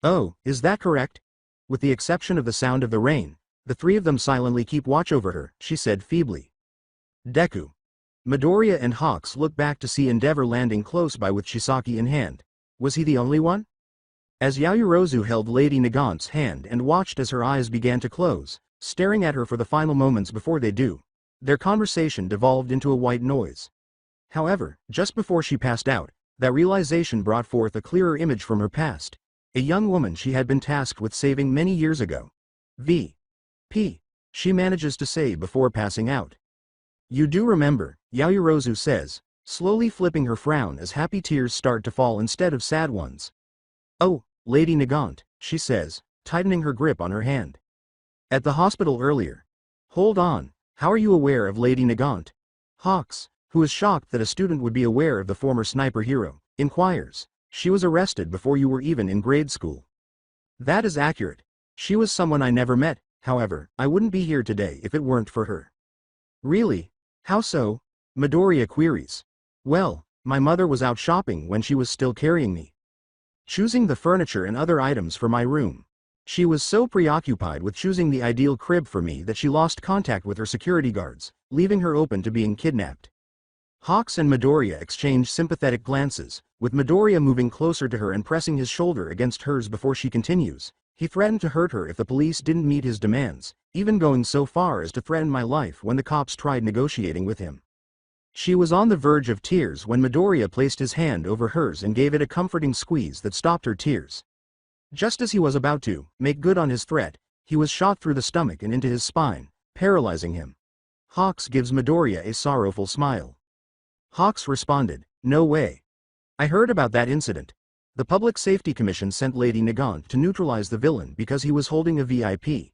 Speaker 2: "Oh, is that correct?" With the exception of the sound of the rain, the three of them silently keep watch over her, she said feebly. Deku. Midoriya and Hawks look back to see Endeavor landing close by with Chisaki in hand. Was he the only one? As Yaoyorozu held Lady Nagant's hand and watched as her eyes began to close, staring at her for the final moments before they do, their conversation devolved into a white noise. However, just before she passed out, that realization brought forth a clearer image from her past. A young woman she had been tasked with saving many years ago. V.P. She manages to say before passing out. "You do remember," Yaoyorozu says, slowly flipping her frown as happy tears start to fall instead of sad ones. "Oh, Lady Nagant," she says, tightening her grip on her hand. "At the hospital earlier." "Hold on, how are you aware of Lady Nagant?" Hawks, who is shocked that a student would be aware of the former sniper hero, inquires. "She was arrested before you were even in grade school." "That is accurate. She was someone I never met, however, I wouldn't be here today if it weren't for her." "Really? How so?" Midoriya queries. "Well, my mother was out shopping when she was still carrying me, choosing the furniture and other items for my room. She was so preoccupied with choosing the ideal crib for me that she lost contact with her security guards, leaving her open to being kidnapped." Hawks and Midoriya exchange sympathetic glances, with Midoriya moving closer to her and pressing his shoulder against hers before she continues. "He threatened to hurt her if the police didn't meet his demands, even going so far as to threaten my life when the cops tried negotiating with him." She was on the verge of tears when Midoriya placed his hand over hers and gave it a comforting squeeze that stopped her tears. Just as he was about to make good on his threat, he was shot through the stomach and into his spine, paralyzing him. Hawks gives Midoriya a sorrowful smile. Hawks responded, "No way. I heard about that incident. The Public Safety Commission sent Lady Nagant to neutralize the villain because he was holding a VIP.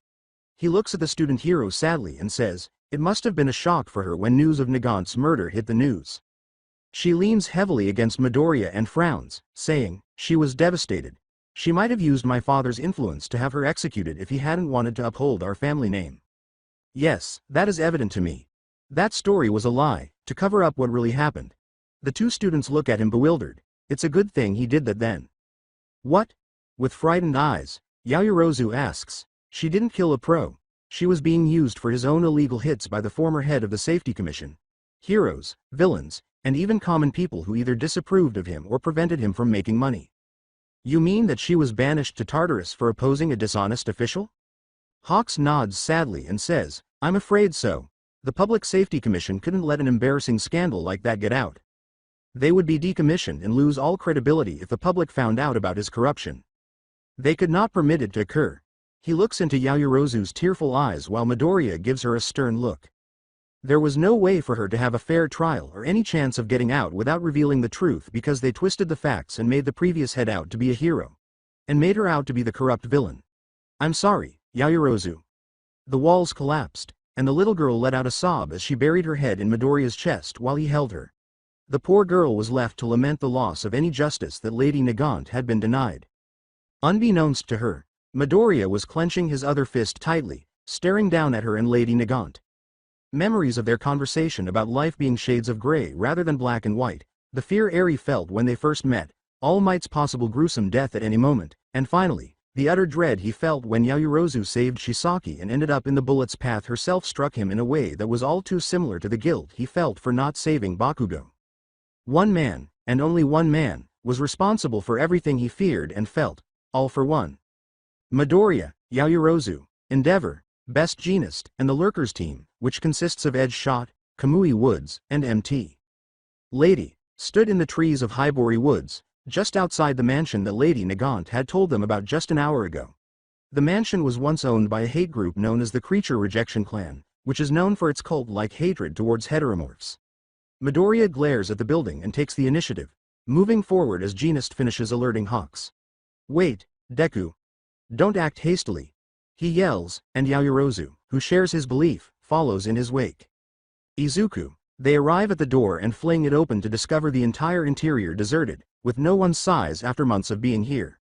Speaker 2: He looks at the student hero sadly and says, "It must have been a shock for her when news of Nagant's murder hit the news." She leans heavily against Midoriya and frowns, saying, "She was devastated. She might have used my father's influence to have her executed if he hadn't wanted to uphold our family name." "Yes, that is evident to me. That story was a lie, to cover up what really happened." The two students look at him bewildered. It's a good thing he did that then. "What?" With frightened eyes, Yaoyorozu asks. "She didn't kill a pro. She was being used for his own illegal hits by the former head of the Safety Commission. Heroes, villains, and even common people who either disapproved of him or prevented him from making money." "You mean that she was banished to Tartarus for opposing a dishonest official?" Hawks nods sadly and says, "I'm afraid so. The Public Safety Commission couldn't let an embarrassing scandal like that get out. They would be decommissioned and lose all credibility if the public found out about his corruption. They could not permit it to occur." He looks into Yaoyorozu's tearful eyes while Midoriya gives her a stern look. There was no way for her to have a fair trial or any chance of getting out without revealing the truth because they twisted the facts and made the previous head out to be a hero, and made her out to be the corrupt villain. "I'm sorry, Yaoyorozu." The walls collapsed, and the little girl let out a sob as she buried her head in Midoriya's chest while he held her. The poor girl was left to lament the loss of any justice that Lady Nagant had been denied. Unbeknownst to her, Midoriya was clenching his other fist tightly, staring down at her and Lady Nagant. Memories of their conversation about life being shades of gray rather than black and white, the fear Eri felt when they first met, All Might's possible gruesome death at any moment, and finally, the utter dread he felt when Yaoyorozu saved Shisaki and ended up in the bullet's path herself struck him in a way that was all too similar to the guilt he felt for not saving Bakugo. One man, and only one man, was responsible for everything he feared and felt, all for one. Midoriya, Yaoyorozu, Endeavor, Best Jeanist, and the Lurkers team, which consists of Edge Shot, Kamui Woods, and MT. Lady, stood in the trees of Hybori Woods, just outside the mansion that Lady Nagant had told them about just an hour ago. The mansion was once owned by a hate group known as the Creature Rejection Clan, which is known for its cult-like hatred towards heteromorphs. Midoriya glares at the building and takes the initiative, moving forward as Jeanist finishes alerting Hawks. Wait, Deku. Don't act hastily. He yells, and Yaoyorozu, who shares his belief, follows in his wake. Izuku. They arrive at the door and fling it open to discover the entire interior deserted, with no one's size after months of being here.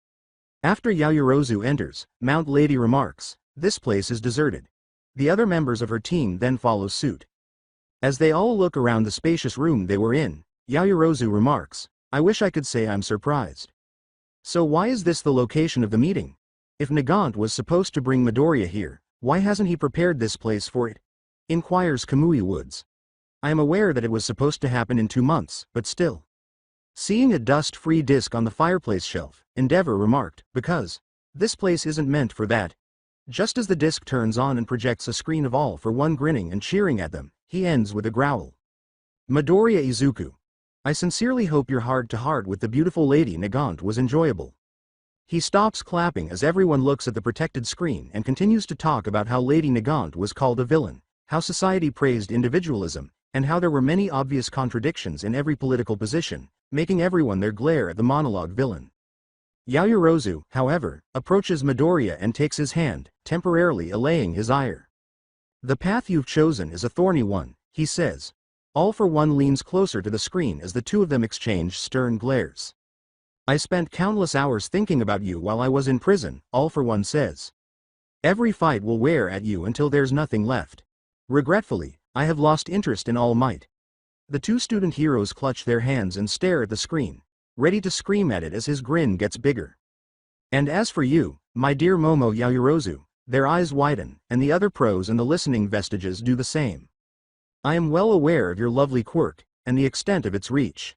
Speaker 2: After Yaoyorozu enters, Mount Lady remarks, "This place is deserted." The other members of her team then follow suit. As they all look around the spacious room they were in, Yaoyorozu remarks, "I wish I could say I'm surprised." So why is this the location of the meeting? If Nagant was supposed to bring Midoriya here, why hasn't he prepared this place for it? Inquires Kamui Woods. I am aware that it was supposed to happen in 2 months, but still. Seeing a dust-free disc on the fireplace shelf, Endeavor remarked, because this place isn't meant for that. Just as the disc turns on and projects a screen of all for one grinning and cheering at them, he ends with a growl. Midoriya Izuku. I sincerely hope your heart-to-heart with the beautiful Lady Nagant was enjoyable. He stops clapping as everyone looks at the protected screen and continues to talk about how Lady Nagant was called a villain, how society praised individualism, and how there were many obvious contradictions in every political position, making everyone there glare at the monologue villain. Yaoyorozu, however, approaches Midoriya and takes his hand, temporarily allaying his ire. The path you've chosen is a thorny one, he says. All for One leans closer to the screen as the two of them exchange stern glares. I spent countless hours thinking about you while I was in prison, All for One says. Every fight will wear at you until there's nothing left. Regretfully, I have lost interest in All Might. The two student heroes clutch their hands and stare at the screen, ready to scream at it as his grin gets bigger. And as for you, my dear Momo Yaoyorozu, their eyes widen, and the other pros and the listening vestiges do the same. I am well aware of your lovely quirk, and the extent of its reach.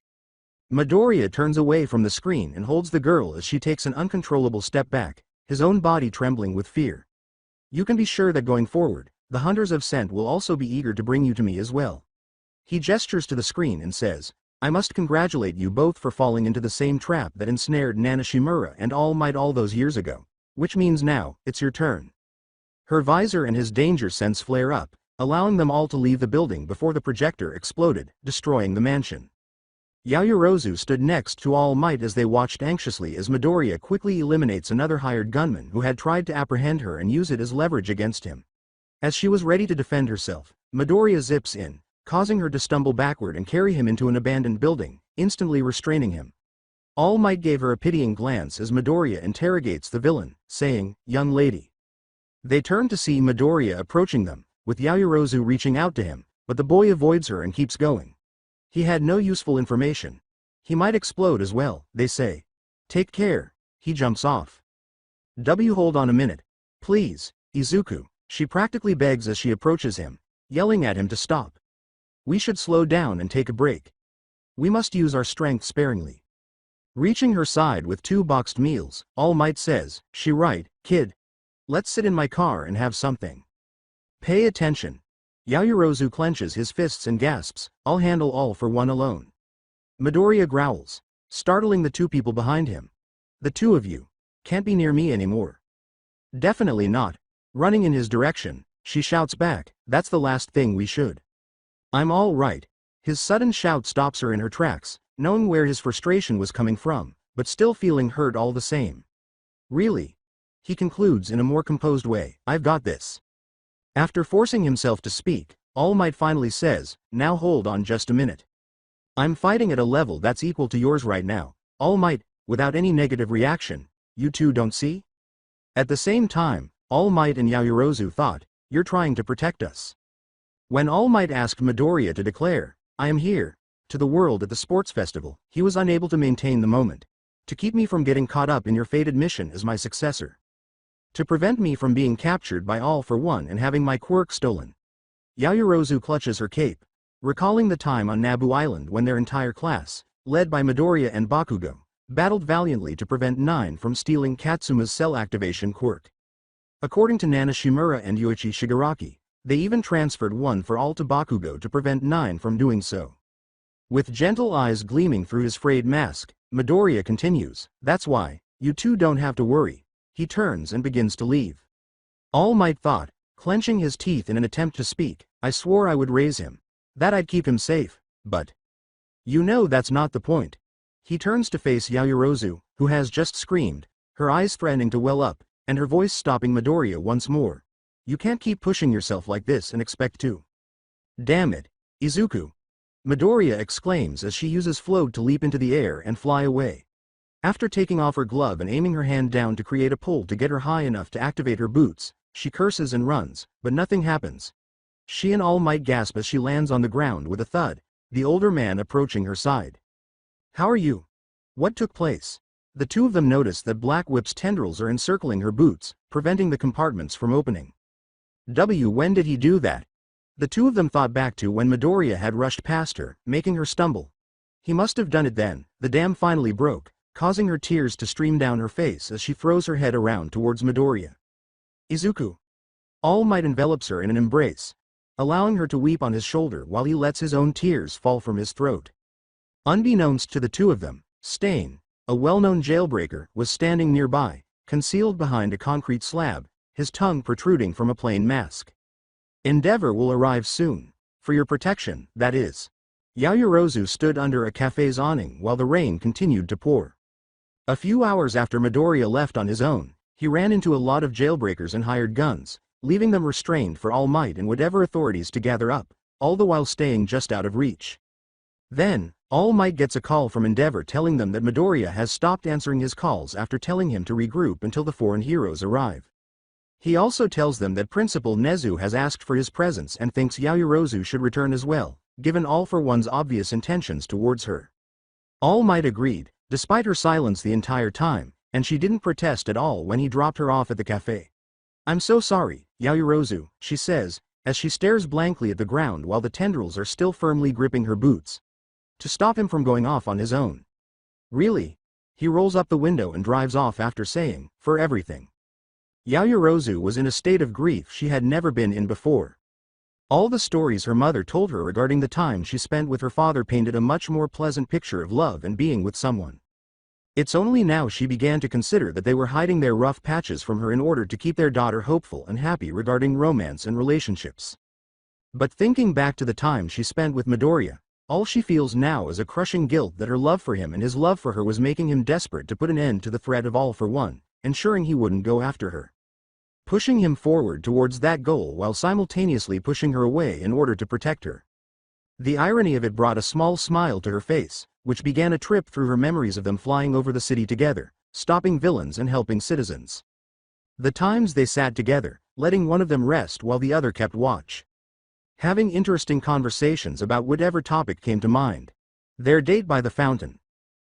Speaker 2: Midoriya turns away from the screen and holds the girl as she takes an uncontrollable step back, his own body trembling with fear. You can be sure that going forward, the Hunters of Scent will also be eager to bring you to me as well. He gestures to the screen and says, I must congratulate you both for falling into the same trap that ensnared Nanashimura and All Might all those years ago, which means now, it's your turn. Her visor and his danger sense flare up, allowing them all to leave the building before the projector exploded, destroying the mansion. Yaoyorozu stood next to All Might as they watched anxiously as Midoriya quickly eliminates another hired gunman who had tried to apprehend her and use it as leverage against him. As she was ready to defend herself, Midoriya zips in, causing her to stumble backward and carry him into an abandoned building, instantly restraining him. All Might gave her a pitying glance as Midoriya interrogates the villain, saying, Young lady. They turn to see Midoriya approaching them, with Yaoyorozu reaching out to him, but the boy avoids her and keeps going. He had no useful information. He might explode as well, they say. Take care. He jumps off. Hold on a minute. Please, Izuku, she practically begs as she approaches him, yelling at him to stop. We should slow down and take a break. We must use our strength sparingly. Reaching her side with 2 boxed meals, All Might says, She right, kid. Let's sit in my car and have something. Pay attention. Yaoyorozu clenches his fists and gasps, I'll handle All for One alone. Midoriya growls, startling the 2 people behind him. The 2 of you can't be near me anymore. Definitely not. Running in his direction, she shouts back, that's the last thing we should. I'm all right. His sudden shout stops her in her tracks, knowing where his frustration was coming from, but still feeling hurt all the same. Really? He concludes in a more composed way, I've got this. After forcing himself to speak, All Might finally says, now hold on just a minute. I'm fighting at a level that's equal to yours right now, All Might, without any negative reaction, you two don't see? At the same time, All Might and Yaoyorozu thought, you're trying to protect us. When All Might asked Midoriya to declare, I am here, to the world at the sports festival, he was unable to maintain the moment. To keep me from getting caught up in your fated mission as my successor. To prevent me from being captured by All for One and having my quirk stolen. Yaoyorozu clutches her cape, recalling the time on Naboo Island when their entire class, led by Midoriya and Bakugo, battled valiantly to prevent Nine from stealing Katsuma's cell activation quirk. According to Nana Shimura and Yoichi Shigaraki, they even transferred one for all to Bakugo to prevent Nine from doing so. With gentle eyes gleaming through his frayed mask, Midoriya continues, "That's why, you two don't have to worry." He turns and begins to leave. All Might thought, clenching his teeth in an attempt to speak, "I swore I would raise him. That I'd keep him safe, but... You know that's not the point." He turns to face Yaoyorozu, who has just screamed, her eyes threatening to well up, and her voice stopping Midoriya once more. "You can't keep pushing yourself like this and expect to." "Damn it, Izuku!" Midoriya exclaims as she uses float to leap into the air and fly away. After taking off her glove and aiming her hand down to create a pull to get her high enough to activate her boots, she curses and runs, but nothing happens. She and All Might gasp as she lands on the ground with a thud, the older man approaching her side. "How are you? What took place?" The two of them notice that Black Whip's tendrils are encircling her boots, preventing the compartments from opening. When did he do that? The two of them thought back to when Midoriya had rushed past her, making her stumble. He must have done it then. The dam finally broke, causing her tears to stream down her face as she throws her head around towards Midoriya. "Izuku." All Might envelops her in an embrace, allowing her to weep on his shoulder while he lets his own tears fall from his throat. Unbeknownst to the two of them, Stain, a well-known jailbreaker, was standing nearby, concealed behind a concrete slab, his tongue protruding from a plain mask. "Endeavor will arrive soon. For your protection, that is." Yaoyorozu stood under a cafe's awning while the rain continued to pour. A few hours after Midoriya left on his own, he ran into a lot of jailbreakers and hired guns, leaving them restrained for All Might and whatever authorities to gather up, all the while staying just out of reach. Then, All Might gets a call from Endeavor telling them that Midoriya has stopped answering his calls after telling him to regroup until the foreign heroes arrive. He also tells them that Principal Nezu has asked for his presence and thinks Yaoyorozu should return as well, given All for One's obvious intentions towards her. All Might agreed, despite her silence the entire time, and she didn't protest at all when he dropped her off at the cafe. "I'm so sorry, Yaoyorozu," she says, as she stares blankly at the ground while the tendrils are still firmly gripping her boots. To stop him from going off on his own. "Really?" He rolls up the window and drives off after saying, "For everything." Yaoyorozu was in a state of grief she had never been in before. All the stories her mother told her regarding the time she spent with her father painted a much more pleasant picture of love and being with someone. It's only now she began to consider that they were hiding their rough patches from her in order to keep their daughter hopeful and happy regarding romance and relationships. But thinking back to the time she spent with Midoriya, all she feels now is a crushing guilt that her love for him and his love for her was making him desperate to put an end to the threat of All for One, ensuring he wouldn't go after her. Pushing him forward towards that goal while simultaneously pushing her away in order to protect her. The irony of it brought a small smile to her face, which began a trip through her memories of them flying over the city together, stopping villains and helping citizens. The times they sat together, letting one of them rest while the other kept watch. Having interesting conversations about whatever topic came to mind. Their date by the fountain.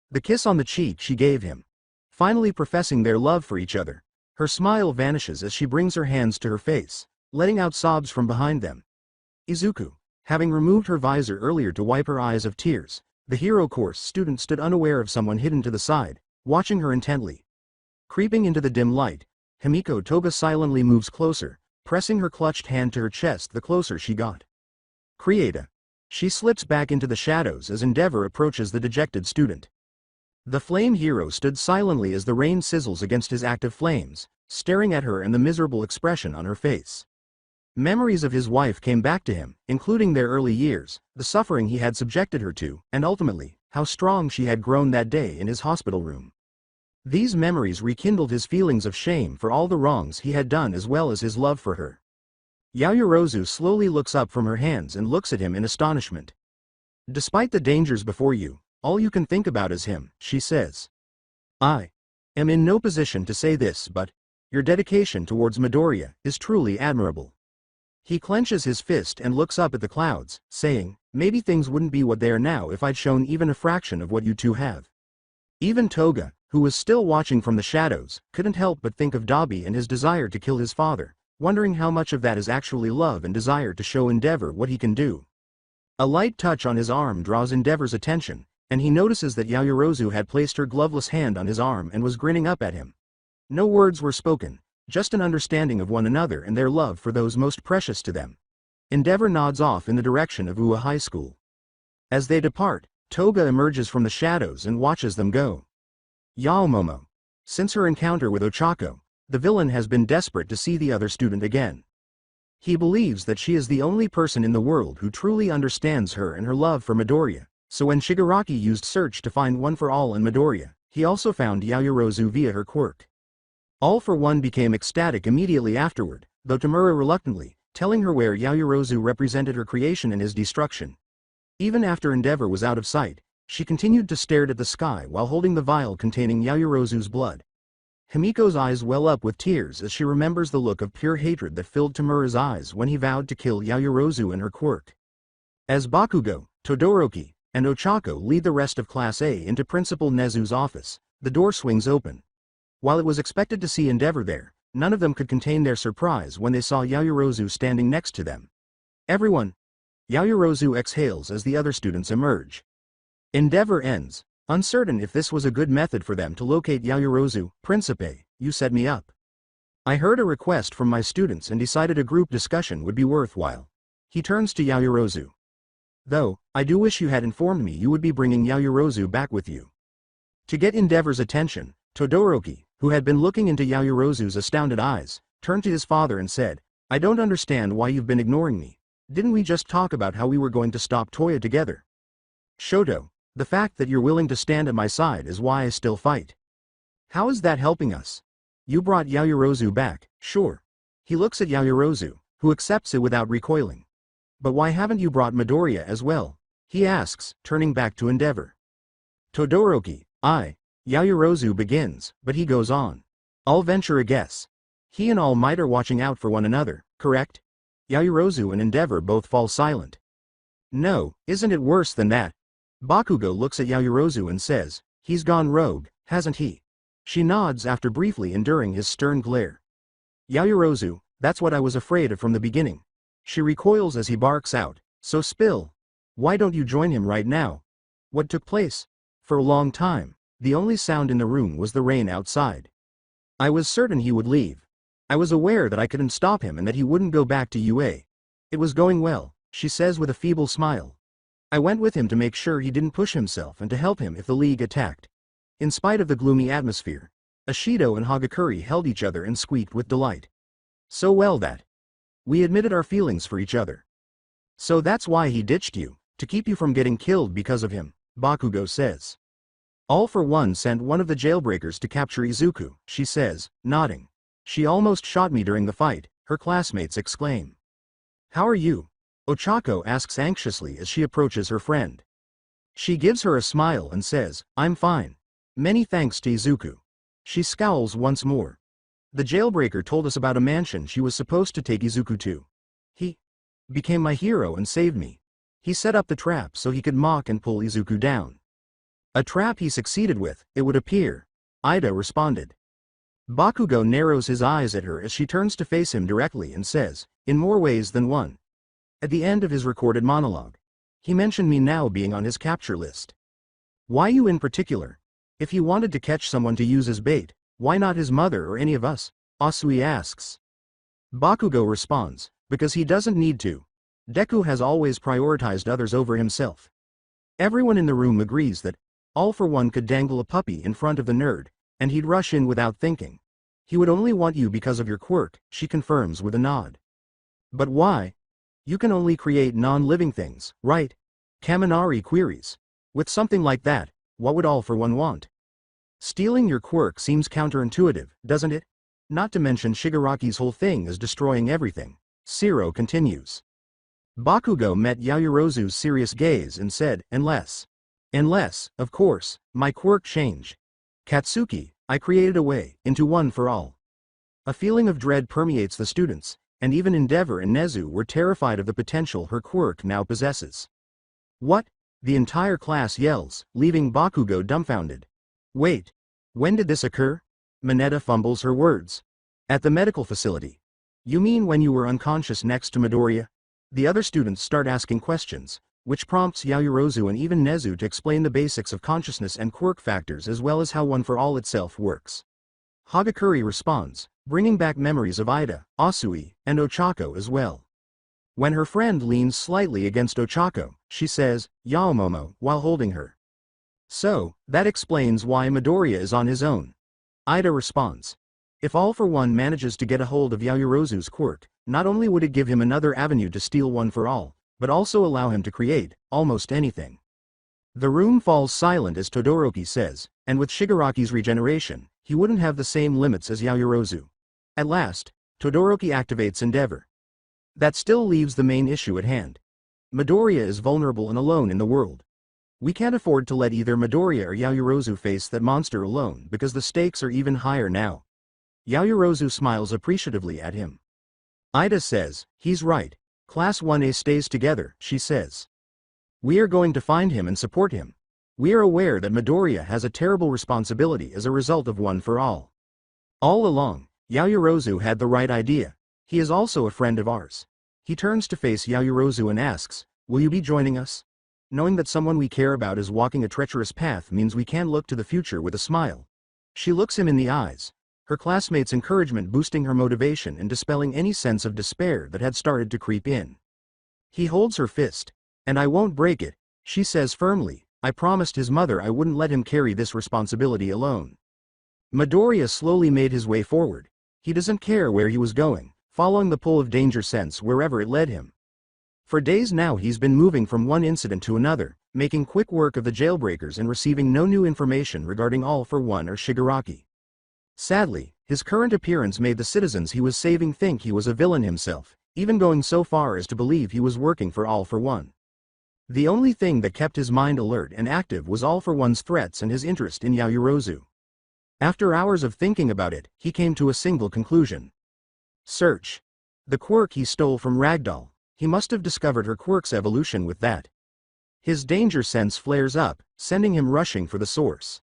Speaker 2: The kiss on the cheek she gave him. Finally professing their love for each other. Her smile vanishes as she brings her hands to her face, letting out sobs from behind them. Izuku, having removed her visor earlier to wipe her eyes of tears, the hero course student stood unaware of someone hidden to the side, watching her intently. Creeping into the dim light, Himiko Toga silently moves closer, pressing her clutched hand to her chest the closer she got. Creata. She slips back into the shadows as Endeavor approaches the dejected student. The flame hero stood silently as the rain sizzles against his active flames, staring at her and the miserable expression on her face. Memories of his wife came back to him, including their early years, the suffering he had subjected her to, and ultimately, how strong she had grown that day in his hospital room. These memories rekindled his feelings of shame for all the wrongs he had done as well as his love for her. Yaoyorozu slowly looks up from her hands and looks at him in astonishment. "Despite the dangers before you, all you can think about is him," she says. "I am in no position to say this, but your dedication towards Midoriya is truly admirable." He clenches his fist and looks up at the clouds, saying, "Maybe things wouldn't be what they are now if I'd shown even a fraction of what you two have." Even Toga, who was still watching from the shadows, couldn't help but think of Dobby and his desire to kill his father, wondering how much of that is actually love and desire to show Endeavor what he can do. A light touch on his arm draws Endeavor's attention, and he notices that Yayorozu had placed her gloveless hand on his arm and was grinning up at him. No words were spoken, just an understanding of one another and their love for those most precious to them. Endeavor nods off in the direction of Ua High School. As they depart, Toga emerges from the shadows and watches them go. Yaomomo. Since her encounter with Ochako, the villain has been desperate to see the other student again. He believes that she is the only person in the world who truly understands her and her love for Midoriya, so when Shigaraki used Search to find One for All in Midoriya, he also found Yayorozu via her quirk. All for One became ecstatic immediately afterward, though Tamura reluctantly, telling her where Yayorozu represented her creation and his destruction. Even after Endeavor was out of sight, she continued to stare at the sky while holding the vial containing Yayorozu's blood. Himiko's eyes well up with tears as she remembers the look of pure hatred that filled Tamura's eyes when he vowed to kill Yayorozu and her quirk. As Bakugo, Todoroki, and Ochako lead the rest of Class A into Principal Nezu's office, the door swings open. While it was expected to see Endeavor there, none of them could contain their surprise when they saw Yayorozu standing next to them. Everyone! Yayorozu exhales as the other students emerge. Endeavor ends, uncertain if this was a good method for them to locate Yayorozu. Principe, you set me up. I heard a request from my students and decided a group discussion would be worthwhile. He turns to Yayorozu. Though, I do wish you had informed me you would be bringing Yayorozu back with you. To get Endeavor's attention, Todoroki, who had been looking into Yayorozu's astounded eyes, turned to his father and said, I don't understand why you've been ignoring me. Didn't we just talk about how we were going to stop Toya together? Shoto, the fact that you're willing to stand at my side is why I still fight. How is that helping us? You brought Yayorozu back, sure. He looks at Yayorozu, who accepts it without recoiling. But why haven't you brought Midoriya as well? He asks, turning back to Endeavor. Todoroki, Yayorozu begins, but he goes on. I'll venture a guess. He and All Might are watching out for one another, correct? Yayorozu and Endeavor both fall silent. No, isn't it worse than that? Bakugo looks at Yayorozu and says, he's gone rogue, hasn't he? She nods after briefly enduring his stern glare. Yayorozu, that's what I was afraid of from the beginning. She recoils as he barks out, so spill. Why don't you join him right now? What took place? For a long time, the only sound in the room was the rain outside. I was certain he would leave. I was aware that I couldn't stop him and that he wouldn't go back to UA. It was going well, she says with a feeble smile. I went with him to make sure he didn't push himself and to help him if the League attacked. In spite of the gloomy atmosphere, Ashido and Hagakure held each other and squeaked with delight. So well that we admitted our feelings for each other. So that's why he ditched you, to keep you from getting killed because of him, Bakugo says. All for One sent one of the jailbreakers to capture Izuku, she says, nodding. She almost shot me during the fight, her classmates exclaim. How are you? Ochako asks anxiously as she approaches her friend. She gives her a smile and says, I'm fine. Many thanks to Izuku. She scowls once more. The jailbreaker told us about a mansion she was supposed to take Izuku to. He became my hero and saved me. He set up the trap so he could mock and pull Izuku down. A trap he succeeded with, it would appear, Ida responded. Bakugo narrows his eyes at her as she turns to face him directly and says, in more ways than one. At the end of his recorded monologue, he mentioned me now being on his capture list. Why you in particular? If he wanted to catch someone to use as bait, why not his mother or any of us? Asui asks. Bakugo responds, because he doesn't need to. Deku has always prioritized others over himself. Everyone in the room agrees that All for One could dangle a puppy in front of the nerd, and he'd rush in without thinking. He would only want you because of your quirk, she confirms with a nod. But why? You can only create non-living things, right? Kaminari queries. With something like that, what would All for One want? Stealing your quirk seems counterintuitive, doesn't it? Not to mention Shigaraki's whole thing is destroying everything. Shiro continues. Bakugo met Yayorozu's serious gaze and said, Unless, of course, my quirk changed. Katsuki, I created a way, into One for All. A feeling of dread permeates the students, and even Endeavor and Nezu were terrified of the potential her quirk now possesses. What? The entire class yells, leaving Bakugo dumbfounded. Wait. When did this occur? Mineta fumbles her words. At the medical facility. You mean when you were unconscious next to Midoriya? The other students start asking questions, which prompts Yaoyorozu and even Nezu to explain the basics of consciousness and quirk factors as well as how One for All itself works. Hagakure responds, bringing back memories of Ida, Asui, and Ochako as well. When her friend leans slightly against Ochako, she says, Yaomomo, while holding her. So, that explains why Midoriya is on his own. Ida responds. If All for One manages to get a hold of Yaoyorozu's quirk, not only would it give him another avenue to steal One for All, but also allow him to create almost anything. The room falls silent as Todoroki says, and with Shigaraki's regeneration, he wouldn't have the same limits as Yaoyorozu. At last, Todoroki activates Endeavor. That still leaves the main issue at hand. Midoriya is vulnerable and alone in the world. We can't afford to let either Midoriya or Yaoyorozu face that monster alone because the stakes are even higher now. Yaoyorozu smiles appreciatively at him. Ida says, he's right. Class 1A stays together, she says. We are going to find him and support him. We are aware that Midoriya has a terrible responsibility as a result of One for All. All along, Yaoyorozu had the right idea. He is also a friend of ours. He turns to face Yaoyorozu and asks, will you be joining us? Knowing that someone we care about is walking a treacherous path means we can look to the future with a smile. She looks him in the eyes, her classmates' encouragement boosting her motivation and dispelling any sense of despair that had started to creep in. He holds her fist. And I won't break it, she says firmly. I promised his mother I wouldn't let him carry this responsibility alone. Midoriya slowly made his way forward. He doesn't care where he was going, following the pull of danger sense wherever it led him. For days now he's been moving from one incident to another, making quick work of the jailbreakers and receiving no new information regarding All for One or Shigaraki. Sadly, his current appearance made the citizens he was saving think he was a villain himself, even going so far as to believe he was working for All for One. The only thing that kept his mind alert and active was All for One's threats and his interest in Yaoyorozu. After hours of thinking about it, he came to a single conclusion. Search. The quirk he stole from Ragdoll. He must have discovered her quirk's evolution with that. His danger sense flares up, sending him rushing for the source.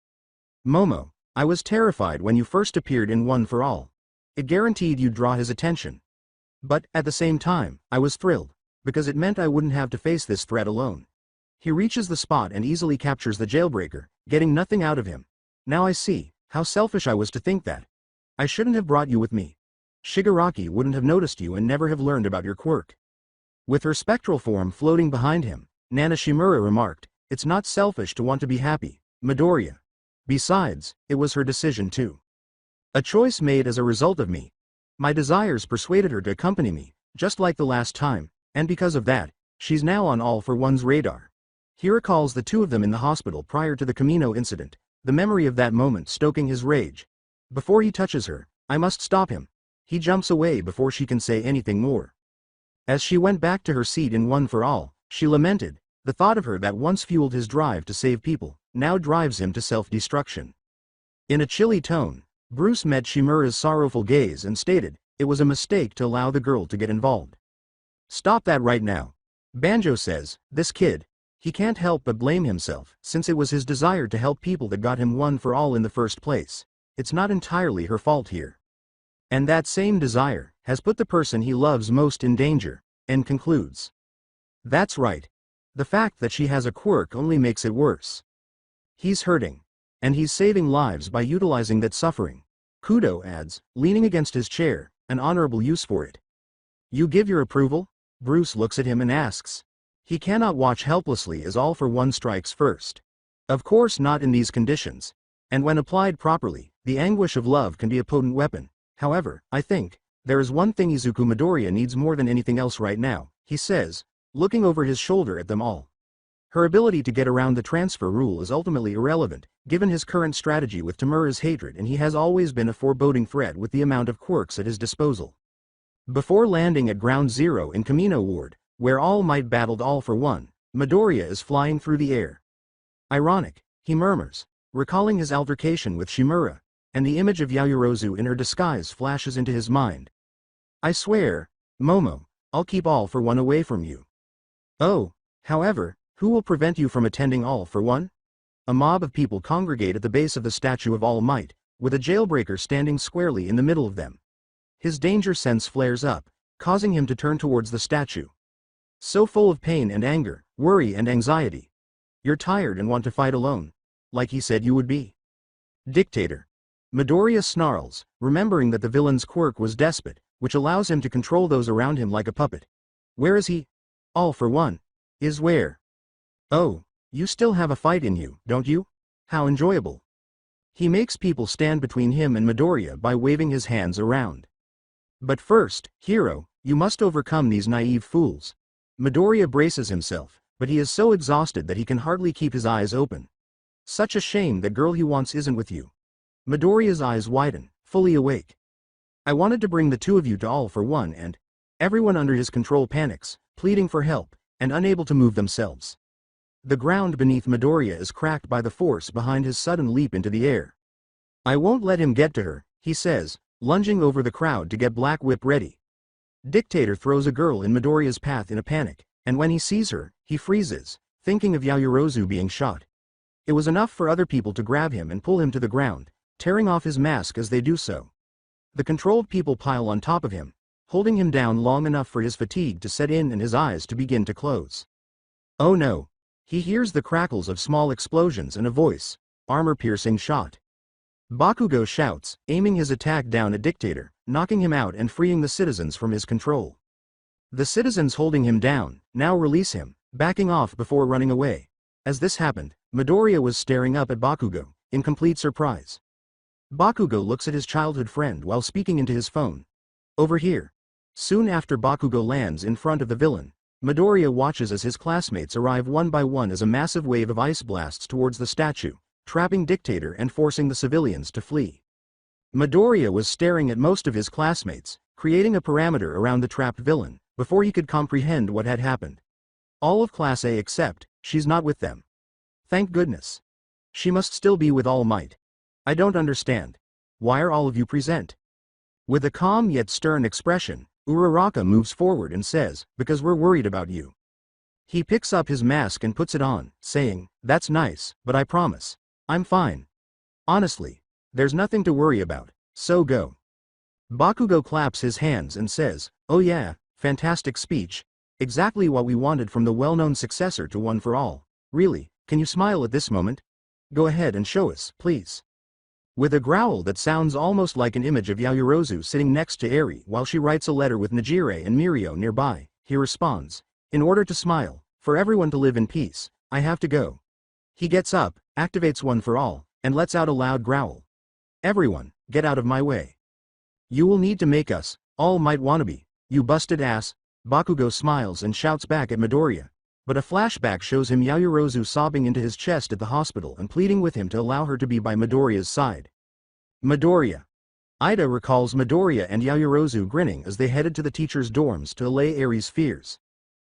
Speaker 2: Momo, I was terrified when you first appeared in One for All. It guaranteed you'd draw his attention. But, at the same time, I was thrilled, because it meant I wouldn't have to face this threat alone. He reaches the spot and easily captures the jailbreaker, getting nothing out of him. Now I see how selfish I was to think that. I shouldn't have brought you with me. Shigaraki wouldn't have noticed you and never have learned about your quirk. With her spectral form floating behind him, Nana Shimura remarked, it's not selfish to want to be happy, Midoriya. Besides, it was her decision too. A choice made as a result of me. My desires persuaded her to accompany me, just like the last time, and because of that, she's now on All for One's radar. He recalls the two of them in the hospital prior to the Camino incident, the memory of that moment stoking his rage. Before he touches her, I must stop him. He jumps away before she can say anything more. As she went back to her seat in One for All, she lamented, the thought of her that once fueled his drive to save people, now drives him to self-destruction. In a chilly tone, Bruce met Shimura's sorrowful gaze and stated, it was a mistake to allow the girl to get involved. Stop that right now. Banjo says, this kid, he can't help but blame himself, since it was his desire to help people that got him One for All in the first place. It's not entirely her fault here. And that same desire has put the person he loves most in danger, and concludes. That's right. The fact that she has a quirk only makes it worse. He's hurting. And he's saving lives by utilizing that suffering. Kudo adds, leaning against his chair, an honorable use for it. You give your approval? Bruce looks at him and asks. He cannot watch helplessly as All for One strikes first. Of course not in these conditions. And when applied properly, the anguish of love can be a potent weapon. However, I think, there is one thing Izuku Midoriya needs more than anything else right now, he says, looking over his shoulder at them all. Her ability to get around the transfer rule is ultimately irrelevant, given his current strategy with Tamura's hatred, and he has always been a foreboding threat with the amount of quirks at his disposal. Before landing at Ground Zero in Camino Ward, where All Might battled All for One, Midoriya is flying through the air. Ironic, he murmurs, recalling his altercation with Shimura, and the image of Yaoyorozu in her disguise flashes into his mind. I swear, Momo, I'll keep All for One away from you. Oh, however, who will prevent you from attending All for One? a mob of people congregate at the base of the statue of All Might, with a jailbreaker standing squarely in the middle of them. His danger sense flares up, causing him to turn towards the statue. So full of pain and anger, worry and anxiety. You're tired and want to fight alone. Like he said you would be. Dictator. Midoriya snarls, remembering that the villain's quirk was despot, which allows him to control those around him like a puppet. Where is he? All for one. Is where? Oh, you still have a fight in you, don't you? How enjoyable. He makes people stand between him and Midoriya by waving his hands around. But first, hero, you must overcome these naive fools. Midoriya braces himself, but he is so exhausted that he can hardly keep his eyes open. Such a shame that girl he wants isn't with you. Midoriya's eyes widen, fully awake. I wanted to bring the two of you to All for One and... Everyone under his control panics, pleading for help, and unable to move themselves. The ground beneath Midoriya is cracked by the force behind his sudden leap into the air. I won't let him get to her, he says, lunging over the crowd to get Black Whip ready. Dictator throws a girl in Midoriya's path in a panic, and when he sees her, he freezes, thinking of Yaoyorozu being shot. It was enough for other people to grab him and pull him to the ground, tearing off his mask as they do so. The controlled people pile on top of him, holding him down long enough for his fatigue to set in and his eyes to begin to close. Oh no! He hears the crackles of small explosions and a voice, armor-piercing shot. Bakugo shouts, aiming his attack down at Dictator, knocking him out and freeing the citizens from his control. The citizens holding him down, now release him, backing off before running away. As this happened, Midoriya was staring up at Bakugo, in complete surprise. Bakugo looks at his childhood friend while speaking into his phone. Over here. Soon after Bakugo lands in front of the villain, Midoriya watches as his classmates arrive one by one as a massive wave of ice blasts towards the statue, trapping Dictator and forcing the civilians to flee. Midoriya was staring at most of his classmates, creating a perimeter around the trapped villain, before he could comprehend what had happened. All of Class A except, she's not with them. Thank goodness. She must still be with All Might. I don't understand. Why are all of you present? With a calm yet stern expression, Uraraka moves forward and says, because we're worried about you. He picks up his mask and puts it on, saying, that's nice, but I promise. I'm fine. Honestly. There's nothing to worry about, so go. Bakugo claps his hands and says, oh yeah, fantastic speech. Exactly what we wanted from the well-known successor to One for All. Really, can you smile at this moment? Go ahead and show us, please. With a growl that sounds almost like an image of Yaoyorozu sitting next to Eri while she writes a letter with Nejire and Mirio nearby, he responds, in order to smile, for everyone to live in peace, I have to go. He gets up, activates One for All, and lets out a loud growl. Everyone, get out of my way. You will need to make us, All Might wannabe, you busted ass. Bakugo smiles and shouts back at Midoriya, but a flashback shows him Yaoyorozu sobbing into his chest at the hospital and pleading with him to allow her to be by Midoriya's side. Midoriya. Ida recalls Midoriya and Yaoyorozu grinning as they headed to the teacher's dorms to allay Eri's fears.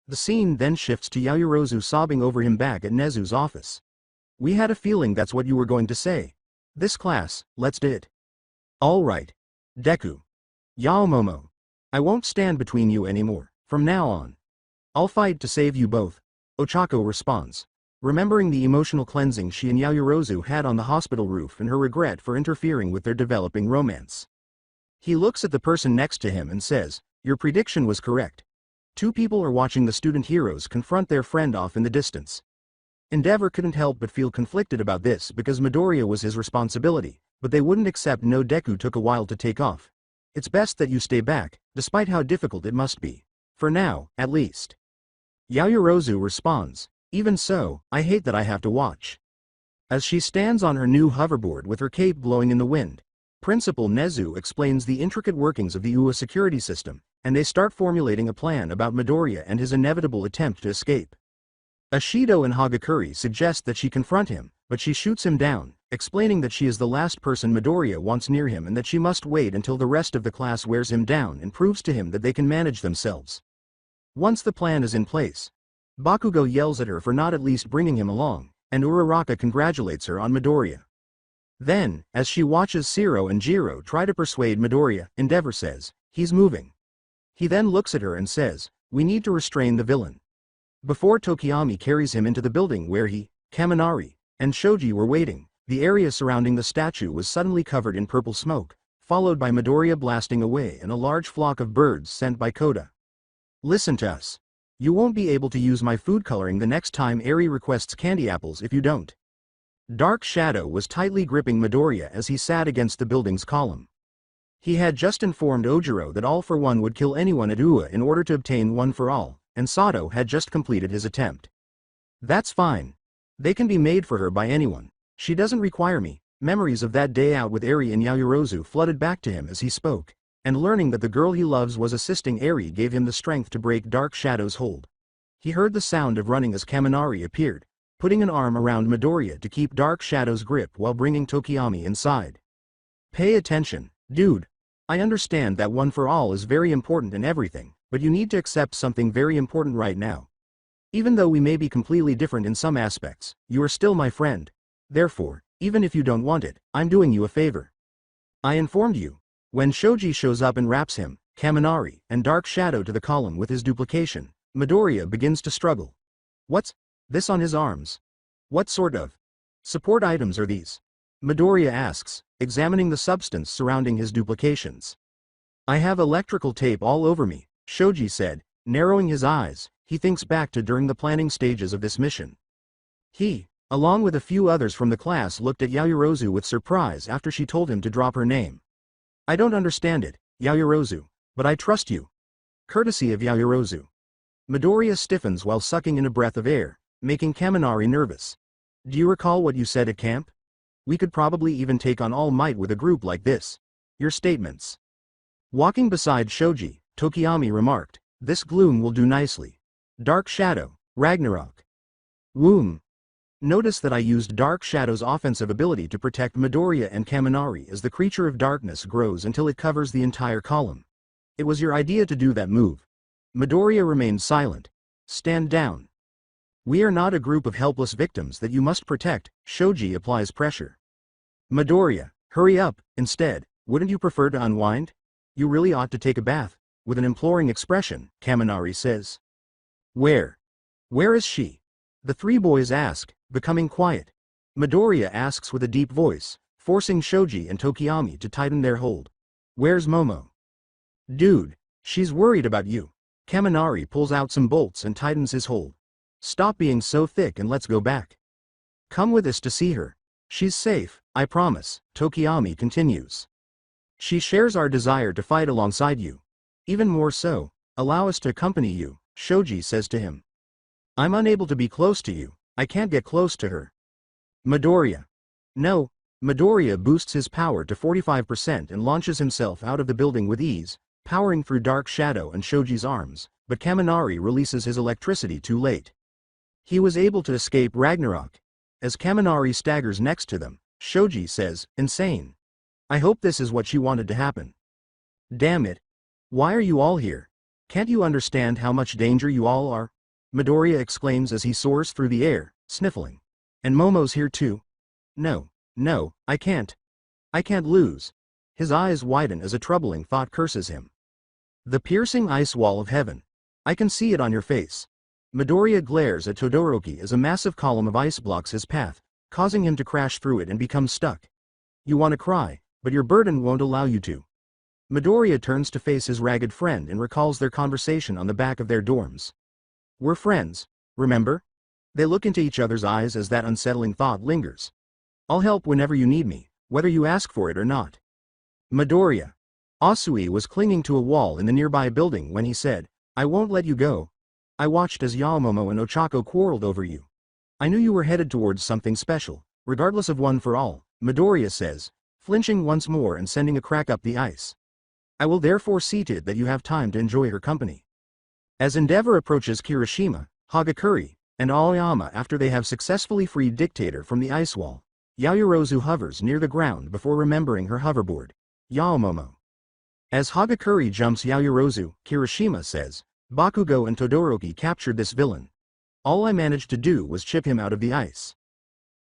Speaker 2: The scene then shifts to Yaoyorozu sobbing over him back at Nezu's office. We had a feeling that's what you were going to say. This class, let's do it. All right. Deku. Yaomomo. I won't stand between you anymore, from now on. I'll fight to save you both. Ochako responds, remembering the emotional cleansing she and Yaoyorozu had on the hospital roof and her regret for interfering with their developing romance. He looks at the person next to him and says, your prediction was correct. Two people are watching the student heroes confront their friend off in the distance. Endeavor couldn't help but feel conflicted about this because Midoriya was his responsibility, but they wouldn't accept no Deku took a while to take off. It's best that you stay back, despite how difficult it must be. For now, at least. Yaoyorozu responds, even so, I hate that I have to watch. As she stands on her new hoverboard with her cape blowing in the wind, Principal Nezu explains the intricate workings of the UA security system, and they start formulating a plan about Midoriya and his inevitable attempt to escape. Ashido and Hagakure suggest that she confront him, but she shoots him down, explaining that she is the last person Midoriya wants near him and that she must wait until the rest of the class wears him down and proves to him that they can manage themselves. Once the plan is in place, Bakugo yells at her for not at least bringing him along, and Uraraka congratulates her on Midoriya. Then, as she watches Shiro and Jiro try to persuade Midoriya, Endeavor says, he's moving. He then looks at her and says, we need to restrain the villain. Before Tokiyami carries him into the building where he, Kaminari, and Shoji were waiting, the area surrounding the statue was suddenly covered in purple smoke, followed by Midoriya blasting away and a large flock of birds sent by Koda. Listen to us. You won't be able to use my food coloring the next time Eri requests candy apples if you don't. Dark Shadow was tightly gripping Midoriya as he sat against the building's column. He had just informed Ojiro that All for One would kill anyone at UA in order to obtain One for All, and Sato had just completed his attempt. That's fine. They can be made for her by anyone. She doesn't require me. Memories of that day out with Eri and Yaoyorozu flooded back to him as he spoke, and learning that the girl he loves was assisting Eri gave him the strength to break Dark Shadow's hold. He heard the sound of running as Kaminari appeared, putting an arm around Midoriya to keep Dark Shadow's grip while bringing Tokiyami inside. Pay attention, dude. I understand that One for All is very important and everything, but you need to accept something very important right now. Even though we may be completely different in some aspects, you are still my friend. Therefore, even if you don't want it, I'm doing you a favor. I informed you. When Shoji shows up and wraps him, Kaminari, and Dark Shadow to the column with his duplication, Midoriya begins to struggle. What's this on his arms? What sort of support items are these? Midoriya asks, examining the substance surrounding his duplications. I have electrical tape all over me, Shoji said, narrowing his eyes. He thinks back to during the planning stages of this mission. He, along with a few others from the class, looked at Yaoyorozu with surprise after she told him to drop her name. I don't understand it, Yaoyorozu, but I trust you. Courtesy of Yaoyorozu. Midoriya stiffens while sucking in a breath of air, making Kaminari nervous. Do you recall what you said at camp? We could probably even take on All Might with a group like this. Your statements. Walking beside Shoji, Tokiyami remarked, this gloom will do nicely. Dark Shadow, Ragnarok. Womb. Notice that I used Dark Shadow's offensive ability to protect Midoriya and Kaminari as the creature of darkness grows until it covers the entire column. It was your idea to do that move. Midoriya remained silent. Stand down. We are not a group of helpless victims that you must protect, Shoji applies pressure. Midoriya, hurry up, instead, wouldn't you prefer to unwind? You really ought to take a bath, with an imploring expression, Kaminari says. Where is she? The three boys ask, becoming quiet. Midoriya asks with a deep voice, forcing Shoji and Tokiyami to tighten their hold. Where's Momo? Dude, she's worried about you. Kaminari pulls out some bolts and tightens his hold. Stop being so thick and let's go back. Come with us to see her. She's safe, I promise, Tokiyami continues. She shares our desire to fight alongside you. Even more so, allow us to accompany you, Shoji says to him. I'm unable to be close to you, I can't get close to her. Midoriya. No. Midoriya boosts his power to 45% and launches himself out of the building with ease, powering through Dark Shadow and Shoji's arms, but Kaminari releases his electricity too late. He was able to escape Ragnarok. As Kaminari staggers next to them, Shoji says, insane. I hope this is what she wanted to happen. Damn it. Why are you all here? Can't you understand how much danger you all are? Midoriya exclaims as he soars through the air, sniffling. And Momo's here too? No, I can't. I can't lose. His eyes widen as a troubling thought curses him. The piercing ice wall of heaven. I can see it on your face. Midoriya glares at Todoroki as a massive column of ice blocks his path, causing him to crash through it and become stuck. You want to cry, but your burden won't allow you to. Midoriya turns to face his ragged friend and recalls their conversation on the back of their dorms. We're friends, remember? They look into each other's eyes as that unsettling thought lingers. I'll help whenever you need me, whether you ask for it or not. Midoriya. Asui was clinging to a wall in the nearby building when he said, I won't let you go. I watched as Yaomomo and Ochako quarreled over you. I knew you were headed towards something special, regardless of One for All, Midoriya says, flinching once more and sending a crack up the ice. I will therefore see to it that you have time to enjoy her company. As Endeavor approaches Kirishima, Hagakure, and Aoyama after they have successfully freed Dictator from the ice wall, Yaoyorozu hovers near the ground before remembering her hoverboard. Yaomomo. As Hagakure jumps Yaoyorozu, Kirishima says, Bakugo and Todoroki captured this villain. All I managed to do was chip him out of the ice.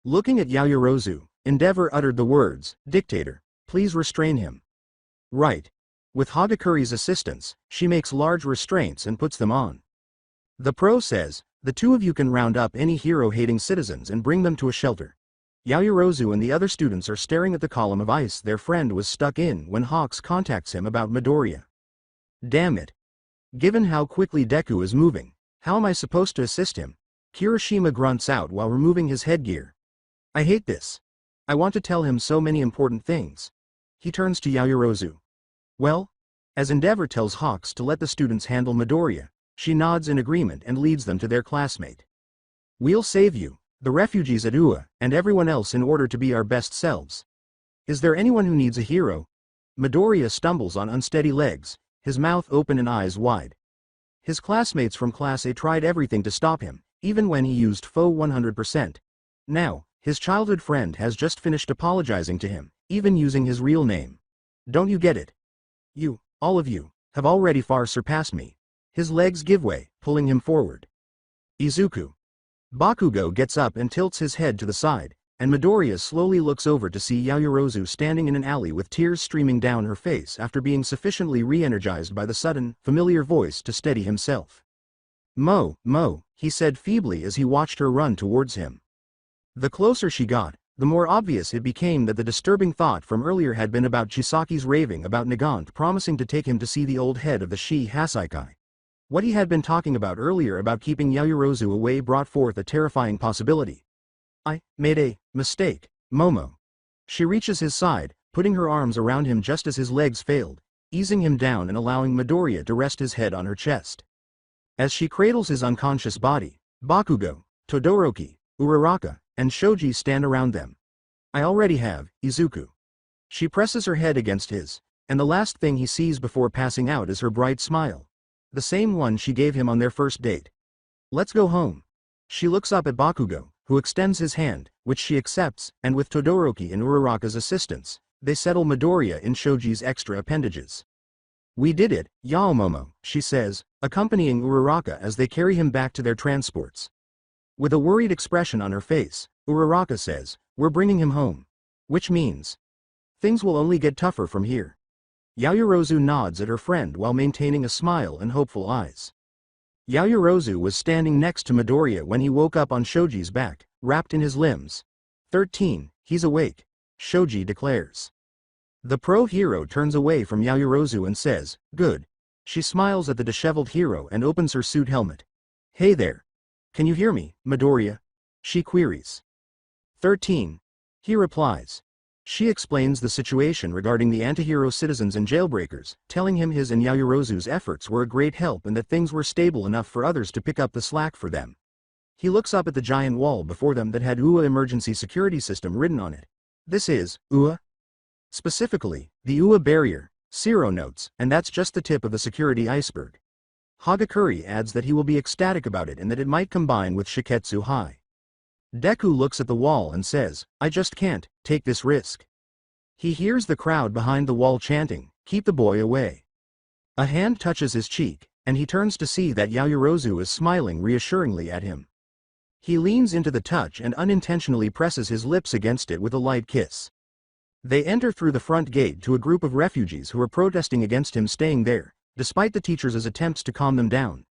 Speaker 2: Looking at Yaoyorozu, Endeavor uttered the words, Dictator, please restrain him. Right. With Hagakure's assistance, she makes large restraints and puts them on. The pro says, the two of you can round up any hero-hating citizens and bring them to a shelter. Yaoyorozu and the other students are staring at the column of ice their friend was stuck in when Hawks contacts him about Midoriya. Damn it. Given how quickly Deku is moving, how am I supposed to assist him? Kirishima grunts out while removing his headgear. I hate this. I want to tell him so many important things. He turns to Yaoyorozu. Well? As Endeavor tells Hawks to let the students handle Midoriya, she nods in agreement and leads them to their classmate. We'll save you, the refugees at Ua, and everyone else in order to be our best selves. Is there anyone who needs a hero? Midoriya stumbles on unsteady legs, his mouth open and eyes wide. His classmates from Class A tried everything to stop him, even when he used Faux 100%. Now, his childhood friend has just finished apologizing to him, even using his real name. Don't you get it? You, all of you, have already far surpassed me. His legs give way, pulling him forward. Izuku. Bakugo gets up and tilts his head to the side, and Midoriya slowly looks over to see Yaoyorozu standing in an alley with tears streaming down her face after being sufficiently re-energized by the sudden, familiar voice to steady himself. Mo, he said feebly as he watched her run towards him. The closer she got, the more obvious it became that the disturbing thought from earlier had been about Chisaki's raving about Nagant promising to take him to see the old head of the Shi Hasaikai. What he had been talking about earlier about keeping Yaoyorozu away brought forth a terrifying possibility. I made a mistake, Momo. She reaches his side, putting her arms around him just as his legs failed, easing him down and allowing Midoriya to rest his head on her chest. As she cradles his unconscious body, Bakugo, Todoroki, Uraraka, and Shoji stand around them. I already have, Izuku. She presses her head against his, and the last thing he sees before passing out is her bright smile. The same one she gave him on their first date. Let's go home. She looks up at Bakugo, who extends his hand, which she accepts, and with Todoroki and Uraraka's assistance, they settle Midoriya in Shoji's extra appendages. We did it, Yaomomo, she says, accompanying Uraraka as they carry him back to their transports. With a worried expression on her face, Uraraka says, we're bringing him home. Which means things will only get tougher from here. Yaoyorozu nods at her friend while maintaining a smile and hopeful eyes. Yaoyorozu was standing next to Midoriya when he woke up on Shoji's back, wrapped in his limbs. 13, he's awake, Shoji declares. The pro-hero turns away from Yaoyorozu and says, good. She smiles at the disheveled hero and opens her suit helmet. Hey there. Can you hear me, Midoriya? She queries. 13. He replies. She explains the situation regarding the antihero citizens and jailbreakers, telling him his and Yaoyorozu's efforts were a great help and that things were stable enough for others to pick up the slack for them. He looks up at the giant wall before them that had UA emergency security system written on it. This is, UA? Specifically, the UA barrier, Zero notes, and that's just the tip of the security iceberg. Hagakure adds that he will be ecstatic about it and that it might combine with Shiketsu High. Deku looks at the wall and says, I just can't take this risk. He hears the crowd behind the wall chanting, keep the boy away. A hand touches his cheek, and he turns to see that Yaoyorozu is smiling reassuringly at him. He leans into the touch and unintentionally presses his lips against it with a light kiss. They enter through the front gate to a group of refugees who are protesting against him staying there, despite the teachers' attempts to calm them down.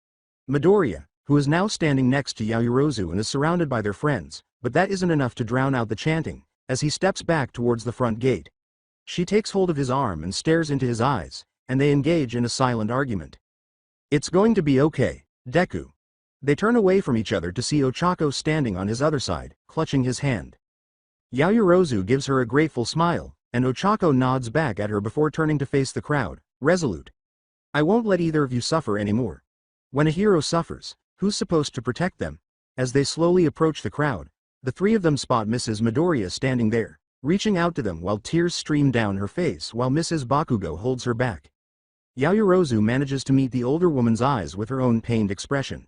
Speaker 2: Midoriya, who is now standing next to Yaoyorozu and is surrounded by their friends, but that isn't enough to drown out the chanting, as he steps back towards the front gate. She takes hold of his arm and stares into his eyes, and they engage in a silent argument. It's going to be okay, Deku. They turn away from each other to see Ochako standing on his other side, clutching his hand. Yaoyorozu gives her a grateful smile, and Ochako nods back at her before turning to face the crowd, resolute. I won't let either of you suffer anymore. When a hero suffers, who's supposed to protect them? As they slowly approach the crowd, the three of them spot Mrs. Midoriya standing there, reaching out to them while tears stream down her face while Mrs. Bakugo holds her back. Yaoyorozu manages to meet the older woman's eyes with her own pained expression.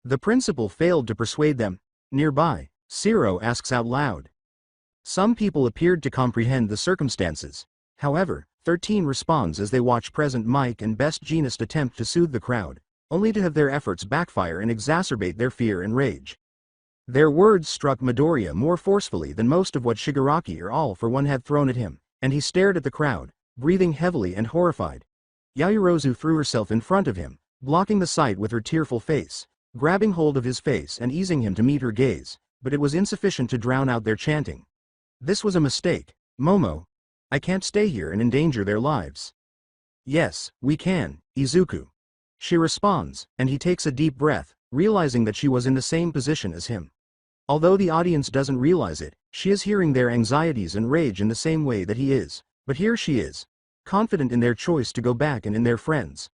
Speaker 2: The principal failed to persuade them. Nearby, Zero asks out loud. Some people appeared to comprehend the circumstances. However, 13 responds as they watch Present Mike and Best Jeanist attempt to soothe the crowd, only to have their efforts backfire and exacerbate their fear and rage. Their words struck Midoriya more forcefully than most of what Shigaraki or All for One had thrown at him, and he stared at the crowd, breathing heavily and horrified. Yaoyorozu threw herself in front of him, blocking the sight with her tearful face, grabbing hold of his face and easing him to meet her gaze, but it was insufficient to drown out their chanting. This was a mistake, Momo. I can't stay here and endanger their lives. Yes, we can, Izuku. She responds, and he takes a deep breath, realizing that she was in the same position as him. Although the audience doesn't realize it, she is hearing their anxieties and rage in the same way that he is, but here she is, confident in their choice to go back and in their friends.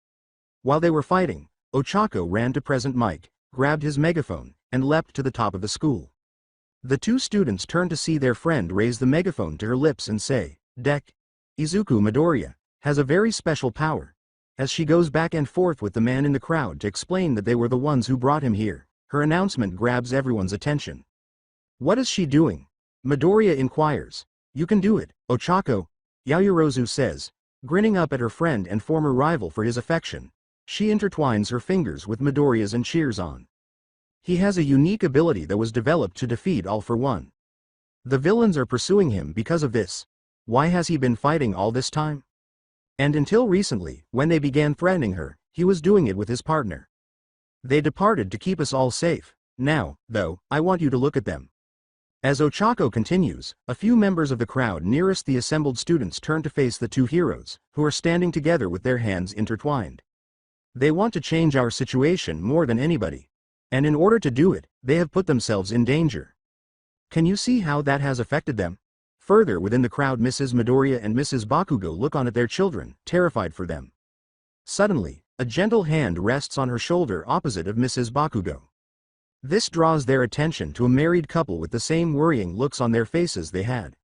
Speaker 2: While they were fighting, Ochako ran to President Mike, grabbed his megaphone, and leapt to the top of the school. The two students turned to see their friend raise the megaphone to her lips and say, Izuku Midoriya has a very special power. As she goes back and forth with the man in the crowd to explain that they were the ones who brought him here, her announcement grabs everyone's attention. What is she doing? Midoriya inquires. You can do it, Ochako, Yaoyorozu says, grinning up at her friend and former rival for his affection. She intertwines her fingers with Midoriya's and cheers on. He has a unique ability that was developed to defeat All for One. The villains are pursuing him because of this. Why has he been fighting all this time? And until recently, when they began threatening her, he was doing it with his partner. They departed to keep us all safe. Now, though, I want you to look at them. As Ochako continues, a few members of the crowd nearest the assembled students turn to face the two heroes, who are standing together with their hands intertwined. They want to change our situation more than anybody. And in order to do it, they have put themselves in danger. Can you see how that has affected them? Further within the crowd, Mrs. Midoriya and Mrs. Bakugo look on at their children, terrified for them. Suddenly, a gentle hand rests on her shoulder opposite of Mrs. Bakugo. This draws their attention to a married couple with the same worrying looks on their faces they had.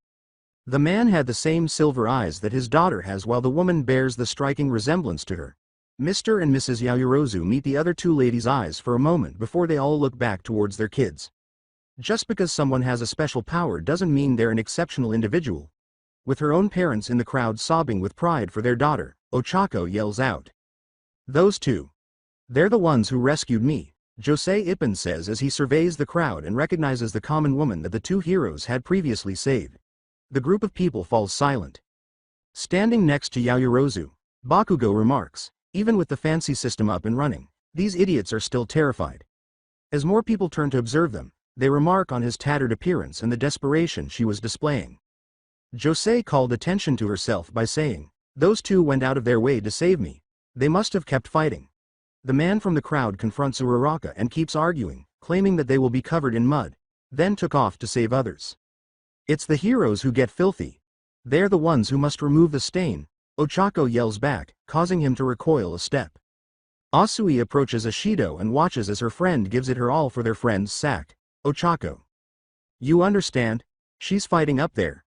Speaker 2: The man had the same silver eyes that his daughter has, while the woman bears the striking resemblance to her. Mr. and Mrs. Yaoyorozu meet the other two ladies' eyes for a moment before they all look back towards their kids. Just because someone has a special power doesn't mean they're an exceptional individual. With her own parents in the crowd sobbing with pride for their daughter, Ochako yells out. Those two. They're the ones who rescued me, Josei Ippon says as he surveys the crowd and recognizes the common woman that the two heroes had previously saved. The group of people falls silent. Standing next to Yaoyorozu, Bakugo remarks, even with the fancy system up and running, these idiots are still terrified. As more people turn to observe them, they remark on his tattered appearance and the desperation she was displaying. Josei called attention to herself by saying, those two went out of their way to save me. They must have kept fighting. The man from the crowd confronts Uraraka and keeps arguing, claiming that they will be covered in mud, then took off to save others. It's the heroes who get filthy. They're the ones who must remove the stain, Ochako yells back, causing him to recoil a step. Asui approaches Ashido and watches as her friend gives it her all for their friend's sack. Ochako. You understand? She's fighting up there.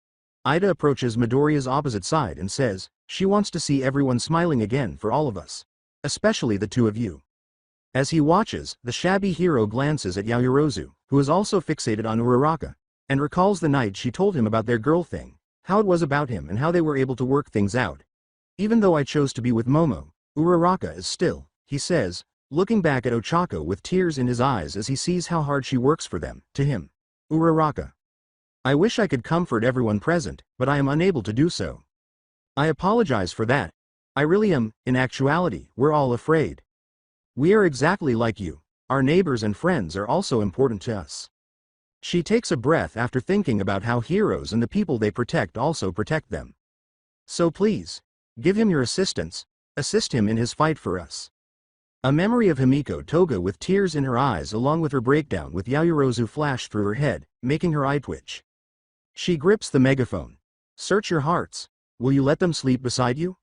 Speaker 2: Ida approaches Midoriya's opposite side and says, she wants to see everyone smiling again for all of us. Especially the two of you. As he watches, the shabby hero glances at Yaoyorozu, who is also fixated on Uraraka, and recalls the night she told him about their girl thing, how it was about him and how they were able to work things out. Even though I chose to be with Momo, Uraraka is still, he says, looking back at Ochako with tears in his eyes as he sees how hard she works for them, to him. Uraraka. I wish I could comfort everyone present, but I am unable to do so. I apologize for that. I really am. In actuality, we're all afraid. We are exactly like you. Our neighbors and friends are also important to us. She takes a breath after thinking about how heroes and the people they protect also protect them. So please, give him your assistance, assist him in his fight for us. A memory of Himiko Toga with tears in her eyes along with her breakdown with Yaoyorozu flashed through her head, making her eye twitch. She grips the megaphone. Search your hearts. Will you let them sleep beside you?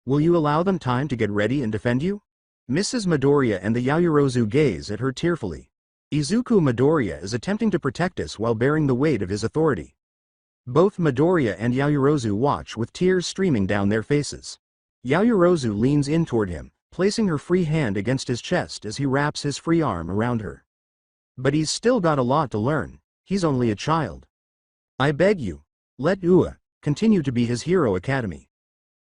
Speaker 2: Will you allow them time to get ready and defend you? Mrs. Midoriya and the Yaoyorozu gaze at her tearfully. Izuku Midoriya is attempting to protect us while bearing the weight of his authority. Both Midoriya and Yaoyorozu watch with tears streaming down their faces. Yaoyorozu leans in toward him, placing her free hand against his chest as he wraps his free arm around her. But he's still got a lot to learn. He's only a child. I beg you, let Ua continue to be his hero academy.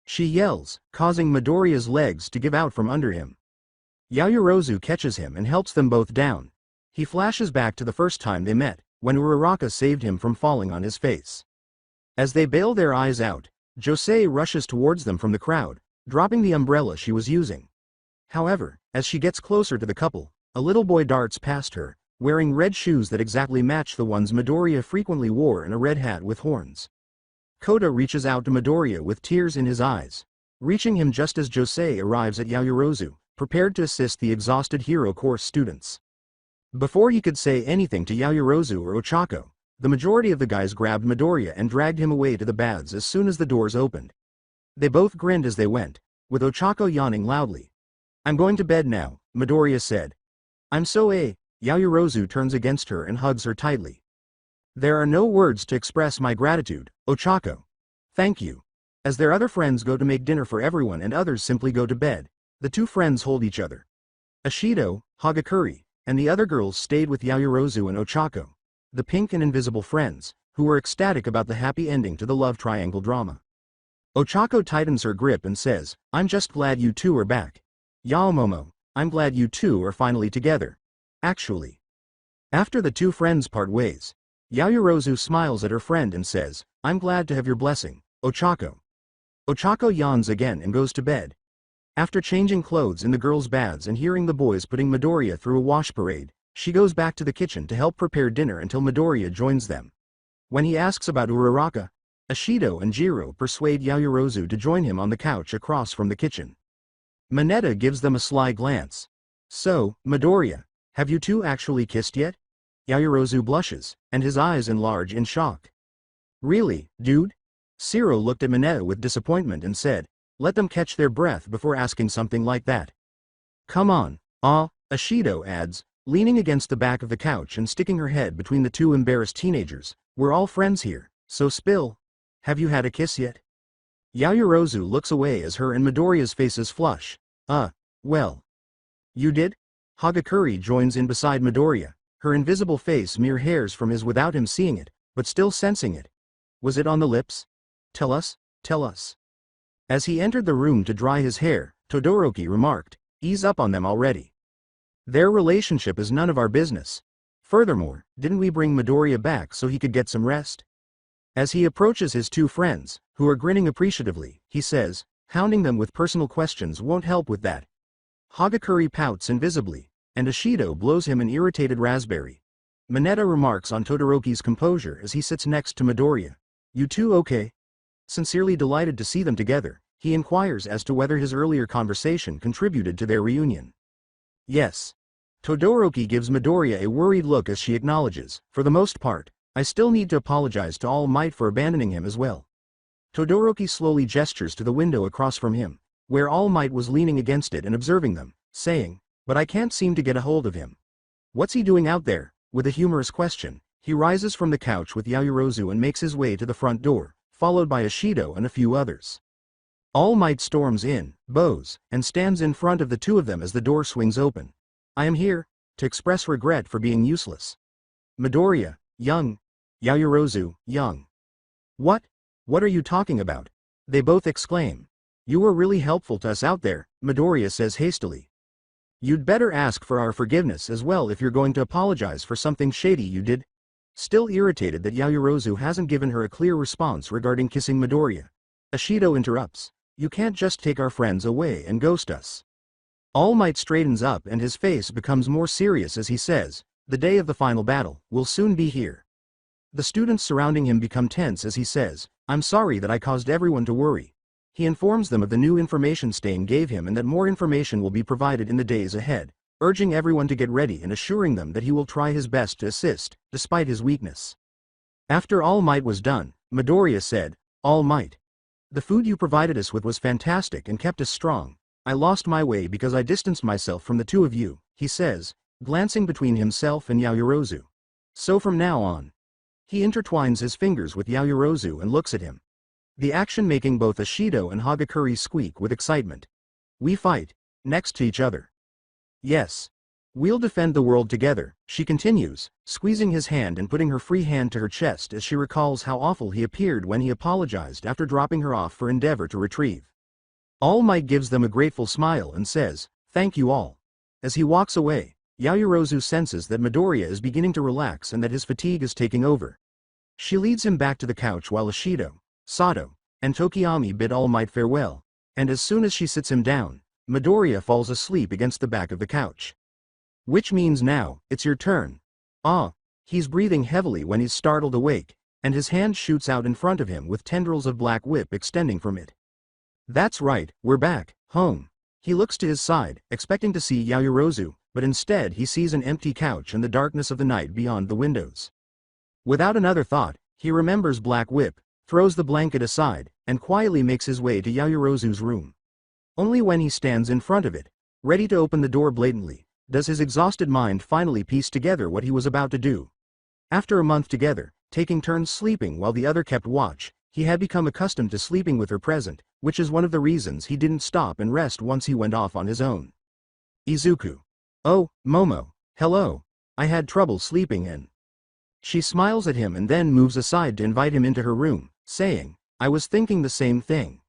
Speaker 2: She yells, causing Midoriya's legs to give out from under him. Yaoyorozu catches him and helps them both down. He flashes back to the first time they met, when Uraraka saved him from falling on his face. As they bail their eyes out, Josei rushes towards them from the crowd, dropping the umbrella she was using. However, as she gets closer to the couple, a little boy darts past her, wearing red shoes that exactly match the ones Midoriya frequently wore and a red hat with horns. Kota reaches out to Midoriya with tears in his eyes, reaching him just as Josei arrives at Yaoyorozu, prepared to assist the exhausted hero course students. Before he could say anything to Yaoyorozu or Ochako, the majority of the guys grabbed Midoriya and dragged him away to the baths as soon as the doors opened. They both grinned as they went, with Ochako yawning loudly. "I'm going to bed now," Midoriya said. "I'm so Yaoyorozu turns against her and hugs her tightly. "There are no words to express my gratitude, Ochako. Thank you." As their other friends go to make dinner for everyone and others simply go to bed, the two friends hold each other. Ashido, Hagakure, and the other girls stayed with Yaoyorozu and Ochako, the pink and invisible friends, who were ecstatic about the happy ending to the love triangle drama. Ochako tightens her grip and says, "I'm just glad you two are back. Yaomomo, I'm glad you two are finally together. Actually." After the two friends part ways, Yaoyorozu smiles at her friend and says, "I'm glad to have your blessing, Ochako." Ochako yawns again and goes to bed. After changing clothes in the girls' baths and hearing the boys putting Midoriya through a wash parade, she goes back to the kitchen to help prepare dinner until Midoriya joins them. When he asks about Uraraka, Ashido and Jiro persuade Yaoyorozu to join him on the couch across from the kitchen. Mineta gives them a sly glance. "So, Midoriya, have you two actually kissed yet?" Yaoyorozu blushes, and his eyes enlarge in shock. "Really, dude?" Shiro looked at Mineta with disappointment and said, "Let them catch their breath before asking something like that." "Come on, Ashido adds, leaning against the back of the couch and sticking her head between the two embarrassed teenagers. "We're all friends here, so spill. Have you had a kiss yet?" Yaoyorozu looks away as her and Midoriya's faces flush. Well. You did?" Hagakure joins in beside Midoriya, her invisible face mere hairs from his without him seeing it, but still sensing it. "Was it on the lips? Tell us, tell us." As he entered the room to dry his hair, Todoroki remarked, "Ease up on them already. Their relationship is none of our business. Furthermore, didn't we bring Midoriya back so he could get some rest?" As he approaches his two friends, who are grinning appreciatively, he says, "Hounding them with personal questions won't help with that." Hagakure pouts invisibly, and Ashido blows him an irritated raspberry. Mineta remarks on Todoroki's composure as he sits next to Midoriya. "You two okay?" Sincerely delighted to see them together, he inquires as to whether his earlier conversation contributed to their reunion. "Yes." Todoroki gives Midoriya a worried look as she acknowledges, "For the most part, I still need to apologize to All Might for abandoning him as well." Todoroki slowly gestures to the window across from him, where All Might was leaning against it and observing them, saying, "But I can't seem to get a hold of him. What's he doing out there?" With a humorous question, he rises from the couch with Yaoyorozu and makes his way to the front door, followed by Ashido and a few others. All Might storms in, bows, and stands in front of the two of them as the door swings open. "I am here to express regret for being useless. Midoriya, young. Yaoyorozu, young." What are you talking about?" they both exclaim. "You were really helpful to us out there," Midoriya says hastily. "You'd better ask for our forgiveness as well if you're going to apologize for something shady you did." Still irritated that Yaoyorozu hasn't given her a clear response regarding kissing Midoriya, Ashido interrupts, "You can't just take our friends away and ghost us." All Might straightens up and his face becomes more serious as he says, "The day of the final battle will soon be here." The students surrounding him become tense as he says, "I'm sorry that I caused everyone to worry." He informs them of the new information Stain gave him and that more information will be provided in the days ahead, urging everyone to get ready and assuring them that he will try his best to assist, despite his weakness. After All Might was done, Midoriya said, "All Might. The food you provided us with was fantastic and kept us strong. I lost my way because I distanced myself from the two of you," he says, glancing between himself and Yaoyorozu. "So from now on." He intertwines his fingers with Yaoyorozu and looks at him. The action making both Ashido and Hagakure squeak with excitement. "We fight next to each other. Yes. We'll defend the world together," she continues, squeezing his hand and putting her free hand to her chest as she recalls how awful he appeared when he apologized after dropping her off for Endeavor to retrieve. All Might gives them a grateful smile and says, "Thank you all." As he walks away, Yaoyorozu senses that Midoriya is beginning to relax and that his fatigue is taking over. She leads him back to the couch while Ashido, Sato, and Tokiyami bid All Might farewell, and as soon as she sits him down, Midoriya falls asleep against the back of the couch. "Which means now, it's your turn," Ah! He's breathing heavily when he's startled awake, and his hand shoots out in front of him with tendrils of black whip extending from it. That's right, we're back, home. He looks to his side, expecting to see Yaoyorozu, but instead he sees an empty couch and the darkness of the night beyond the windows. Without another thought, he remembers Black Whip, throws the blanket aside, and quietly makes his way to Yaoyorozu's room. Only when he stands in front of it, ready to open the door blatantly, does his exhausted mind finally piece together what he was about to do. After a month together, taking turns sleeping while the other kept watch, he had become accustomed to sleeping with her present, which is one of the reasons he didn't stop and rest once he went off on his own. Izuku. Oh, Momo, hello. I had trouble sleeping in. She smiles at him and then moves aside to invite him into her room, saying, I was thinking the same thing.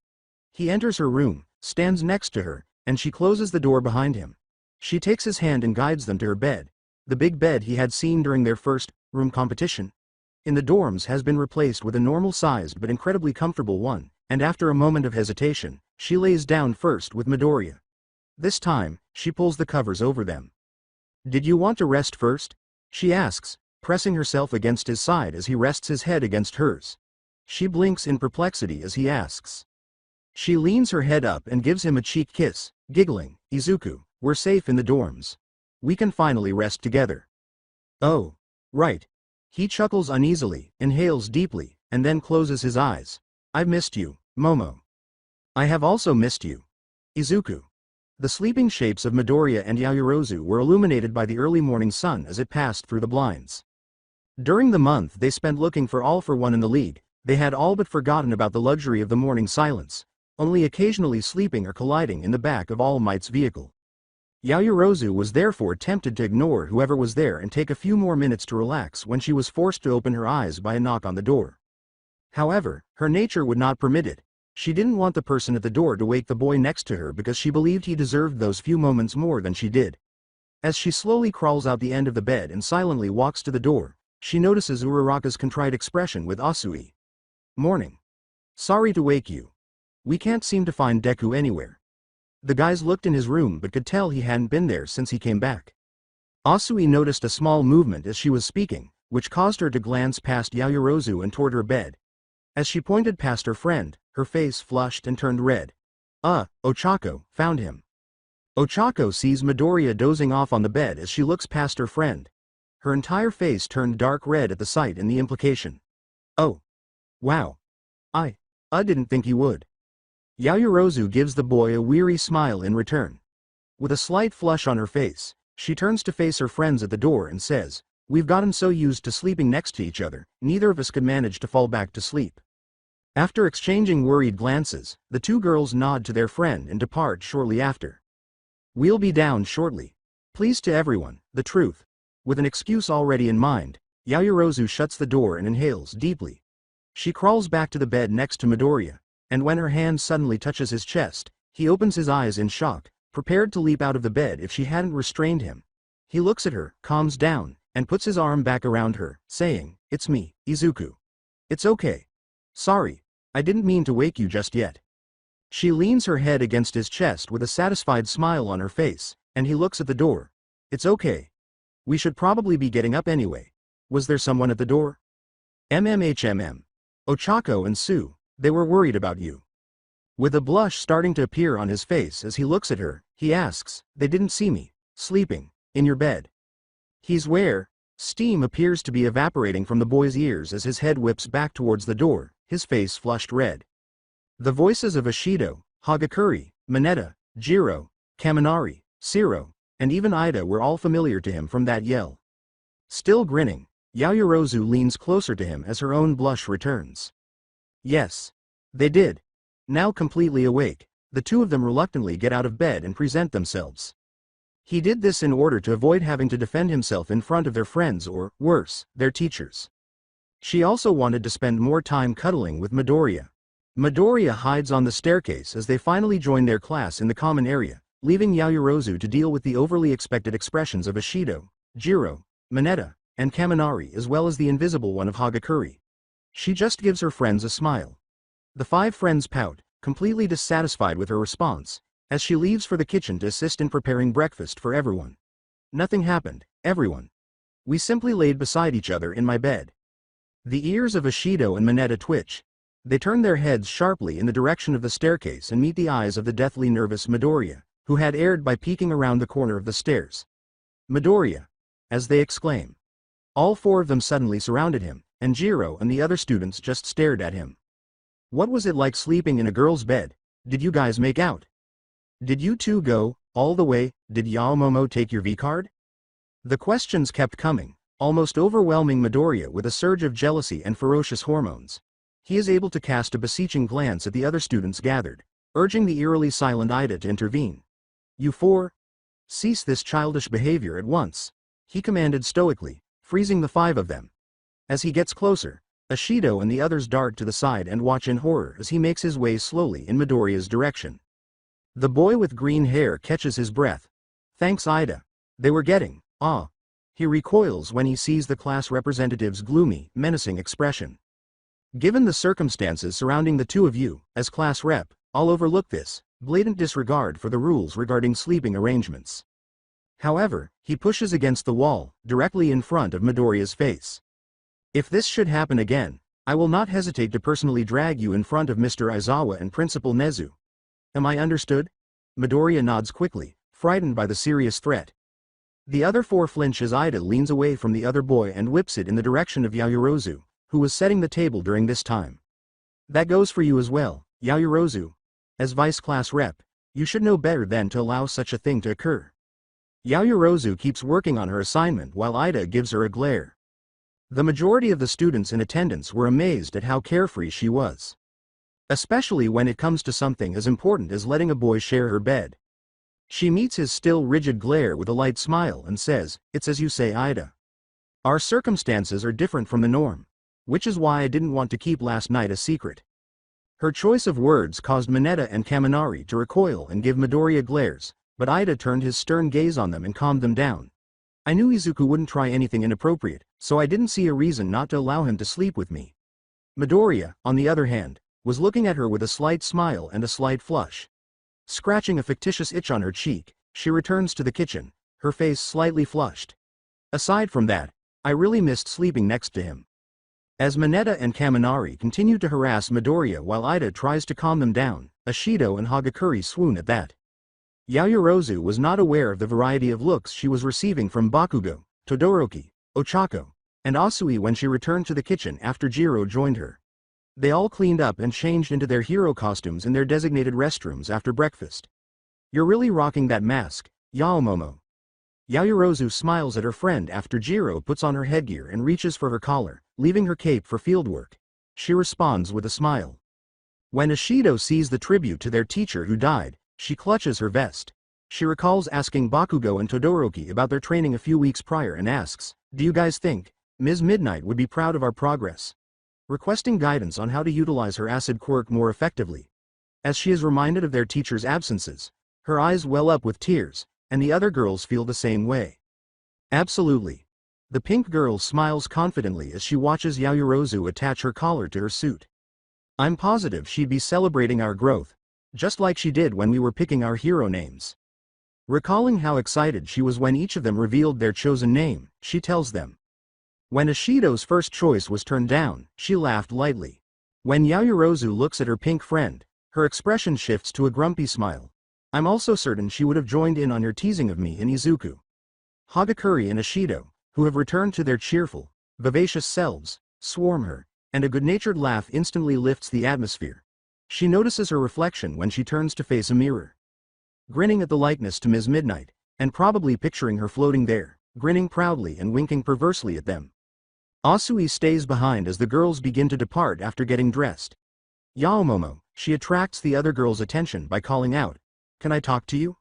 Speaker 2: He enters her room, stands next to her, and she closes the door behind him. She takes his hand and guides them to her bed. The big bed he had seen during their first room competition in the dorms has been replaced with a normal-sized but incredibly comfortable one, and after a moment of hesitation, she lays down first with Midoriya. This time, she pulls the covers over them. Did you want to rest first? She asks, pressing herself against his side as he rests his head against hers. She blinks in perplexity as he asks. She leans her head up and gives him a cheek kiss, giggling, Izuku, we're safe in the dorms. We can finally rest together. Oh. Right. He chuckles uneasily, inhales deeply, and then closes his eyes. I've missed you, Momo. I have also missed you. Izuku. The sleeping shapes of Midoriya and Yaoyorozu were illuminated by the early morning sun as it passed through the blinds. During the month they spent looking for All for One in the league, they had all but forgotten about the luxury of the morning silence, only occasionally sleeping or colliding in the back of All Might's vehicle. Yaoyorozu was therefore tempted to ignore whoever was there and take a few more minutes to relax when she was forced to open her eyes by a knock on the door. However, her nature would not permit it. She didn't want the person at the door to wake the boy next to her because she believed he deserved those few moments more than she did. As she slowly crawls out the end of the bed and silently walks to the door, she notices Uraraka's contrite expression with Asui. Morning. Sorry to wake you. We can't seem to find Deku anywhere. The guys looked in his room but could tell he hadn't been there since he came back. Asui noticed a small movement as she was speaking, which caused her to glance past Yaoyorozu and toward her bed. As she pointed past her friend, her face flushed and turned red. Ochako, found him. Ochako sees Midoriya dozing off on the bed as she looks past her friend. Her entire face turned dark red at the sight and the implication. Oh. Wow. I didn't think he would. Yaoyorozu gives the boy a weary smile in return. With a slight flush on her face, she turns to face her friends at the door and says, We've gotten so used to sleeping next to each other, neither of us could manage to fall back to sleep. After exchanging worried glances, the two girls nod to their friend and depart shortly after. We'll be down shortly. Please to everyone, the truth. With an excuse already in mind, Yaoyorozu shuts the door and inhales deeply. She crawls back to the bed next to Midoriya, and when her hand suddenly touches his chest, he opens his eyes in shock, prepared to leap out of the bed if she hadn't restrained him. He looks at her, calms down, and puts his arm back around her, saying, It's me, Izuku. It's okay. Sorry, I didn't mean to wake you just yet. She leans her head against his chest with a satisfied smile on her face, and he looks at the door. It's okay. We should probably be getting up anyway. Was there someone at the door? MMHMM. Ochako and Sue, they were worried about you. With a blush starting to appear on his face as he looks at her, he asks, They didn't see me, sleeping, in your bed. He's where? Steam appears to be evaporating from the boy's ears as his head whips back towards the door, his face flushed red. The voices of Ishido, Hagakure, Mineta, Jiro, Kaminari, Shiro, and even Ida were all familiar to him from that yell. Still grinning, Yaoyorozu leans closer to him as her own blush returns. Yes. They did. Now completely awake, the two of them reluctantly get out of bed and present themselves. He did this in order to avoid having to defend himself in front of their friends or, worse, their teachers. She also wanted to spend more time cuddling with Midoriya. Midoriya hides on the staircase as they finally join their class in the common area, leaving Yaoyorozu to deal with the overly expected expressions of Ishido, Jiro, Mineta, and Kaminari as well as the invisible one of Hagakure. She just gives her friends a smile. The five friends pout, completely dissatisfied with her response, as she leaves for the kitchen to assist in preparing breakfast for everyone. Nothing happened, everyone. We simply laid beside each other in my bed. The ears of Ishido and Mineta twitch. They turn their heads sharply in the direction of the staircase and meet the eyes of the deathly nervous Midoriya, who had erred by peeking around the corner of the stairs. Midoriya! As they exclaim. All four of them suddenly surrounded him, and Jiro and the other students just stared at him. What was it like sleeping in a girl's bed? Did you guys make out? Did you two go all the way? Did Yaomomo take your V-card? The questions kept coming, almost overwhelming Midoriya with a surge of jealousy and ferocious hormones. He is able to cast a beseeching glance at the other students gathered, urging the eerily silent Ida to intervene. You four? Cease this childish behavior at once, he commanded stoically, freezing the five of them. As he gets closer, Ishido and the others dart to the side and watch in horror as he makes his way slowly in Midoriya's direction. The boy with green hair catches his breath. Thanks Ida. They were getting, He recoils when he sees the class representative's gloomy, menacing expression. Given the circumstances surrounding the two of you, as class rep, I'll overlook this blatant disregard for the rules regarding sleeping arrangements. However, he pushes against the wall, directly in front of Midoriya's face. If this should happen again, I will not hesitate to personally drag you in front of Mr. Aizawa and Principal Nezu. Am I understood? Midoriya nods quickly, frightened by the serious threat. The other four flinch as Ida leans away from the other boy and whips it in the direction of Yaoyorozu, who was setting the table during this time. That goes for you as well, Yaoyorozu. As vice class rep, you should know better than to allow such a thing to occur. Yaoyorozu keeps working on her assignment while Ida gives her a glare. The majority of the students in attendance were amazed at how carefree she was. Especially when it comes to something as important as letting a boy share her bed. She meets his still rigid glare with a light smile and says, "It's as you say, Ida. Our circumstances are different from the norm, which is why I didn't want to keep last night a secret." Her choice of words caused Mineta and Kaminari to recoil and give Midoriya glares, but Ida turned his stern gaze on them and calmed them down. I knew Izuku wouldn't try anything inappropriate, so I didn't see a reason not to allow him to sleep with me. Midoriya, on the other hand, was looking at her with a slight smile and a slight flush. Scratching a fictitious itch on her cheek, she returns to the kitchen, her face slightly flushed. Aside from that, I really missed sleeping next to him. As Mineta and Kaminari continue to harass Midoriya while Ida tries to calm them down, Ishido and Hagakure swoon at that. Yaoyorozu was not aware of the variety of looks she was receiving from Bakugo, Todoroki, Ochako, and Asui when she returned to the kitchen after Jiro joined her. They all cleaned up and changed into their hero costumes in their designated restrooms after breakfast. You're really rocking that mask, Yaomomo. Yaoyorozu smiles at her friend after Jiro puts on her headgear and reaches for her collar, leaving her cape for fieldwork. She responds with a smile. When Ishido sees the tribute to their teacher who died, she clutches her vest. She recalls asking Bakugo and Todoroki about their training a few weeks prior and asks, "Do you guys think Ms. Midnight would be proud of our progress?" Requesting guidance on how to utilize her acid quirk more effectively. As she is reminded of their teacher's absences, her eyes well up with tears, and the other girls feel the same way. Absolutely. The pink girl smiles confidently as she watches Yaoyorozu attach her collar to her suit. I'm positive she'd be celebrating our growth, just like she did when we were picking our hero names. Recalling how excited she was when each of them revealed their chosen name, she tells them. When Ishido's first choice was turned down, she laughed lightly. When Yaoyorozu looks at her pink friend, her expression shifts to a grumpy smile. I'm also certain she would have joined in on your teasing of me and Izuku. Hagakure and Ishido, who have returned to their cheerful, vivacious selves, swarm her, and a good-natured laugh instantly lifts the atmosphere. She notices her reflection when she turns to face a mirror. Grinning at the likeness to Ms. Midnight, and probably picturing her floating there, grinning proudly and winking perversely at them. Asui stays behind as the girls begin to depart after getting dressed. Yaomomo, she attracts the other girls' attention by calling out, "Can I talk to you?"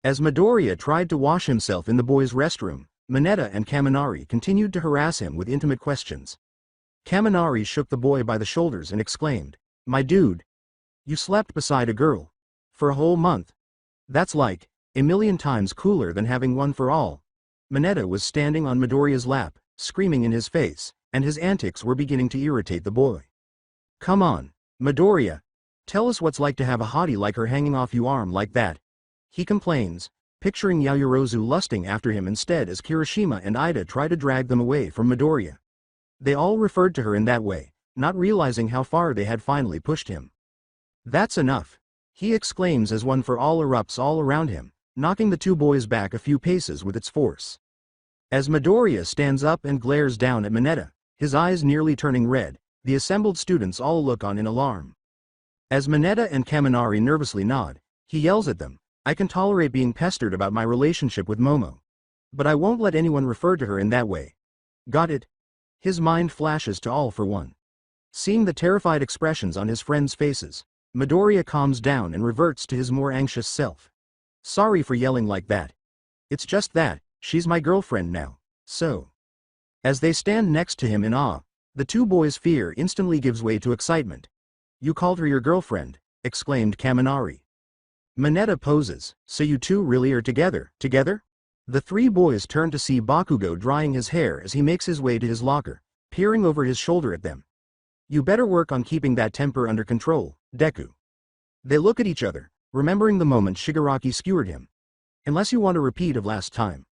Speaker 2: As Midoriya tried to wash himself in the boys' restroom, Mineta and Kaminari continued to harass him with intimate questions. Kaminari shook the boy by the shoulders and exclaimed, "My dude, you slept beside a girl for a whole month. That's like a million times cooler than having one for all." Mineta was standing on Midoriya's lap, screaming in his face, and his antics were beginning to irritate the boy. "Come on, Midoriya. Tell us what's like to have a hottie like her hanging off your arm like that," he complains, picturing Yaoyorozu lusting after him instead as Kirishima and Ida try to drag them away from Midoriya. They all referred to her in that way, not realizing how far they had finally pushed him. "That's enough!" he exclaims as One for All erupts all around him, knocking the two boys back a few paces with its force. As Midoriya stands up and glares down at Mineta, his eyes nearly turning red, the assembled students all look on in alarm. As Mineta and Kaminari nervously nod, he yells at them, "I can tolerate being pestered about my relationship with Momo. But I won't let anyone refer to her in that way. Got it?" His mind flashes to All for One. Seeing the terrified expressions on his friends' faces, Midoriya calms down and reverts to his more anxious self. "Sorry for yelling like that. It's just that, she's my girlfriend now, so." As they stand next to him in awe, the two boys' fear instantly gives way to excitement. "You called her your girlfriend," exclaimed Kaminari. Mineta poses, "So you two really are together? The three boys turn to see Bakugo drying his hair as he makes his way to his locker, peering over his shoulder at them. "You better work on keeping that temper under control, Deku." They look at each other, remembering the moment Shigaraki skewered him. "Unless you want a repeat of last time."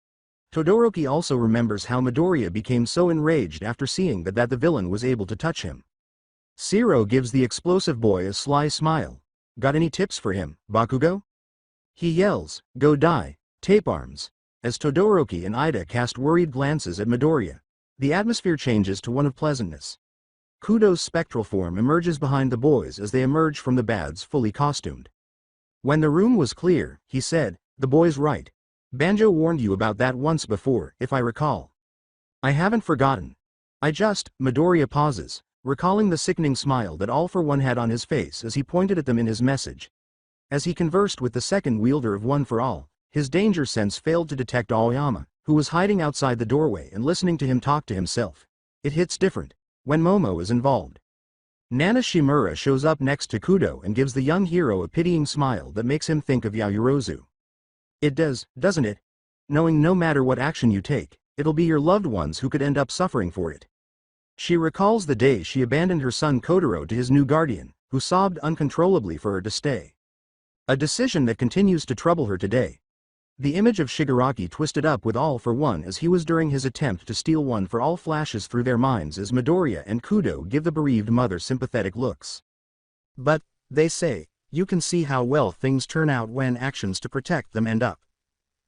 Speaker 2: Todoroki also remembers how Midoriya became so enraged after seeing that the villain was able to touch him. Zero gives the explosive boy a sly smile. "Got any tips for him, Bakugo?" He yells, "Go die, tape arms." As Todoroki and Ida cast worried glances at Midoriya, the atmosphere changes to one of pleasantness. Kudo's spectral form emerges behind the boys as they emerge from the baths fully costumed. When the room was clear, he said, "The boy's right. Banjo warned you about that once before, if I recall." "I haven't forgotten. Midoriya pauses, recalling the sickening smile that All for One had on his face as he pointed at them in his message. As he conversed with the second wielder of One for All, his danger sense failed to detect Aoyama, who was hiding outside the doorway and listening to him talk to himself. It hits different when Momo is involved. Nana Shimura shows up next to Kudo and gives the young hero a pitying smile that makes him think of Yaoyorozu. "It does, doesn't it? Knowing no matter what action you take, it'll be your loved ones who could end up suffering for it." She recalls the day she abandoned her son Kotaro to his new guardian, who sobbed uncontrollably for her to stay. A decision that continues to trouble her today. The image of Shigaraki twisted up with All for One as he was during his attempt to steal One for All flashes through their minds as Midoriya and Kudo give the bereaved mother sympathetic looks. "But, they say, you can see how well things turn out when actions to protect them end up."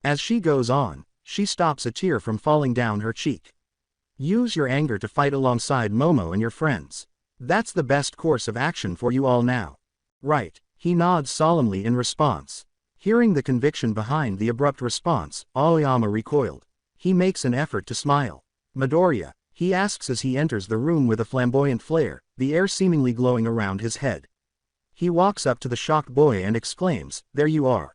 Speaker 2: As she goes on, she stops a tear from falling down her cheek. "Use your anger to fight alongside Momo and your friends. That's the best course of action for you all now. Right?" He nods solemnly in response. Hearing the conviction behind the abrupt response, Aoyama recoiled. He makes an effort to smile. "Midoriya," he asks as he enters the room with a flamboyant flare, the air seemingly glowing around his head. He walks up to the shocked boy and exclaims, "There you are."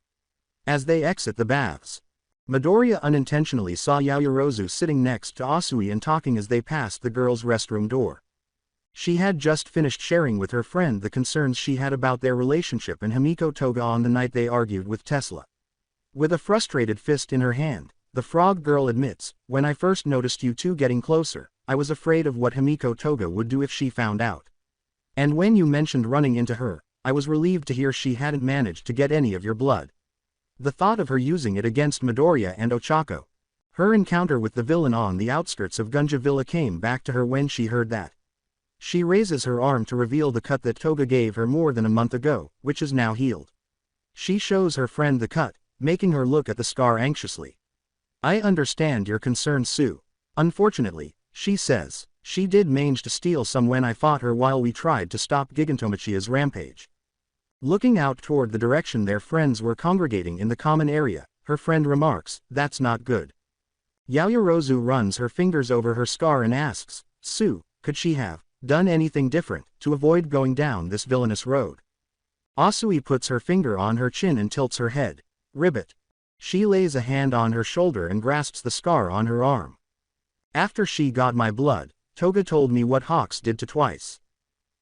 Speaker 2: As they exit the baths, Midoriya unintentionally saw Yaoyorozu sitting next to Asui and talking as they passed the girls' restroom door. She had just finished sharing with her friend the concerns she had about their relationship and Himiko Toga on the night they argued with Tesla. With a frustrated fist in her hand, the frog girl admits, "When I first noticed you two getting closer, I was afraid of what Himiko Toga would do if she found out. And when you mentioned running into her, I was relieved to hear she hadn't managed to get any of your blood. The thought of her using it against Midoriya and Ochako. Her encounter with the villain on the outskirts of Gunja Villa came back to her when she heard that." She raises her arm to reveal the cut that Toga gave her more than a month ago, which is now healed. She shows her friend the cut, making her look at the scar anxiously. "I understand your concerns, Sue. Unfortunately," she says, "she did manage to steal some when I fought her while we tried to stop Gigantomachia's rampage." Looking out toward the direction their friends were congregating in the common area, her friend remarks, "That's not good." Yaoyorozu runs her fingers over her scar and asks, "Sue, could she have done anything different to avoid going down this villainous road?" Asui puts her finger on her chin and tilts her head. "Ribbit." She lays a hand on her shoulder and grasps the scar on her arm. "After she got my blood, Toga told me what Hawks did to Twice.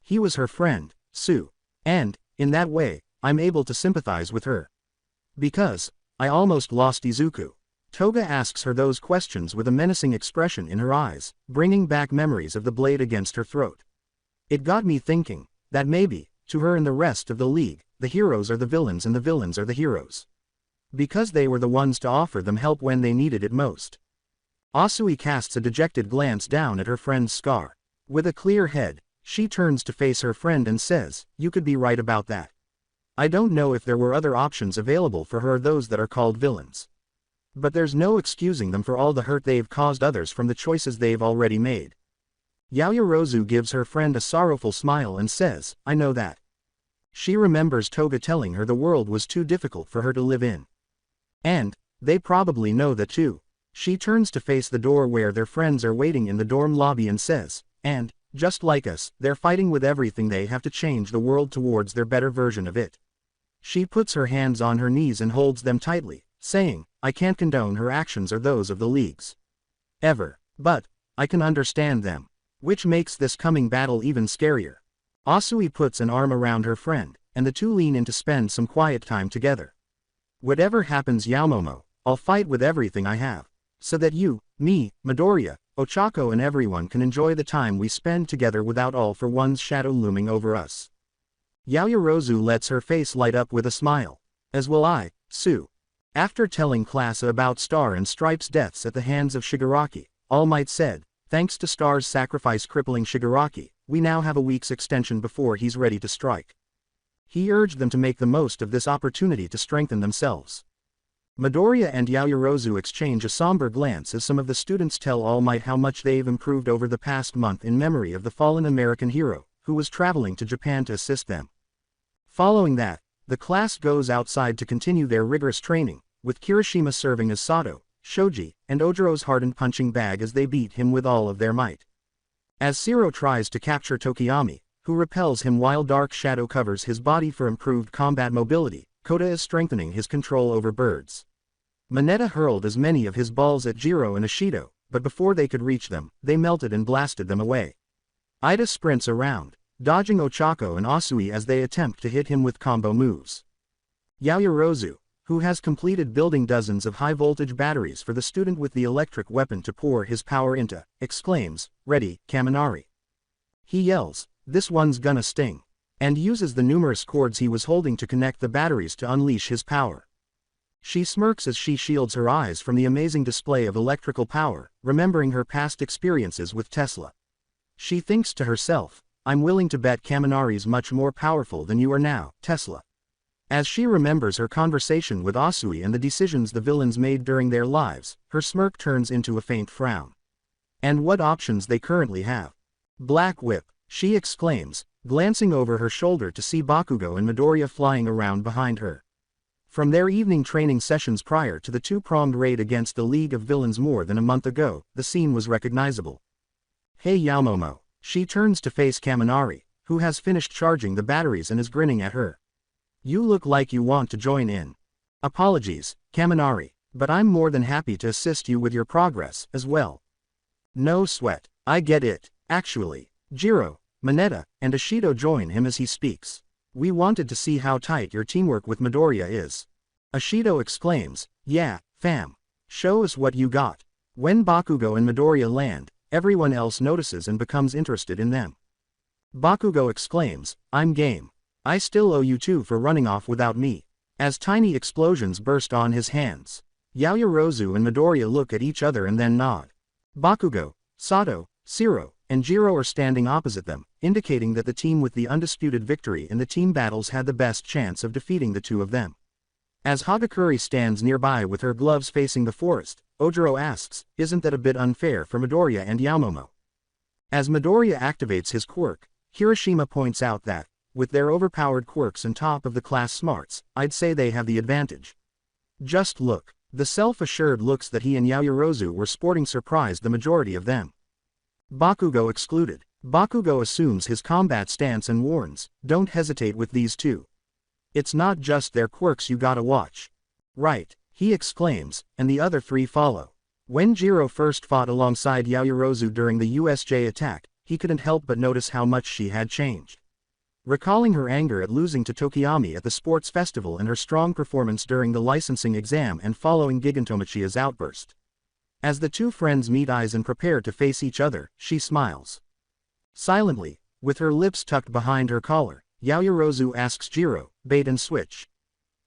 Speaker 2: He was her friend, Sue. And, in that way, I'm able to sympathize with her. Because I almost lost Izuku." Toga asks her those questions with a menacing expression in her eyes, bringing back memories of the blade against her throat. "It got me thinking that maybe, to her and the rest of the league, the heroes are the villains and the villains are the heroes. Because they were the ones to offer them help when they needed it most. Asui casts a dejected glance down at her friend's scar. With a clear head, she turns to face her friend and says, "You could be right about that. I don't know if there were other options available for her, those that are called villains. But there's no excusing them for all the hurt they've caused others from the choices they've already made." Yaoyorozu gives her friend a sorrowful smile and says, "I know that." She remembers Toga telling her the world was too difficult for her to live in. And they probably know that too. She turns to face the door where their friends are waiting in the dorm lobby and says, "And, just like us, they're fighting with everything they have to change the world towards their better version of it." She puts her hands on her knees and holds them tightly, saying, "I can't condone her actions or those of the leagues. Ever. But I can understand them. Which makes this coming battle even scarier." Asui puts an arm around her friend, and the two lean in to spend some quiet time together. "Whatever happens, Yaomomo, I'll fight with everything I have. So that you, me, Midoriya, Ochako and everyone can enjoy the time we spend together without all for one's shadow looming over us." Yaoyorozu lets her face light up with a smile. "As will I, Sue." After telling class about Star and Stripe's deaths at the hands of Shigaraki, All Might said, "Thanks to Star's sacrifice crippling Shigaraki, we now have a week's extension before he's ready to strike." He urged them to make the most of this opportunity to strengthen themselves. Midoriya and Yaoyorozu exchange a somber glance as some of the students tell All Might how much they've improved over the past month in memory of the fallen American hero, who was traveling to Japan to assist them. Following that, the class goes outside to continue their rigorous training, with Kirishima serving as Sato, Shoji, and Ojiro's hardened punching bag as they beat him with all of their might. As Zero tries to capture Tokiyami, who repels him while Dark Shadow covers his body for improved combat mobility, Kota is strengthening his control over birds. Mineta hurled as many of his balls at Jiro and Ishido, but before they could reach them, they melted and blasted them away. Ida sprints around, dodging Ochako and Asui as they attempt to hit him with combo moves. Yaoyorozu, who has completed building dozens of high-voltage batteries for the student with the electric weapon to pour his power into, exclaims, "Ready, Kaminari." He yells, "This one's gonna sting," and uses the numerous cords he was holding to connect the batteries to unleash his power. She smirks as she shields her eyes from the amazing display of electrical power, remembering her past experiences with Tesla. She thinks to herself, "I'm willing to bet Kaminari's much more powerful than you are now, Tesla." As she remembers her conversation with Asui and the decisions the villains made during their lives, her smirk turns into a faint frown. And what options they currently have. "Black Whip," she exclaims, glancing over her shoulder to see Bakugo and Midoriya flying around behind her. From their evening training sessions prior to the two-pronged raid against the League of Villains more than a month ago, the scene was recognizable. "Hey Yaomomo," she turns to face Kaminari, who has finished charging the batteries and is grinning at her. "You look like you want to join in." "Apologies, Kaminari, but I'm more than happy to assist you with your progress as well." "No sweat, I get it, actually." Jiro, Mineta, and Ishido join him as he speaks. "We wanted to see how tight your teamwork with Midoriya is." Ishido exclaims, "Yeah, fam. Show us what you got." When Bakugo and Midoriya land, everyone else notices and becomes interested in them. Bakugo exclaims, "I'm game. I still owe you two for running off without me." As tiny explosions burst on his hands, Yaoyorozu and Midoriya look at each other and then nod. Bakugo, Sato, Zero, and Jiro are standing opposite them, indicating that the team with the undisputed victory in the team battles had the best chance of defeating the two of them. As Hagakure stands nearby with her gloves facing the forest, Ojiro asks, "Isn't that a bit unfair for Midoriya and Yaomomo?" As Midoriya activates his quirk, Kirishima points out that, with their overpowered quirks and top-of-the-class smarts, I'd say they have the advantage. Just look. The self-assured looks that he and Yaoyorozu were sporting surprised the majority of them. Bakugo excluded. Bakugo assumes his combat stance and warns, "Don't hesitate with these two. It's not just their quirks you gotta watch." "Right," he exclaims, and the other three follow. When Jiro first fought alongside Yaoyorozu during the USJ attack, he couldn't help but notice how much she had changed. Recalling her anger at losing to Tokiyami at the sports festival and her strong performance during the licensing exam and following Gigantomachia's outburst. As the two friends meet eyes and prepare to face each other, she smiles. Silently, with her lips tucked behind her collar, Yaoyorozu asks Jiro, "Bait and switch?"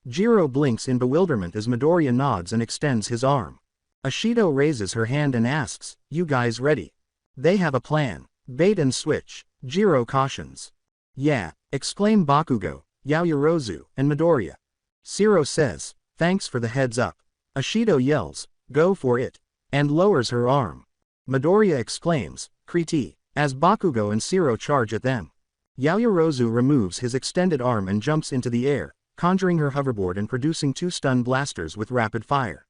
Speaker 2: Jiro blinks in bewilderment as Midoriya nods and extends his arm. Ashido raises her hand and asks, "You guys ready?" They have a plan. Bait and switch, Jiro cautions. "Yeah," exclaim Bakugo, Yaoyorozu, and Midoriya. Shiro says, "Thanks for the heads up." Ashido yells, "Go for it," and lowers her arm. Midoriya exclaims, "Kriti," as Bakugo and Shiro charge at them. Yaoyorozu removes his extended arm and jumps into the air, conjuring her hoverboard and producing 2 stun blasters with rapid fire.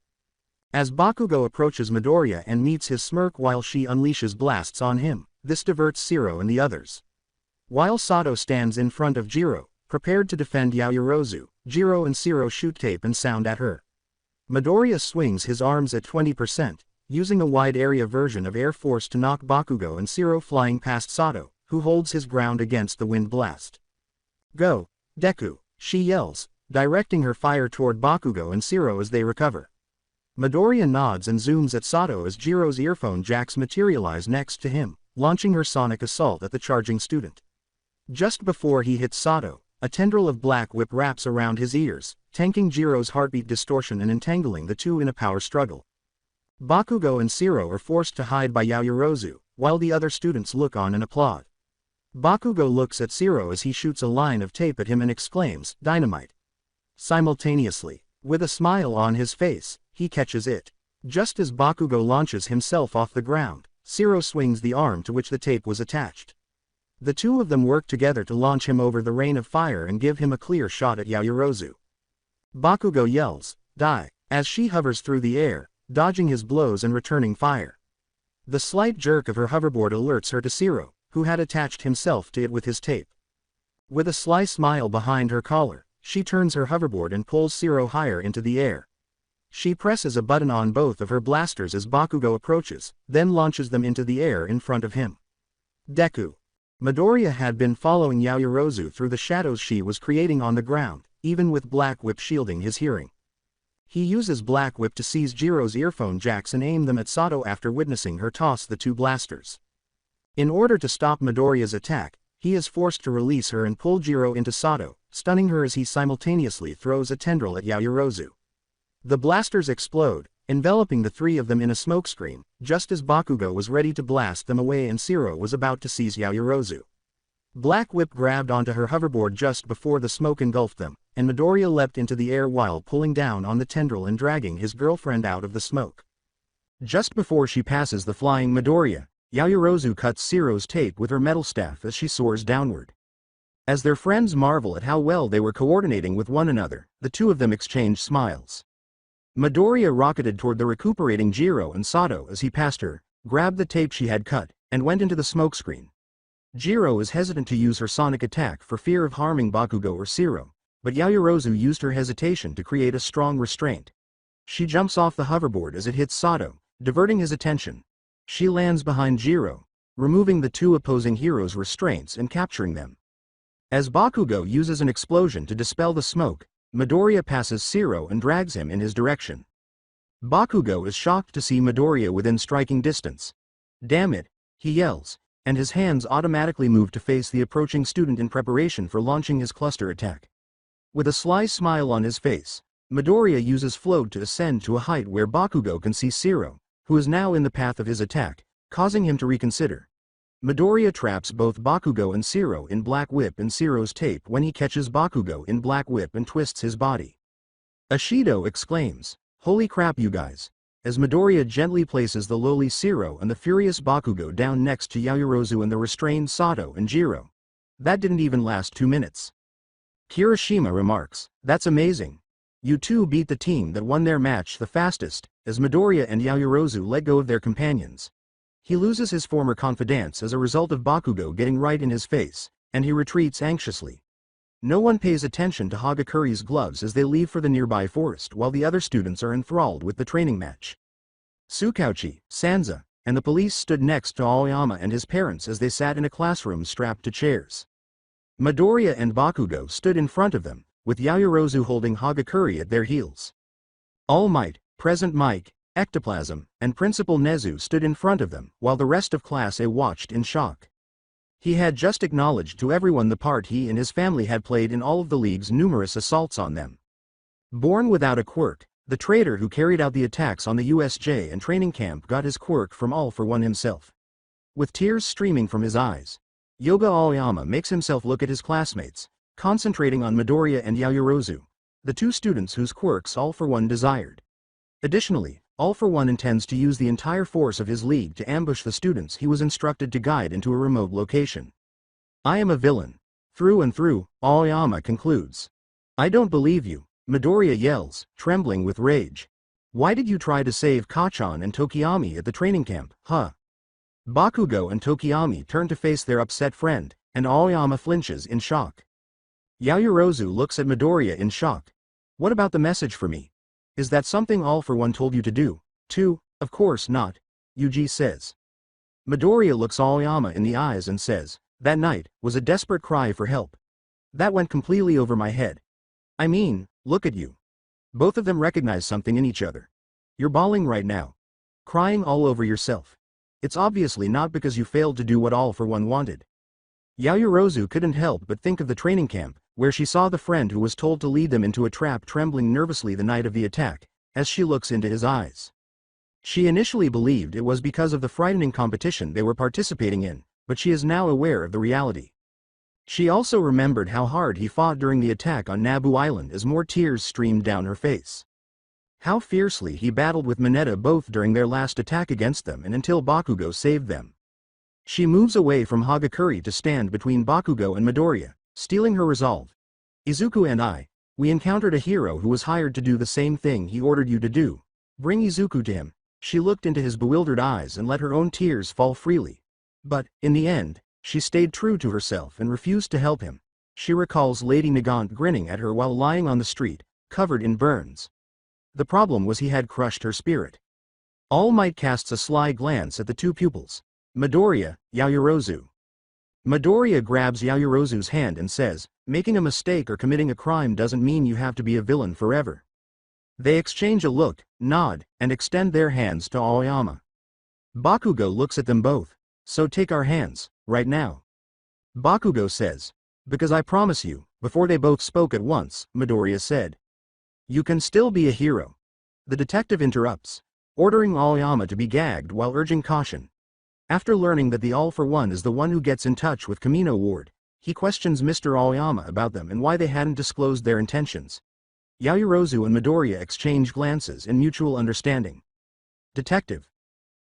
Speaker 2: As Bakugo approaches Midoriya and meets his smirk while she unleashes blasts on him, this diverts Shiro and the others. While Sato stands in front of Jiro, prepared to defend Yaoyorozu, Jiro and Shiro shoot tape and sound at her. Midoriya swings his arms at 20%, using a wide area version of Air Force to knock Bakugo and Shiro flying past Sato, who holds his ground against the wind blast. "Go, Deku," she yells, directing her fire toward Bakugo and Shiro as they recover. Midoriya nods and zooms at Sato as Jiro's earphone jacks materialize next to him, launching her sonic assault at the charging student. Just before he hits Sato, a tendril of black whip wraps around his ears, tanking Jiro's heartbeat distortion and entangling the two in a power struggle. Bakugo and Shiro are forced to hide by Yaoyorozu, while the other students look on and applaud. Bakugo looks at Shiro as he shoots a line of tape at him and exclaims, "Dynamite." Simultaneously, with a smile on his face, he catches it. Just as Bakugo launches himself off the ground, Shiro swings the arm to which the tape was attached. The two of them work together to launch him over the rain of fire and give him a clear shot at Yaoyorozu. Bakugo yells, "Die," as she hovers through the air, dodging his blows and returning fire. The slight jerk of her hoverboard alerts her to Shiro, who had attached himself to it with his tape. With a sly smile behind her collar, she turns her hoverboard and pulls Shiro higher into the air. She presses a button on both of her blasters as Bakugo approaches, then launches them into the air in front of him. Deku. Midoriya had been following Yaoyorozu through the shadows she was creating on the ground, even with Black Whip shielding his hearing. He uses Black Whip to seize Jiro's earphone jacks and aim them at Sato after witnessing her toss the 2 blasters. In order to stop Midoriya's attack, he is forced to release her and pull Jiro into Sato, stunning her as he simultaneously throws a tendril at Yaoyorozu. The blasters explode, enveloping the 3 of them in a smokescreen, just as Bakugo was ready to blast them away and Shiro was about to seize Yaoyorozu. Black Whip grabbed onto her hoverboard just before the smoke engulfed them, and Midoriya leapt into the air while pulling down on the tendril and dragging his girlfriend out of the smoke. Just before she passes the flying Midoriya, Yaoyorozu cuts Shiro's tape with her metal staff as she soars downward. As their friends marvel at how well they were coordinating with one another, the two of them exchange smiles. Midoriya rocketed toward the recuperating Jiro and Sato as he passed her, grabbed the tape she had cut, and went into the smokescreen. Jiro is hesitant to use her sonic attack for fear of harming Bakugo or Shiro, but Yaoyorozu used her hesitation to create a strong restraint. She jumps off the hoverboard as it hits Sato, diverting his attention. She lands behind Jiro, removing the 2 opposing heroes' restraints and capturing them. As Bakugo uses an explosion to dispel the smoke, Midoriya passes Shiro and drags him in his direction. Bakugo is shocked to see Midoriya within striking distance. "Damn it," he yells, and his hands automatically move to face the approaching student in preparation for launching his cluster attack. With a sly smile on his face, Midoriya uses float to ascend to a height where Bakugo can see Shiro, who is now in the path of his attack, causing him to reconsider. Midoriya traps both Bakugo and Shiro in Black Whip and Shiro's tape when he catches Bakugo in Black Whip and twists his body. Ashido exclaims, "Holy crap you guys," as Midoriya gently places the lowly Shiro and the furious Bakugo down next to Yaoyorozu and the restrained Sato and Jiro. That didn't even last 2 minutes. Kirishima remarks, "That's amazing. You two beat the team that won their match the fastest," as Midoriya and Yaoyorozu let go of their companions. He loses his former confidence as a result of Bakugo getting right in his face, and he retreats anxiously. No one pays attention to Hagakuri's gloves as they leave for the nearby forest while the other students are enthralled with the training match. Tsukauchi, Sanza, and the police stood next to Aoyama and his parents as they sat in a classroom strapped to chairs. Midoriya and Bakugo stood in front of them, with Yaoyorozu holding Hagakuri at their heels. All Might, Present Mike, Ectoplasm, and Principal Nezu stood in front of them, while the rest of Class A watched in shock. He had just acknowledged to everyone the part he and his family had played in all of the league's numerous assaults on them. Born without a quirk, the traitor who carried out the attacks on the USJ and training camp got his quirk from All for One himself. With tears streaming from his eyes, Yoga Aoyama makes himself look at his classmates, concentrating on Midoriya and Yaoyorozu, the two students whose quirks All for One desired. Additionally, All for One intends to use the entire force of his league to ambush the students he was instructed to guide into a remote location. I am a villain. Through and through, Aoyama concludes. I don't believe you, Midoriya yells, trembling with rage. Why did you try to save Kachan and Tokiyami at the training camp, huh? Bakugo and Tokiyami turn to face their upset friend, and Aoyama flinches in shock. Yaoyorozu looks at Midoriya in shock. What about the message for me? Is that something All for One told you to do, too? Of course not, Yuji says. Midoriya looks Aoyama in the eyes and says, that night was a desperate cry for help. That went completely over my head. I mean, look at you. Both of them recognize something in each other. You're bawling right now. Crying all over yourself. It's obviously not because you failed to do what All for One wanted. Yaoyorozu couldn't help but think of the training camp, where she saw the friend who was told to lead them into a trap trembling nervously the night of the attack, as she looks into his eyes. She initially believed it was because of the frightening competition they were participating in, but she is now aware of the reality. She also remembered how hard he fought during the attack on Naboo Island as more tears streamed down her face. How fiercely he battled with Mineta both during their last attack against them and until Bakugo saved them. She moves away from Hagakure to stand between Bakugo and Midoriya, stealing her resolve. Izuku and we encountered a hero who was hired to do the same thing he ordered you to do. Bring Izuku to him. She looked into his bewildered eyes and let her own tears fall freely. But, in the end, she stayed true to herself and refused to help him. She recalls Lady Nagant grinning at her while lying on the street, covered in burns. The problem was he had crushed her spirit. All Might casts a sly glance at the two pupils. Midoriya, Yaoyorozu. Midoriya grabs Yaoyorozu's hand and says, making a mistake or committing a crime doesn't mean you have to be a villain forever. They exchange a look, nod, and extend their hands to Aoyama. Bakugo looks at them both. So take our hands, right now. Bakugo says. Because I promise you, before they both spoke at once, Midoriya said. You can still be a hero. The detective interrupts, ordering Aoyama to be gagged while urging caution. After learning that the All for One is the one who gets in touch with Kamino Ward, he questions Mr. Aoyama about them and why they hadn't disclosed their intentions. Yaoyorozu and Midoriya exchange glances in mutual understanding. Detective.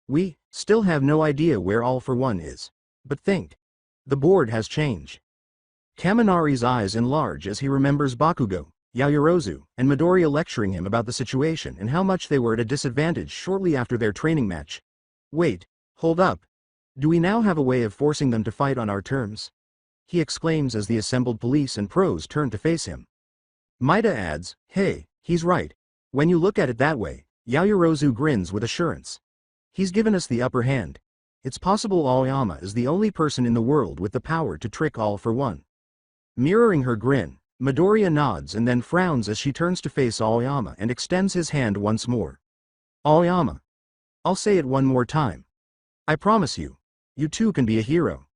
Speaker 2: We still have no idea where All for One is. But think. The board has changed. Kaminari's eyes enlarge as he remembers Bakugo, Yaoyorozu, and Midoriya lecturing him about the situation and how much they were at a disadvantage shortly after their training match. Wait, hold up. Do we now have a way of forcing them to fight on our terms? He exclaims as the assembled police and pros turn to face him. Maida adds, hey, he's right. When you look at it that way, Yaoyorozu grins with assurance. He's given us the upper hand. It's possible Aoyama is the only person in the world with the power to trick All for One. Mirroring her grin, Midoriya nods and then frowns as she turns to face Aoyama and extends his hand once more. Aoyama. I'll say it one more time. I promise you, you too can be a hero.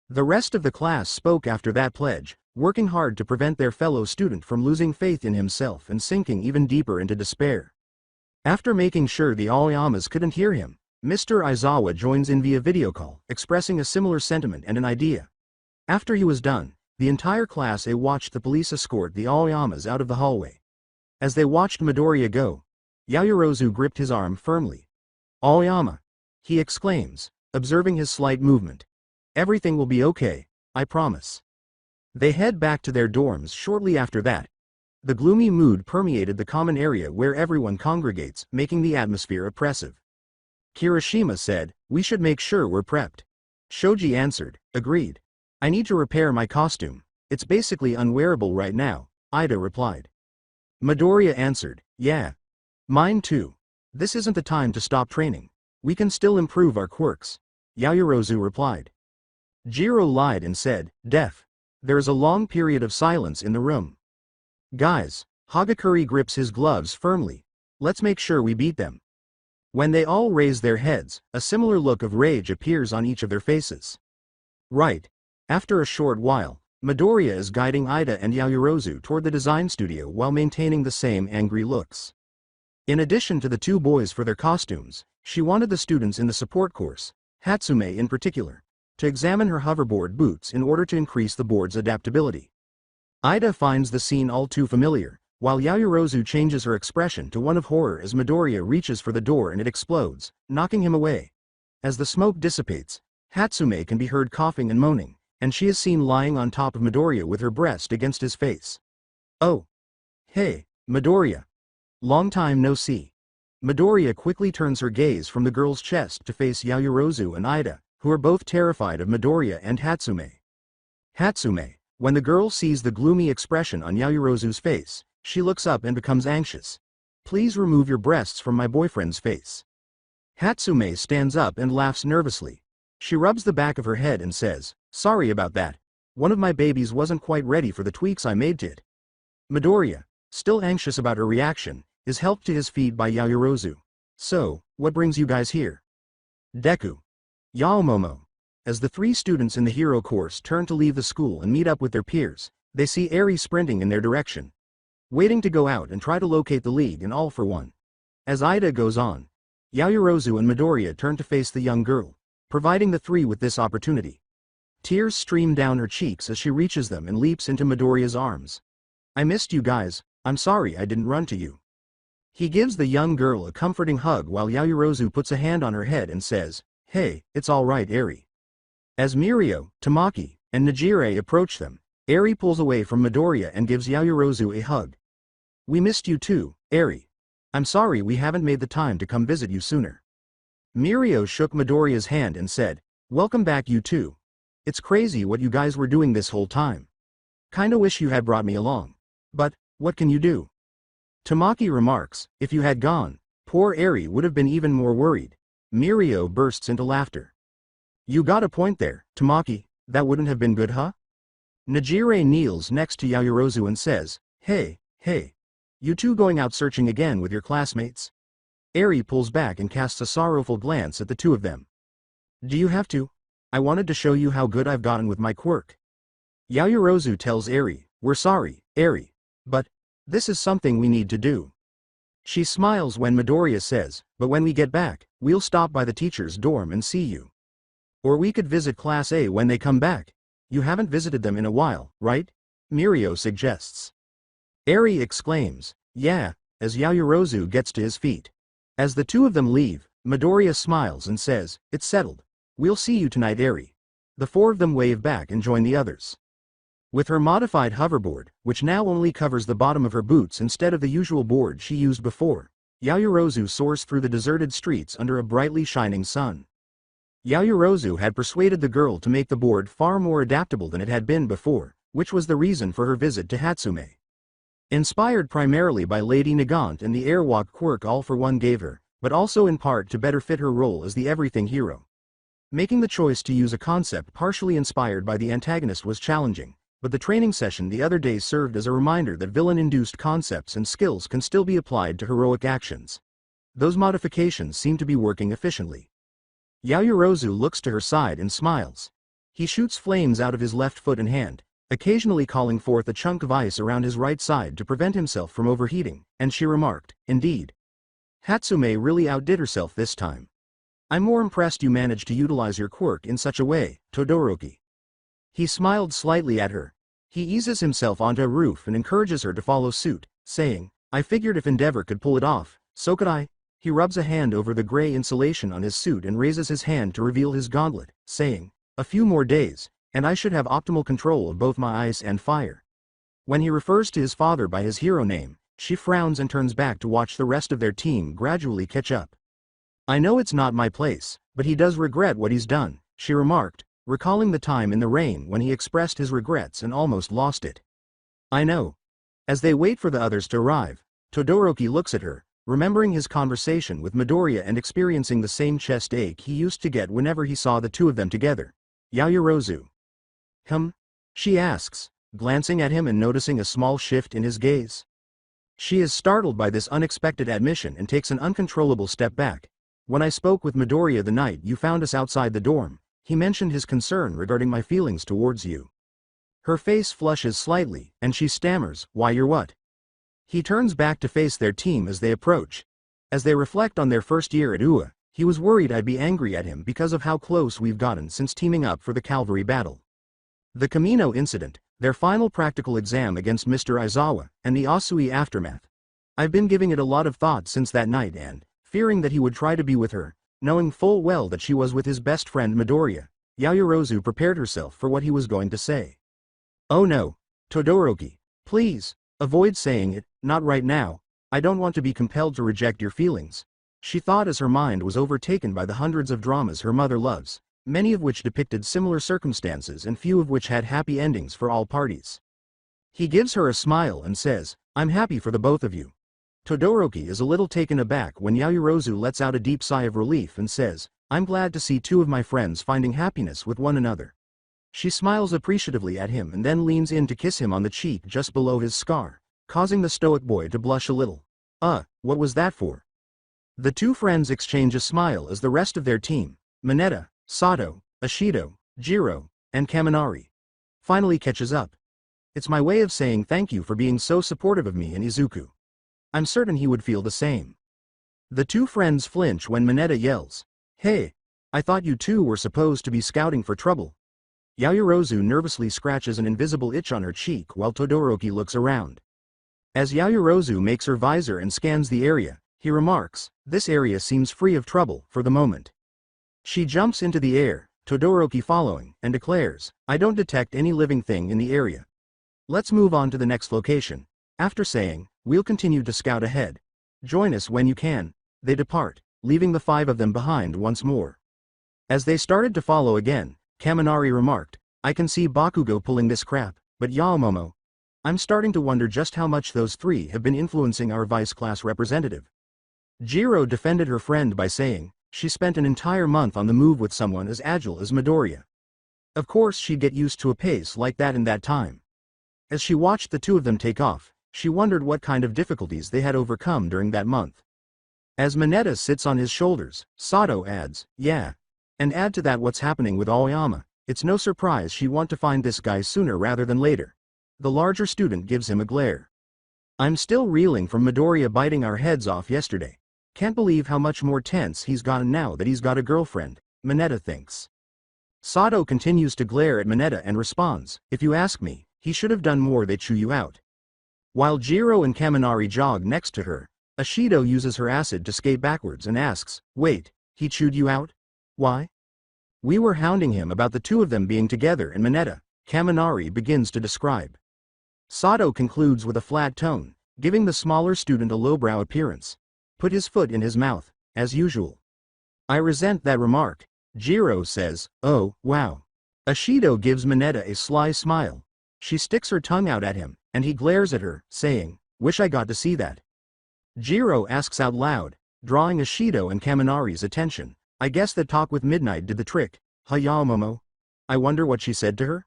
Speaker 2: The rest of the class spoke after that pledge, working hard to prevent their fellow student from losing faith in himself and sinking even deeper into despair. After making sure the Aoyamas couldn't hear him, Mr. Aizawa joins in via video call, expressing a similar sentiment and an idea. After he was done, the entire class watched the police escort the Aoyamas out of the hallway. As they watched Midoriya go, Yaoyorozu gripped his arm firmly. Aoyama, he exclaims, observing his slight movement. Everything will be okay, I promise. They head back to their dorms shortly after that. The gloomy mood permeated the common area where everyone congregates, making the atmosphere oppressive. Kirishima said, we should make sure we're prepped. Shoji answered, agreed. I need to repair my costume. It's basically unwearable right now, Ida replied. Midoriya answered, yeah. Mine too. This isn't the time to stop training. We can still improve our quirks. Yaoyorozu replied. Jiro lied and said, Def. There is a long period of silence in the room. Guys, Hagakure grips his gloves firmly. Let's make sure we beat them. When they all raise their heads, a similar look of rage appears on each of their faces. Right. After a short while, Midoriya is guiding Ida and Yaoyorozu toward the design studio while maintaining the same angry looks. In addition to the two boys for their costumes, she wanted the students in the support course, Hatsume in particular, to examine her hoverboard boots in order to increase the board's adaptability. Ida finds the scene all too familiar, while Yaoyorozu changes her expression to one of horror as Midoriya reaches for the door and it explodes, knocking him away. As the smoke dissipates, Hatsume can be heard coughing and moaning, and she is seen lying on top of Midoriya with her breast against his face. Oh. Hey, Midoriya. Long time no see. Midoriya quickly turns her gaze from the girl's chest to face Yaoyorozu and Ida, who are both terrified of Midoriya and Hatsume. Hatsume, when the girl sees the gloomy expression on Yaoyorozu's face, she looks up and becomes anxious. Please remove your breasts from my boyfriend's face. Hatsume stands up and laughs nervously. She rubs the back of her head and says, sorry about that. One of my babies wasn't quite ready for the tweaks I made to it. Midoriya, still anxious about her reaction, is helped to his feet by Yaoyorozu. So, what brings you guys here? Deku. Yaomomo. As the three students in the hero course turn to leave the school and meet up with their peers, they see Eri sprinting in their direction, waiting to go out and try to locate the league in All for One. As Ida goes on, Yaoyorozu and Midoriya turn to face the young girl, providing the three with this opportunity. Tears stream down her cheeks as she reaches them and leaps into Midoriya's arms. I missed you guys, I'm sorry I didn't run to you. He gives the young girl a comforting hug while Yaoyorozu puts a hand on her head and says, hey, it's alright Eri. As Mirio, Tamaki, and Nejire approach them, Eri pulls away from Midoriya and gives Yaoyorozu a hug. We missed you too, Eri. I'm sorry we haven't made the time to come visit you sooner. Mirio shook Midoriya's hand and said, welcome back you too. It's crazy what you guys were doing this whole time. Kinda wish you had brought me along. But, what can you do? Tamaki remarks, if you had gone, poor Eri would have been even more worried. Mirio bursts into laughter. You got a point there, Tamaki, that wouldn't have been good huh? Nejire kneels next to Yaoyorozu and says, hey, you two going out searching again with your classmates? Eri pulls back and casts a sorrowful glance at the two of them. Do you have to? I wanted to show you how good I've gotten with my quirk. Yaoyorozu tells Eri, we're sorry, Eri, but this is something we need to do. She smiles when Midoriya says, but when we get back, we'll stop by the teacher's dorm and see you. Or we could visit Class A when they come back. You haven't visited them in a while, right? Mirio suggests. Eri exclaims, yeah, as Yaoyorozu gets to his feet. As the two of them leave, Midoriya smiles and says, it's settled. We'll see you tonight Eri. The four of them wave back and join the others. With her modified hoverboard, which now only covers the bottom of her boots instead of the usual board she used before, Yaoyorozu soars through the deserted streets under a brightly shining sun. Yaoyorozu had persuaded the girl to make the board far more adaptable than it had been before, which was the reason for her visit to Hatsume. Inspired primarily by Lady Nagant and the airwalk quirk All for One gave her, but also in part to better fit her role as the everything hero. Making the choice to use a concept partially inspired by the antagonist was challenging, but the training session the other day served as a reminder that villain-induced concepts and skills can still be applied to heroic actions. Those modifications seem to be working efficiently. Yaoyorozu looks to her side and smiles. He shoots flames out of his left foot and hand, occasionally calling forth a chunk of ice around his right side to prevent himself from overheating, and she remarked, indeed. Hatsume really outdid herself this time. I'm more impressed you managed to utilize your quirk in such a way, Todoroki. He smiled slightly at her. He eases himself onto a roof and encourages her to follow suit, saying, I figured if Endeavor could pull it off, so could I. He rubs a hand over the gray insulation on his suit and raises his hand to reveal his gauntlet, saying, a few more days, and I should have optimal control of both my ice and fire. When he refers to his father by his hero name, she frowns and turns back to watch the rest of their team gradually catch up. I know it's not my place, but he does regret what he's done, she remarked, recalling the time in the rain when he expressed his regrets and almost lost it. I know. As they wait for the others to arrive, Todoroki looks at her, remembering his conversation with Midoriya and experiencing the same chest ache he used to get whenever he saw the two of them together. Yaoyorozu. She asks, glancing at him and noticing a small shift in his gaze. She is startled by this unexpected admission and takes an uncontrollable step back. When I spoke with Midoriya the night you found us outside the dorm, he mentioned his concern regarding my feelings towards you. Her face flushes slightly, and she stammers, "Why, you're what?" He turns back to face their team as they approach. As they reflect on their first year at UA, he was worried I'd be angry at him because of how close we've gotten since teaming up for the cavalry battle. The Camino incident, their final practical exam against Mr. Aizawa, and the Asui aftermath. I've been giving it a lot of thought since that night and, fearing that he would try to be with her, knowing full well that she was with his best friend Midoriya, Yaoyorozu prepared herself for what he was going to say. "Oh no, Todoroki, please, avoid saying it, not right now, I don't want to be compelled to reject your feelings," she thought as her mind was overtaken by the hundreds of dramas her mother loves, many of which depicted similar circumstances and few of which had happy endings for all parties. He gives her a smile and says, "I'm happy for the both of you." Todoroki is a little taken aback when Yaoyorozu lets out a deep sigh of relief and says, "I'm glad to see two of my friends finding happiness with one another." She smiles appreciatively at him and then leans in to kiss him on the cheek just below his scar, causing the stoic boy to blush a little. What was that for?" The two friends exchange a smile as the rest of their team, Mineta, Sato, Ashido, Jiro, and Kaminari, finally catches up. "It's my way of saying thank you for being so supportive of me and Izuku. I'm certain he would feel the same." The two friends flinch when Mineta yells, "Hey, I thought you two were supposed to be scouting for trouble." Yaoyorozu nervously scratches an invisible itch on her cheek while Todoroki looks around. As Yaoyorozu makes her visor and scans the area, he remarks, "This area seems free of trouble for the moment." She jumps into the air, Todoroki following, and declares, "I don't detect any living thing in the area. Let's move on to the next location." After saying, "We'll continue to scout ahead. Join us when you can," they depart, leaving the five of them behind once more. As they started to follow again, Kaminari remarked, "I can see Bakugo pulling this crap, but Yaomomo, I'm starting to wonder just how much those three have been influencing our vice class representative." Jiro defended her friend by saying, she spent an entire month on the move with someone as agile as Midoriya. Of course she'd get used to a pace like that in that time. As she watched the two of them take off, she wondered what kind of difficulties they had overcome during that month. As Mineta sits on his shoulders, Sato adds, "Yeah. And add to that what's happening with Aoyama, it's no surprise she'd want to find this guy sooner rather than later." The larger student gives him a glare. "I'm still reeling from Midoriya biting our heads off yesterday. Can't believe how much more tense he's gotten now that he's got a girlfriend," Mineta thinks. Sato continues to glare at Mineta and responds, "If you ask me, he should have done more, they chew you out." While Jiro and Kaminari jog next to her, Ashido uses her acid to skate backwards and asks, "Wait, he chewed you out? Why?" "We were hounding him about the two of them being together," and Mineta, Kaminari begins to describe. Sato concludes with a flat tone, giving the smaller student a lowbrow appearance. "Put his foot in his mouth, as usual." "I resent that remark," Jiro says. "Oh, wow." Ashido gives Mineta a sly smile. She sticks her tongue out at him, and he glares at her, saying, "Wish I got to see that." Jiro asks out loud, drawing Ashido and Kaminari's attention, "I guess that talk with Midnight did the trick, huh, Yaomomo? I wonder what she said to her?"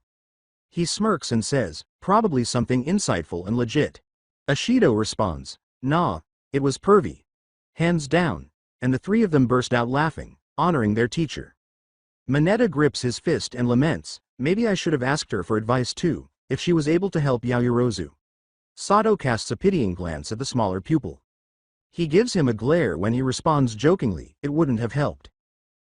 Speaker 2: He smirks and says, "Probably something insightful and legit." Ashido responds, "Nah, it was pervy. Hands down," and the three of them burst out laughing, honoring their teacher. Mineta grips his fist and laments, "Maybe I should have asked her for advice too, if she was able to help Yaoyorozu." Sato casts a pitying glance at the smaller pupil. He gives him a glare when he responds jokingly, "It wouldn't have helped."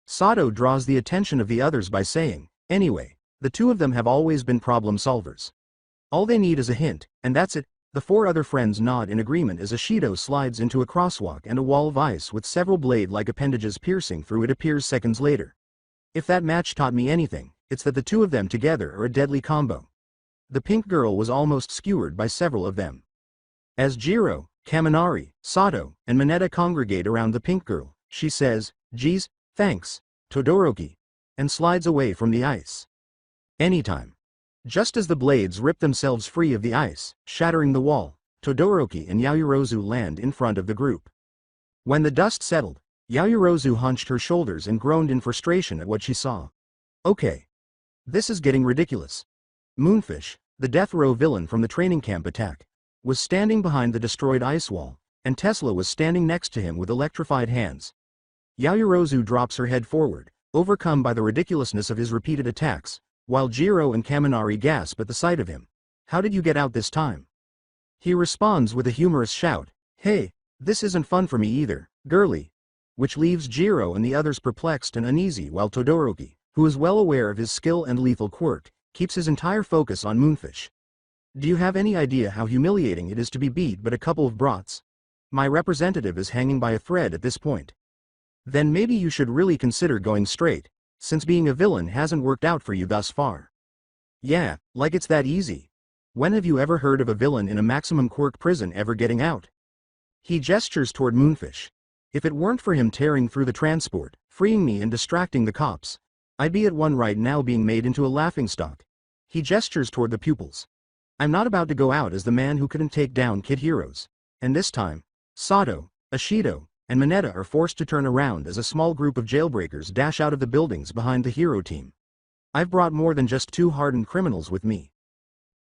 Speaker 2: Sato draws the attention of the others by saying, "Anyway, the two of them have always been problem solvers. All they need is a hint, and that's it." The four other friends nod in agreement as Ashido slides into a crosswalk and a wall of ice with several blade-like appendages piercing through it appears seconds later. If that match taught me anything, it's that the two of them together are a deadly combo. The pink girl was almost skewered by several of them. As Jiro, Kaminari, Sato, and Mineta congregate around the pink girl, she says, "Geez, thanks, Todoroki," and slides away from the ice. Anytime. Just as the blades rip themselves free of the ice, shattering the wall, Todoroki and Yaoyorozu land in front of the group. When the dust settled, Yaoyorozu hunched her shoulders and groaned in frustration at what she saw. "Okay. This is getting ridiculous." Moonfish, the death row villain from the training camp attack, was standing behind the destroyed ice wall, and Tesla was standing next to him with electrified hands. Yaoyorozu drops her head forward, overcome by the ridiculousness of his repeated attacks, while Jiro and Kaminari gasp at the sight of him. How did you get out this time? He responds with a humorous shout, hey, this isn't fun for me either, girly. Which leaves Jiro and the others perplexed and uneasy while Todoroki, who is well aware of his skill and lethal quirk, keeps his entire focus on Moonfish. Do you have any idea how humiliating it is to be beat but a couple of brats? My representative is hanging by a thread at this point. Then maybe you should really consider going straight, since being a villain hasn't worked out for you thus far. Yeah, like it's that easy. When have you ever heard of a villain in a maximum quirk prison ever getting out? He gestures toward Moonfish. If it weren't for him tearing through the transport, freeing me and distracting the cops, I'd be at one right now being made into a laughingstock. He gestures toward the pupils. I'm not about to go out as the man who couldn't take down Kid Heroes. And this time, Sato, Ashido, and Mineta are forced to turn around as a small group of jailbreakers dash out of the buildings behind the hero team. I've brought more than just 2 hardened criminals with me.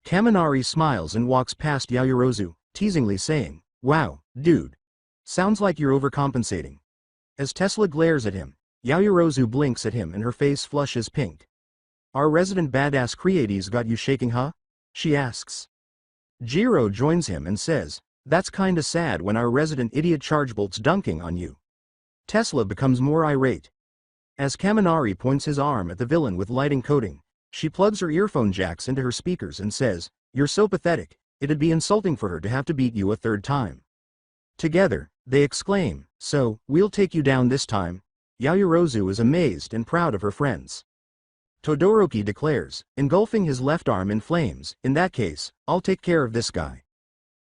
Speaker 2: Kaminari smiles and walks past Yaoyorozu, teasingly saying, wow, dude. Sounds like you're overcompensating. As Tesla glares at him, Yaoyorozu blinks at him and her face flushes pink. Our resident badass creaties got you shaking, huh? She asks. Jiro joins him and says, that's kinda sad when our resident idiot chargebolt's dunking on you. Tesla becomes more irate. As Kaminari points his arm at the villain with lighting coating, she plugs her earphone jacks into her speakers and says, you're so pathetic, it'd be insulting for her to have to beat you a 3rd time. Together, they exclaim, so, we'll take you down this time. Yaoyorozu is amazed and proud of her friends. Todoroki declares, engulfing his left arm in flames, in that case, I'll take care of this guy.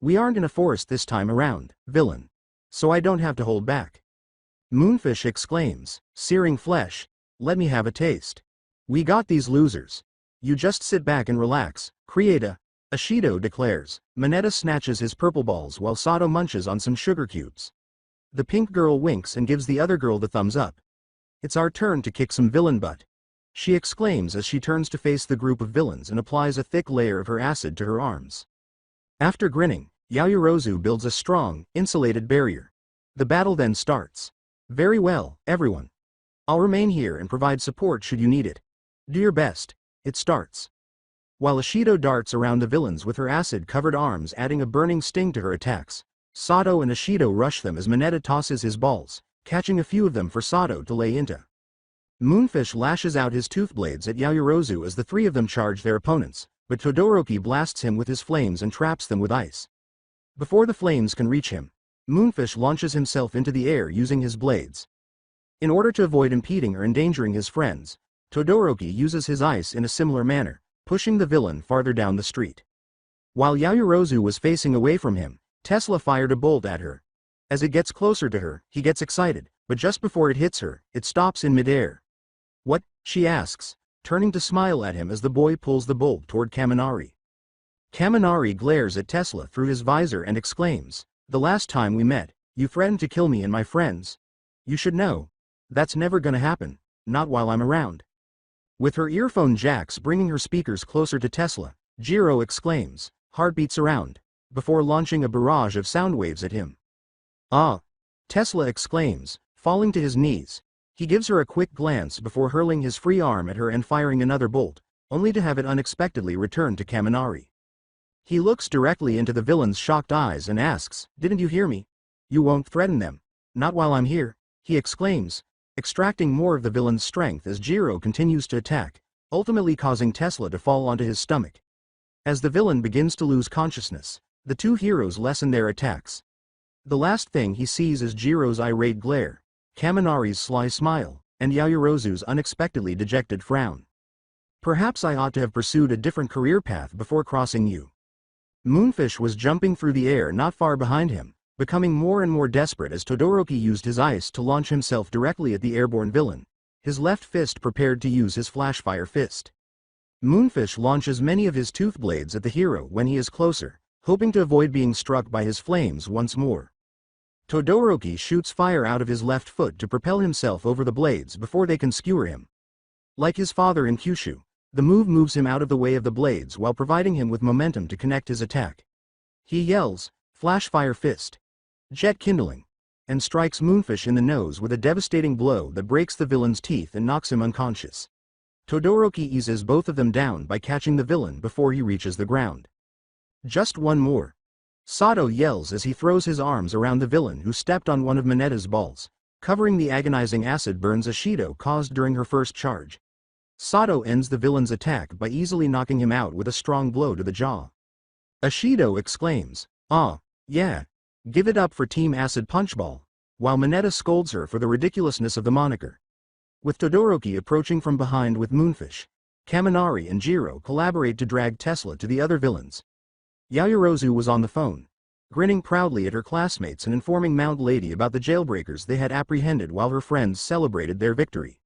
Speaker 2: We aren't in a forest this time around, villain. So I don't have to hold back. Moonfish exclaims, searing flesh, let me have a taste. We got these losers. You just sit back and relax, Creata. Ashido declares. Mineta snatches his purple balls while Sato munches on some sugar cubes. The pink girl winks and gives the other girl the thumbs up. It's our turn to kick some villain butt. She exclaims as she turns to face the group of villains and applies a thick layer of her acid to her arms. After grinning, Yaoyorozu builds a strong, insulated barrier. The battle then starts. Very well, everyone. I'll remain here and provide support should you need it. Do your best. It starts. While Ashido darts around the villains with her acid-covered arms adding a burning sting to her attacks, Sato and Ashido rush them as Mineta tosses his balls, catching a few of them for Sato to lay into. Moonfish lashes out his tooth blades at Yaoyorozu as the 3 of them charge their opponents, but Todoroki blasts him with his flames and traps them with ice. Before the flames can reach him, Moonfish launches himself into the air using his blades. In order to avoid impeding or endangering his friends, Todoroki uses his ice in a similar manner, pushing the villain farther down the street. While Yaoyorozu was facing away from him, Tesla fired a bolt at her. As it gets closer to her, he gets excited, but just before it hits her, it stops in midair. What? She asks, turning to smile at him as the boy pulls the bolt toward Kaminari. Kaminari glares at Tesla through his visor and exclaims, the last time we met, you threatened to kill me and my friends. You should know. That's never gonna happen, not while I'm around. With her earphone jacks bringing her speakers closer to Tesla, Jiro exclaims, heartbeats around, before launching a barrage of sound waves at him. Ah! Tesla exclaims, falling to his knees. He gives her a quick glance before hurling his free arm at her and firing another bolt, only to have it unexpectedly return to Kaminari. He looks directly into the villain's shocked eyes and asks, didn't you hear me? You won't threaten them. Not while I'm here, he exclaims, extracting more of the villain's strength as Jiro continues to attack, ultimately causing Tesla to fall onto his stomach. As the villain begins to lose consciousness, the 2 heroes lessen their attacks. The last thing he sees is Jiro's irate glare, Kaminari's sly smile, and Yaoyorozu's unexpectedly dejected frown. Perhaps I ought to have pursued a different career path before crossing you. Moonfish was jumping through the air not far behind him, becoming more and more desperate as Todoroki used his ice to launch himself directly at the airborne villain, his left fist prepared to use his flashfire fist. Moonfish launches many of his tooth blades at the hero when he is closer, hoping to avoid being struck by his flames once more. Todoroki shoots fire out of his left foot to propel himself over the blades before they can skewer him. Like his father in Kyushu, the move moves him out of the way of the blades while providing him with momentum to connect his attack. He yells, flashfire fist, jet kindling, and strikes Moonfish in the nose with a devastating blow that breaks the villain's teeth and knocks him unconscious. Todoroki eases both of them down by catching the villain before he reaches the ground. Just one more. Sato yells as he throws his arms around the villain who stepped on one of Mineta's balls, covering the agonizing acid burns Ashido caused during her first charge. Sato ends the villain's attack by easily knocking him out with a strong blow to the jaw. Ashido exclaims, "Ah, yeah. Give it up for Team Acid Punchball," while Mineta scolds her for the ridiculousness of the moniker. With Todoroki approaching from behind with Moonfish, Kaminari and Jiro collaborate to drag Tesla to the other villains. Yaoyorozu was on the phone, grinning proudly at her classmates and informing Mount Lady about the jailbreakers they had apprehended while her friends celebrated their victory.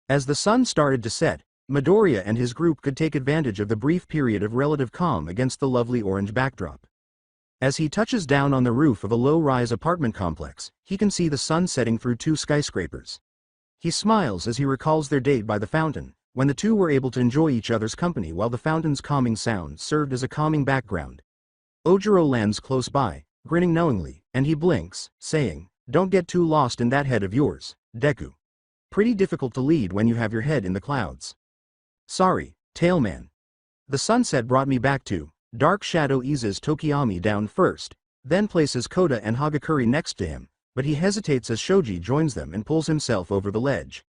Speaker 2: As the sun started to set, Midoriya and his group could take advantage of the brief period of relative calm against the lovely orange backdrop. As he touches down on the roof of a low-rise apartment complex, he can see the sun setting through two skyscrapers. He smiles as he recalls their date by the fountain, when the two were able to enjoy each other's company while the fountain's calming sound served as a calming background. Ojiro lands close by, grinning knowingly, and he blinks, saying, "Don't get too lost in that head of yours, Deku. Pretty difficult to lead when you have your head in the clouds." "Sorry, Tailman. The sunset brought me back to." Dark Shadow eases Tokiyami down first, then places Koda and Hagakure next to him, but he hesitates as Shoji joins them and pulls himself over the ledge.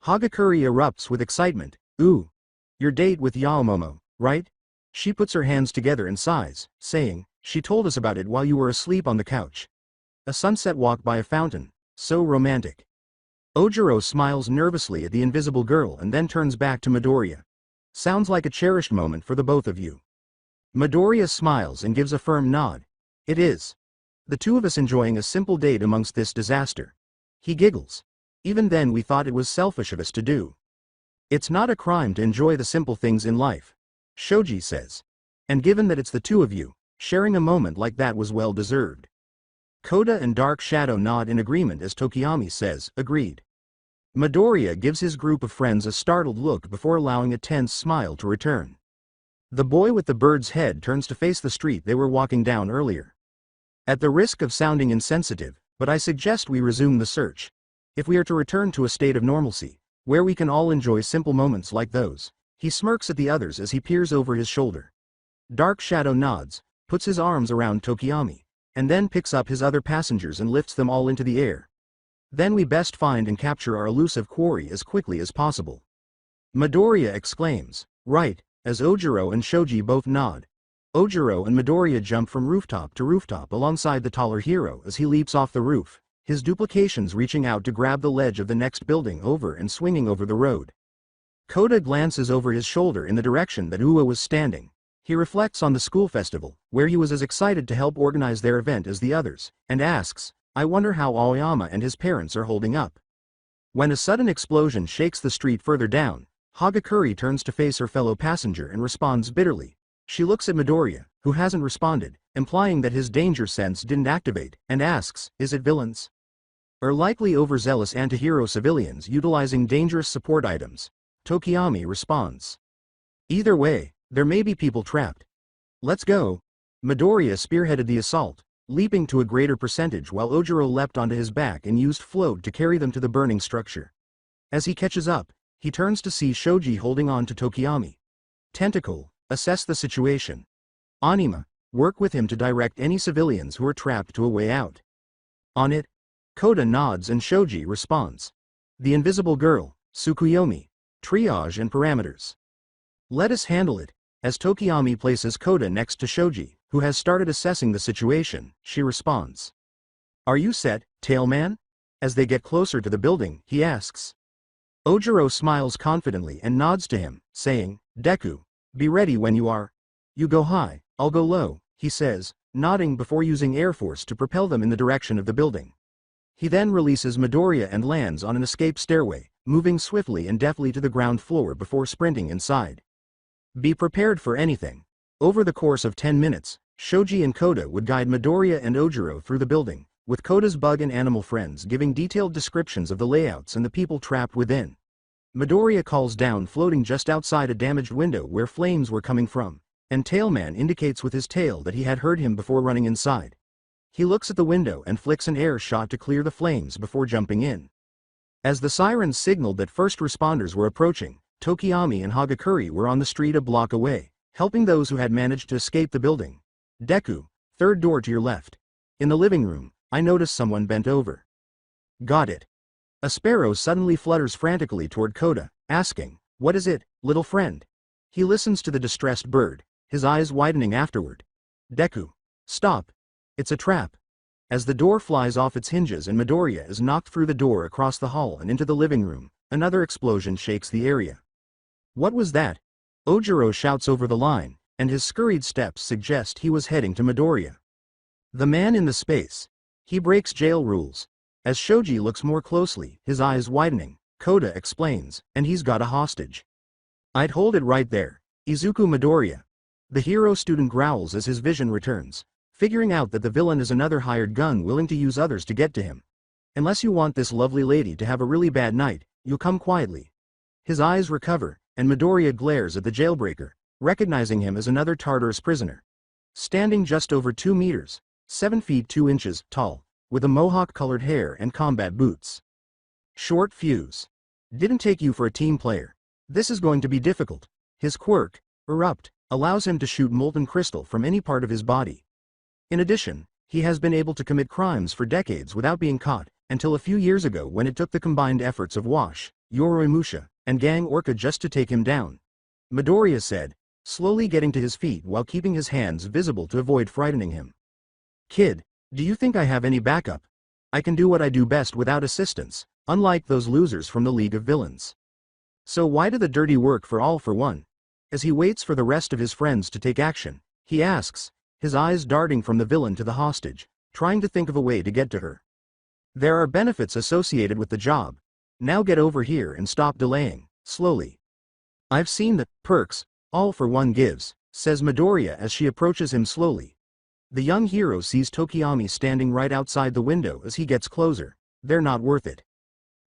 Speaker 2: Hagakure erupts with excitement. "Ooh. Your date with Yaomomo, right?" She puts her hands together and sighs, saying, "She told us about it while you were asleep on the couch. A sunset walk by a fountain. So romantic." Ojiro smiles nervously at the invisible girl and then turns back to Midoriya. "Sounds like a cherished moment for the both of you." Midoriya smiles and gives a firm nod. "It is. The two of us enjoying a simple date amongst this disaster." He giggles. "Even then we thought it was selfish of us to do." "It's not a crime to enjoy the simple things in life," Shoji says. "And given that it's the two of you, sharing a moment like that was well deserved." Koda and Dark Shadow nod in agreement as Tokiyami says, "Agreed." Midoriya gives his group of friends a startled look before allowing a tense smile to return. The boy with the bird's head turns to face the street they were walking down earlier. "At the risk of sounding insensitive, but I suggest we resume the search. If we are to return to a state of normalcy, where we can all enjoy simple moments like those." He smirks at the others as he peers over his shoulder. Dark Shadow nods, puts his arms around Tokiyami, and then picks up his other passengers and lifts them all into the air. "Then we best find and capture our elusive quarry as quickly as possible." Midoriya exclaims, "Right," as Ojiro and Shoji both nod. Ojiro and Midoriya jump from rooftop to rooftop alongside the taller hero as he leaps off the roof, his duplications reaching out to grab the ledge of the next building over and swinging over the road. Koda glances over his shoulder in the direction that Ua was standing. He reflects on the school festival, where he was as excited to help organize their event as the others, and asks, "I wonder how Aoyama and his parents are holding up." When a sudden explosion shakes the street further down, Hagakure turns to face her fellow passenger and responds bitterly. She looks at Midoriya, who hasn't responded, implying that his danger sense didn't activate, and asks, "Is it villains? Or likely overzealous antihero civilians utilizing dangerous support items?" Tokiyami responds, "Either way, there may be people trapped. Let's go." Midoriya spearheaded the assault, leaping to a greater percentage while Ojiro leapt onto his back and used float to carry them to the burning structure. As he catches up, he turns to see Shoji holding on to Tokiyami. "Tentacle, assess the situation. Anima, work with him to direct any civilians who are trapped to a way out." "On it." Koda nods and Shoji responds. "The invisible girl, Tsukuyomi. Triage and parameters." "Let us handle it." As Tokiyami places Koda next to Shoji, who has started assessing the situation, she responds. "Are you set, Tailman?" As they get closer to the building, he asks. Ojiro smiles confidently and nods to him, saying, "Deku, be ready when you are." "You go high, I'll go low," he says, nodding before using Air Force to propel them in the direction of the building. He then releases Midoriya and lands on an escape stairway, moving swiftly and deftly to the ground floor before sprinting inside. Be prepared for anything. Over the course of 10 minutes, Shoji and Koda would guide Midoriya and Ojiro through the building, with Koda's bug and animal friends giving detailed descriptions of the layouts and the people trapped within. Midoriya calls down floating just outside a damaged window where flames were coming from, and Tailman indicates with his tail that he had heard him before running inside. He looks at the window and flicks an air shot to clear the flames before jumping in. As the sirens signaled that first responders were approaching, Tokiyami and Hagakure were on the street a block away, helping those who had managed to escape the building. Deku, third door to your left. In the living room, I noticed someone bent over. Got it. A sparrow suddenly flutters frantically toward Koda, asking, "What is it, little friend?" He listens to the distressed bird, his eyes widening afterward. Deku. Stop. It's a trap. As the door flies off its hinges and Midoriya is knocked through the door across the hall and into the living room, another explosion shakes the area. What was that? Ojiro shouts over the line, and his scurried steps suggest he was heading to Midoriya. The man in the space. He breaks jail rules. As Shoji looks more closely, his eyes widening, Koda explains, and he's got a hostage. I'd hold it right there. Izuku Midoriya. The hero student growls as his vision returns, figuring out that the villain is another hired gun willing to use others to get to him. Unless you want this lovely lady to have a really bad night, you'll come quietly. His eyes recover, and Midoriya glares at the jailbreaker, recognizing him as another Tartarus prisoner. Standing just over 2 meters, 7 feet 2 inches tall, with a mohawk-colored hair and combat boots. Short fuse. Didn't take you for a team player. This is going to be difficult. His quirk, Erupt, allows him to shoot molten crystal from any part of his body. In addition, he has been able to commit crimes for decades without being caught, until a few years ago when it took the combined efforts of Wash, Yoroi and Gang Orca just to take him down. Midoriya said, slowly getting to his feet while keeping his hands visible to avoid frightening him. Kid, do you think I have any backup? I can do what I do best without assistance, unlike those losers from the League of Villains. So why do the dirty work for All for One? As he waits for the rest of his friends to take action, he asks, his eyes darting from the villain to the hostage, trying to think of a way to get to her. There are benefits associated with the job. Now get over here and stop delaying, slowly. I've seen the perks All for One gives, says Midoriya as she approaches him slowly. The young hero sees Tokiyami standing right outside the window as he gets closer. They're not worth it.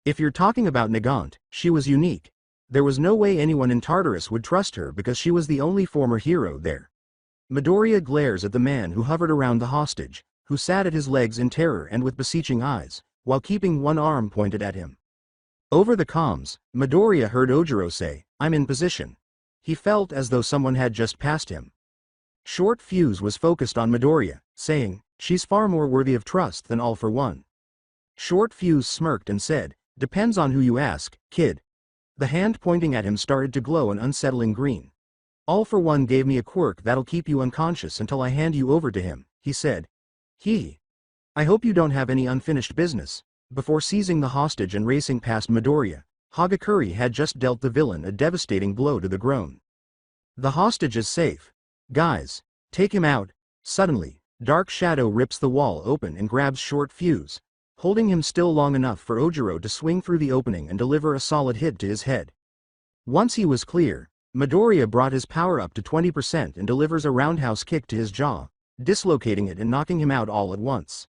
Speaker 2: If you're talking about Nagant, she was unique. There was no way anyone in Tartarus would trust her because she was the only former hero there. Midoriya glares at the man who hovered around the hostage, who sat at his legs in terror and with beseeching eyes, while keeping one arm pointed at him. Over the comms, Midoriya heard Ojiro say, "I'm in position." He felt as though someone had just passed him. Short Fuse was focused on Midoriya, saying, "She's far more worthy of trust than All for One." Short Fuse smirked and said, "Depends on who you ask, kid." The hand pointing at him started to glow an unsettling green. "All for One gave me a quirk that'll keep you unconscious until I hand you over to him," he said. I hope you don't have any unfinished business." Before seizing the hostage and racing past Midoriya, Hagakure had just dealt the villain a devastating blow to the groin. "The hostage is safe. Guys, take him out." Suddenly, Dark Shadow rips the wall open and grabs Short Fuse, holding him still long enough for Ojiro to swing through the opening and deliver a solid hit to his head. Once he was clear, Midoriya brought his power up to 20% and delivers a roundhouse kick to his jaw, dislocating it and knocking him out all at once.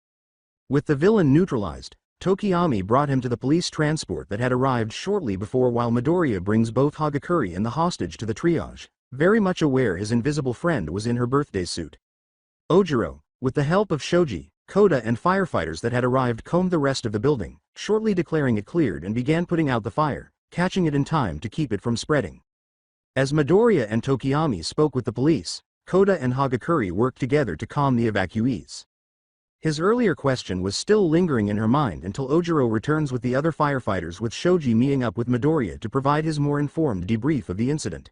Speaker 2: With the villain neutralized, Tokiyami brought him to the police transport that had arrived shortly before while Midoriya brings both Hagakure and the hostage to the triage, very much aware his invisible friend was in her birthday suit. Ojiro, with the help of Shoji, Koda and firefighters that had arrived combed the rest of the building, shortly declaring it cleared and began putting out the fire, catching it in time to keep it from spreading. As Midoriya and Tokiyami spoke with the police, Koda and Hagakure worked together to calm the evacuees. His earlier question was still lingering in her mind until Ojiro returns with the other firefighters with Shoji meeting up with Midoriya to provide his more informed debrief of the incident.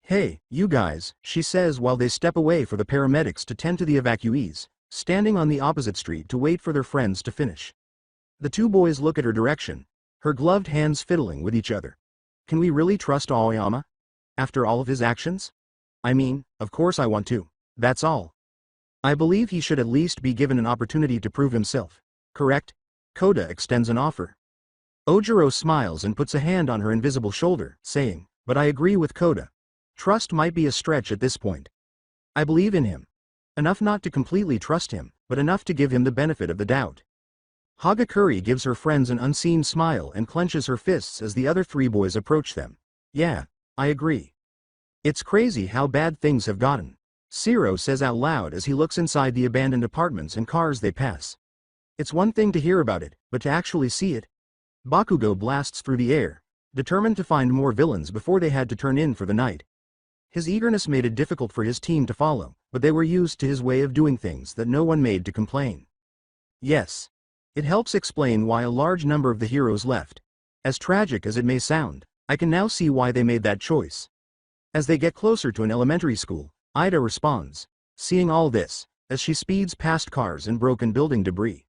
Speaker 2: "Hey, you guys," she says while they step away for the paramedics to tend to the evacuees, standing on the opposite street to wait for their friends to finish. The two boys look at her direction, her gloved hands fiddling with each other. Can we really trust Aoyama? After all of his actions? I mean, of course I want to. That's all. I believe he should at least be given an opportunity to prove himself. Correct? Koda extends an offer. Ojiro smiles and puts a hand on her invisible shoulder, saying, "But I agree with Koda. Trust might be a stretch at this point. I believe in him. Enough not to completely trust him, but enough to give him the benefit of the doubt." Hagakure gives her friends an unseen smile and clenches her fists as the other three boys approach them. "Yeah, I agree. It's crazy how bad things have gotten," Siro says out loud as he looks inside the abandoned apartments and cars they pass. "It's one thing to hear about it, but to actually see it." Bakugo blasts through the air, determined to find more villains before they had to turn in for the night. His eagerness made it difficult for his team to follow, but they were used to his way of doing things that no one made to complain. Yes. It helps explain why a large number of the heroes left. As tragic as it may sound, I can now see why they made that choice. As they get closer to an elementary school, Ida responds, seeing all this, as she speeds past cars and broken building debris.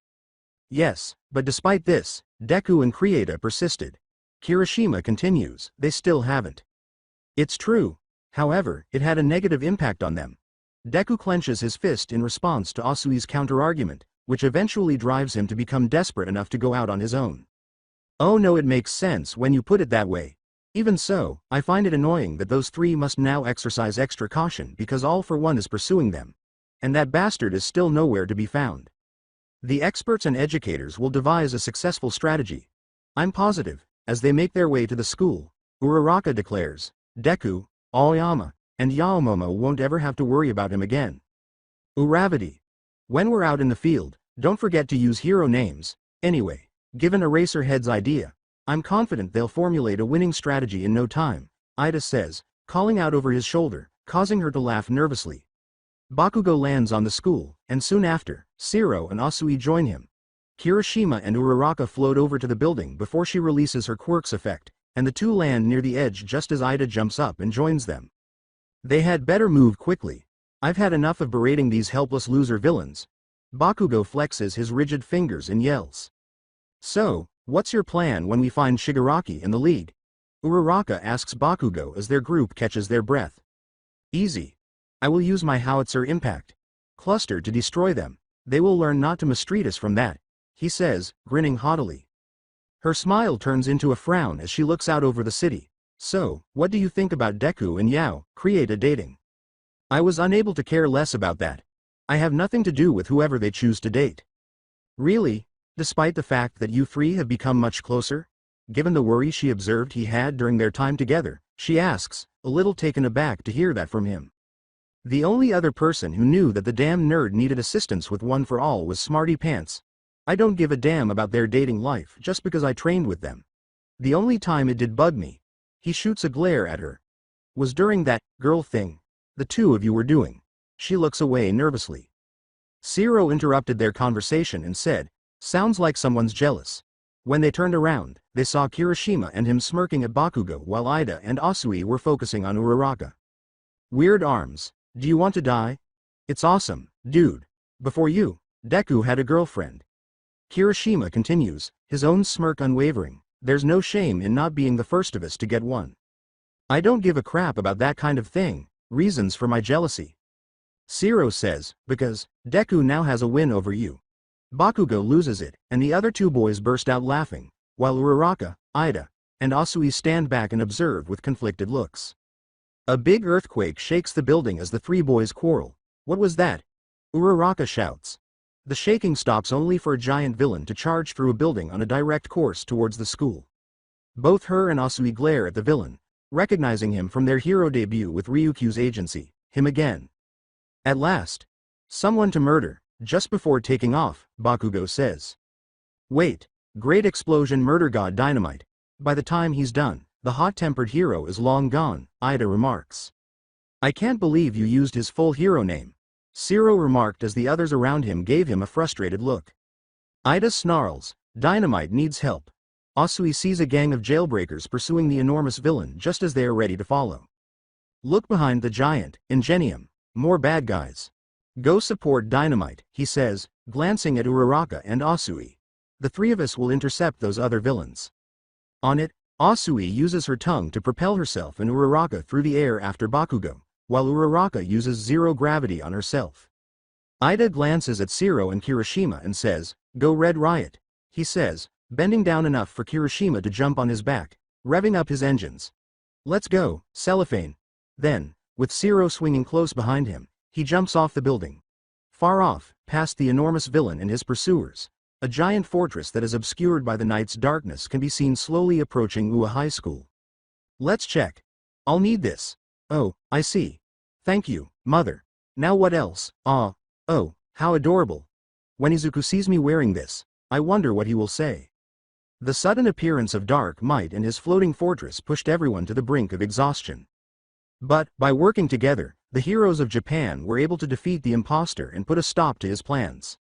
Speaker 2: Yes, but despite this, Deku and Krieta persisted. Kirishima continues, they still haven't. It's true. However, it had a negative impact on them. Deku clenches his fist in response to Asui's counter-argument, which eventually drives him to become desperate enough to go out on his own. Oh no, it makes sense when you put it that way. Even so, I find it annoying that those three must now exercise extra caution because All for One is pursuing them. And that bastard is still nowhere to be found. The experts and educators will devise a successful strategy. I'm positive, as they make their way to the school. Uraraka declares, Deku, Aoyama, and Yaomomo won't ever have to worry about him again. Uravati. When we're out in the field, don't forget to use hero names. Anyway, given Eraserhead's idea, I'm confident they'll formulate a winning strategy in no time, Ida says, calling out over his shoulder, causing her to laugh nervously. Bakugo lands on the school, and soon after, Shiro and Asui join him. Kirishima and Uraraka float over to the building before she releases her quirk's effect, and the two land near the edge just as Ida jumps up and joins them. They had better move quickly. I've had enough of berating these helpless loser villains. Bakugo flexes his rigid fingers and yells. So, what's your plan when we find Shigaraki in the league? Uraraka asks Bakugo as their group catches their breath. Easy. I will use my howitzer impact cluster to destroy them. They will learn not to mistreat us from that, he says, grinning haughtily. Her smile turns into a frown as she looks out over the city. So, what do you think about Deku and Yao, Krieta dating? I was unable to care less about that. I have nothing to do with whoever they choose to date. Really? Despite the fact that you three have become much closer? Given the worry she observed he had during their time together, she asks, a little taken aback to hear that from him. The only other person who knew that the damn nerd needed assistance with One for All was Smarty Pants. I don't give a damn about their dating life just because I trained with them. The only time it did bug me. He shoots a glare at her. Was during that girl thing the two of you were doing. She looks away nervously. Shiro interrupted their conversation and said, sounds like someone's jealous. When they turned around, they saw Kirishima and him smirking at Bakugo while Ida and Asui were focusing on Uraraka. Weird arms. Do you want to die? It's awesome, dude. Before you, Deku had a girlfriend. Kirishima continues, his own smirk unwavering. There's no shame in not being the first of us to get one. I don't give a crap about that kind of thing. Reasons for my jealousy. Shiro says, because Deku now has a win over you. Bakugo loses it, and the other two boys burst out laughing, while Uraraka, Ida, and Asui stand back and observe with conflicted looks. A big earthquake shakes the building as the three boys quarrel. What was that? Uraraka shouts. The shaking stops only for a giant villain to charge through a building on a direct course towards the school. Both her and Asui glare at the villain, recognizing him from their hero debut with Ryukyu's agency, him again. At last. Someone to murder, just before taking off, Bakugo says. Wait, great explosion murder god dynamite. By the time he's done, the hot-tempered hero is long gone, Ida remarks. I can't believe you used his full hero name. Shiro remarked as the others around him gave him a frustrated look. Ida snarls, dynamite needs help. Asui sees a gang of jailbreakers pursuing the enormous villain just as they are ready to follow. Look behind the giant, Ingenium. More bad guys. Go support Dynamite, he says, glancing at Uraraka and Asui. The three of us will intercept those other villains. On it, Asui uses her tongue to propel herself and Uraraka through the air after Bakugo, while Uraraka uses zero gravity on herself. Ida glances at Shiro and Kirishima and says, go Red Riot, he says, bending down enough for Kirishima to jump on his back, revving up his engines. Let's go, Cellophane. Then, with Shiro swinging close behind him, he jumps off the building. Far off, past the enormous villain and his pursuers, a giant fortress that is obscured by the night's darkness can be seen slowly approaching Ua High School. Let's check. I'll need this. Oh, I see. Thank you, Mother. Now what else? Oh, how adorable. When Izuku sees me wearing this, I wonder what he will say. The sudden appearance of Dark Might and his floating fortress pushed everyone to the brink of exhaustion. But, by working together, the heroes of Japan were able to defeat the imposter and put a stop to his plans.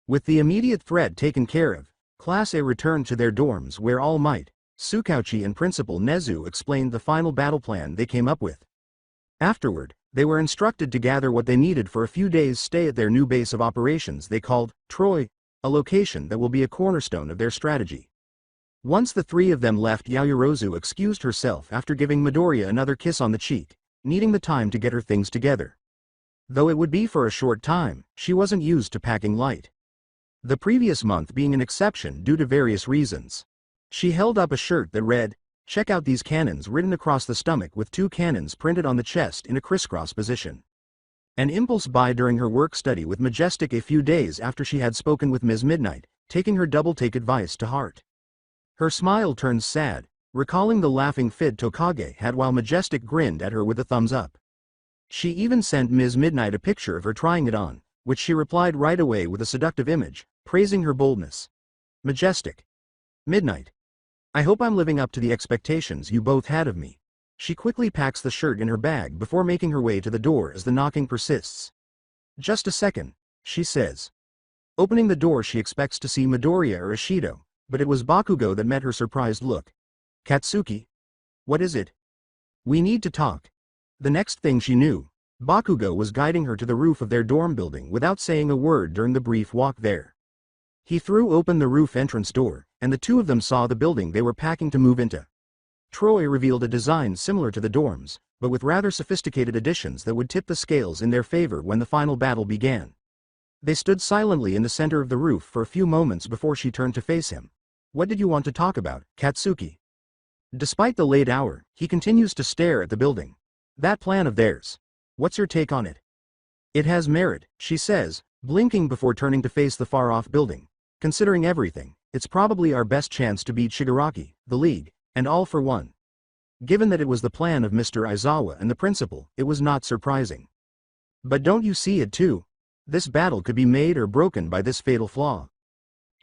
Speaker 2: With the immediate threat taken care of, Class A returned to their dorms where All Might, Tsukauchi and Principal Nezu explained the final battle plan they came up with. Afterward, they were instructed to gather what they needed for a few days' stay at their new base of operations they called Troy, a location that will be a cornerstone of their strategy. Once the three of them left, Yaoyorozu excused herself after giving Midoriya another kiss on the cheek, needing the time to get her things together. Though it would be for a short time, she wasn't used to packing light. The previous month being an exception due to various reasons. She held up a shirt that read, "Check out these cannons," written across the stomach with two cannons printed on the chest in a crisscross position. An impulse buy during her work study with Majestic a few days after she had spoken with Ms. Midnight, taking her double-take advice to heart. Her smile turned sad, recalling the laughing fit Tokage had while Majestic grinned at her with a thumbs up. She even sent Ms. Midnight a picture of her trying it on, which she replied right away with a seductive image, praising her boldness. Majestic. Midnight. I hope I'm living up to the expectations you both had of me. She quickly packs the shirt in her bag before making her way to the door as the knocking persists. Just a second, she says. Opening the door, she expects to see Midoriya or Ishido, but it was Bakugo that met her surprised look. Katsuki? What is it? We need to talk. The next thing she knew, Bakugo was guiding her to the roof of their dorm building without saying a word during the brief walk there. He threw open the roof entrance door, and the two of them saw the building they were packing to move into. Troy revealed a design similar to the dorms, but with rather sophisticated additions that would tip the scales in their favor when the final battle began. They stood silently in the center of the roof for a few moments before she turned to face him. What did you want to talk about, Katsuki? Despite the late hour, he continues to stare at the building. That plan of theirs. What's your take on it? It has merit, she says, blinking before turning to face the far-off building. Considering everything, it's probably our best chance to beat Shigaraki, the League, and all for one. Given that it was the plan of Mr. Aizawa and the principal, it was not surprising. But don't you see it too? This battle could be made or broken by this fatal flaw.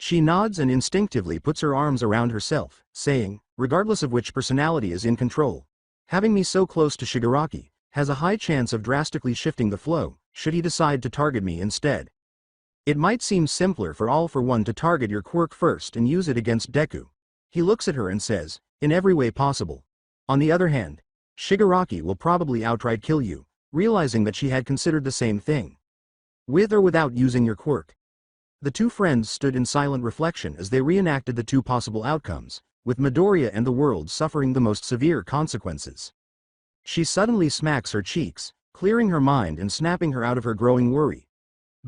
Speaker 2: She nods and instinctively puts her arms around herself, saying, regardless of which personality is in control, having me so close to Shigaraki has a high chance of drastically shifting the flow, should he decide to target me instead. It might seem simpler for All for One to target your quirk first and use it against Deku. He looks at her and says, in every way possible. On the other hand, Shigaraki will probably outright kill you, realizing that she had considered the same thing. With or without using your quirk. The two friends stood in silent reflection as they reenacted the two possible outcomes, with Midoriya and the world suffering the most severe consequences. She suddenly smacks her cheeks, clearing her mind and snapping her out of her growing worry.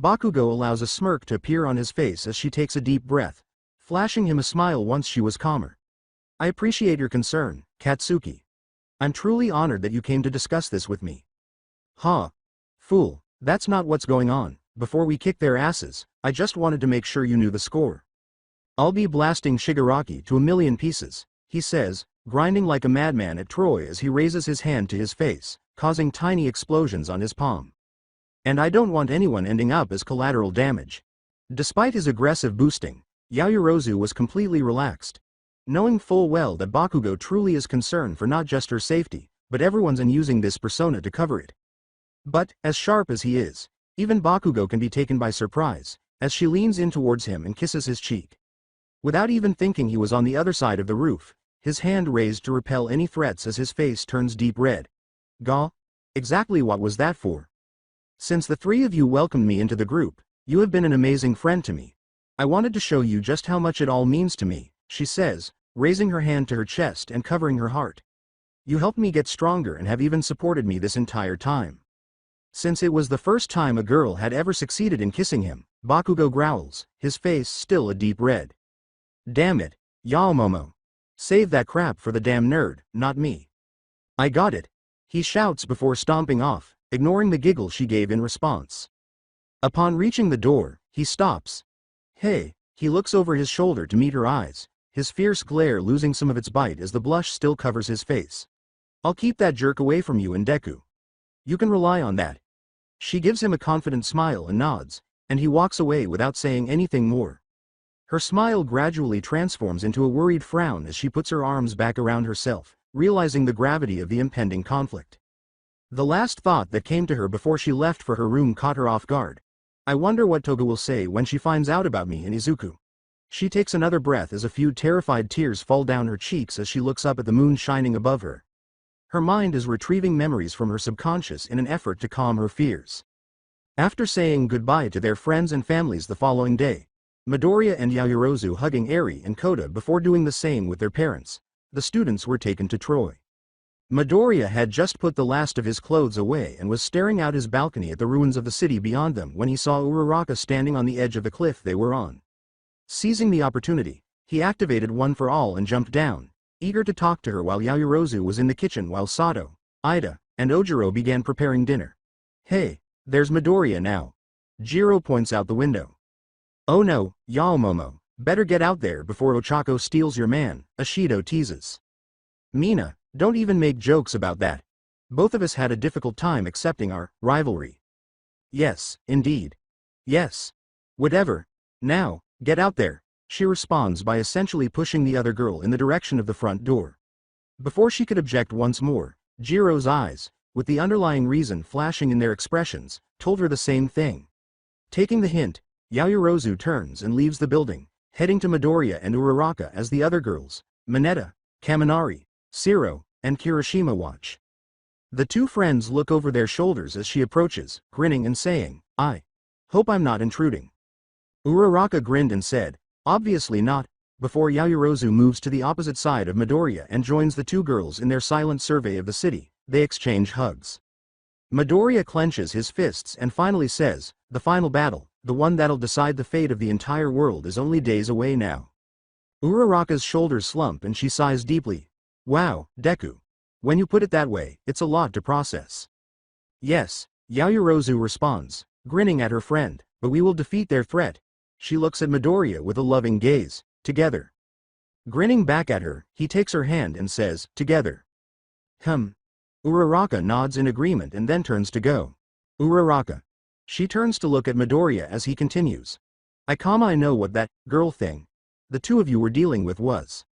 Speaker 2: Bakugo allows a smirk to appear on his face as she takes a deep breath, flashing him a smile once she was calmer. I appreciate your concern, Katsuki. I'm truly honored that you came to discuss this with me. Huh. Fool, that's not what's going on. Before we kick their asses, I just wanted to make sure you knew the score. I'll be blasting Shigaraki to a million pieces, he says, grinding like a madman at Troy as he raises his hand to his face, causing tiny explosions on his palm. And I don't want anyone ending up as collateral damage. Despite his aggressive boosting, Yaoyorozu was completely relaxed, knowing full well that Bakugo truly is concerned for not just her safety, but everyone's in using this persona to cover it. But, as sharp as he is, even Bakugo can be taken by surprise, as she leans in towards him and kisses his cheek. Without even thinking he was on the other side of the roof, his hand raised to repel any threats as his face turns deep red. Gah? Exactly what was that for? Since the three of you welcomed me into the group, you have been an amazing friend to me. I wanted to show you just how much it all means to me, she says, raising her hand to her chest and covering her heart. You helped me get stronger and have even supported me this entire time. Since it was the first time a girl had ever succeeded in kissing him, Bakugo growls, his face still a deep red. Damn it, Yaomomo. Save that crap for the damn nerd, not me. I got it, he shouts before stomping off, ignoring the giggle she gave in response. Upon reaching the door, he stops. Hey, he looks over his shoulder to meet her eyes, his fierce glare losing some of its bite as the blush still covers his face. I'll keep that jerk away from you and Deku. You can rely on that. She gives him a confident smile and nods, and he walks away without saying anything more. Her smile gradually transforms into a worried frown as she puts her arms back around herself, realizing the gravity of the impending conflict. The last thought that came to her before she left for her room caught her off guard. I wonder what Toga will say when she finds out about me and Izuku. She takes another breath as a few terrified tears fall down her cheeks as she looks up at the moon shining above her. Her mind is retrieving memories from her subconscious in an effort to calm her fears. After saying goodbye to their friends and families the following day, Midoriya and Yaoyorozu hugging Eri and Kota before doing the same with their parents, the students were taken to Troy. Midoriya had just put the last of his clothes away and was staring out his balcony at the ruins of the city beyond them when he saw Uraraka standing on the edge of the cliff they were on. Seizing the opportunity, he activated One for All and jumped down, eager to talk to her while Yaoyorozu was in the kitchen while Sato, Ida, and Ojiro began preparing dinner. Hey, there's Midoriya now. Jiro points out the window. Oh no, Yaomomo, better get out there before Ochako steals your man, Ashido teases. Mina, don't even make jokes about that. Both of us had a difficult time accepting our rivalry. Yes, indeed. Yes. Whatever. Now, get out there, she responds by essentially pushing the other girl in the direction of the front door. Before she could object once more, Jiro's eyes, with the underlying reason flashing in their expressions, told her the same thing. Taking the hint, Yaoyorozu turns and leaves the building, heading to Midoriya and Uraraka as the other girls, Mineta, Kaminari, Shiro, and Kirishima watch. The two friends look over their shoulders as she approaches, grinning and saying, I hope I'm not intruding. Uraraka grinned and said, obviously not, before Yaoyorozu moves to the opposite side of Midoriya and joins the two girls in their silent survey of the city. They exchange hugs. Midoriya clenches his fists and finally says, the final battle, the one that'll decide the fate of the entire world, is only days away now. Uraraka's shoulders slump and she sighs deeply. Wow, Deku. When you put it that way, it's a lot to process. Yes, Yaoyorozu responds, grinning at her friend, but we will defeat their threat. She looks at Midoriya with a loving gaze. Together. Grinning back at her, he takes her hand and says, together. Uraraka nods in agreement and then turns to go. Uraraka. She turns to look at Midoriya as he continues. I know what that girl thing the two of you were dealing with was.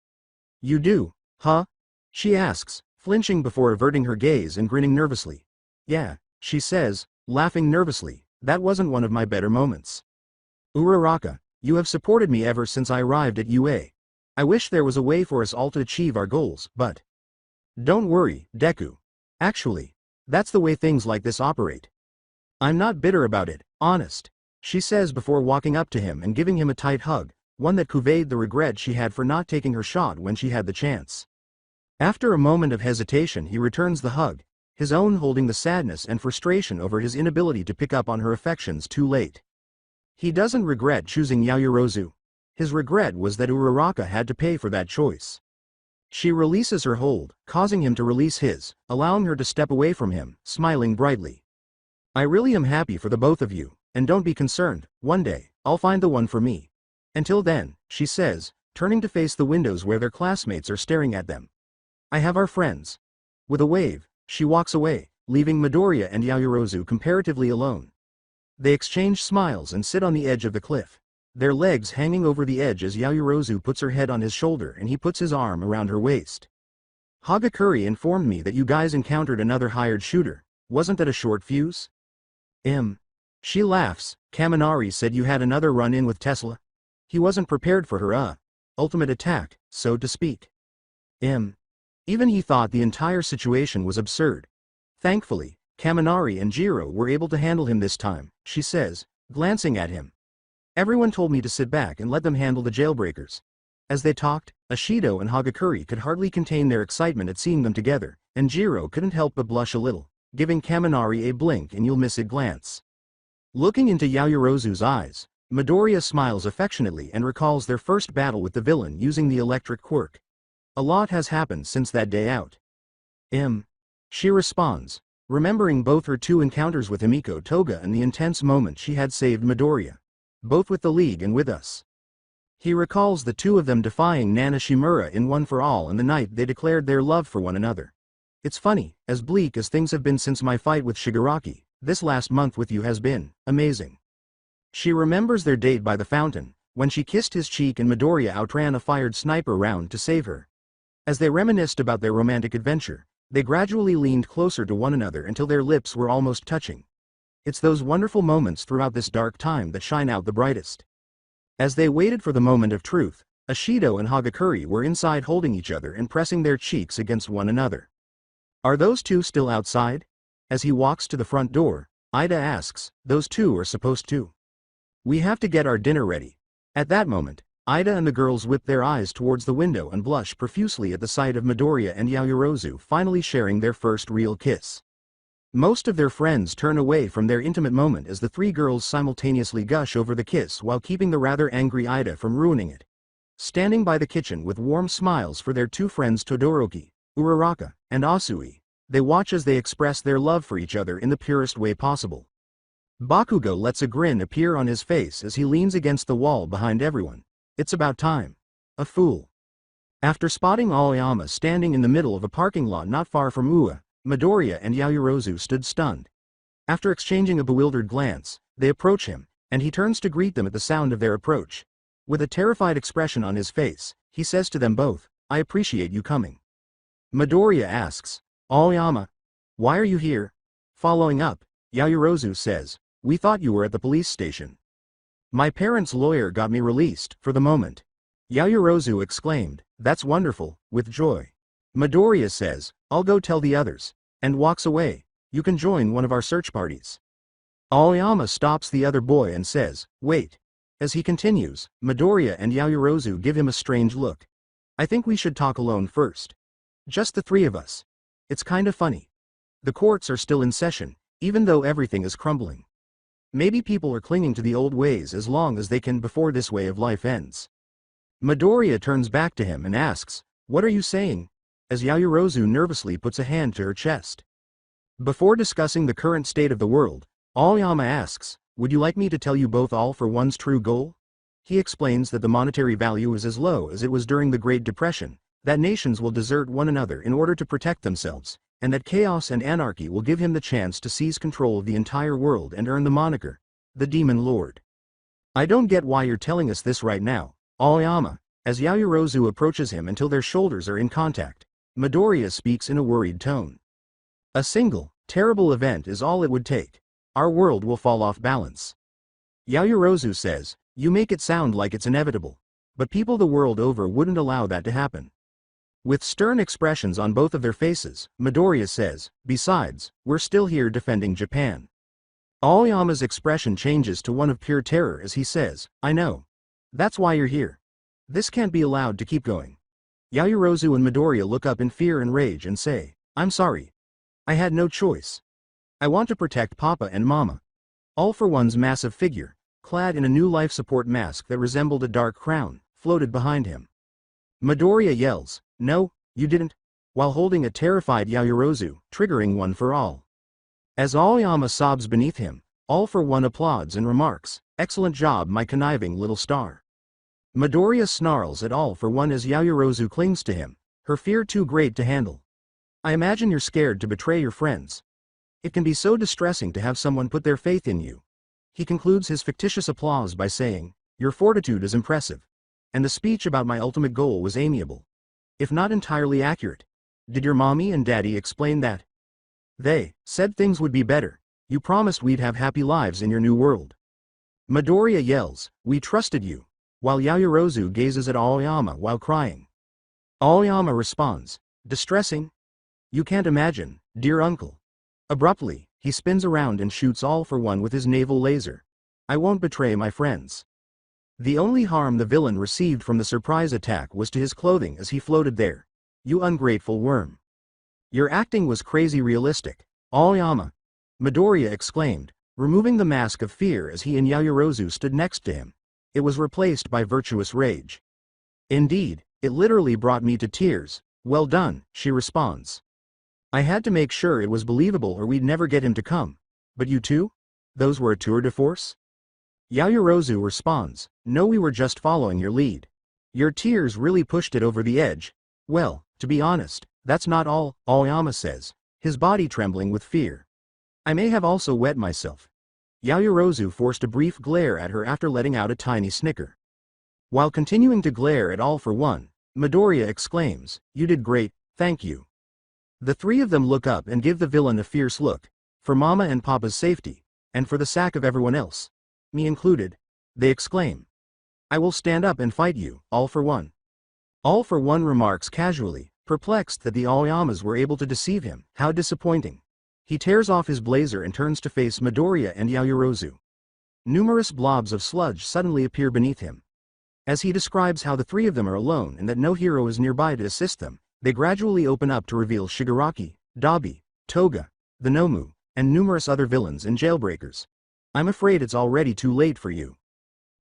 Speaker 2: You do, huh? She asks, flinching before averting her gaze and grinning nervously. Yeah, she says, laughing nervously, that wasn't one of my better moments. Uraraka, you have supported me ever since I arrived at UA. I wish there was a way for us all to achieve our goals, but... Don't worry, Deku. Actually, that's the way things like this operate. I'm not bitter about it, honest, she says before walking up to him and giving him a tight hug, one that conveyed the regret she had for not taking her shot when she had the chance. After a moment of hesitation, he returns the hug, his own holding the sadness and frustration over his inability to pick up on her affections too late. He doesn't regret choosing Yaoyorozu. His regret was that Uraraka had to pay for that choice. She releases her hold, causing him to release his, allowing her to step away from him, smiling brightly. I really am happy for the both of you, and don't be concerned, one day, I'll find the one for me. Until then, she says, turning to face the windows where their classmates are staring at them. I have our friends. With a wave, she walks away, leaving Midoriya and Yaoyorozu comparatively alone. They exchange smiles and sit on the edge of the cliff, their legs hanging over the edge as Yaoyorozu puts her head on his shoulder and he puts his arm around her waist. Hagakure informed me that you guys encountered another hired shooter. Wasn't that a short fuse? She laughs. Kaminari said you had another run-in with Tesla. He wasn't prepared for her ultimate attack, so to speak. Even he thought the entire situation was absurd. Thankfully, Kaminari and Jiro were able to handle him this time, she says, glancing at him. Everyone told me to sit back and let them handle the jailbreakers. As they talked, Ashido and Hagakure could hardly contain their excitement at seeing them together, and Jiro couldn't help but blush a little, giving Kaminari a blink and you'll miss it glance. Looking into Yaoyorozu's eyes, Midoriya smiles affectionately and recalls their first battle with the villain using the electric quirk. A lot has happened since that day out. She responds, remembering both her two encounters with Himiko Toga and the intense moment she had saved Midoriya. Both with the League and with us. He recalls the two of them defying Nana Shimura in One for All and the night they declared their love for one another. It's funny, as bleak as things have been since my fight with Shigaraki, this last month with you has been amazing. She remembers their date by the fountain, when she kissed his cheek and Midoriya outran a fired sniper round to save her. As they reminisced about their romantic adventure, they gradually leaned closer to one another until their lips were almost touching. It's those wonderful moments throughout this dark time that shine out the brightest. As they waited for the moment of truth, Ashido and Hagakure were inside holding each other and pressing their cheeks against one another. Are those two still outside? As he walks to the front door, Ida asks, those two are supposed to. We have to get our dinner ready. At that moment, Ida and the girls whip their eyes towards the window and blush profusely at the sight of Midoriya and Yaoyorozu finally sharing their first real kiss. Most of their friends turn away from their intimate moment as the three girls simultaneously gush over the kiss while keeping the rather angry Ida from ruining it. Standing by the kitchen with warm smiles for their two friends Todoroki, Uraraka, and Asui, they watch as they express their love for each other in the purest way possible. Bakugo lets a grin appear on his face as he leans against the wall behind everyone. It's about time. A fool. After spotting Aoyama standing in the middle of a parking lot not far from Ua, Midoriya and Yaoyorozu stood stunned. After exchanging a bewildered glance, they approach him, and he turns to greet them at the sound of their approach. With a terrified expression on his face, he says to them both, I appreciate you coming. Midoriya asks, Aoyama, why are you here? Following up, Yaoyorozu says, we thought you were at the police station. My parents' lawyer got me released, for the moment. Yaoyorozu exclaimed, that's wonderful, with joy. Midoriya says, I'll go tell the others, and walks away. You can join one of our search parties. Aoyama stops the other boy and says, wait. As he continues, Midoriya and Yaoyorozu give him a strange look. I think we should talk alone first. Just the three of us. It's kinda funny. The courts are still in session, even though everything is crumbling. Maybe people are clinging to the old ways as long as they can before this way of life ends. Midoriya turns back to him and asks, what are you saying? As Yaoyorozu nervously puts a hand to her chest. Before discussing the current state of the world, Aoyama asks, would you like me to tell you both all for one's true goal? He explains that the monetary value is as low as it was during the Great Depression, that nations will desert one another in order to protect themselves, and that chaos and anarchy will give him the chance to seize control of the entire world and earn the moniker, the Demon Lord. I don't get why you're telling us this right now, Aoyama, as Yaoyorozu approaches him until their shoulders are in contact. Midoriya speaks in a worried tone. A single, terrible event is all it would take. Our world will fall off balance. Yaoyorozu says, you make it sound like it's inevitable. But people the world over wouldn't allow that to happen. With stern expressions on both of their faces, Midoriya says, besides, we're still here defending Japan. Aoyama's expression changes to one of pure terror as he says, I know. That's why you're here. This can't be allowed to keep going. Yaoyorozu and Midoriya look up in fear and rage and say, I'm sorry. I had no choice. I want to protect Papa and Mama. All for One's massive figure, clad in a new life support mask that resembled a dark crown, floated behind him. Midoriya yells, no, you didn't, while holding a terrified Yaoyorozu, triggering One for All. As Aoyama sobs beneath him, All for One applauds and remarks, excellent job my conniving little star. Midoriya snarls at All for One as Yaoyorozu clings to him, her fear too great to handle. I imagine you're scared to betray your friends. It can be so distressing to have someone put their faith in you. He concludes his fictitious applause by saying, your fortitude is impressive. And the speech about my ultimate goal was amiable. If not entirely accurate. Did your mommy and daddy explain that? They said things would be better. You promised we'd have happy lives in your new world. Midoriya yells, we trusted you, while Yaoyorozu gazes at Aoyama while crying. Aoyama responds, distressing? You can't imagine, dear uncle. Abruptly, he spins around and shoots All for One with his naval laser. I won't betray my friends. The only harm the villain received from the surprise attack was to his clothing as he floated there. You ungrateful worm. Your acting was crazy realistic, Aoyama. Midoriya exclaimed, removing the mask of fear as he and Yaoyorozu stood next to him. It was replaced by virtuous rage. Indeed, it literally brought me to tears. Well done, she responds. I had to make sure it was believable or we'd never get him to come. But you too? Those were a tour de force? Yaoyorozu responds, no, we were just following your lead. Your tears really pushed it over the edge. Well, to be honest, that's not all, Aoyama says, his body trembling with fear. I may have also wet myself. Yaoyorozu forced a brief glare at her after letting out a tiny snicker. While continuing to glare at All for One, Midoriya exclaims, "You did great, thank you." The three of them look up and give the villain a fierce look, for Mama and Papa's safety, and for the sake of everyone else, me included, they exclaim. "I will stand up and fight you, All for One." All for One remarks casually, perplexed that the Aoyamas were able to deceive him. How disappointing. He tears off his blazer and turns to face Midoriya and Yaoyorozu. Numerous blobs of sludge suddenly appear beneath him. As he describes how the three of them are alone and that no hero is nearby to assist them, they gradually open up to reveal Shigaraki, Dabi, Toga, the Nomu, and numerous other villains and jailbreakers. "I'm afraid it's already too late for you."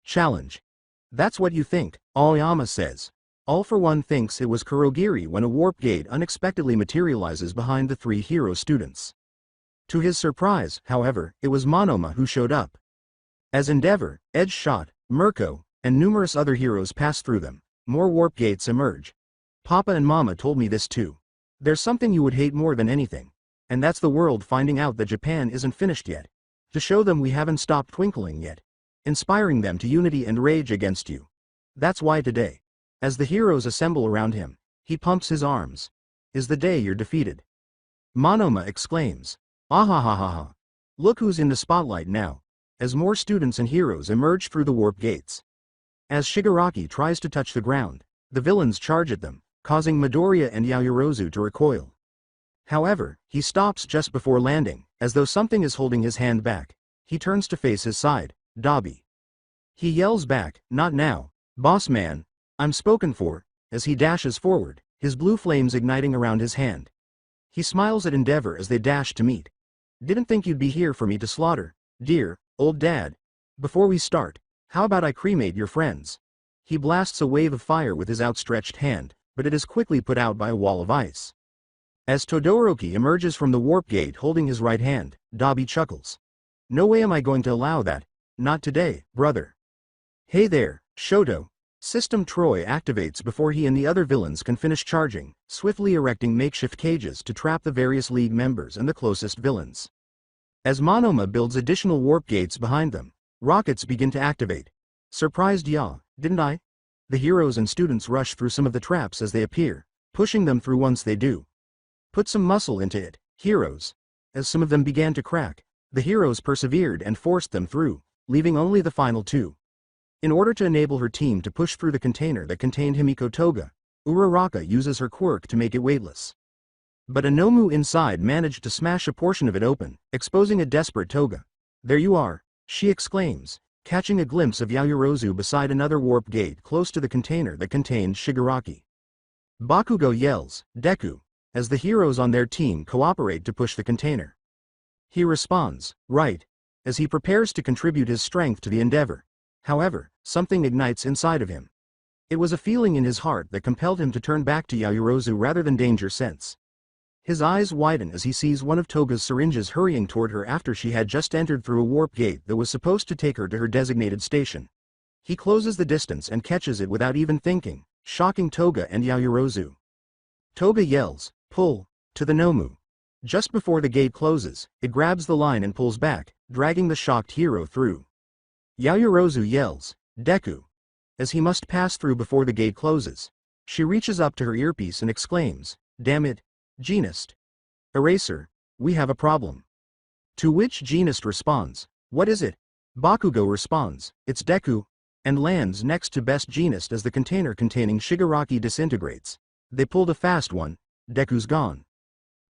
Speaker 2: Challenge. "That's what you think," Aoyama says. All for One thinks it was Kurogiri when a warp gate unexpectedly materializes behind the three hero students. To his surprise, however, it was Monoma who showed up. As Endeavor, Edge Shot, Mirko, and numerous other heroes pass through them, more warp gates emerge. "Papa and Mama told me this too. There's something you would hate more than anything, and that's the world finding out that Japan isn't finished yet. To show them we haven't stopped twinkling yet, inspiring them to unity and rage against you. That's why today," as the heroes assemble around him, he pumps his arms, "is the day you're defeated." Monoma exclaims, "Ahahaha. Look who's in the spotlight now," as more students and heroes emerge through the warp gates. As Shigaraki tries to touch the ground, the villains charge at them, causing Midoriya and Yaoyorozu to recoil. However, he stops just before landing, as though something is holding his hand back. He turns to face his side, Dabi. He yells back, "Not now, boss man, I'm spoken for," as he dashes forward, his blue flames igniting around his hand. He smiles at Endeavor as they dash to meet. "Didn't think you'd be here for me to slaughter, dear, old dad. Before we start, how about I cremate your friends?" He blasts a wave of fire with his outstretched hand, but it is quickly put out by a wall of ice. As Todoroki emerges from the warp gate holding his right hand, Dabi chuckles. "No way am I going to allow that. Not today, brother." "Hey there, Shoto." System Troy activates before he and the other villains can finish charging, swiftly erecting makeshift cages to trap the various league members and the closest villains. As Monoma builds additional warp gates behind them, rockets begin to activate. "Surprised ya, didn't I?" The heroes and students rush through some of the traps as they appear, pushing them through once they do. "Put some muscle into it, heroes." As some of them began to crack, the heroes persevered and forced them through, leaving only the final two. In order to enable her team to push through the container that contained Himiko Toga, Uraraka uses her quirk to make it weightless. But a Nomu inside managed to smash a portion of it open, exposing a desperate Toga. "There you are," she exclaims, catching a glimpse of Yaoyorozu beside another warp gate close to the container that contained Shigaraki. Bakugo yells, "Deku," as the heroes on their team cooperate to push the container. He responds, "Right," as he prepares to contribute his strength to the endeavor. However, something ignites inside of him. It was a feeling in his heart that compelled him to turn back to Yaoyorozu rather than danger sense. His eyes widen as he sees one of Toga's syringes hurrying toward her after she had just entered through a warp gate that was supposed to take her to her designated station. He closes the distance and catches it without even thinking, shocking Toga and Yaoyorozu. Toga yells, "Pull," to the Nomu. Just before the gate closes, it grabs the line and pulls back, dragging the shocked hero through. Yaoyorozu yells, "Deku," as he must pass through before the gate closes. She reaches up to her earpiece and exclaims, "Damn it, Genist. Eraser, we have a problem." To which Genist responds, "What is it?" Bakugo responds, "It's Deku," and lands next to Best Genist as the container containing Shigaraki disintegrates. They pulled a fast one, Deku's gone.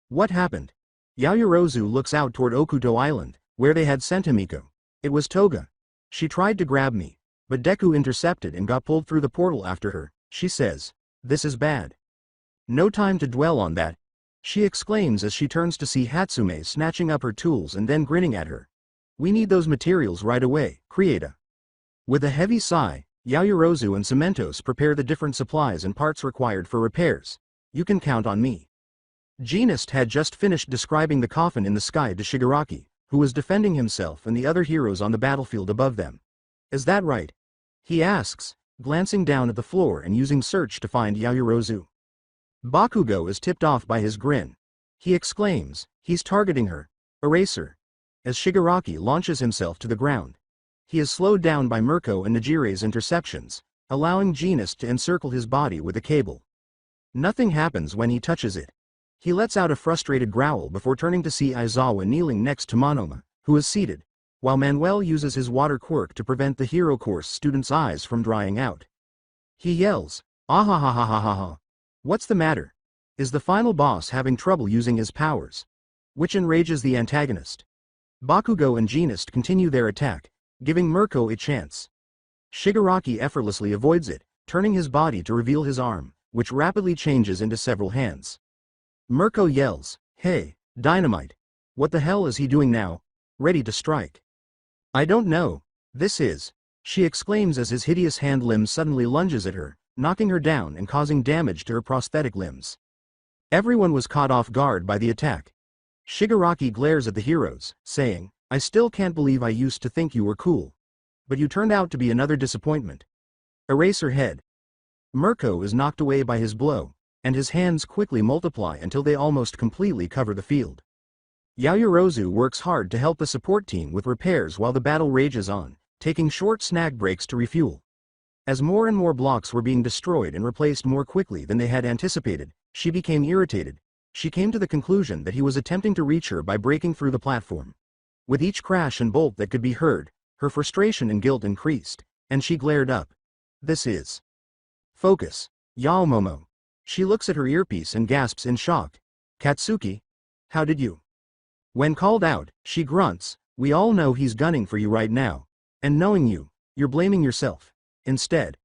Speaker 2: What happened? Yaoyorozu looks out toward Okuto Island, where they had sent Himiko. "It was Toga. She tried to grab me, but Deku intercepted and got pulled through the portal after her," she says. "This is bad." "No time to dwell on that," she exclaims as she turns to see Hatsume snatching up her tools and then grinning at her. "We need those materials right away, Creata." With a heavy sigh, Yaoyorozu and Cementos prepare the different supplies and parts required for repairs. "You can count on me." Genist had just finished describing the coffin in the sky to Shigaraki, who was defending himself and the other heroes on the battlefield above them. "Is that right?" he asks, glancing down at the floor and using search to find Yaoyorozu. Bakugo is tipped off by his grin. He exclaims, "He's targeting her. Eraser," as Shigaraki launches himself to the ground. He is slowed down by Mirko and Najire's interceptions. allowing Genist to encircle his body with a cable. Nothing happens when he touches it. He lets out a frustrated growl before turning to see Aizawa kneeling next to Monoma, who is seated, while Manuel uses his water quirk to prevent the hero course student's eyes from drying out. He yells, "Ahahahahaha! What's the matter? Is the final boss having trouble using his powers?" Which enrages the antagonist. Bakugo and Genist continue their attack, giving Mirko a chance. Shigaraki effortlessly avoids it, turning his body to reveal his arm, which rapidly changes into several hands. Mirko yells, "Hey, Dynamite! What the hell is he doing now? Ready to strike." "I don't know. This is," she exclaims as his hideous hand limb suddenly lunges at her, knocking her down and causing damage to her prosthetic limbs. Everyone was caught off guard by the attack. Shigaraki glares at the heroes, saying, "I still can't believe I used to think you were cool. But you turned out to be another disappointment. Erase her head." Mirko is knocked away by his blow, and his hands quickly multiply until they almost completely cover the field. Yaoyorozu works hard to help the support team with repairs while the battle rages on, taking short snack breaks to refuel. As more and more blocks were being destroyed and replaced more quickly than they had anticipated, she became irritated. She came to the conclusion that he was attempting to reach her by breaking through the platform. With each crash and bolt that could be heard, her frustration and guilt increased, and she glared up. "This is focus, Yao Momo." She looks at her earpiece and gasps in shock. "Katsuki? How did you?" When called out, she grunts, "We all know he's gunning for you right now. And knowing you, you're blaming yourself instead."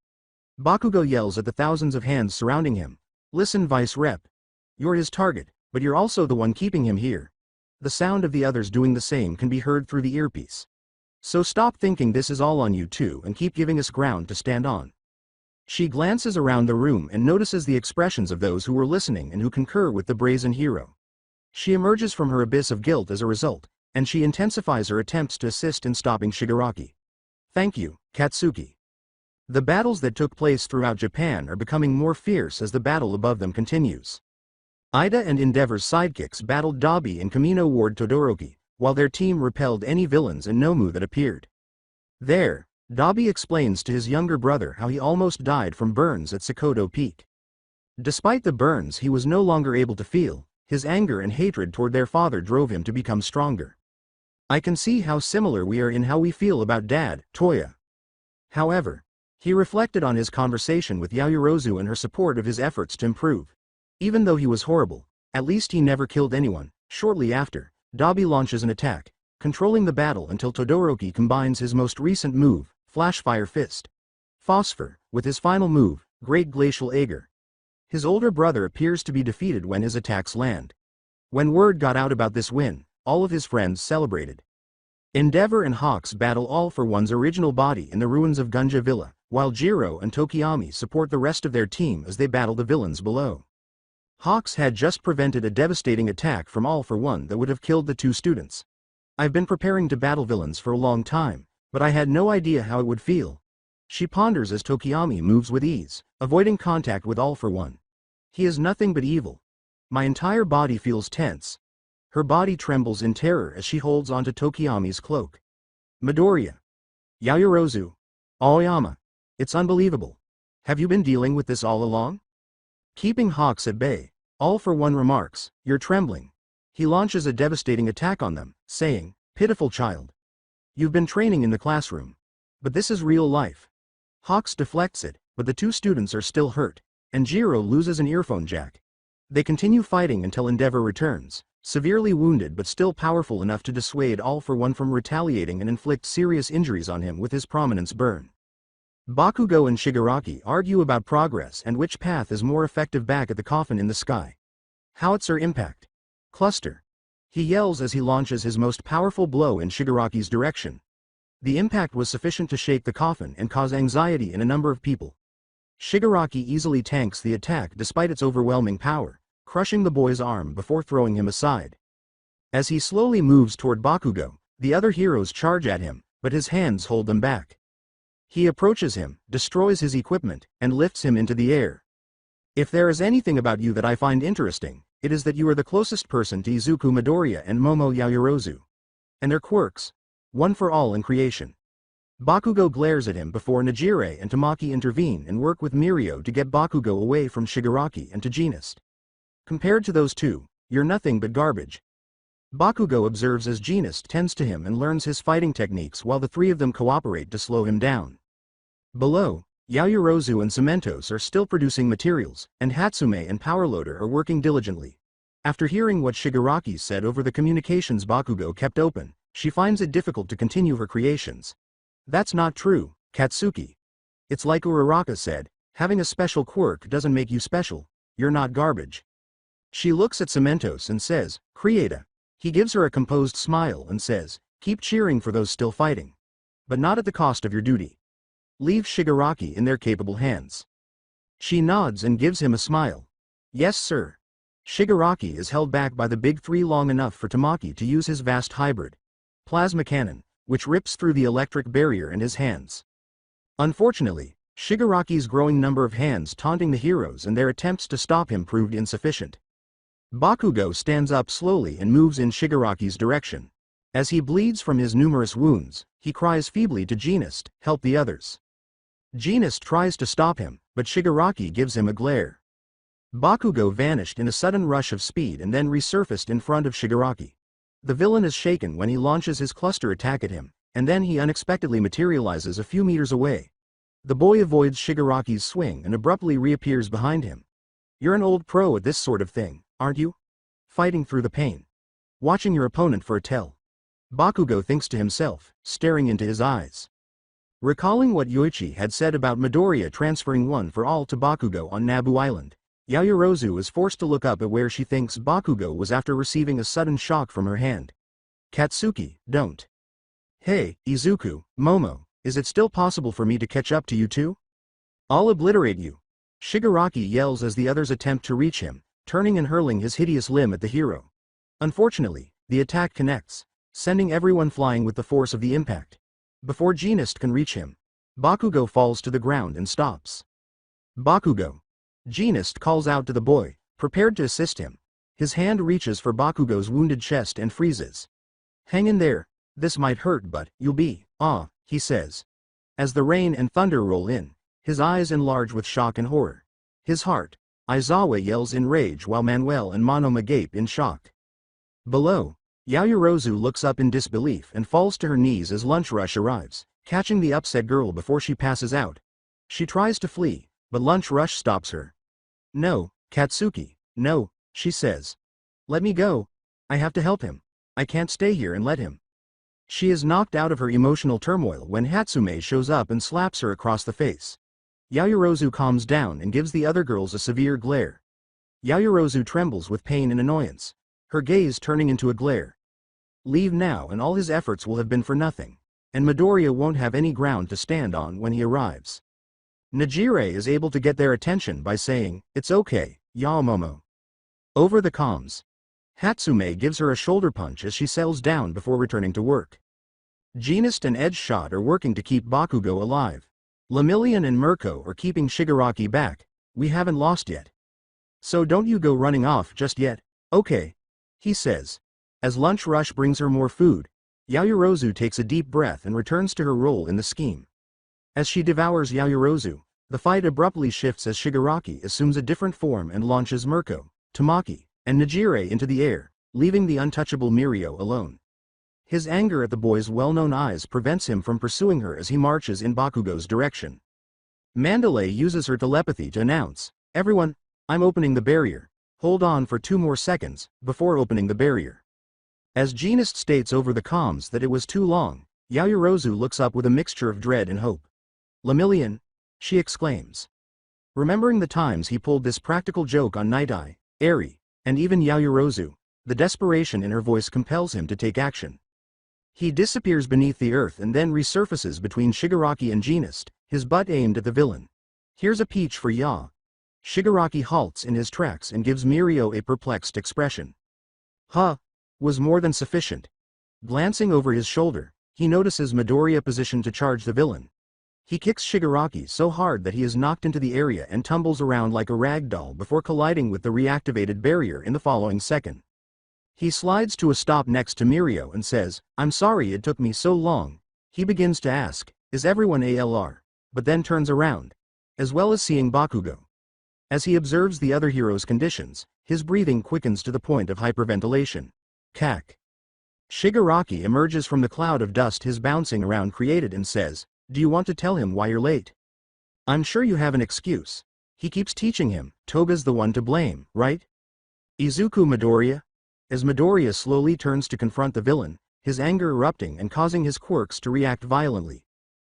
Speaker 2: Bakugo yells at the thousands of hands surrounding him. "Listen, Vice Rep. You're his target, but you're also the one keeping him here." The sound of the others doing the same can be heard through the earpiece. "So stop thinking this is all on you too and keep giving us ground to stand on." She glances around the room and notices the expressions of those who were listening and who concur with the brazen hero. She emerges from her abyss of guilt as a result, and she intensifies her attempts to assist in stopping Shigaraki. "Thank you, Katsuki." The battles that took place throughout Japan are becoming more fierce as the battle above them continues. Ida and Endeavor's sidekicks battled Dabi and Kamino Ward Todoroki, while their team repelled any villains and Nomu that appeared. There, Dabi explains to his younger brother how he almost died from burns at Sakoto Peak. Despite the burns he was no longer able to feel, his anger and hatred toward their father drove him to become stronger. "I can see how similar we are in how we feel about Dad, Toya." However, he reflected on his conversation with Yaoyorozu and her support of his efforts to improve. Even though he was horrible, at least he never killed anyone. Shortly after, Dabi launches an attack, controlling the battle until Todoroki combines his most recent move, Flashfire Fist. Phosphor, with his final move, Great Glacial Aegir. His older brother appears to be defeated when his attacks land. When word got out about this win, all of his friends celebrated. Endeavor and Hawks battle All for One's original body in the ruins of Gunja Villa, while Jiro and Tokiyami support the rest of their team as they battle the villains below. Hawks had just prevented a devastating attack from All for One that would have killed the two students. "I've been preparing to battle villains for a long time, but I had no idea how it would feel." She ponders as Tokiyami moves with ease, avoiding contact with All for One. "He is nothing but evil. My entire body feels tense." Her body trembles in terror as she holds onto Tokiyami's cloak. "Midoriya. Yaoyorozu. Aoyama. It's unbelievable. Have you been dealing with this all along?" Keeping Hawks at bay, All for One remarks, "You're trembling." He launches a devastating attack on them, saying, "Pitiful child. You've been training in the classroom. But this is real life." Hawks deflects it, but the two students are still hurt, and Jiro loses an earphone jack. They continue fighting until Endeavor returns, severely wounded but still powerful enough to dissuade All for One from retaliating and inflict serious injuries on him with his prominence burn. Bakugo and Shigaraki argue about progress and which path is more effective back at the coffin in the sky. Howitzer impact. Cluster. He yells as he launches his most powerful blow in Shigaraki's direction. The impact was sufficient to shake the coffin and cause anxiety in a number of people. Shigaraki easily tanks the attack despite its overwhelming power, crushing the boy's arm before throwing him aside. As he slowly moves toward Bakugo, the other heroes charge at him, but his hands hold them back. He approaches him, destroys his equipment, and lifts him into the air. "If there is anything about you that I find interesting, it is that you are the closest person to Izuku Midoriya and Momo Yaoyorozu. And their quirks. One for all in creation." Bakugo glares at him before Najire and Tamaki intervene and work with Mirio to get Bakugo away from Shigaraki and to Genist. Compared to those two, you're nothing but garbage. Bakugo observes as Genist tends to him and learns his fighting techniques while the three of them cooperate to slow him down. Below, Yaoyorozu and Cementos are still producing materials, and Hatsume and Powerloader are working diligently. After hearing what Shigaraki said over the communications Bakugo kept open, she finds it difficult to continue her creations. That's not true, Katsuki. It's like Uraraka said, having a special quirk doesn't make you special, you're not garbage. She looks at Cementos and says, Creata. He gives her a composed smile and says, keep cheering for those still fighting. But not at the cost of your duty. Leave Shigaraki in their capable hands. She nods and gives him a smile. Yes sir. Shigaraki is held back by the big three long enough for Tamaki to use his vast hybrid plasma cannon, which rips through the electric barrier in his hands. Unfortunately, Shigaraki's growing number of hands taunting the heroes and their attempts to stop him proved insufficient. Bakugo stands up slowly and moves in Shigaraki's direction. As he bleeds from his numerous wounds, he cries feebly to Genist, help the others. Genist tries to stop him, but Shigaraki gives him a glare. Bakugo vanished in a sudden rush of speed and then resurfaced in front of Shigaraki. The villain is shaken when he launches his cluster attack at him, and then he unexpectedly materializes a few meters away. The boy avoids Shigaraki's swing and abruptly reappears behind him. You're an old pro at this sort of thing, aren't you? Fighting through the pain. Watching your opponent for a tell. Bakugo thinks to himself, staring into his eyes. Recalling what Yoichi had said about Midoriya transferring one for all to Bakugo on Nabu Island, Yaoyorozu is forced to look up at where she thinks Bakugo was after receiving a sudden shock from her hand. Katsuki, don't. Hey, Izuku, Momo, is it still possible for me to catch up to you too? I'll obliterate you. Shigaraki yells as the others attempt to reach him, turning and hurling his hideous limb at the hero. Unfortunately, the attack connects, sending everyone flying with the force of the impact. Before Genist can reach him, Bakugo falls to the ground and stops. Bakugo. Genist calls out to the boy, prepared to assist him. His hand reaches for Bakugo's wounded chest and freezes. Hang in there, this might hurt but, you'll be, he says. As the rain and thunder roll in, his eyes enlarge with shock and horror. His heart, Aizawa yells in rage while Manuel and Monoma gape in shock. Below, Yaoyorozu looks up in disbelief and falls to her knees as lunch rush arrives, catching the upset girl before she passes out. She tries to flee, but lunch rush stops her. No, Katsuki, no, she says. Let me go. I have to help him. I can't stay here and let him. She is knocked out of her emotional turmoil when Hatsume shows up and slaps her across the face. Yaoyorozu calms down and gives the other girls a severe glare. Yaoyorozu trembles with pain and annoyance, her gaze turning into a glare. Leave now and all his efforts will have been for nothing, and Midoriya won't have any ground to stand on when he arrives. Najire is able to get their attention by saying, it's okay, Yaomomo. Over the comms, Hatsume gives her a shoulder punch as she settles down before returning to work. Genist and Edge Shot are working to keep Bakugo alive. Lemillion and Mirko are keeping Shigaraki back. We haven't lost yet. So don't you go running off just yet, okay? He says. As Lunch Rush brings her more food, Yaoyorozu takes a deep breath and returns to her role in the scheme. As she devours Yaoyorozu, the fight abruptly shifts as Shigaraki assumes a different form and launches Mirko, Tamaki, and Najire into the air, leaving the untouchable Mirio alone. His anger at the boy's well-known eyes prevents him from pursuing her as he marches in Bakugo's direction. Mandalay uses her telepathy to announce, everyone, I'm opening the barrier, hold on for 2 more seconds, before opening the barrier. As Genist states over the comms that it was too long, Yaoyorozu looks up with a mixture of dread and hope. Lemillion, she exclaims. Remembering the times he pulled this practical joke on Night Eye, Eri, and even Yaoyorozu, the desperation in her voice compels him to take action. He disappears beneath the earth and then resurfaces between Shigaraki and Genist, his butt aimed at the villain. Here's a peach for ya. Shigaraki halts in his tracks and gives Mirio a perplexed expression. Was more than sufficient. Glancing over his shoulder, he notices Midoriya positioned to charge the villain. He kicks Shigaraki so hard that he is knocked into the area and tumbles around like a rag doll before colliding with the reactivated barrier in the following second. He slides to a stop next to Mirio and says, I'm sorry it took me so long. He begins to ask, Is everyone ALR? But then turns around. As well as seeing Bakugo. As he observes the other hero's conditions, his breathing quickens to the point of hyperventilation. Cack. Shigaraki emerges from the cloud of dust his bouncing around created and says, "Do you want to tell him why you're late? I'm sure you have an excuse. He keeps teaching him, Toga's the one to blame, right? Izuku Midoriya?" As Midoriya slowly turns to confront the villain, his anger erupting and causing his quirks to react violently.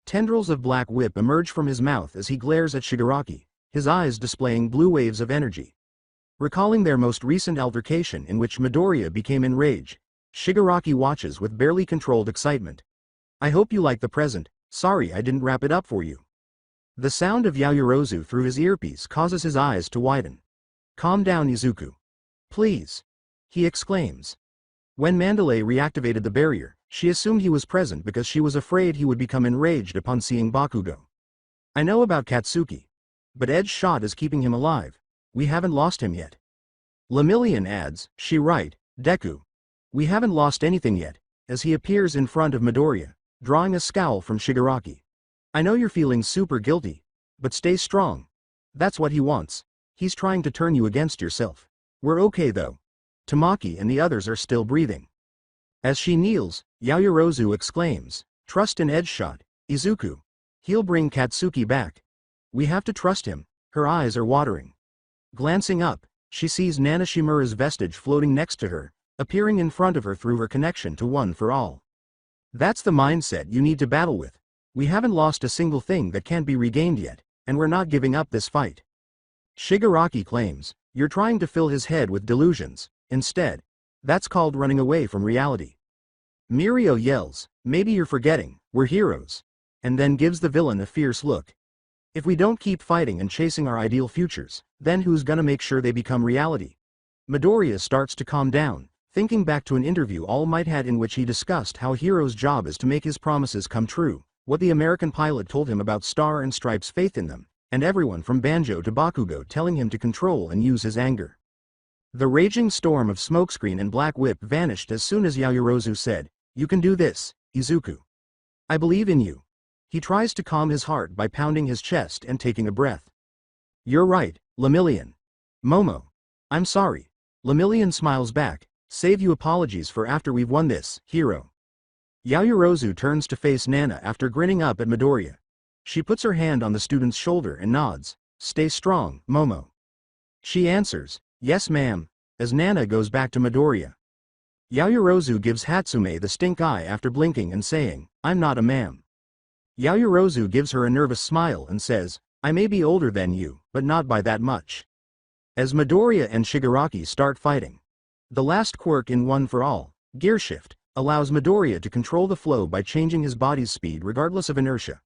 Speaker 2: Tendrils of black whip emerge from his mouth as he glares at Shigaraki, his eyes displaying blue waves of energy. Recalling their most recent altercation in which Midoriya became enraged, Shigaraki watches with barely controlled excitement. "I hope you like the present, sorry I didn't wrap it up for you." The sound of Yaoyorozu through his earpiece causes his eyes to widen. "Calm down, Izuku. Please," he exclaims. When Mandalay reactivated the barrier, she assumed he was present because she was afraid he would become enraged upon seeing Bakugo. "I know about Katsuki. But Ed's shot is keeping him alive. We haven't lost him yet." Lemillion adds, "She right, Deku. We haven't lost anything yet," as he appears in front of Midoriya, drawing a scowl from Shigaraki. "I know you're feeling super guilty. But stay strong. That's what he wants. He's trying to turn you against yourself. We're okay though. Tamaki and the others are still breathing." As she kneels, Yaoyorozu exclaims, "Trust in Ed's shot, Izuku. He'll bring Katsuki back. We have to trust him." Her eyes are watering. Glancing up, she sees Nana Shimura's vestige floating next to her, appearing in front of her through her connection to One for All. "That's the mindset you need to battle with. We haven't lost a single thing that can't be regained yet, and we're not giving up this fight." Shigaraki claims, "You're trying to fill his head with delusions, instead. That's called running away from reality." Mirio yells, "Maybe you're forgetting, we're heroes," and then gives the villain a fierce look. "If we don't keep fighting and chasing our ideal futures, then who's gonna make sure they become reality?" Midoriya starts to calm down, thinking back to an interview All Might had in which he discussed how a hero's job is to make his promises come true, what the American pilot told him about Star and Stripe's faith in them, and everyone from Banjo to Bakugo telling him to control and use his anger. The raging storm of smokescreen and black whip vanished as soon as Yaoyorozu said, "You can do this, Izuku. I believe in you." He tries to calm his heart by pounding his chest and taking a breath. "You're right, Lemillion. Momo. I'm sorry." Lemillion smiles back, "Save you apologies for after we've won this, hero." Yaoyorozu turns to face Nana after grinning up at Midoriya. She puts her hand on the student's shoulder and nods, "Stay strong, Momo." She answers, "Yes ma'am," as Nana goes back to Midoriya. Yaoyorozu gives Hatsume the stink eye after blinking and saying, "I'm not a ma'am." Yaoyorozu gives her a nervous smile and says, "I may be older than you, but not by that much." As Midoriya and Shigaraki start fighting, the last quirk in One for All, Gear Shift, allows Midoriya to control the flow by changing his body's speed regardless of inertia.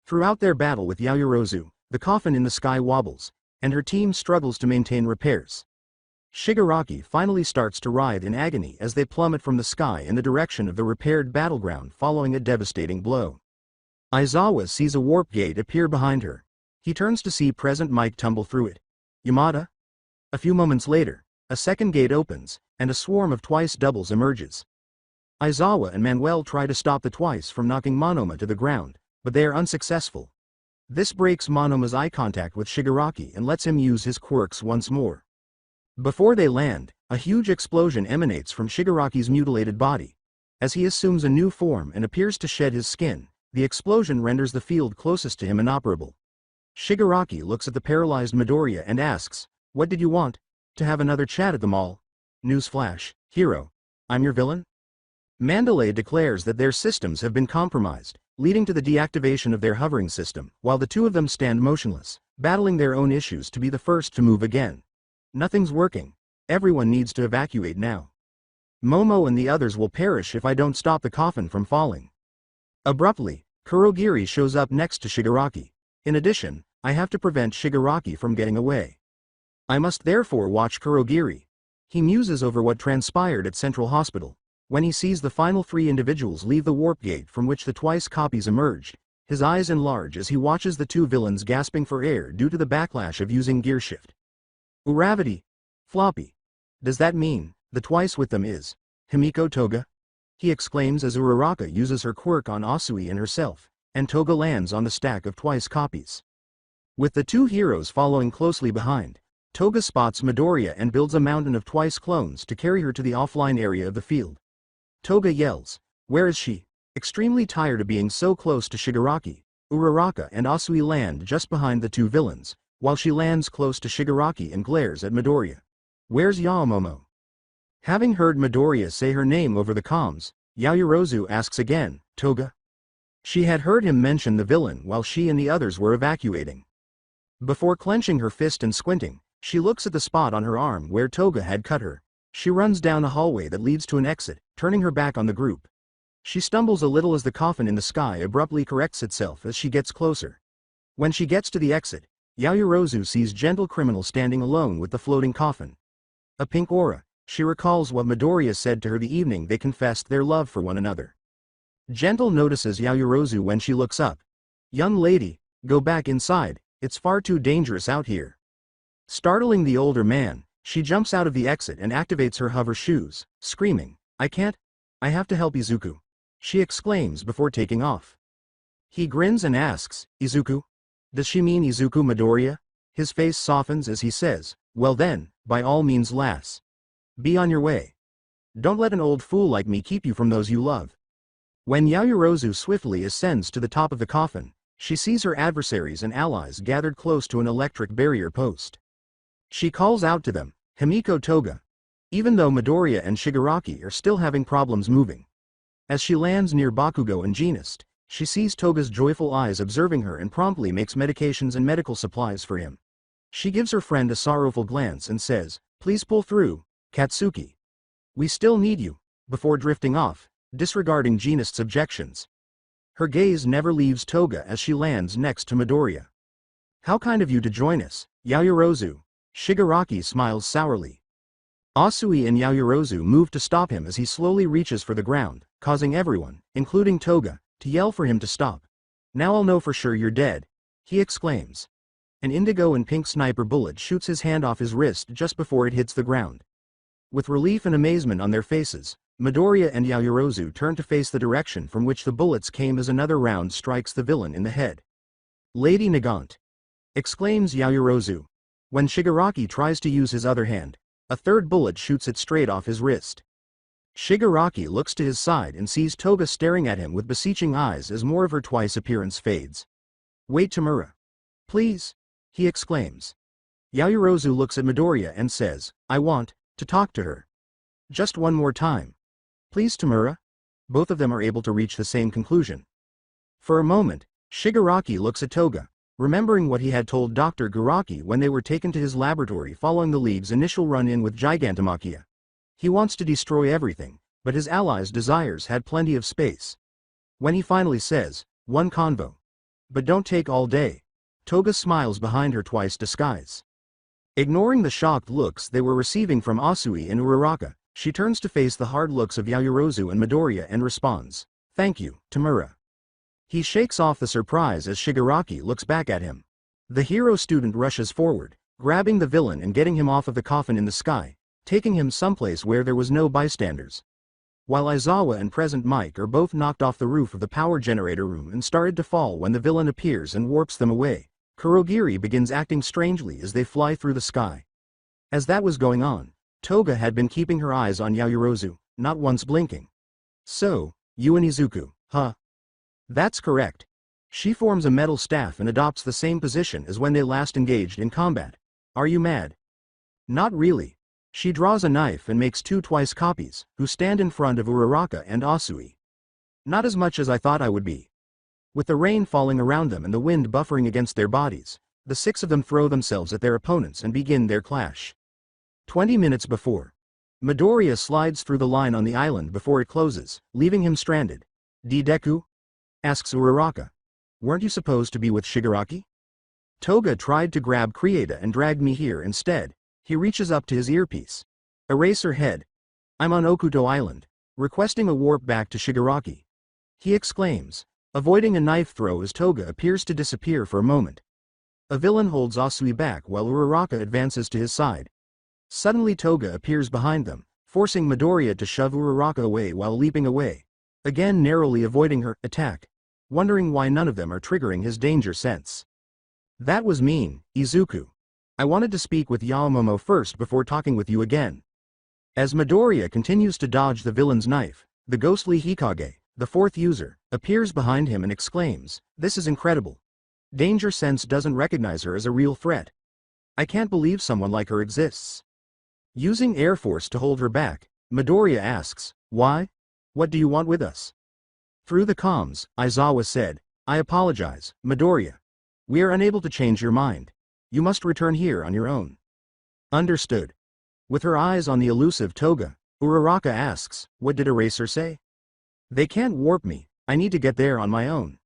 Speaker 2: Throughout their battle with Yaoyorozu, the coffin in the sky wobbles, and her team struggles to maintain repairs. Shigaraki finally starts to writhe in agony as they plummet from the sky in the direction of the repaired battleground following a devastating blow. Aizawa sees a warp gate appear behind her. He turns to see Present Mike tumble through it. "Yamada?" A few moments later, a second gate opens, and a swarm of twice doubles emerges. Aizawa and Manuel try to stop the twice from knocking Monoma to the ground, but they are unsuccessful. This breaks Monoma's eye contact with Shigaraki and lets him use his quirks once more. Before they land, a huge explosion emanates from Shigaraki's mutilated body. As he assumes a new form and appears to shed his skin, the explosion renders the field closest to him inoperable. Shigaraki looks at the paralyzed Midoriya and asks, "What did you want? To have another chat at the mall?" Newsflash, hero. I'm your villain? Mandalay declares that their systems have been compromised, leading to the deactivation of their hovering system, while the two of them stand motionless, battling their own issues to be the first to move again. Nothing's working. Everyone needs to evacuate now. Momo and the others will perish if I don't stop the coffin from falling. Abruptly, Kurogiri shows up next to Shigaraki. In addition, I have to prevent Shigaraki from getting away. I must therefore watch Kurogiri. He muses over what transpired at Central Hospital. When he sees the final three individuals leave the warp gate from which the twice copies emerged, his eyes enlarge as he watches the two villains gasping for air due to the backlash of using gear shift. Uravity. Floppy. Does that mean, the twice with them is Himiko Toga? He exclaims as Uraraka uses her quirk on Asui and herself, and Toga lands on the stack of twice copies. With the two heroes following closely behind, Toga spots Midoriya and builds a mountain of twice clones to carry her to the offline area of the field. Toga yells, "Where is she?" Extremely tired of being so close to Shigaraki, Uraraka and Asui land just behind the two villains, while she lands close to Shigaraki and glares at Midoriya. "Where's Yaomomo?" Having heard Midoriya say her name over the comms, Yaoyorozu asks again, "Toga?" She had heard him mention the villain while she and the others were evacuating. Before clenching her fist and squinting, she looks at the spot on her arm where Toga had cut her. She runs down a hallway that leads to an exit, turning her back on the group. She stumbles a little as the coffin in the sky abruptly corrects itself as she gets closer. When she gets to the exit, Yaoyorozu sees Gentle Criminal standing alone with the floating coffin. A pink aura, she recalls what Midoriya said to her the evening they confessed their love for one another. Gentle notices Yaoyorozu when she looks up. "Young lady, go back inside, it's far too dangerous out here." Startling the older man, she jumps out of the exit and activates her hover shoes, screaming, "I can't! I have to help Izuku!" she exclaims before taking off. He grins and asks, "Izuku? Does she mean Izuku Midoriya?" His face softens as he says, "Well then, by all means lass. Be on your way. Don't let an old fool like me keep you from those you love." When Yaoyorozu swiftly ascends to the top of the coffin, she sees her adversaries and allies gathered close to an electric barrier post. She calls out to them, "Himiko Toga," even though Midoriya and Shigaraki are still having problems moving. As she lands near Bakugo and Genist, she sees Toga's joyful eyes observing her and promptly makes medications and medical supplies for him. She gives her friend a sorrowful glance and says, "Please pull through, Katsuki. We still need you," before drifting off, disregarding Genist's objections. Her gaze never leaves Toga as she lands next to Midoriya. "How kind of you to join us, Yaoyorozu." Shigaraki smiles sourly. Asui and Yaoyorozu move to stop him as he slowly reaches for the ground, causing everyone, including Toga, to yell for him to stop. "Now I'll know for sure you're dead," he exclaims. An indigo and pink sniper bullet shoots his hand off his wrist just before it hits the ground. With relief and amazement on their faces, Midoriya and Yaoyorozu turn to face the direction from which the bullets came as another round strikes the villain in the head. "Lady Nagant!" exclaims Yaoyorozu. When Shigaraki tries to use his other hand, a third bullet shoots it straight off his wrist. Shigaraki looks to his side and sees Toga staring at him with beseeching eyes as more of her twice appearance fades. "Wait, Tamura. Please," he exclaims. Yaoyorozu looks at Midoriya and says, "I want to talk to her. Just one more time. Please, Tamura." Both of them are able to reach the same conclusion. For a moment, Shigaraki looks at Toga, remembering what he had told Dr. Garaki when they were taken to his laboratory following the League's initial run-in with Gigantomachia. He wants to destroy everything, but his allies' desires had plenty of space. When he finally says, "One convo. But don't take all day," Toga smiles behind her twice disguise. Ignoring the shocked looks they were receiving from Asui and Uraraka, she turns to face the hard looks of Yaoyorozu and Midoriya and responds, "Thank you, Tamura." He shakes off the surprise as Shigaraki looks back at him. The hero student rushes forward, grabbing the villain and getting him off of the coffin in the sky, taking him someplace where there was no bystanders. While Aizawa and Present Mike are both knocked off the roof of the power generator room and started to fall when the villain appears and warps them away, Kurogiri begins acting strangely as they fly through the sky. As that was going on, Toga had been keeping her eyes on Yaoyorozu, not once blinking. "So, you and Izuku, huh?" "That's correct." She forms a metal staff and adopts the same position as when they last engaged in combat. "Are you mad?" "Not really." She draws a knife and makes two twice copies, who stand in front of Uraraka and Asui. "Not as much as I thought I would be." With the rain falling around them and the wind buffering against their bodies, the six of them throw themselves at their opponents and begin their clash. 20 minutes before, Midoriya slides through the line on the island before it closes, leaving him stranded. "Deku?" asks Uraraka. "Weren't you supposed to be with Shigaraki?" "Toga tried to grab Krieta and dragged me here instead." He reaches up to his earpiece. "Erase her head. I'm on Okuto Island, requesting a warp back to Shigaraki," he exclaims, avoiding a knife throw as Toga appears to disappear for a moment. A villain holds Asui back while Uraraka advances to his side. Suddenly Toga appears behind them, forcing Midoriya to shove Uraraka away while leaping away, again narrowly avoiding her attack. wondering why none of them are triggering his danger sense. That was mean, Izuku. I wanted to speak with Yaomomo first before talking with you again. As Midoriya continues to dodge the villain's knife, the ghostly Hikage, the fourth user, appears behind him and exclaims, "This is incredible. Danger Sense doesn't recognize her as a real threat. I can't believe someone like her exists." Using Air Force to hold her back, Midoriya asks, "Why? What do you want with us?" Through the comms, Aizawa said, "I apologize, Midoriya. We are unable to change your mind. You must return here on your own." Understood. With her eyes on the elusive Toga, Uraraka asks, "What did Eraser say?" "They can't warp me, I need to get there on my own."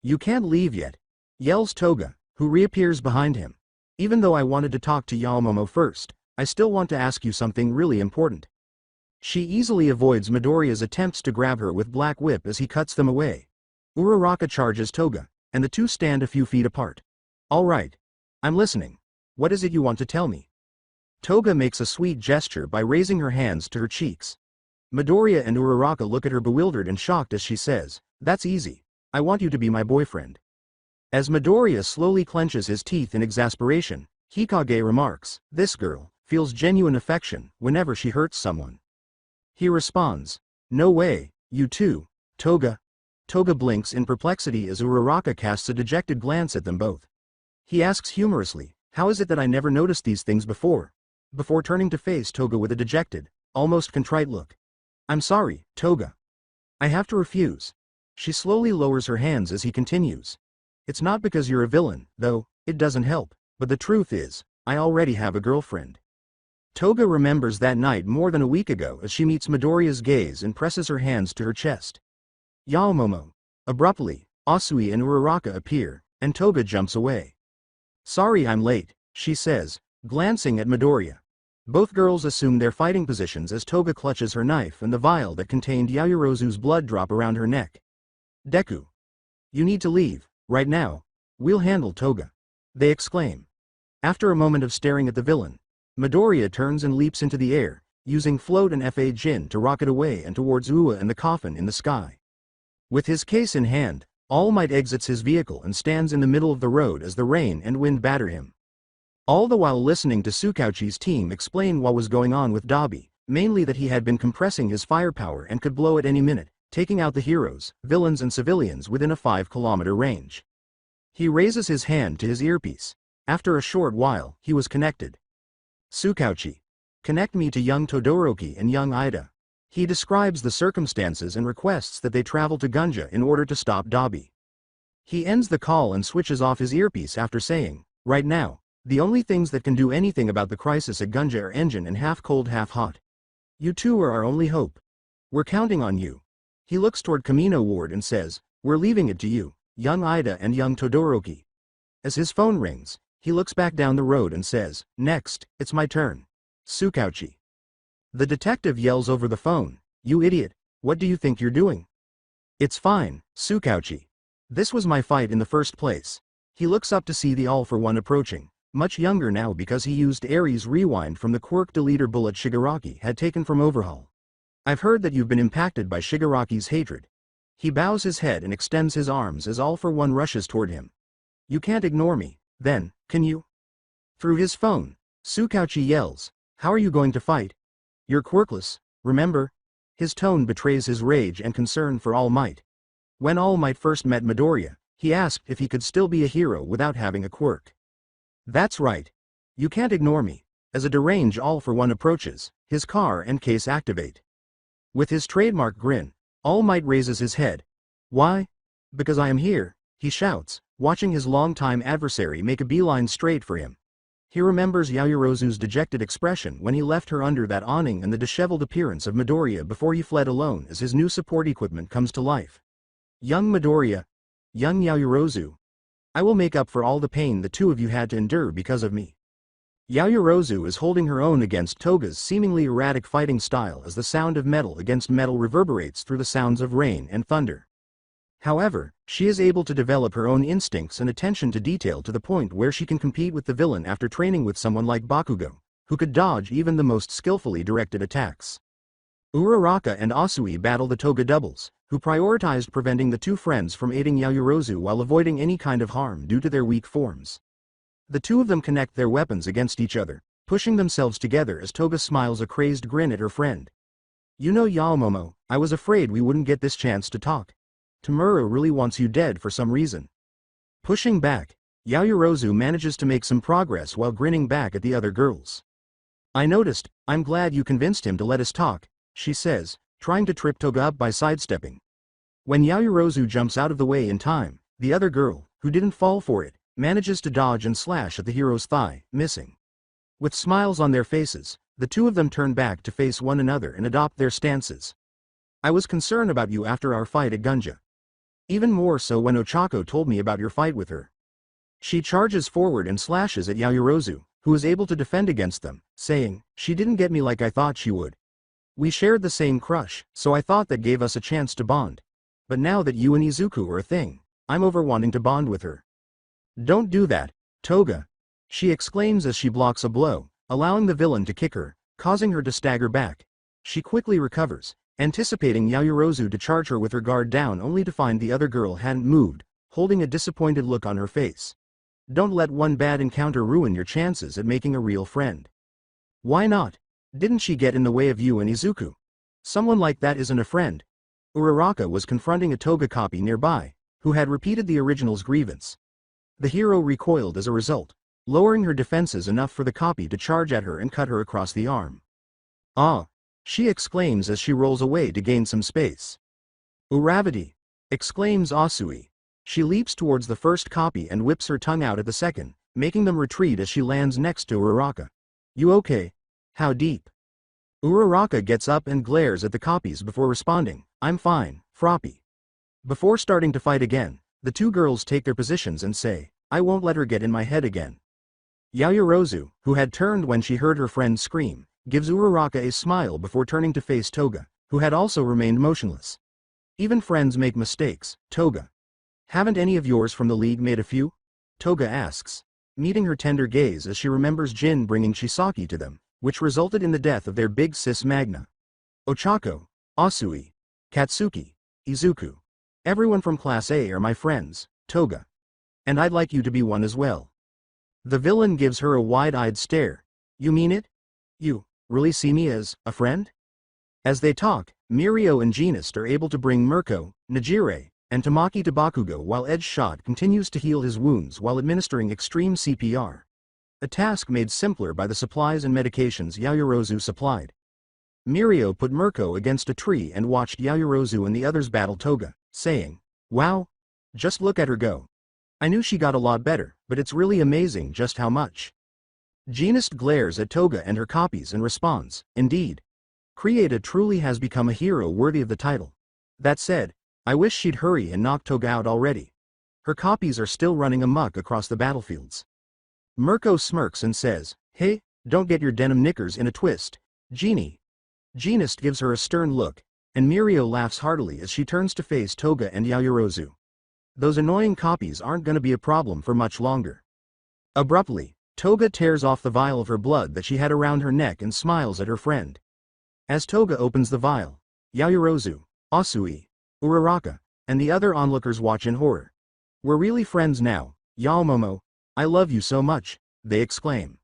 Speaker 2: "You can't leave yet," yells Toga, who reappears behind him. "Even though I wanted to talk to Yaomomo first, I still want to ask you something really important." She easily avoids Midoriya's attempts to grab her with Black Whip as he cuts them away. Uraraka charges Toga, and the two stand a few feet apart. "All right. I'm listening. What is it you want to tell me?" Toga makes a sweet gesture by raising her hands to her cheeks. Midoriya and Uraraka look at her bewildered and shocked as she says, "That's easy. I want you to be my boyfriend." As Midoriya slowly clenches his teeth in exasperation, Hikage remarks, "This girl feels genuine affection whenever she hurts someone." He responds, "No way, you too, Toga." Toga blinks in perplexity as Uraraka casts a dejected glance at them both. He asks humorously, "How is it that I never noticed these things before?" before turning to face Toga with a dejected, almost contrite look. "I'm sorry, Toga. I have to refuse." She slowly lowers her hands as he continues. "It's not because you're a villain, though, it doesn't help, but the truth is, I already have a girlfriend." Toga remembers that night more than a week ago as she meets Midoriya's gaze and presses her hands to her chest. "Yaomomo." Abruptly, Asui and Uraraka appear, and Toga jumps away. "Sorry I'm late," she says, glancing at Midoriya. Both girls assume their fighting positions as Toga clutches her knife and the vial that contained Yaoyorozu's blood drop around her neck. "Deku. You need to leave, right now. We'll handle Toga," they exclaim. After a moment of staring at the villain, Midoriya turns and leaps into the air, using Float and Fa Jin to rocket away and towards Ua and the coffin in the sky. With his case in hand, All Might exits his vehicle and stands in the middle of the road as the rain and wind batter him. All the while listening to Tsukauchi's team explain what was going on with Dabi, mainly that he had been compressing his firepower and could blow at any minute, taking out the heroes, villains and civilians within a 5-kilometer range. He raises his hand to his earpiece. After a short while, he was connected. "Tsukauchi. Connect me to young Todoroki and young Ida." He describes the circumstances and requests that they travel to Gunja in order to stop Dabi. He ends the call and switches off his earpiece after saying, "Right now, the only things that can do anything about the crisis at Gunja are engine and half cold half hot. You two are our only hope. We're counting on you." He looks toward Kamino Ward and says, "We're leaving it to you, young Ida and young Todoroki." As his phone rings, he looks back down the road and says, "Next, it's my turn. Tsukauchi." The detective yells over the phone, "You idiot, what do you think you're doing?" "It's fine, Tsukauchi. This was my fight in the first place." He looks up to see the All-for-One approaching, much younger now because he used Ares Rewind from the quirk deleter bullet Shigaraki had taken from Overhaul. "I've heard that you've been impacted by Shigaraki's hatred." He bows his head and extends his arms as All-for-One rushes toward him. "You can't ignore me, then, can you?" Through his phone, Tsukauchi yells, "How are you going to fight? You're quirkless, remember?" His tone betrays his rage and concern for All Might. When All Might first met Midoriya, he asked if he could still be a hero without having a quirk. "That's right. You can't ignore me." As a deranged All-for-One approaches, his car and case activate. With his trademark grin, All Might raises his head. "Why? Because I am here," he shouts, watching his longtime adversary make a beeline straight for him. He remembers Yaoyorozu's dejected expression when he left her under that awning and the disheveled appearance of Midoriya before he fled alone as his new support equipment comes to life. "Young Midoriya. Young Yaoyorozu. I will make up for all the pain the two of you had to endure because of me." Yaoyorozu is holding her own against Toga's seemingly erratic fighting style as the sound of metal against metal reverberates through the sounds of rain and thunder. However, she is able to develop her own instincts and attention to detail to the point where she can compete with the villain after training with someone like Bakugo, who could dodge even the most skillfully directed attacks. Uraraka and Asui battle the Toga doubles, who prioritized preventing the two friends from aiding Yaoyorozu while avoiding any kind of harm due to their weak forms. The two of them connect their weapons against each other, pushing themselves together as Toga smiles a crazed grin at her friend. You know Yaomomo, I was afraid we wouldn't get this chance to talk. Tamura really wants you dead for some reason. Pushing back, Yaoyorozu manages to make some progress while grinning back at the other girls. I noticed, I'm glad you convinced him to let us talk, she says, trying to trip Toga up by sidestepping. When Yaoyorozu jumps out of the way in time, the other girl, who didn't fall for it, manages to dodge and slash at the hero's thigh, missing. With smiles on their faces, the two of them turn back to face one another and adopt their stances. I was concerned about you after our fight at Gunja. Even more so when Ochako told me about your fight with her. She charges forward and slashes at Yaoyorozu, who is able to defend against them, saying, she didn't get me like I thought she would. We shared the same crush, so I thought that gave us a chance to bond. But now that you and Izuku are a thing, I'm over wanting to bond with her. Don't do that, Toga, she exclaims as she blocks a blow, allowing the villain to kick her, causing her to stagger back. She quickly recovers, anticipating Yaoyorozu to charge her with her guard down only to find the other girl hadn't moved, holding a disappointed look on her face. Don't let one bad encounter ruin your chances at making a real friend. Why not? Didn't she get in the way of you and Izuku? Someone like that isn't a friend. Uraraka was confronting a Toga copy nearby, who had repeated the original's grievance. The hero recoiled as a result, lowering her defenses enough for the copy to charge at her and cut her across the arm. Ah! She exclaims as she rolls away to gain some space. Uravati! Exclaims Asui. She leaps towards the first copy and whips her tongue out at the second, making them retreat as she lands next to Uraraka. You okay? How deep? Uraraka gets up and glares at the copies before responding, I'm fine, Froppy. Before starting to fight again, the two girls take their positions and say, I won't let her get in my head again. Yaoyorozu, who had turned when she heard her friend scream, gives Uraraka a smile before turning to face Toga, who had also remained motionless. Even friends make mistakes, Toga. Haven't any of yours from the league made a few? Toga asks, meeting her tender gaze as she remembers Jin bringing Chisaki to them, which resulted in the death of their big sis Magna. Ochako, Asui, Katsuki, Izuku. Everyone from Class A are my friends, Toga. And I'd like you to be one as well. The villain gives her a wide-eyed stare. You mean it? You really see me as a friend? As they talk, Mirio and Genist are able to bring Mirko, Najire, and Tamaki to Bakugo while Edge Shot continues to heal his wounds while administering extreme CPR. A task made simpler by the supplies and medications Yaoyorozu supplied. Mirio put Mirko against a tree and watched Yaoyorozu and the others battle Toga, saying, wow! Just look at her go. I knew she got a lot better, but it's really amazing just how much. Genist glares at Toga and her copies and responds, indeed. Krieta truly has become a hero worthy of the title. That said, I wish she'd hurry and knock Toga out already. Her copies are still running amok across the battlefields. Mirko smirks and says, hey, don't get your denim knickers in a twist, Genie. Genist gives her a stern look, and Mirio laughs heartily as she turns to face Toga and Yaoyorozu. Those annoying copies aren't gonna be a problem for much longer. Abruptly, Toga tears off the vial of her blood that she had around her neck and smiles at her friend. As Toga opens the vial, Yaoyorozu, Asui, Uraraka, and the other onlookers watch in horror. We're really friends now, Yaomomo, I love you so much, they exclaim.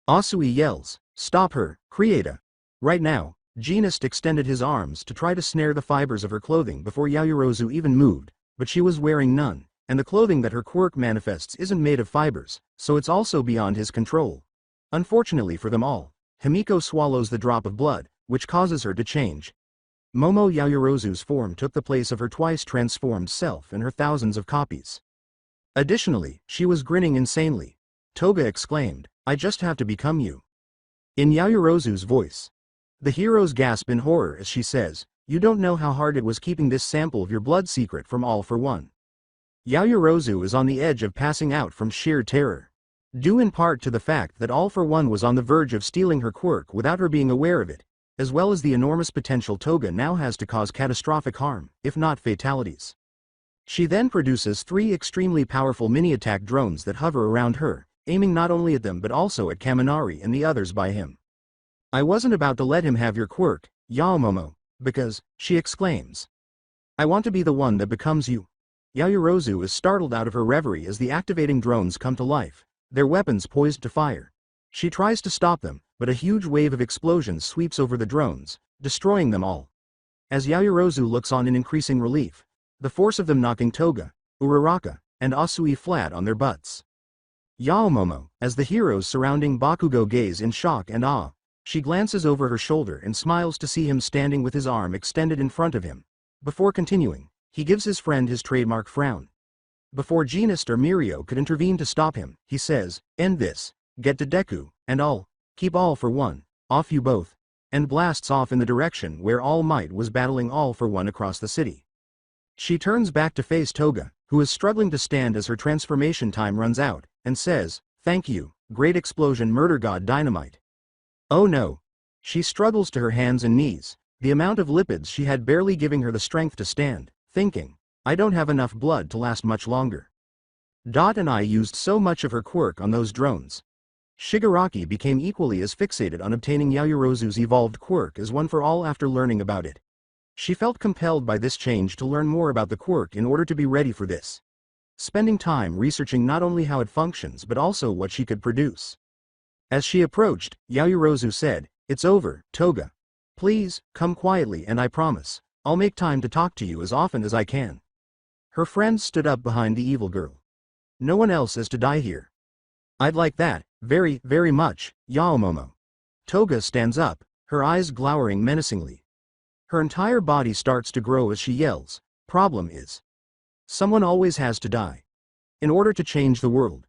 Speaker 2: Asui yells, stop her, Krieta. Right now, Genist extended his arms to try to snare the fibers of her clothing before Yaoyorozu even moved, but she was wearing none, and the clothing that her quirk manifests isn't made of fibers, so it's also beyond his control. Unfortunately for them all, Himiko swallows the drop of blood, which causes her to change. Momo Yaoyorozu's form took the place of her twice transformed self and her thousands of copies. Additionally, she was grinning insanely. Toga exclaimed, I just have to become you. In Yaoyorozu's voice. The heroes gasp in horror as she says, you don't know how hard it was keeping this sample of your blood secret from All for One. Yaoyorozu is on the edge of passing out from sheer terror. Due in part to the fact that All for One was on the verge of stealing her quirk without her being aware of it, as well as the enormous potential Toga now has to cause catastrophic harm, if not fatalities. She then produces 3 extremely powerful mini-attack drones that hover around her, aiming not only at them but also at Kaminari and the others by him. I wasn't about to let him have your quirk, Yaomomo, because, she exclaims. I want to be the one that becomes you. Yaoyorozu is startled out of her reverie as the activating drones come to life, their weapons poised to fire. She tries to stop them, but a huge wave of explosions sweeps over the drones, destroying them all. As Yaoyorozu looks on in increasing relief, the force of them knocking Toga, Uraraka, and Asui flat on their butts. Yaomomo, as the heroes surrounding Bakugo gaze in shock and awe, she glances over her shoulder and smiles to see him standing with his arm extended in front of him. Before continuing, he gives his friend his trademark frown. Before Genist or Mirio could intervene to stop him, he says, "End this, get to Deku, and all, keep all for one, off you both," and blasts off in the direction where All Might was battling All for One across the city. She turns back to face Toga, who is struggling to stand as her transformation time runs out, and says, "Thank you, great explosion murder god Dynamite." Oh no. She struggles to her hands and knees, the amount of lipids she had barely giving her the strength to stand, thinking, I don't have enough blood to last much longer. Dot and I used so much of her quirk on those drones. Shigaraki became equally as fixated on obtaining Yaoyorozu's evolved quirk as One for All after learning about it. She felt compelled by this change to learn more about the quirk in order to be ready for this. Spending time researching not only how it functions but also what she could produce. As she approached, Yaoyorozu said, "It's over, Toga. Please, come quietly and I promise, I'll make time to talk to you as often as I can." Her friend stood up behind the evil girl. "No one else is to die here." "I'd like that, very, very much, Yaomomo." Toga stands up, her eyes glowering menacingly. Her entire body starts to grow as she yells, "Problem is, someone always has to die. In order to change the world."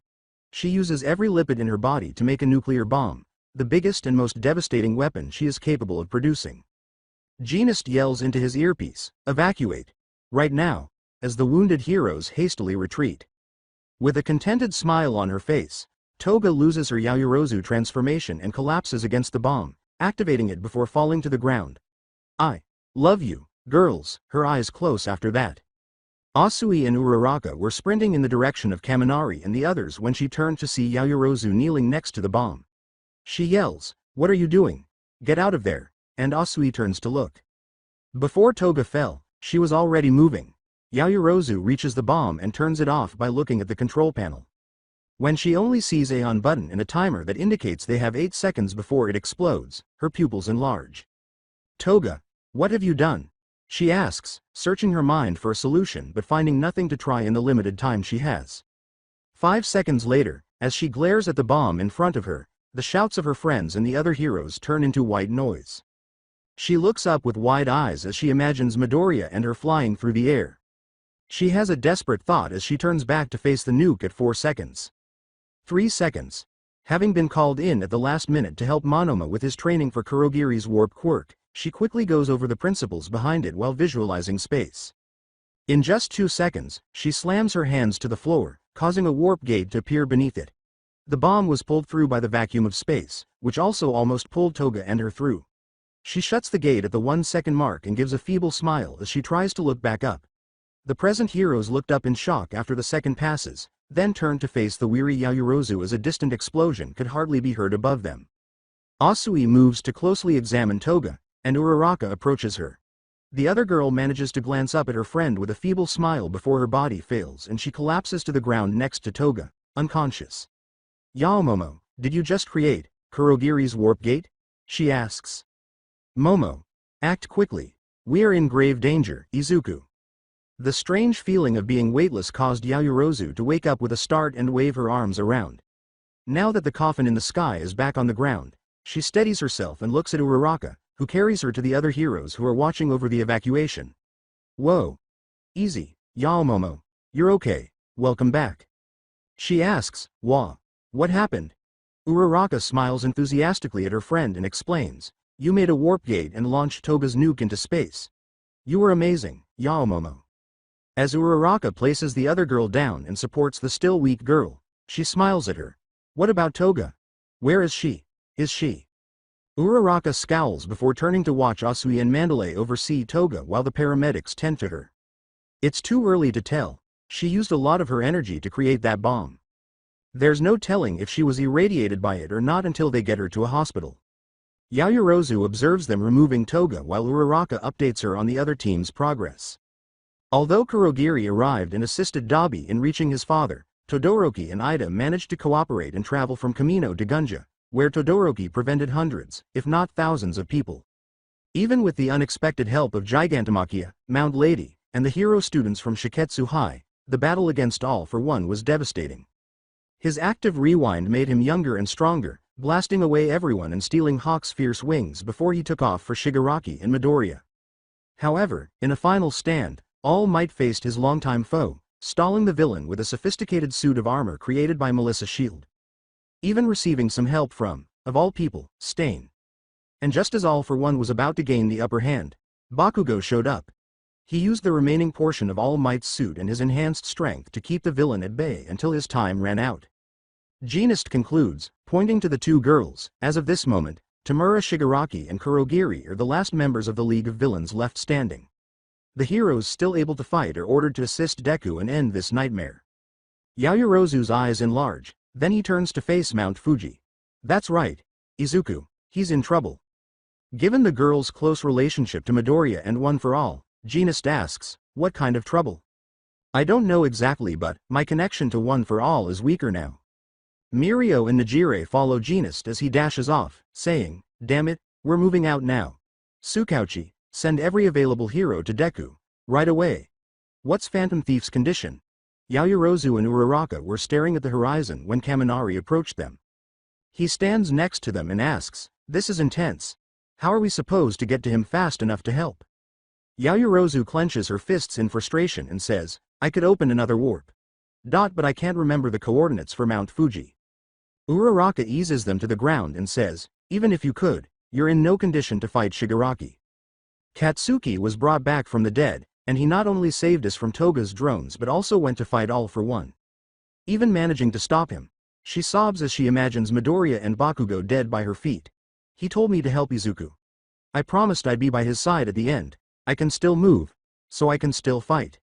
Speaker 2: She uses every lipid in her body to make a nuclear bomb, the biggest and most devastating weapon she is capable of producing. Genist yells into his earpiece, "Evacuate. Right now," as the wounded heroes hastily retreat. With a contented smile on her face, Toga loses her Yaoyorozu transformation and collapses against the bomb, activating it before falling to the ground. "I love you, girls," her eyes close after that. Asui and Uraraka were sprinting in the direction of Kaminari and the others when she turned to see Yaoyorozu kneeling next to the bomb. She yells, "What are you doing? Get out of there," and Asui turns to look. Before Toga fell, she was already moving. Yaoyorozu reaches the bomb and turns it off by looking at the control panel. When she only sees a on button and a timer that indicates they have 8 seconds before it explodes, her pupils enlarge. "Toga, what have you done?" she asks, searching her mind for a solution but finding nothing to try in the limited time she has. 5 seconds later, as she glares at the bomb in front of her, the shouts of her friends and the other heroes turn into white noise. She looks up with wide eyes as she imagines Midoriya and her flying through the air. She has a desperate thought as she turns back to face the nuke at 4 seconds. 3 seconds. Having been called in at the last minute to help Monoma with his training for Kurogiri's warp quirk, she quickly goes over the principles behind it while visualizing space. In just 2 seconds, she slams her hands to the floor, causing a warp gate to appear beneath it. The bomb was pulled through by the vacuum of space, which also almost pulled Toga and her through. She shuts the gate at the 1 second mark and gives a feeble smile as she tries to look back up. The present heroes looked up in shock after the second passes, then turned to face the weary Yaoyorozu as a distant explosion could hardly be heard above them. Asui moves to closely examine Toga, and Uraraka approaches her. The other girl manages to glance up at her friend with a feeble smile before her body fails and she collapses to the ground next to Toga, unconscious. "Yaomomo, did you just create Kurogiri's warp gate?" she asks. "Momo, act quickly. We are in grave danger, Izuku." The strange feeling of being weightless caused Yaoyorozu to wake up with a start and wave her arms around. Now that the coffin in the sky is back on the ground, she steadies herself and looks at Uraraka, who carries her to the other heroes who are watching over the evacuation. "Whoa. Easy, Yaomomo. You're okay, welcome back." She asks, what happened?" Uraraka smiles enthusiastically at her friend and explains, "You made a warp gate and launched Toga's nuke into space. You were amazing, Yaomomo." As Uraraka places the other girl down and supports the still weak girl, she smiles at her. "What about Toga? Where is she? Is she?" Uraraka scowls before turning to watch Asui and Mandalay oversee Toga while the paramedics tend to her. "It's too early to tell. She used a lot of her energy to create that bomb. There's no telling if she was irradiated by it or not until they get her to a hospital." Yaoyorozu observes them removing Toga while Uraraka updates her on the other team's progress. Although Kurogiri arrived and assisted Dabi in reaching his father, Todoroki and Ida managed to cooperate and travel from Kamino to Gunja, where Todoroki prevented hundreds, if not thousands of people. Even with the unexpected help of Gigantomachia, Mount Lady, and the hero students from Shiketsu High, the battle against All for One was devastating. His active rewind made him younger and stronger, blasting away everyone and stealing Hawk's fierce wings before he took off for Shigaraki and Midoriya. However, in a final stand, All Might faced his longtime foe, stalling the villain with a sophisticated suit of armor created by Melissa's shield. Even receiving some help from, of all people, Stain. And just as All for One was about to gain the upper hand, Bakugo showed up. He used the remaining portion of All Might's suit and his enhanced strength to keep the villain at bay until his time ran out. Genist concludes, pointing to the two girls, as of this moment, Tamura Shigaraki and Kurogiri are the last members of the League of Villains left standing. The heroes still able to fight are ordered to assist Deku and end this nightmare. Yaoyorozu's eyes enlarge, then he turns to face Mount Fuji. That's right, Izuku, he's in trouble. Given the girls' close relationship to Midoriya and One for All, Genist asks, what kind of trouble? I don't know exactly, but my connection to One for All is weaker now. Mirio and Najire follow Genist as he dashes off, saying, damn it, we're moving out now. Tsukauchi, send every available hero to Deku, right away. What's Phantom Thief's condition? Yaoyorozu and Uraraka were staring at the horizon when Kaminari approached them. He stands next to them and asks, this is intense. How are we supposed to get to him fast enough to help? Yaoyorozu clenches her fists in frustration and says, I could open another warp. But I can't remember the coordinates for Mount Fuji. Uraraka eases them to the ground and says, even if you could, you're in no condition to fight Shigaraki. Katsuki was brought back from the dead, and he not only saved us from Toga's drones but also went to fight All for One. Even managing to stop him. She sobs as she imagines Midoriya and Bakugo dead by her feet. He told me to help Izuku. I promised I'd be by his side at the end. I can still move, so I can still fight.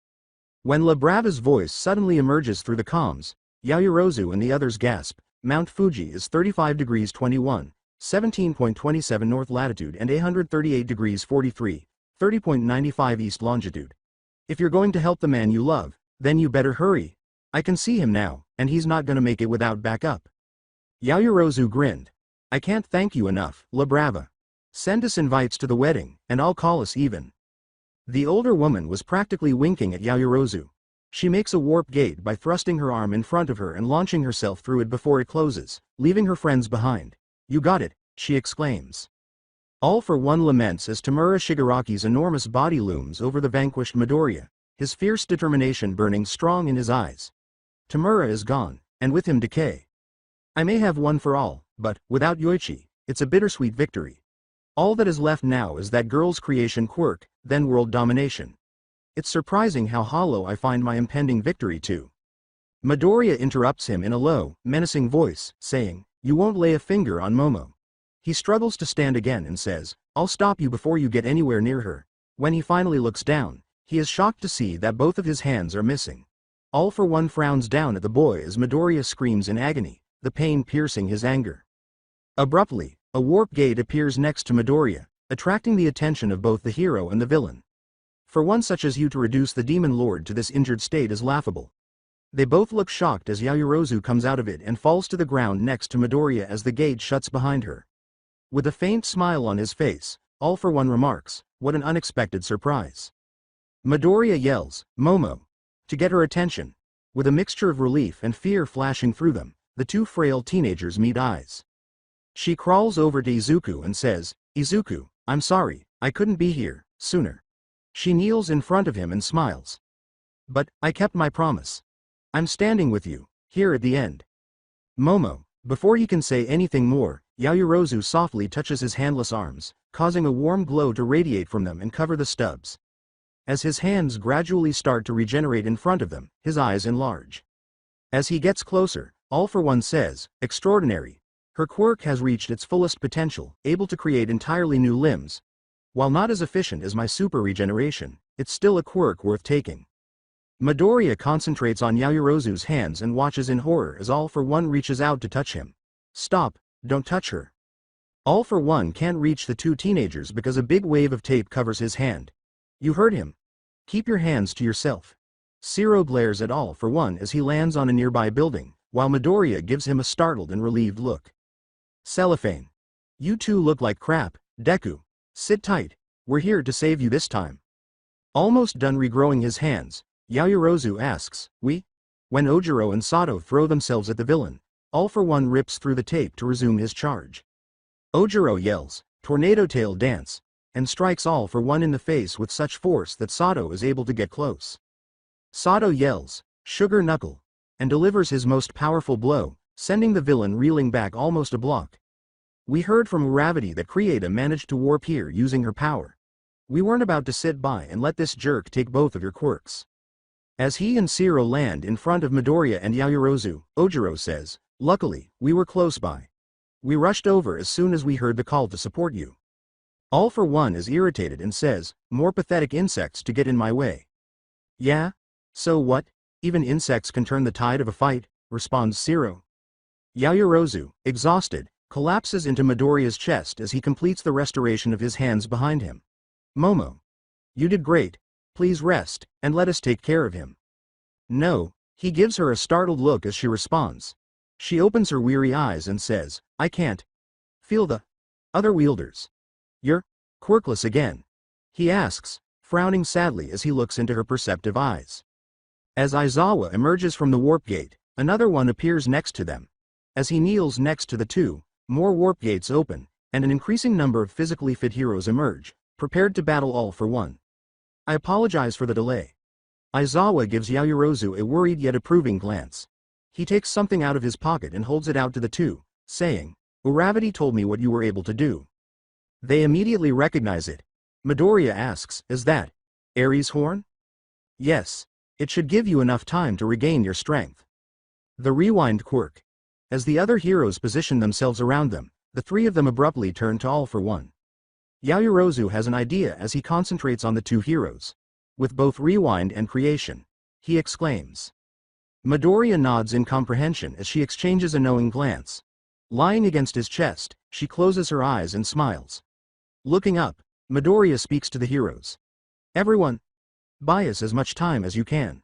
Speaker 2: When La Brava's voice suddenly emerges through the comms, Yaoyorozu and the others gasp. Mount Fuji is 35 degrees 21, 17.27 north latitude and 138 degrees 43, 30.95 east longitude. If you're going to help the man you love, then you better hurry. I can see him now, and he's not gonna make it without backup. Yaoyorozu grinned. I can't thank you enough, La Brava. Send us invites to the wedding, and I'll call us even. The older woman was practically winking at Yaoyorozu. She makes a warp gate by thrusting her arm in front of her and launching herself through it before it closes, leaving her friends behind. You got it, she exclaims. All for One laments as Tamura Shigaraki's enormous body looms over the vanquished Midoriya, his fierce determination burning strong in his eyes. Tamura is gone, and with him decay. I may have One for All, but, without Yoichi, it's a bittersweet victory. All that is left now is that girl's creation quirk, then world domination. It's surprising how hollow I find my impending victory too. Midoriya interrupts him in a low, menacing voice, saying, you won't lay a finger on Momo. He struggles to stand again and says, I'll stop you before you get anywhere near her. When he finally looks down, he is shocked to see that both of his hands are missing. All for One frowns down at the boy as Midoriya screams in agony, the pain piercing his anger. Abruptly, a warp gate appears next to Midoriya, attracting the attention of both the hero and the villain. For one such as you to reduce the Demon Lord to this injured state is laughable. They both look shocked as Yaoyorozu comes out of it and falls to the ground next to Midoriya as the gate shuts behind her. With a faint smile on his face, All for One remarks, what an unexpected surprise. Midoriya yells, Momo, to get her attention. With a mixture of relief and fear flashing through them, the two frail teenagers meet eyes. She crawls over to Izuku and says, Izuku, I'm sorry, I couldn't be here sooner. She kneels in front of him and smiles. But, I kept my promise. I'm standing with you, here at the end. Momo, before he can say anything more, Yaoyorozu softly touches his handless arms, causing a warm glow to radiate from them and cover the stubs. As his hands gradually start to regenerate in front of them, his eyes enlarge. As he gets closer, All for One says, extraordinary. Her quirk has reached its fullest potential, able to create entirely new limbs. While not as efficient as my super regeneration, it's still a quirk worth taking. Midoriya concentrates on Yaoyorozu's hands and watches in horror as All for One reaches out to touch him. Stop, don't touch her. All for One can't reach the two teenagers because a big wave of tape covers his hand. You heard him. Keep your hands to yourself. Zero glares at All for One as he lands on a nearby building, while Midoriya gives him a startled and relieved look. Cellophane. You two look like crap, Deku. Sit tight, we're here to save you this time. Almost done regrowing his hands, Yaoyorozu asks, we? When Ojiro and Sato throw themselves at the villain, All for One rips through the tape to resume his charge. Ojiro yells, Tornado Tail Dance, and strikes All for One in the face with such force that Sato is able to get close. Sato yells, Sugar Knuckle, and delivers his most powerful blow, sending the villain reeling back almost a block. We heard from Uravity that Krieta managed to warp here using her power. We weren't about to sit by and let this jerk take both of your quirks. As he and Zero land in front of Midoriya and Yaoyorozu, Ojiro says, Luckily, we were close by. We rushed over as soon as we heard the call to support you. All for One is irritated and says, More pathetic insects to get in my way. Yeah? So what? Even insects can turn the tide of a fight, responds Zero. Yaoyorozu, exhausted, collapses into Midoriya's chest as he completes the restoration of his hands behind him. Momo. You did great. Please rest, and let us take care of him. No, he gives her a startled look as she responds. She opens her weary eyes and says, I can't. Feel the other wielders. You're quirkless again. He asks, frowning sadly as he looks into her perceptive eyes. As Aizawa emerges from the warp gate, another one appears next to them. As he kneels next to the two, more warp gates open, and an increasing number of physically fit heroes emerge, prepared to battle All for One. I apologize for the delay. Aizawa gives Yaoyorozu a worried yet approving glance. He takes something out of his pocket and holds it out to the two, saying, Uravity told me what you were able to do. They immediately recognize it. Midoriya asks, Is that Ares' horn? Yes. It should give you enough time to regain your strength. The rewind quirk. As the other heroes position themselves around them, the three of them abruptly turn to All for One. Yaoyorozu has an idea as he concentrates on the two heroes. With both rewind and creation, he exclaims. Midoriya nods in comprehension as she exchanges a knowing glance. Lying against his chest, she closes her eyes and smiles. Looking up, Midoriya speaks to the heroes. Everyone, buy us as much time as you can.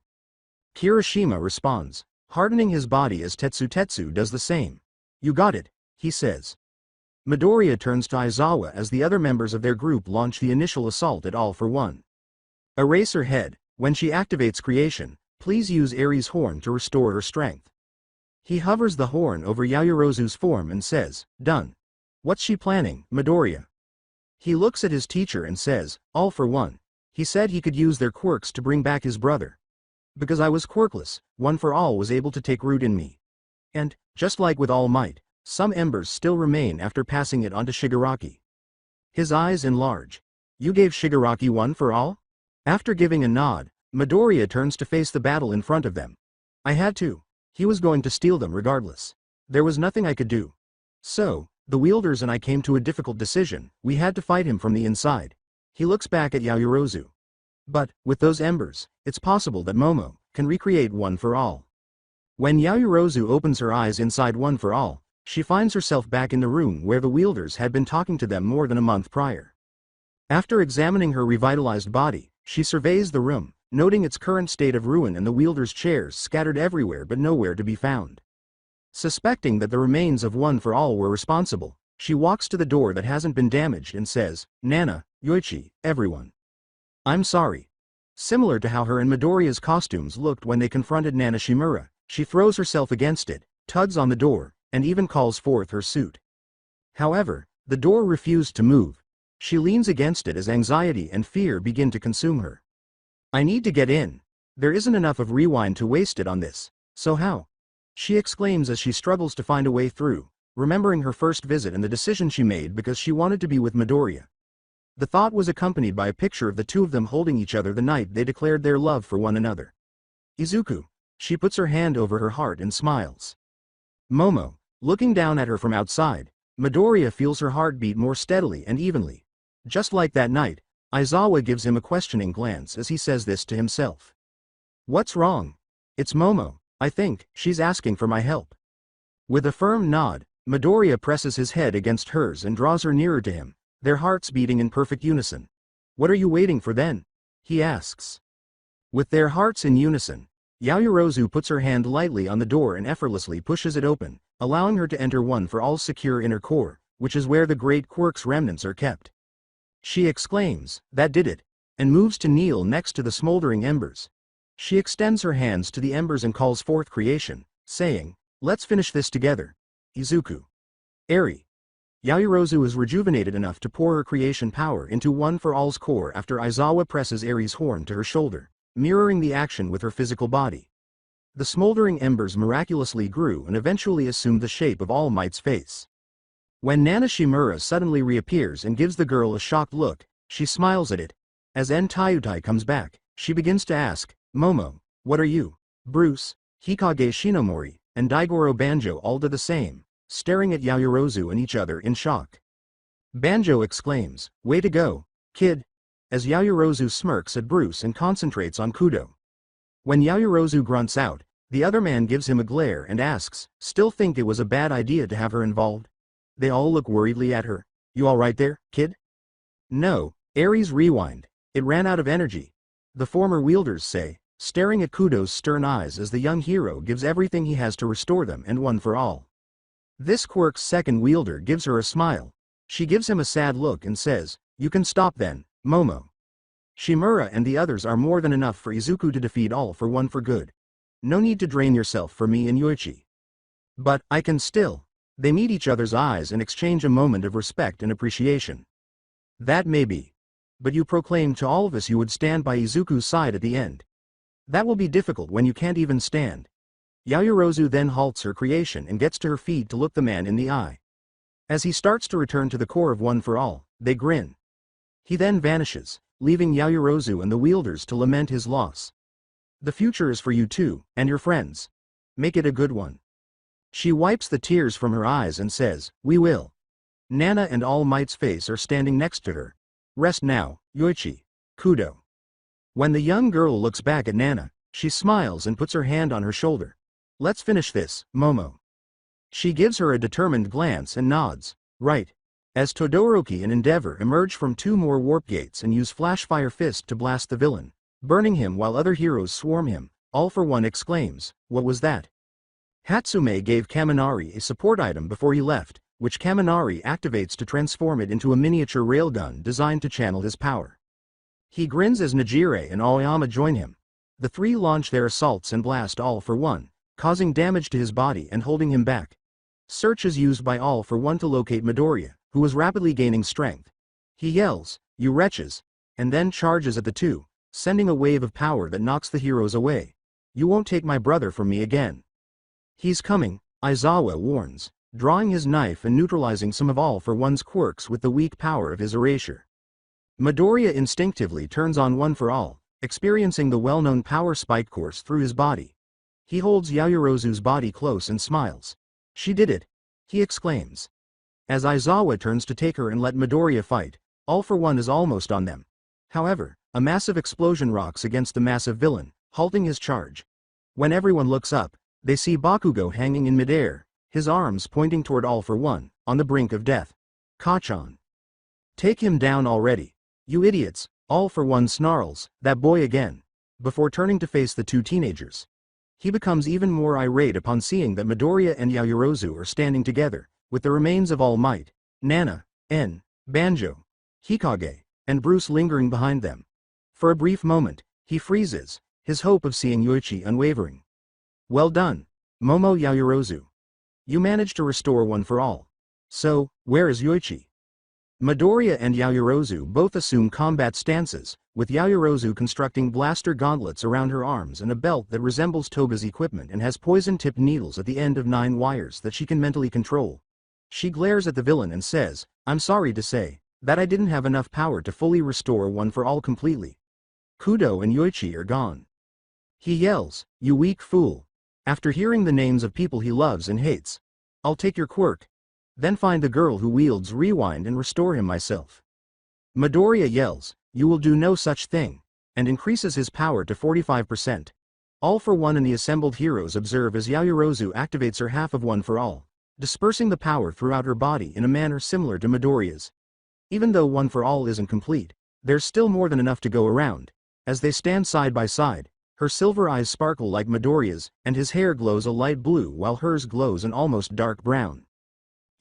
Speaker 2: Kirishima responds, hardening his body as Tetsu does the same. You got it, he says. Midoriya turns to Aizawa as the other members of their group launch the initial assault at All for One. Eraser Head, when she activates creation, please use Ares' horn to restore her strength. He hovers the horn over Yaoyorozu's form and says, Done. What's she planning, Midoriya? He looks at his teacher and says, All for One. He said he could use their quirks to bring back his brother. Because I was quirkless, One for All was able to take root in me. And, just like with All Might, some embers still remain after passing it on to Shigaraki. His eyes enlarge. You gave Shigaraki One for All? After giving a nod, Midoriya turns to face the battle in front of them. I had to. He was going to steal them regardless. There was nothing I could do. So, the wielders and I came to a difficult decision. We had to fight him from the inside. He looks back at Yaoyorozu. But, with those embers, it's possible that Momo can recreate One for All. When Yaoyorozu opens her eyes inside One for All, she finds herself back in the room where the wielders had been talking to them more than a month prior. After examining her revitalized body, she surveys the room, noting its current state of ruin and the wielders' chairs scattered everywhere but nowhere to be found. Suspecting that the remains of One for All were responsible, she walks to the door that hasn't been damaged and says, Nana, Yoichi, everyone. I'm sorry. Similar to how her and Midoriya's costumes looked when they confronted Nana Shimura, she throws herself against it, tugs on the door, and even calls forth her suit. However, the door refused to move. She leans against it as anxiety and fear begin to consume her. I need to get in. There isn't enough of rewind to waste it on this, so how? She exclaims as she struggles to find a way through, remembering her first visit and the decision she made because she wanted to be with Midoriya. The thought was accompanied by a picture of the two of them holding each other the night they declared their love for one another. Izuku. She puts her hand over her heart and smiles. Momo. Looking down at her from outside, Midoriya feels her heart beat more steadily and evenly. Just like that night, Aizawa gives him a questioning glance as he says this to himself. What's wrong? It's Momo, I think, she's asking for my help. With a firm nod, Midoriya presses his head against hers and draws her nearer to him, their hearts beating in perfect unison. What are you waiting for then? He asks. With their hearts in unison, Yaoyorozu puts her hand lightly on the door and effortlessly pushes it open, allowing her to enter One for All's secure inner core, which is where the Great Quirk's remnants are kept. She exclaims, "That did it," and moves to kneel next to the smoldering embers. She extends her hands to the embers and calls forth creation, saying, "Let's finish this together. Izuku." Eri. Yaoyorozu is rejuvenated enough to pour her creation power into One for All's core after Aizawa presses Eri's horn to her shoulder, mirroring the action with her physical body. The smoldering embers miraculously grew and eventually assumed the shape of All Might's face. When Nana Shimura suddenly reappears and gives the girl a shocked look, she smiles at it. As En Tayutai comes back, she begins to ask, "Momo, what are you?" Bruce, Hikage Shinomori, and Daigoro Banjo all do the same, staring at Yaoyorozu and each other in shock. Banjo exclaims, "Way to go, kid," as Yaoyorozu smirks at Bruce and concentrates on Kudo. When Yaoyorozu grunts out, the other man gives him a glare and asks, "Still think it was a bad idea to have her involved?" They all look worriedly at her. "You alright there, kid?" "No, Ares rewind. It ran out of energy," the former wielders say, staring at Kudo's stern eyes as the young hero gives everything he has to restore them and One for All. This quirk's second wielder gives her a smile. She gives him a sad look and says, "You can stop then, Momo. Shimura and the others are more than enough for Izuku to defeat All for One for good. No need to drain yourself for me and Yoichi." "But I can still." They meet each other's eyes and exchange a moment of respect and appreciation. "That may be. But you proclaimed to all of us you would stand by Izuku's side at the end. That will be difficult when you can't even stand." Yaoyorozu then halts her creation and gets to her feet to look the man in the eye. As he starts to return to the core of One for All, they grin. He then vanishes, leaving Yaoyorozu and the wielders to lament his loss. "The future is for you too, and your friends. Make it a good one." She wipes the tears from her eyes and says, "We will." Nana and All Might's face are standing next to her. "Rest now, Yoichi." Kudo. When the young girl looks back at Nana, she smiles and puts her hand on her shoulder. "Let's finish this, Momo." She gives her a determined glance and nods. "Right." As Todoroki and Endeavor emerge from two more warp gates and use Flashfire Fist to blast the villain, burning him while other heroes swarm him, All for One exclaims, "What was that?" Hatsume gave Kaminari a support item before he left, which Kaminari activates to transform it into a miniature railgun designed to channel his power. He grins as Najire and Aoyama join him. The three launch their assaults and blast All for One, causing damage to his body and holding him back. Search is used by All for One to locate Midoriya, who is rapidly gaining strength. He yells, "You wretches," and then charges at the two, sending a wave of power that knocks the heroes away. "You won't take my brother from me again." "He's coming," Aizawa warns, drawing his knife and neutralizing some of All for One's quirks with the weak power of his erasure. Midoriya instinctively turns on One for All, experiencing the well-known power spike course through his body. He holds Yaoyorozu's body close and smiles. "She did it," he exclaims. As Aizawa turns to take her and let Midoriya fight, All for One is almost on them. However, a massive explosion rocks against the massive villain, halting his charge. When everyone looks up, they see Bakugo hanging in midair, his arms pointing toward All for One, on the brink of death. "Kachan. Take him down already. You idiots," All for One snarls, "that boy again," before turning to face the two teenagers. He becomes even more irate upon seeing that Midoriya and Yaoyorozu are standing together, with the remains of All Might, Nana, En, Banjo, Hikage, and Bruce lingering behind them. For a brief moment, he freezes, his hope of seeing Yoichi unwavering. "Well done, Momo Yaoyorozu. You managed to restore One for All. So, where is Yoichi?" Midoriya and Yaoyorozu both assume combat stances, with Yaoyorozu constructing blaster gauntlets around her arms and a belt that resembles Toga's equipment and has poison-tipped needles at the end of 9 wires that she can mentally control. She glares at the villain and says, "I'm sorry to say, that I didn't have enough power to fully restore One for All completely." Kudo and Yoichi are gone. He yells, "You weak fool." After hearing the names of people he loves and hates. "I'll take your quirk. Then find the girl who wields rewind and restore him myself." Midoriya yells, "You will do no such thing," and increases his power to 45%. All for One and the assembled heroes observe as Yaoyorozu activates her half of One for All, dispersing the power throughout her body in a manner similar to Midoriya's. Even though One for All isn't complete, there's still more than enough to go around. As they stand side by side, her silver eyes sparkle like Midoriya's, and his hair glows a light blue while hers glows an almost dark brown.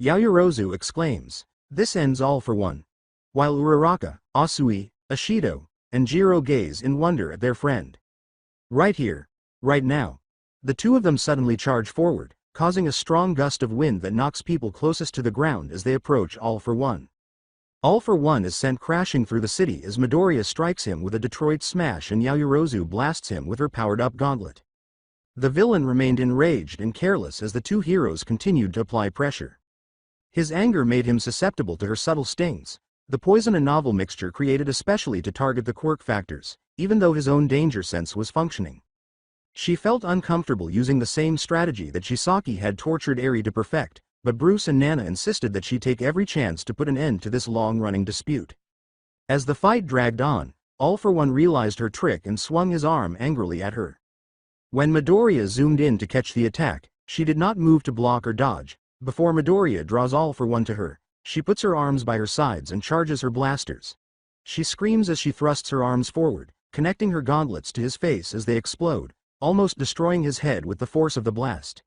Speaker 2: Yaoyorozu exclaims, "This ends all for one." While Uraraka, Asui, Ashido, and Jiro gaze in wonder at their friend. Right here, right now. The two of them suddenly charge forward, causing a strong gust of wind that knocks people closest to the ground as they approach All for One. All for One is sent crashing through the city as Midoriya strikes him with a Detroit smash and Yaoyorozu blasts him with her powered-up gauntlet. The villain remained enraged and careless as the two heroes continued to apply pressure. His anger made him susceptible to her subtle stings, the poison and novel mixture created especially to target the quirk factors, even though his own danger sense was functioning. She felt uncomfortable using the same strategy that Chisaki had tortured Eri to perfect, but Bruce and Nana insisted that she take every chance to put an end to this long-running dispute. As the fight dragged on, All for One realized her trick and swung his arm angrily at her. When Midoriya zoomed in to catch the attack, she did not move to block or dodge. Before Midoriya draws All for One to her, she puts her arms by her sides and charges her blasters. She screams as she thrusts her arms forward, connecting her gauntlets to his face as they explode, almost destroying his head with the force of the blast.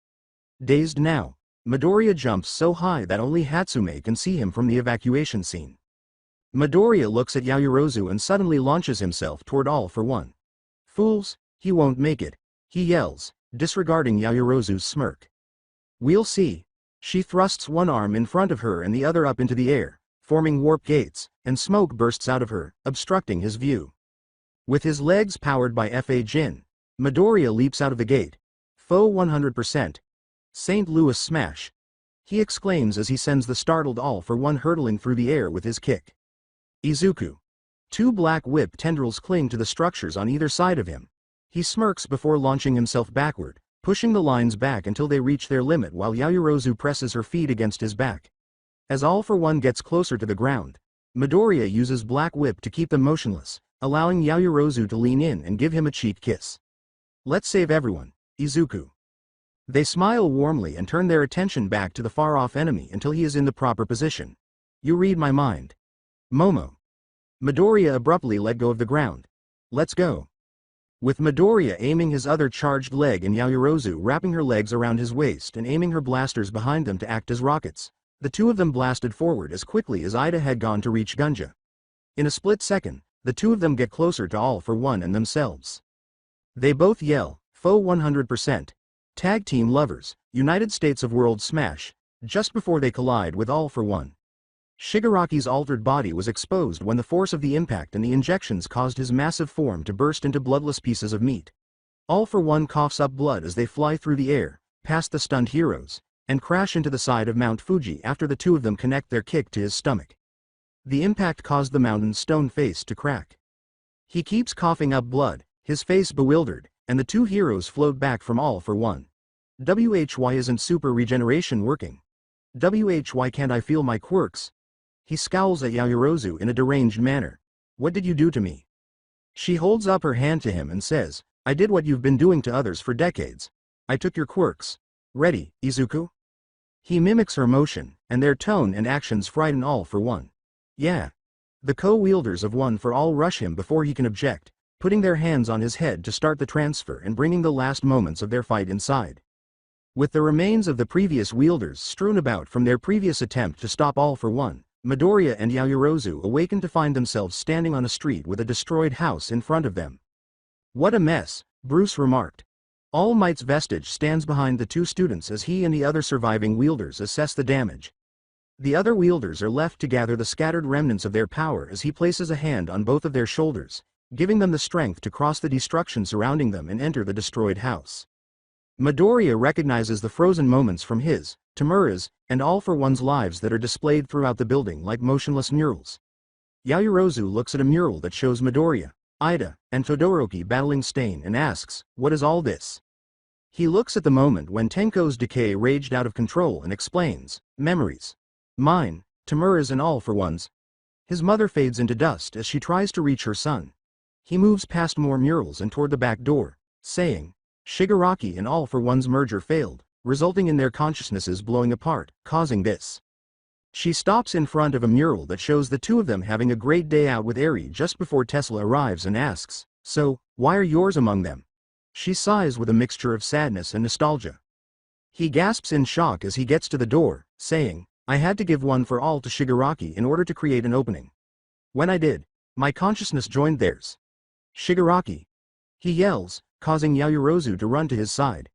Speaker 2: Dazed now, Midoriya jumps so high that only Hatsume can see him from the evacuation scene. Midoriya looks at Yaoyorozu and suddenly launches himself toward All for One. "Fools, he won't make it," he yells, disregarding Yaoyorozu's smirk. "We'll see." She thrusts one arm in front of her and the other up into the air, forming warp gates, and smoke bursts out of her, obstructing his view. With his legs powered by Fa Jin, Midoriya leaps out of the gate. "Foe 100%. St. Louis smash," he exclaims as he sends the startled All for One hurtling through the air with his kick. Izuku. Two black whip tendrils cling to the structures on either side of him. He smirks before launching himself backward, pushing the lines back until they reach their limit while Yaoyorozu presses her feet against his back. As All for One gets closer to the ground, Midoriya uses Black Whip to keep them motionless, allowing Yaoyorozu to lean in and give him a cheek kiss. "Let's save everyone, Izuku." They smile warmly and turn their attention back to the far-off enemy until he is in the proper position. "You read my mind. Momo." Midoriya abruptly let go of the ground. "Let's go." With Midoriya aiming his other charged leg and Yaoyorozu wrapping her legs around his waist and aiming her blasters behind them to act as rockets, the two of them blasted forward as quickly as Ida had gone to reach Gunja. In a split second, the two of them get closer to All for One and themselves. They both yell, "Foe 100%. Tag Team Lovers, United States of World Smash," just before they collide with All for One. Shigaraki's altered body was exposed when the force of the impact and the injections caused his massive form to burst into bloodless pieces of meat. All for One coughs up blood as they fly through the air, past the stunned heroes, and crash into the side of Mount Fuji after the two of them connect their kick to his stomach. The impact caused the mountain's stone face to crack. He keeps coughing up blood, his face bewildered, and the two heroes float back from All for One. "Why isn't super regeneration working? Why can't I feel my quirks?" He scowls at Yaoyorozu in a deranged manner. "What did you do to me?" She holds up her hand to him and says, "I did what you've been doing to others for decades. I took your quirks. Ready, Izuku?" He mimics her motion, and their tone and actions frighten All for One. "Yeah." The co-wielders of One for All rush him before he can object, putting their hands on his head to start the transfer and bringing the last moments of their fight inside. With the remains of the previous wielders strewn about from their previous attempt to stop All for One, Midoriya and Yaoyorozu awaken to find themselves standing on a street with a destroyed house in front of them. "What a mess," Bruce remarked. All Might's vestige stands behind the two students as he and the other surviving wielders assess the damage. The other wielders are left to gather the scattered remnants of their power as he places a hand on both of their shoulders, giving them the strength to cross the destruction surrounding them and enter the destroyed house. Midoriya recognizes the frozen moments from his, Tamura's, and All for One's lives that are displayed throughout the building like motionless murals. Yaoyorozu looks at a mural that shows Midoriya, Ida, and Todoroki battling Stain and asks, "What is all this?" He looks at the moment when Tenko's decay raged out of control and explains, "Memories. Mine, Tamura's and All for One's." His mother fades into dust as she tries to reach her son. He moves past more murals and toward the back door, saying, "Shigaraki and All for One's merger failed, resulting in their consciousnesses blowing apart, causing this." She stops in front of a mural that shows the two of them having a great day out with Eri just before Tesla arrives and asks, So, why are yours among them? She sighs with a mixture of sadness and nostalgia. He gasps in shock as he gets to the door, saying, I had to give one for all to Shigaraki in order to create an opening. When I did, my consciousness joined theirs. Shigaraki! He yells, causing Yaoyorozu to run to his side.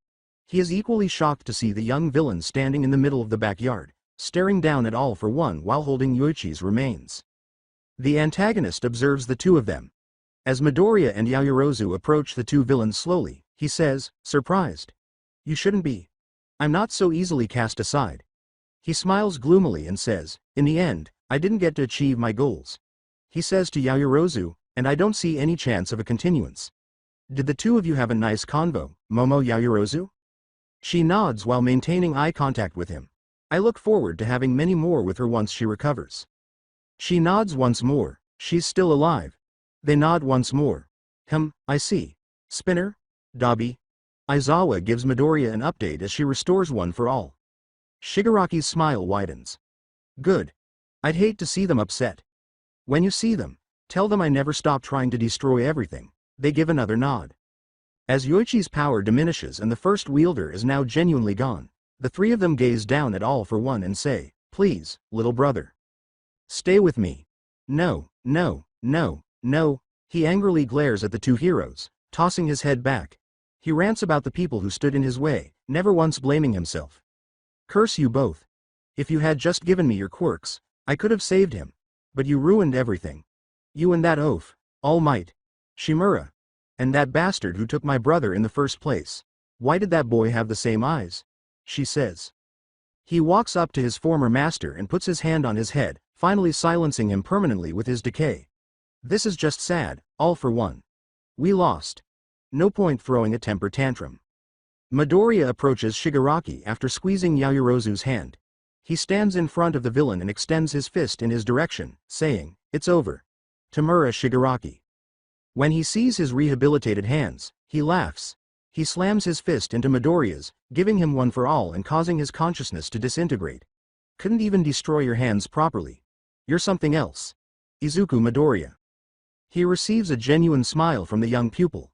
Speaker 2: He is equally shocked to see the young villain standing in the middle of the backyard, staring down at All for One while holding Yuichi's remains. The antagonist observes the two of them. As Midoriya and Yaoyorozu approach the two villains slowly, he says, surprised. You shouldn't be. I'm not so easily cast aside. He smiles gloomily and says, in the end, I didn't get to achieve my goals. He says to Yaoyorozu, and I don't see any chance of a continuance. Did the two of you have a nice convo, Momo Yaoyorozu? She nods while maintaining eye contact with him. I look forward to having many more with her once she recovers. She nods once more, she's still alive. They nod once more. I see. Spinner? Dabi? Aizawa gives Midoriya an update as she restores one for all. Shigaraki's smile widens. Good. I'd hate to see them upset. When you see them, tell them I never stopped trying to destroy everything. They give another nod. As Yuichi's power diminishes and the first wielder is now genuinely gone, the three of them gaze down at All for One and say, please, little brother. Stay with me. No, no, no, no. He angrily glares at the two heroes, tossing his head back. He rants about the people who stood in his way, never once blaming himself. Curse you both. If you had just given me your quirks, I could have saved him. But you ruined everything. You and that oaf, All Might, Shimura, and that bastard who took my brother in the first place. Why did that boy have the same eyes? She says. He walks up to his former master and puts his hand on his head, finally silencing him permanently with his decay. This is just sad, All for One. We lost. No point throwing a temper tantrum. Midoriya approaches Shigaraki after squeezing Yaoyorozu's hand. He stands in front of the villain and extends his fist in his direction, saying, it's over. Tamura Shigaraki. When he sees his rehabilitated hands, he laughs. He slams his fist into Midoriya's, giving him one for all and causing his consciousness to disintegrate. Couldn't even destroy your hands properly. You're something else. Izuku Midoriya. He receives a genuine smile from the young pupil.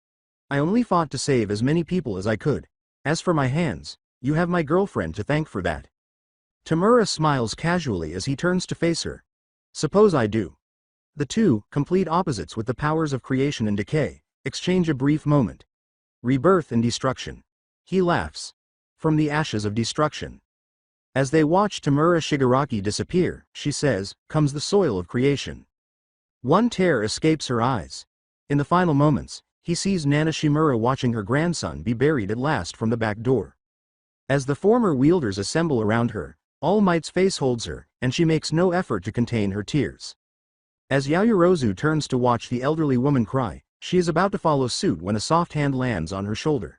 Speaker 2: I only fought to save as many people as I could. As for my hands, you have my girlfriend to thank for that. Tamura smiles casually as he turns to face her. Suppose I do. The two, complete opposites with the powers of creation and decay, exchange a brief moment. Rebirth and destruction. He laughs. From the ashes of destruction. As they watch Tamura Shigaraki disappear, she says, comes the soil of creation. One tear escapes her eyes. In the final moments, he sees Nana Shimura watching her grandson be buried at last from the back door. As the former wielders assemble around her, All Might's face holds her, and she makes no effort to contain her tears. As Yaoyorozu turns to watch the elderly woman cry, she is about to follow suit when a soft hand lands on her shoulder.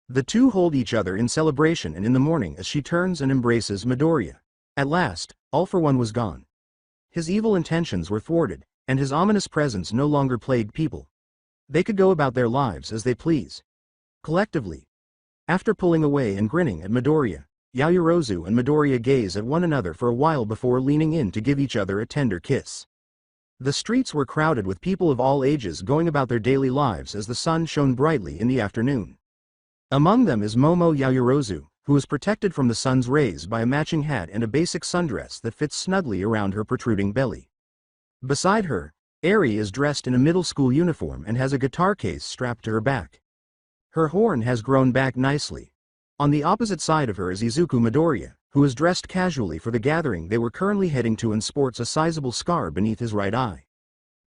Speaker 2: The two hold each other in celebration and in the morning as she turns and embraces Midoriya. At last, All for One was gone. His evil intentions were thwarted, and his ominous presence no longer plagued people. They could go about their lives as they please. Collectively. After pulling away and grinning at Midoriya, Yaoyorozu and Midoriya gaze at one another for a while before leaning in to give each other a tender kiss. The streets were crowded with people of all ages going about their daily lives as the sun shone brightly in the afternoon. Among them is Momo Yaoyorozu, who is protected from the sun's rays by a matching hat and a basic sundress that fits snugly around her protruding belly. Beside her, Eri is dressed in a middle school uniform and has a guitar case strapped to her back. Her horn has grown back nicely. On the opposite side of her is Izuku Midoriya, who is dressed casually for the gathering they were currently heading to and sports a sizable scar beneath his right eye.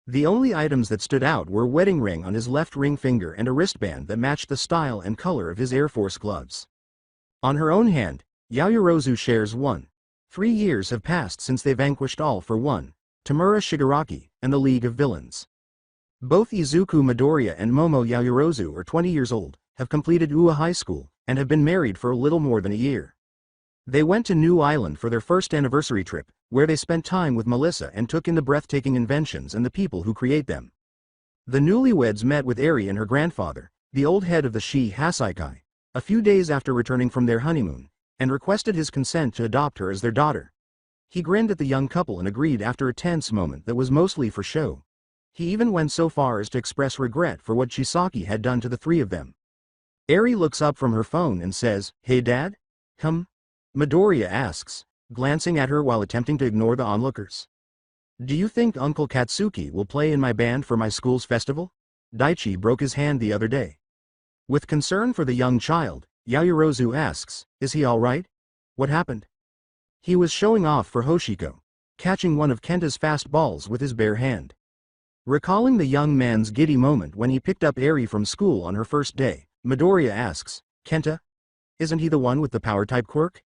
Speaker 2: The only items that stood out were a wedding ring on his left ring finger and a wristband that matched the style and color of his Air Force gloves. On her own hand, Yaoyorozu shares one. 3 years have passed since they vanquished All for One, Tamura Shigaraki, and the League of Villains. Both Izuku Midoriya and Momo Yaoyorozu are 20 years old, have completed UA High School, and have been married for a little more than a year. They went to New Island for their first anniversary trip, where they spent time with Melissa and took in the breathtaking inventions and the people who create them. The newlyweds met with Eri and her grandfather, the old head of the Shi Hasaikai, a few days after returning from their honeymoon, and requested his consent to adopt her as their daughter. He grinned at the young couple and agreed after a tense moment that was mostly for show. He even went so far as to express regret for what Chisaki had done to the three of them. Eri looks up from her phone and says, "Hey Dad? Midoriya asks, glancing at her while attempting to ignore the onlookers. "Do you think Uncle Katsuki will play in my band for my school's festival? Daichi broke his hand the other day." With concern for the young child, Yaoyorozu asks, "Is he alright? What happened?" "He was showing off for Hoshiko, catching one of Kenta's fast balls with his bare hand." Recalling the young man's giddy moment when he picked up Eri from school on her first day, Midoriya asks, "Kenta? Isn't he the one with the power-type quirk?"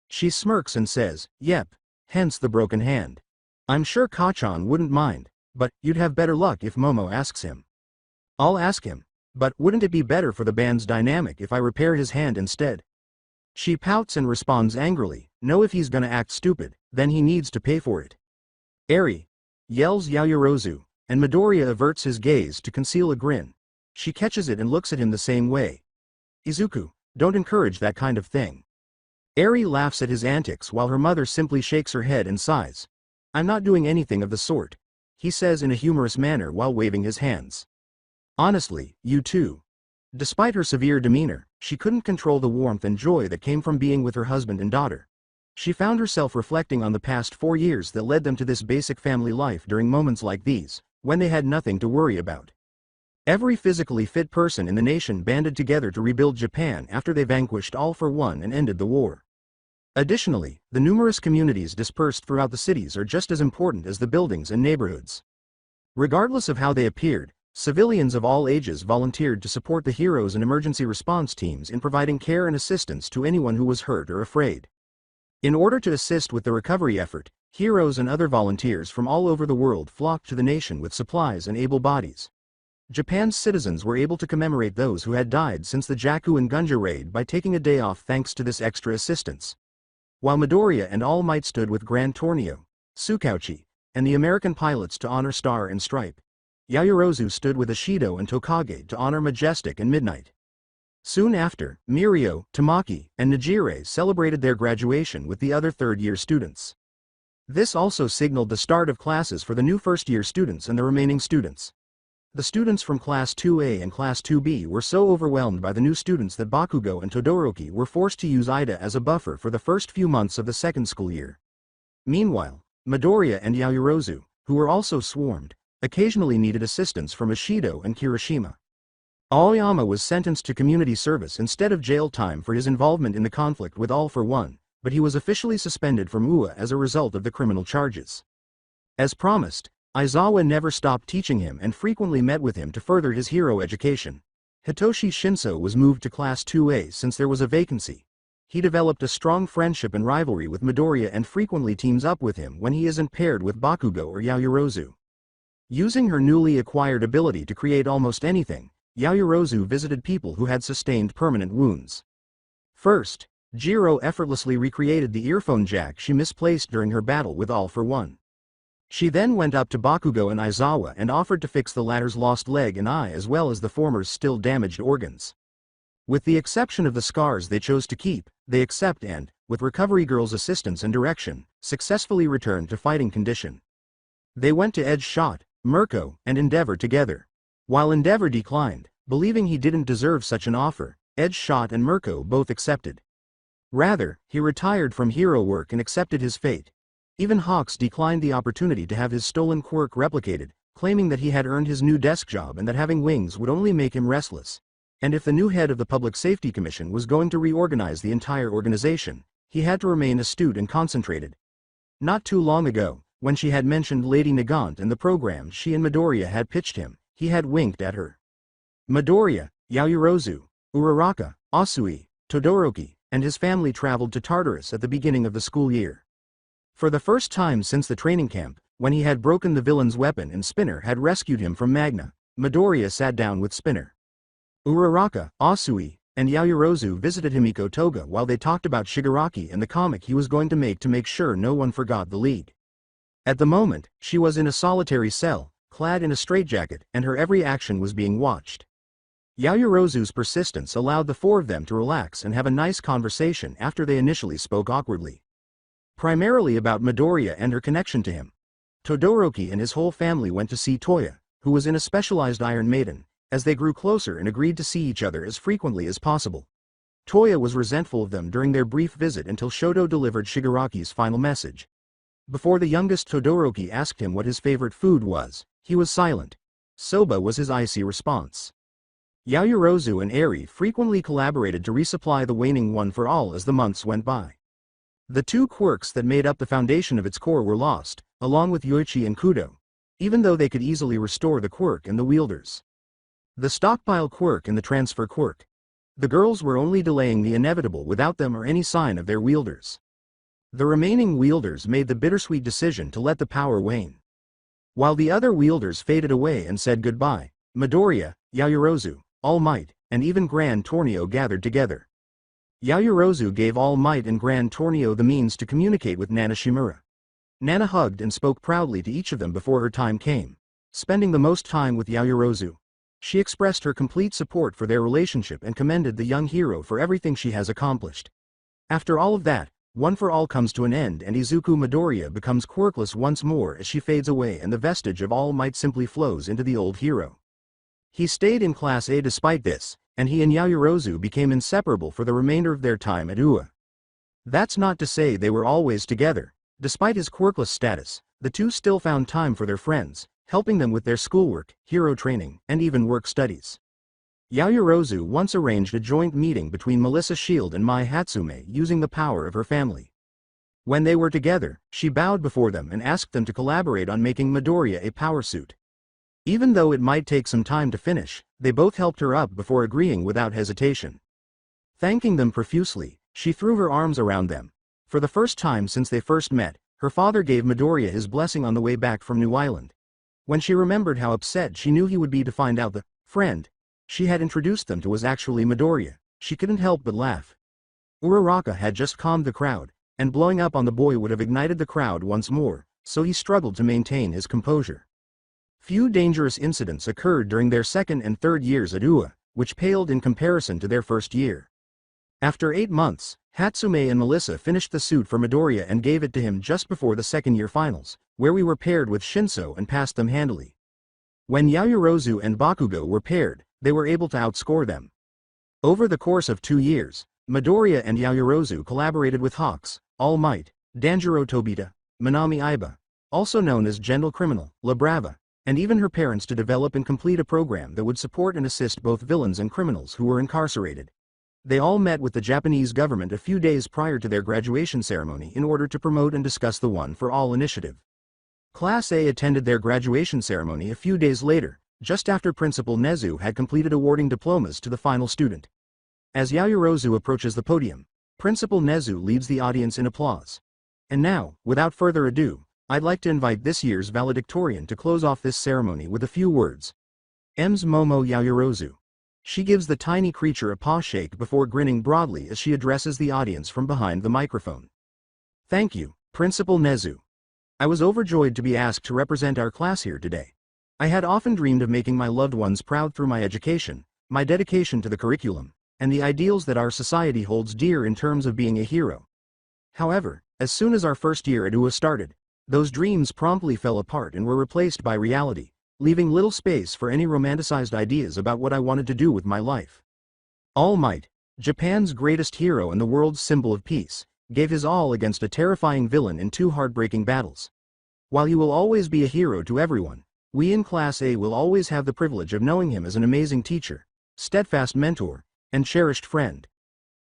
Speaker 2: She smirks and says, "Yep, hence the broken hand. I'm sure Kachan wouldn't mind, but you'd have better luck if Momo asks him." "I'll ask him, but wouldn't it be better for the band's dynamic if I repair his hand instead?" She pouts and responds angrily, "No, if he's gonna act stupid, then he needs to pay for it." "Eri!" yells Yaoyorozu, and Midoriya averts his gaze to conceal a grin. She catches it and looks at him the same way. "Izuku, don't encourage that kind of thing." Eri laughs at his antics while her mother simply shakes her head and sighs. "I'm not doing anything of the sort," he says in a humorous manner while waving his hands. "Honestly, you too." Despite her severe demeanor, she couldn't control the warmth and joy that came from being with her husband and daughter. She found herself reflecting on the past 4 years that led them to this basic family life during moments like these, when they had nothing to worry about. Every physically fit person in the nation banded together to rebuild Japan after they vanquished All for One and ended the war. Additionally, the numerous communities dispersed throughout the cities are just as important as the buildings and neighborhoods. Regardless of how they appeared, civilians of all ages volunteered to support the heroes and emergency response teams in providing care and assistance to anyone who was hurt or afraid. In order to assist with the recovery effort, heroes and other volunteers from all over the world flocked to the nation with supplies and able bodies. Japan's citizens were able to commemorate those who had died since the Jakku and Gunja raid by taking a day off thanks to this extra assistance. While Midoriya and All Might stood with Gran Tornio, Tsukauchi, and the American pilots to honor Star and Stripe, Yaoyorozu stood with Ishido and Tokage to honor Majestic and Midnight. Soon after, Mirio, Tamaki, and Najire celebrated their graduation with the other third-year students. This also signaled the start of classes for the new first-year students and the remaining students. The students from Class 2A and Class 2B were so overwhelmed by the new students that Bakugo and Todoroki were forced to use Ida as a buffer for the first few months of the second school year. Meanwhile, Midoriya and Yaoyorozu, who were also swarmed, occasionally needed assistance from Ishido and Kirishima. Aoyama was sentenced to community service instead of jail time for his involvement in the conflict with All for One, but he was officially suspended from UA as a result of the criminal charges. As promised, Aizawa never stopped teaching him and frequently met with him to further his hero education. Hitoshi Shinso was moved to Class 2A since there was a vacancy. He developed a strong friendship and rivalry with Midoriya and frequently teams up with him when he isn't paired with Bakugo or Yaoyorozu. Using her newly acquired ability to create almost anything, Yaoyorozu visited people who had sustained permanent wounds. First, Jiro effortlessly recreated the earphone jack she misplaced during her battle with All for One. She then went up to Bakugo and Aizawa and offered to fix the latter's lost leg and eye as well as the former's still damaged organs. With the exception of the scars they chose to keep, they accept and, with Recovery Girl's assistance and direction, successfully returned to fighting condition. They went to Edge Shot, Mirko, and Endeavor together. While Endeavor declined, believing he didn't deserve such an offer, Edge Shot and Mirko both accepted. Rather, he retired from hero work and accepted his fate. Even Hawks declined the opportunity to have his stolen quirk replicated, claiming that he had earned his new desk job and that having wings would only make him restless. And if the new head of the Public Safety Commission was going to reorganize the entire organization, he had to remain astute and concentrated. Not too long ago, when she had mentioned Lady Nagant and the program she and Midoriya had pitched him, he had winked at her. Midoriya, Yaoyorozu, Uraraka, Asui, Todoroki, and his family traveled to Tartarus at the beginning of the school year. For the first time since the training camp, when he had broken the villain's weapon and Spinner had rescued him from Magna, Midoriya sat down with Spinner. Uraraka, Asui, and Yaoyorozu visited Himiko Toga while they talked about Shigaraki and the comic he was going to make sure no one forgot the League. At the moment, she was in a solitary cell, clad in a straitjacket, and her every action was being watched. Yaoyorozu's persistence allowed the four of them to relax and have a nice conversation after they initially spoke awkwardly. Primarily about Midoriya and her connection to him. Todoroki and his whole family went to see Toya, who was in a specialized Iron Maiden, as they grew closer and agreed to see each other as frequently as possible. Toya was resentful of them during their brief visit until Shoto delivered Shigaraki's final message. Before the youngest Todoroki asked him what his favorite food was, he was silent. Soba was his icy response. Yaoyorozu and Eri frequently collaborated to resupply the waning One for All as the months went by. The two quirks that made up the foundation of its core were lost, along with Yoichi and Kudo, even though they could easily restore the quirk and the wielders. The stockpile quirk and the transfer quirk. The girls were only delaying the inevitable without them or any sign of their wielders. The remaining wielders made the bittersweet decision to let the power wane. While the other wielders faded away and said goodbye, Midoriya, Yaoyorozu, All Might, and even Grand Tornio gathered together. Yaoyorozu gave All Might and Grand Tornio the means to communicate with Nana Shimura. Nana hugged and spoke proudly to each of them before her time came, spending the most time with Yaoyorozu. She expressed her complete support for their relationship and commended the young hero for everything she has accomplished. After all of that, One for All comes to an end and Izuku Midoriya becomes quirkless once more as she fades away and the vestige of All Might simply flows into the old hero. He stayed in Class A despite this, and he and Yaoyorozu became inseparable for the remainder of their time at UA. That's not to say they were always together. Despite his quirkless status, the two still found time for their friends, helping them with their schoolwork, hero training, and even work studies. Yaoyorozu once arranged a joint meeting between Melissa Shield and Mai Hatsume using the power of her family. When they were together, she bowed before them and asked them to collaborate on making Midoriya a power suit. Even though it might take some time to finish, they both helped her up before agreeing without hesitation. Thanking them profusely, she threw her arms around them. For the first time since they first met, her father gave Midoriya his blessing on the way back from New Island. When she remembered how upset she knew he would be to find out the friend she had introduced them to was actually Midoriya, she couldn't help but laugh. Uraraka had just calmed the crowd, and blowing up on the boy would have ignited the crowd once more, so he struggled to maintain his composure. Few dangerous incidents occurred during their second and third years at UA, which paled in comparison to their first year. After 8 months, Hatsume and Melissa finished the suit for Midoriya and gave it to him just before the second-year finals, where we were paired with Shinso and passed them handily. When Yaoyorozu and Bakugo were paired, they were able to outscore them. Over the course of 2 years, Midoriya and Yaoyorozu collaborated with Hawks, All Might, Danjiro Tobita, Minami Aiba, also known as Gentle Criminal, La Brava, and even her parents to develop and complete a program that would support and assist both villains and criminals who were incarcerated. They all met with the Japanese government a few days prior to their graduation ceremony in order to promote and discuss the One for All initiative. Class A attended their graduation ceremony a few days later, just after Principal Nezu had completed awarding diplomas to the final student. As Yaoyorozu approaches the podium, Principal Nezu leads the audience in applause. And now, without further ado, I'd like to invite this year's valedictorian to close off this ceremony with a few words. Ms. Momo Yaoyorozu. She gives the tiny creature a paw shake before grinning broadly as she addresses the audience from behind the microphone. Thank you, Principal Nezu. I was overjoyed to be asked to represent our class here today. I had often dreamed of making my loved ones proud through my education, my dedication to the curriculum, and the ideals that our society holds dear in terms of being a hero. However, as soon as our first year at UA started, those dreams promptly fell apart and were replaced by reality, leaving little space for any romanticized ideas about what I wanted to do with my life. All Might, Japan's greatest hero and the world's symbol of peace, gave his all against a terrifying villain in 2 heartbreaking battles. While he will always be a hero to everyone, we in Class A will always have the privilege of knowing him as an amazing teacher, steadfast mentor, and cherished friend.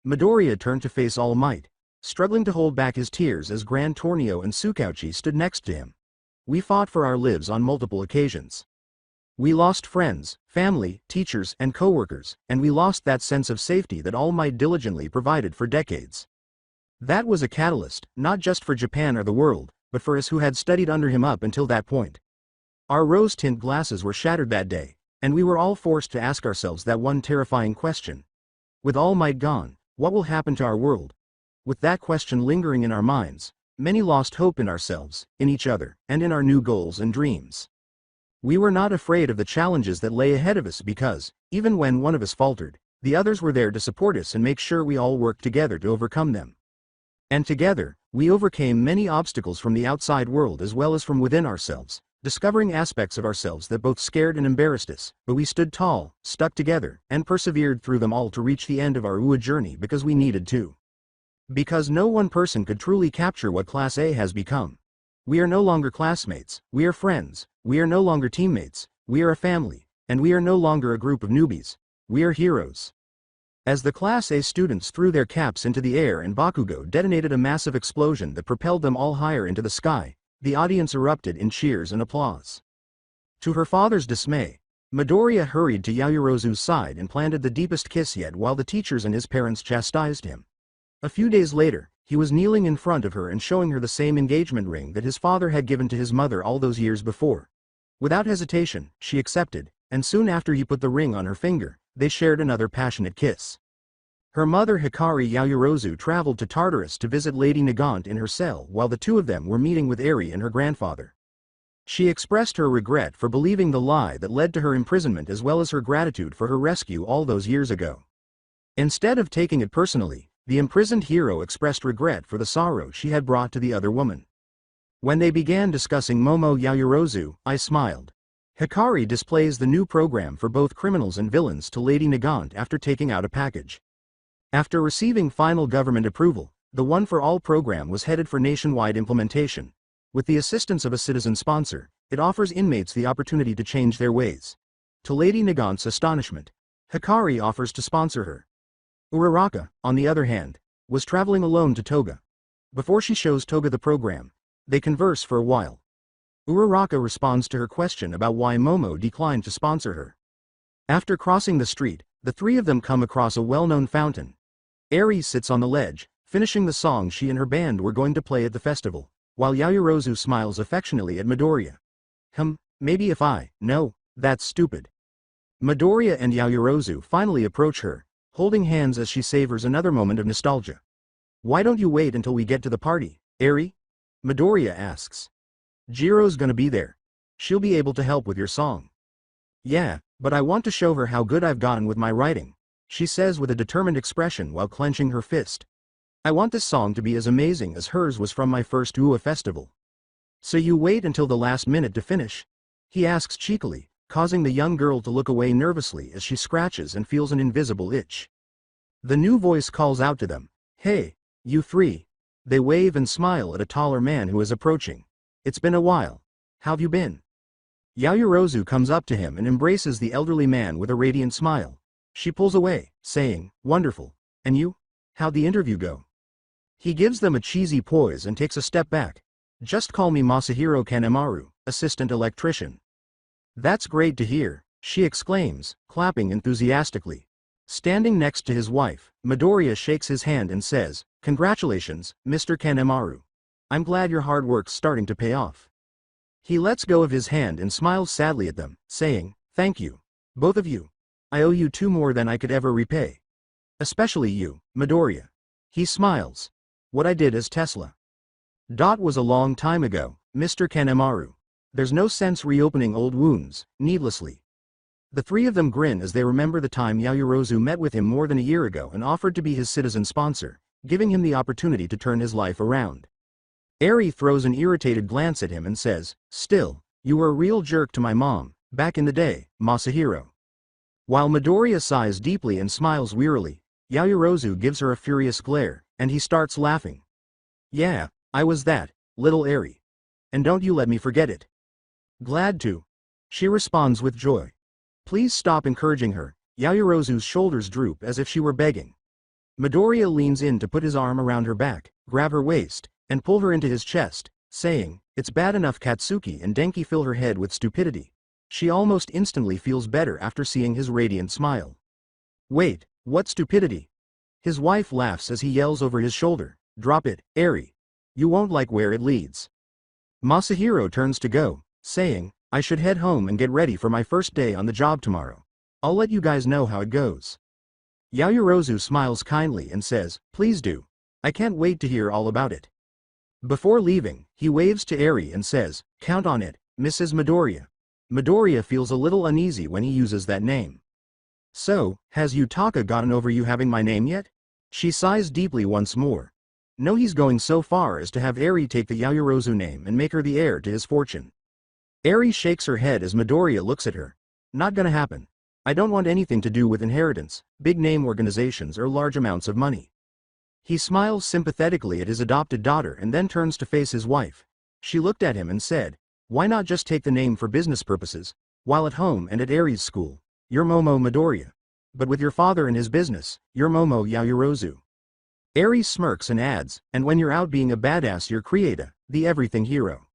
Speaker 2: Midoriya turned to face All Might, struggling to hold back his tears as Grand Tornio and Tsukauchi stood next to him. We fought for our lives on multiple occasions. We lost friends, family, teachers, and co-workers, and we lost that sense of safety that All Might diligently provided for decades. That was a catalyst, not just for Japan or the world, but for us who had studied under him up until that point. Our rose-tint glasses were shattered that day, and we were all forced to ask ourselves that one terrifying question. With All Might gone, what will happen to our world? With that question lingering in our minds, many lost hope in ourselves, in each other, and in our new goals and dreams. We were not afraid of the challenges that lay ahead of us because, even when one of us faltered, the others were there to support us and make sure we all worked together to overcome them. And together, We overcame many obstacles from the outside world as well as from within ourselves, discovering aspects of ourselves that both scared and embarrassed us, but we stood tall, stuck together, and persevered through them all to reach the end of our UA journey because we needed to. Because no one person could truly capture what Class A has become. We are no longer classmates, we are friends, we are no longer teammates, we are a family, and we are no longer a group of newbies. We are heroes. As the Class A students threw their caps into the air and Bakugo detonated a massive explosion that propelled them all higher into the sky, the audience erupted in cheers and applause. To her father's dismay, Midoriya hurried to Yaoyorozu's side and planted the deepest kiss yet while the teachers and his parents chastised him. A few days later, he was kneeling in front of her and showing her the same engagement ring that his father had given to his mother all those years before. Without hesitation, she accepted, and soon after he put the ring on her finger, they shared another passionate kiss. Her mother Hikari Yaoyorozu traveled to Tartarus to visit Lady Nagant in her cell while the two of them were meeting with Eri and her grandfather. She expressed her regret for believing the lie that led to her imprisonment as well as her gratitude for her rescue all those years ago. Instead of taking it personally, the imprisoned hero expressed regret for the sorrow she had brought to the other woman. When they began discussing Momo Yaoyorozu, I smiled. Hikari displays the new program for both criminals and villains to Lady Nagant after taking out a package. After receiving final government approval, the One for All program was headed for nationwide implementation. With the assistance of a citizen sponsor, it offers inmates the opportunity to change their ways. To Lady Nagant's astonishment, Hikari offers to sponsor her. Uraraka, on the other hand, was traveling alone to Toga. Before she shows Toga the program, they converse for a while. Uraraka responds to her question about why Momo declined to sponsor her. After crossing the street, the three of them come across a well-known fountain. Eri sits on the ledge, finishing the song she and her band were going to play at the festival, while Yaoyorozu smiles affectionately at Midoriya. Maybe if no, that's stupid. Midoriya and Yaoyorozu finally approach her, holding hands as she savors another moment of nostalgia. Why don't you wait until we get to the party, Eri? Midoriya asks. Jiro's gonna be there. She'll be able to help with your song. Yeah, but I want to show her how good I've gotten with my writing, she says with a determined expression while clenching her fist. I want this song to be as amazing as hers was from my first UA festival. So you wait until the last minute to finish? He asks cheekily, causing the young girl to look away nervously as she scratches and feels an invisible itch. The new voice calls out to them, "Hey, you three." They wave and smile at a taller man who is approaching. It's been a while. How've you been? Yaoyorozu comes up to him and embraces the elderly man with a radiant smile. She pulls away, saying, "Wonderful. And you? How'd the interview go?" He gives them a cheesy poise and takes a step back. Just call me Masahiro Kanemaru, assistant electrician. That's great to hear, she exclaims, clapping enthusiastically. Standing next to his wife, Midoriya shakes his hand and says, "Congratulations, Mr. Kanemaru. I'm glad your hard work's starting to pay off." He lets go of his hand and smiles sadly at them, saying, "Thank you. Both of you. I owe you two more than I could ever repay. Especially you, Midoriya." He smiles. "What I did as Tesla. Was a long time ago, Mr. Kanemaru. There's no sense reopening old wounds, needlessly." The three of them grin as they remember the time Yaoyorozu met with him more than a year ago and offered to be his citizen sponsor, giving him the opportunity to turn his life around. Eri throws an irritated glance at him and says, "Still, you were a real jerk to my mom, back in the day, Masahiro." While Midoriya sighs deeply and smiles wearily, Yaoyorozu gives her a furious glare, and he starts laughing. "Yeah, I was that, little Eri. And don't you let me forget it." "Glad to." She responds with joy. "Please stop encouraging her." Yaoyorozu's shoulders droop as if she were begging. Midoriya leans in to put his arm around her back, grab her waist, and pull her into his chest, saying, "It's bad enough Katsuki and Denki fill her head with stupidity." She almost instantly feels better after seeing his radiant smile. "Wait, what stupidity?" His wife laughs as he yells over his shoulder, "Drop it, Eri. You won't like where it leads." Masahiro turns to go, saying, "I should head home and get ready for my first day on the job tomorrow. I'll let you guys know how it goes." Yaoyorozu smiles kindly and says, "Please do. I can't wait to hear all about it." Before leaving, he waves to Eri and says, "Count on it, Mrs. Midoriya." Midoriya feels a little uneasy when he uses that name. "So, has Yutaka gotten over you having my name yet?" She sighs deeply once more. No, he's going so far as to have Eri take the Yaoyorozu name and make her the heir to his fortune. Eri shakes her head as Midoriya looks at her. Not gonna happen. I don't want anything to do with inheritance, big name organizations or large amounts of money. He smiles sympathetically at his adopted daughter and then turns to face his wife. She looked at him and said, why not just take the name for business purposes, while at home and at Aries school? You're Momo Midoriya. But with your father and his business, you're Momo Yaoyorozu. Aries smirks and adds, and when you're out being a badass you're Krieta, the everything hero.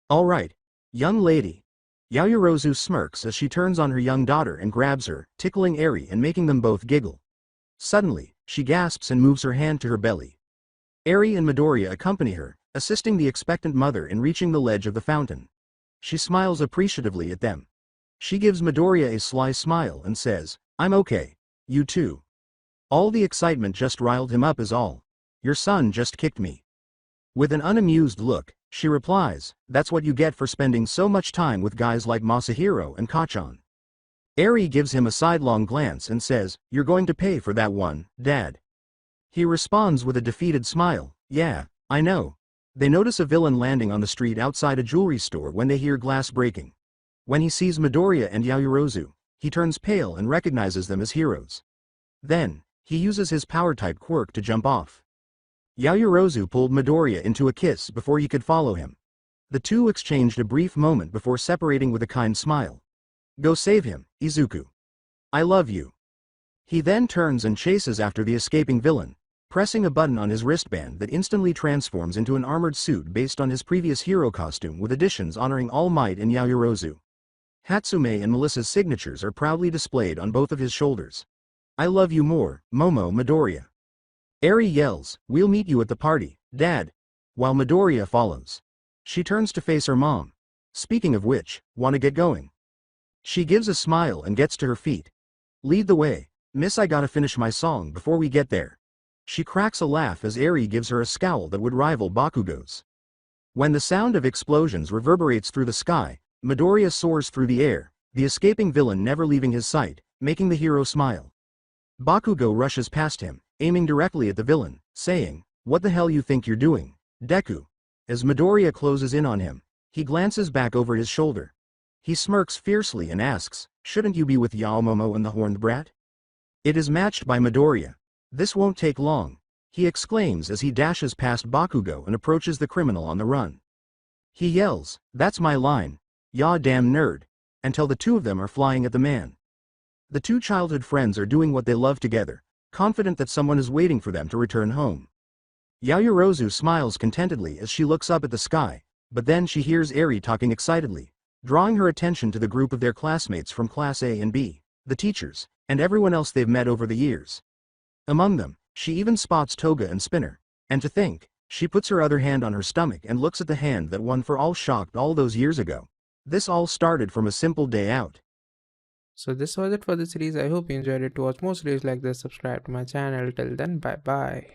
Speaker 2: Alright. Young lady. Yaoyorozu smirks as she turns on her young daughter and grabs her, tickling Eri and making them both giggle. Suddenly, she gasps and moves her hand to her belly. Eri and Midoriya accompany her, assisting the expectant mother in reaching the ledge of the fountain. She smiles appreciatively at them. She gives Midoriya a sly smile and says, I'm okay. You too. All the excitement just riled him up is all. Your son just kicked me. With an unamused look, she replies, that's what you get for spending so much time with guys like Masahiro and Kachan. Eri gives him a sidelong glance and says, you're going to pay for that one, Dad. He responds with a defeated smile, yeah, I know. They notice a villain landing on the street outside a jewelry store when they hear glass breaking. When he sees Midoriya and Yaoyorozu, he turns pale and recognizes them as heroes. Then, he uses his power-type quirk to jump off. Yaoyorozu pulled Midoriya into a kiss before he could follow him. The two exchanged a brief moment before separating with a kind smile. Go save him, Izuku. I love you. He then turns and chases after the escaping villain, pressing a button on his wristband that instantly transforms into an armored suit based on his previous hero costume with additions honoring All Might and Yaoyorozu. Hatsume and Melissa's signatures are proudly displayed on both of his shoulders. I love you more, Momo Midoriya. Eri yells, we'll meet you at the party, Dad, while Midoriya follows. She turns to face her mom. Speaking of which, wanna get going? She gives a smile and gets to her feet. Lead the way, miss, I gotta finish my song before we get there. She cracks a laugh as Eri gives her a scowl that would rival Bakugo's. When the sound of explosions reverberates through the sky, Midoriya soars through the air, the escaping villain never leaving his sight, making the hero smile. Bakugo rushes past him, aiming directly at the villain, saying, what the hell you think you're doing, Deku? As Midoriya closes in on him, he glances back over his shoulder. He smirks fiercely and asks, shouldn't you be with Yaomomo and the horned brat? It is matched by Midoriya. This won't take long, he exclaims as he dashes past Bakugo and approaches the criminal on the run. He yells, that's my line, ya damn nerd, until the two of them are flying at the man. The two childhood friends are doing what they love together, confident that someone is waiting for them to return home. Yaoyorozu smiles contentedly as she looks up at the sky, but then she hears Eri talking excitedly, drawing her attention to the group of their classmates from Class A and B, the teachers, and everyone else they've met over the years. Among them, she even spots Toga and Spinner, and to think, she puts her other hand on her stomach and looks at the hand that one for all shocked all those years ago. This all started from a simple day out.
Speaker 1: So this was it for the series. I hope you enjoyed it. To watch more series like this, subscribe to my channel. Till then, bye bye.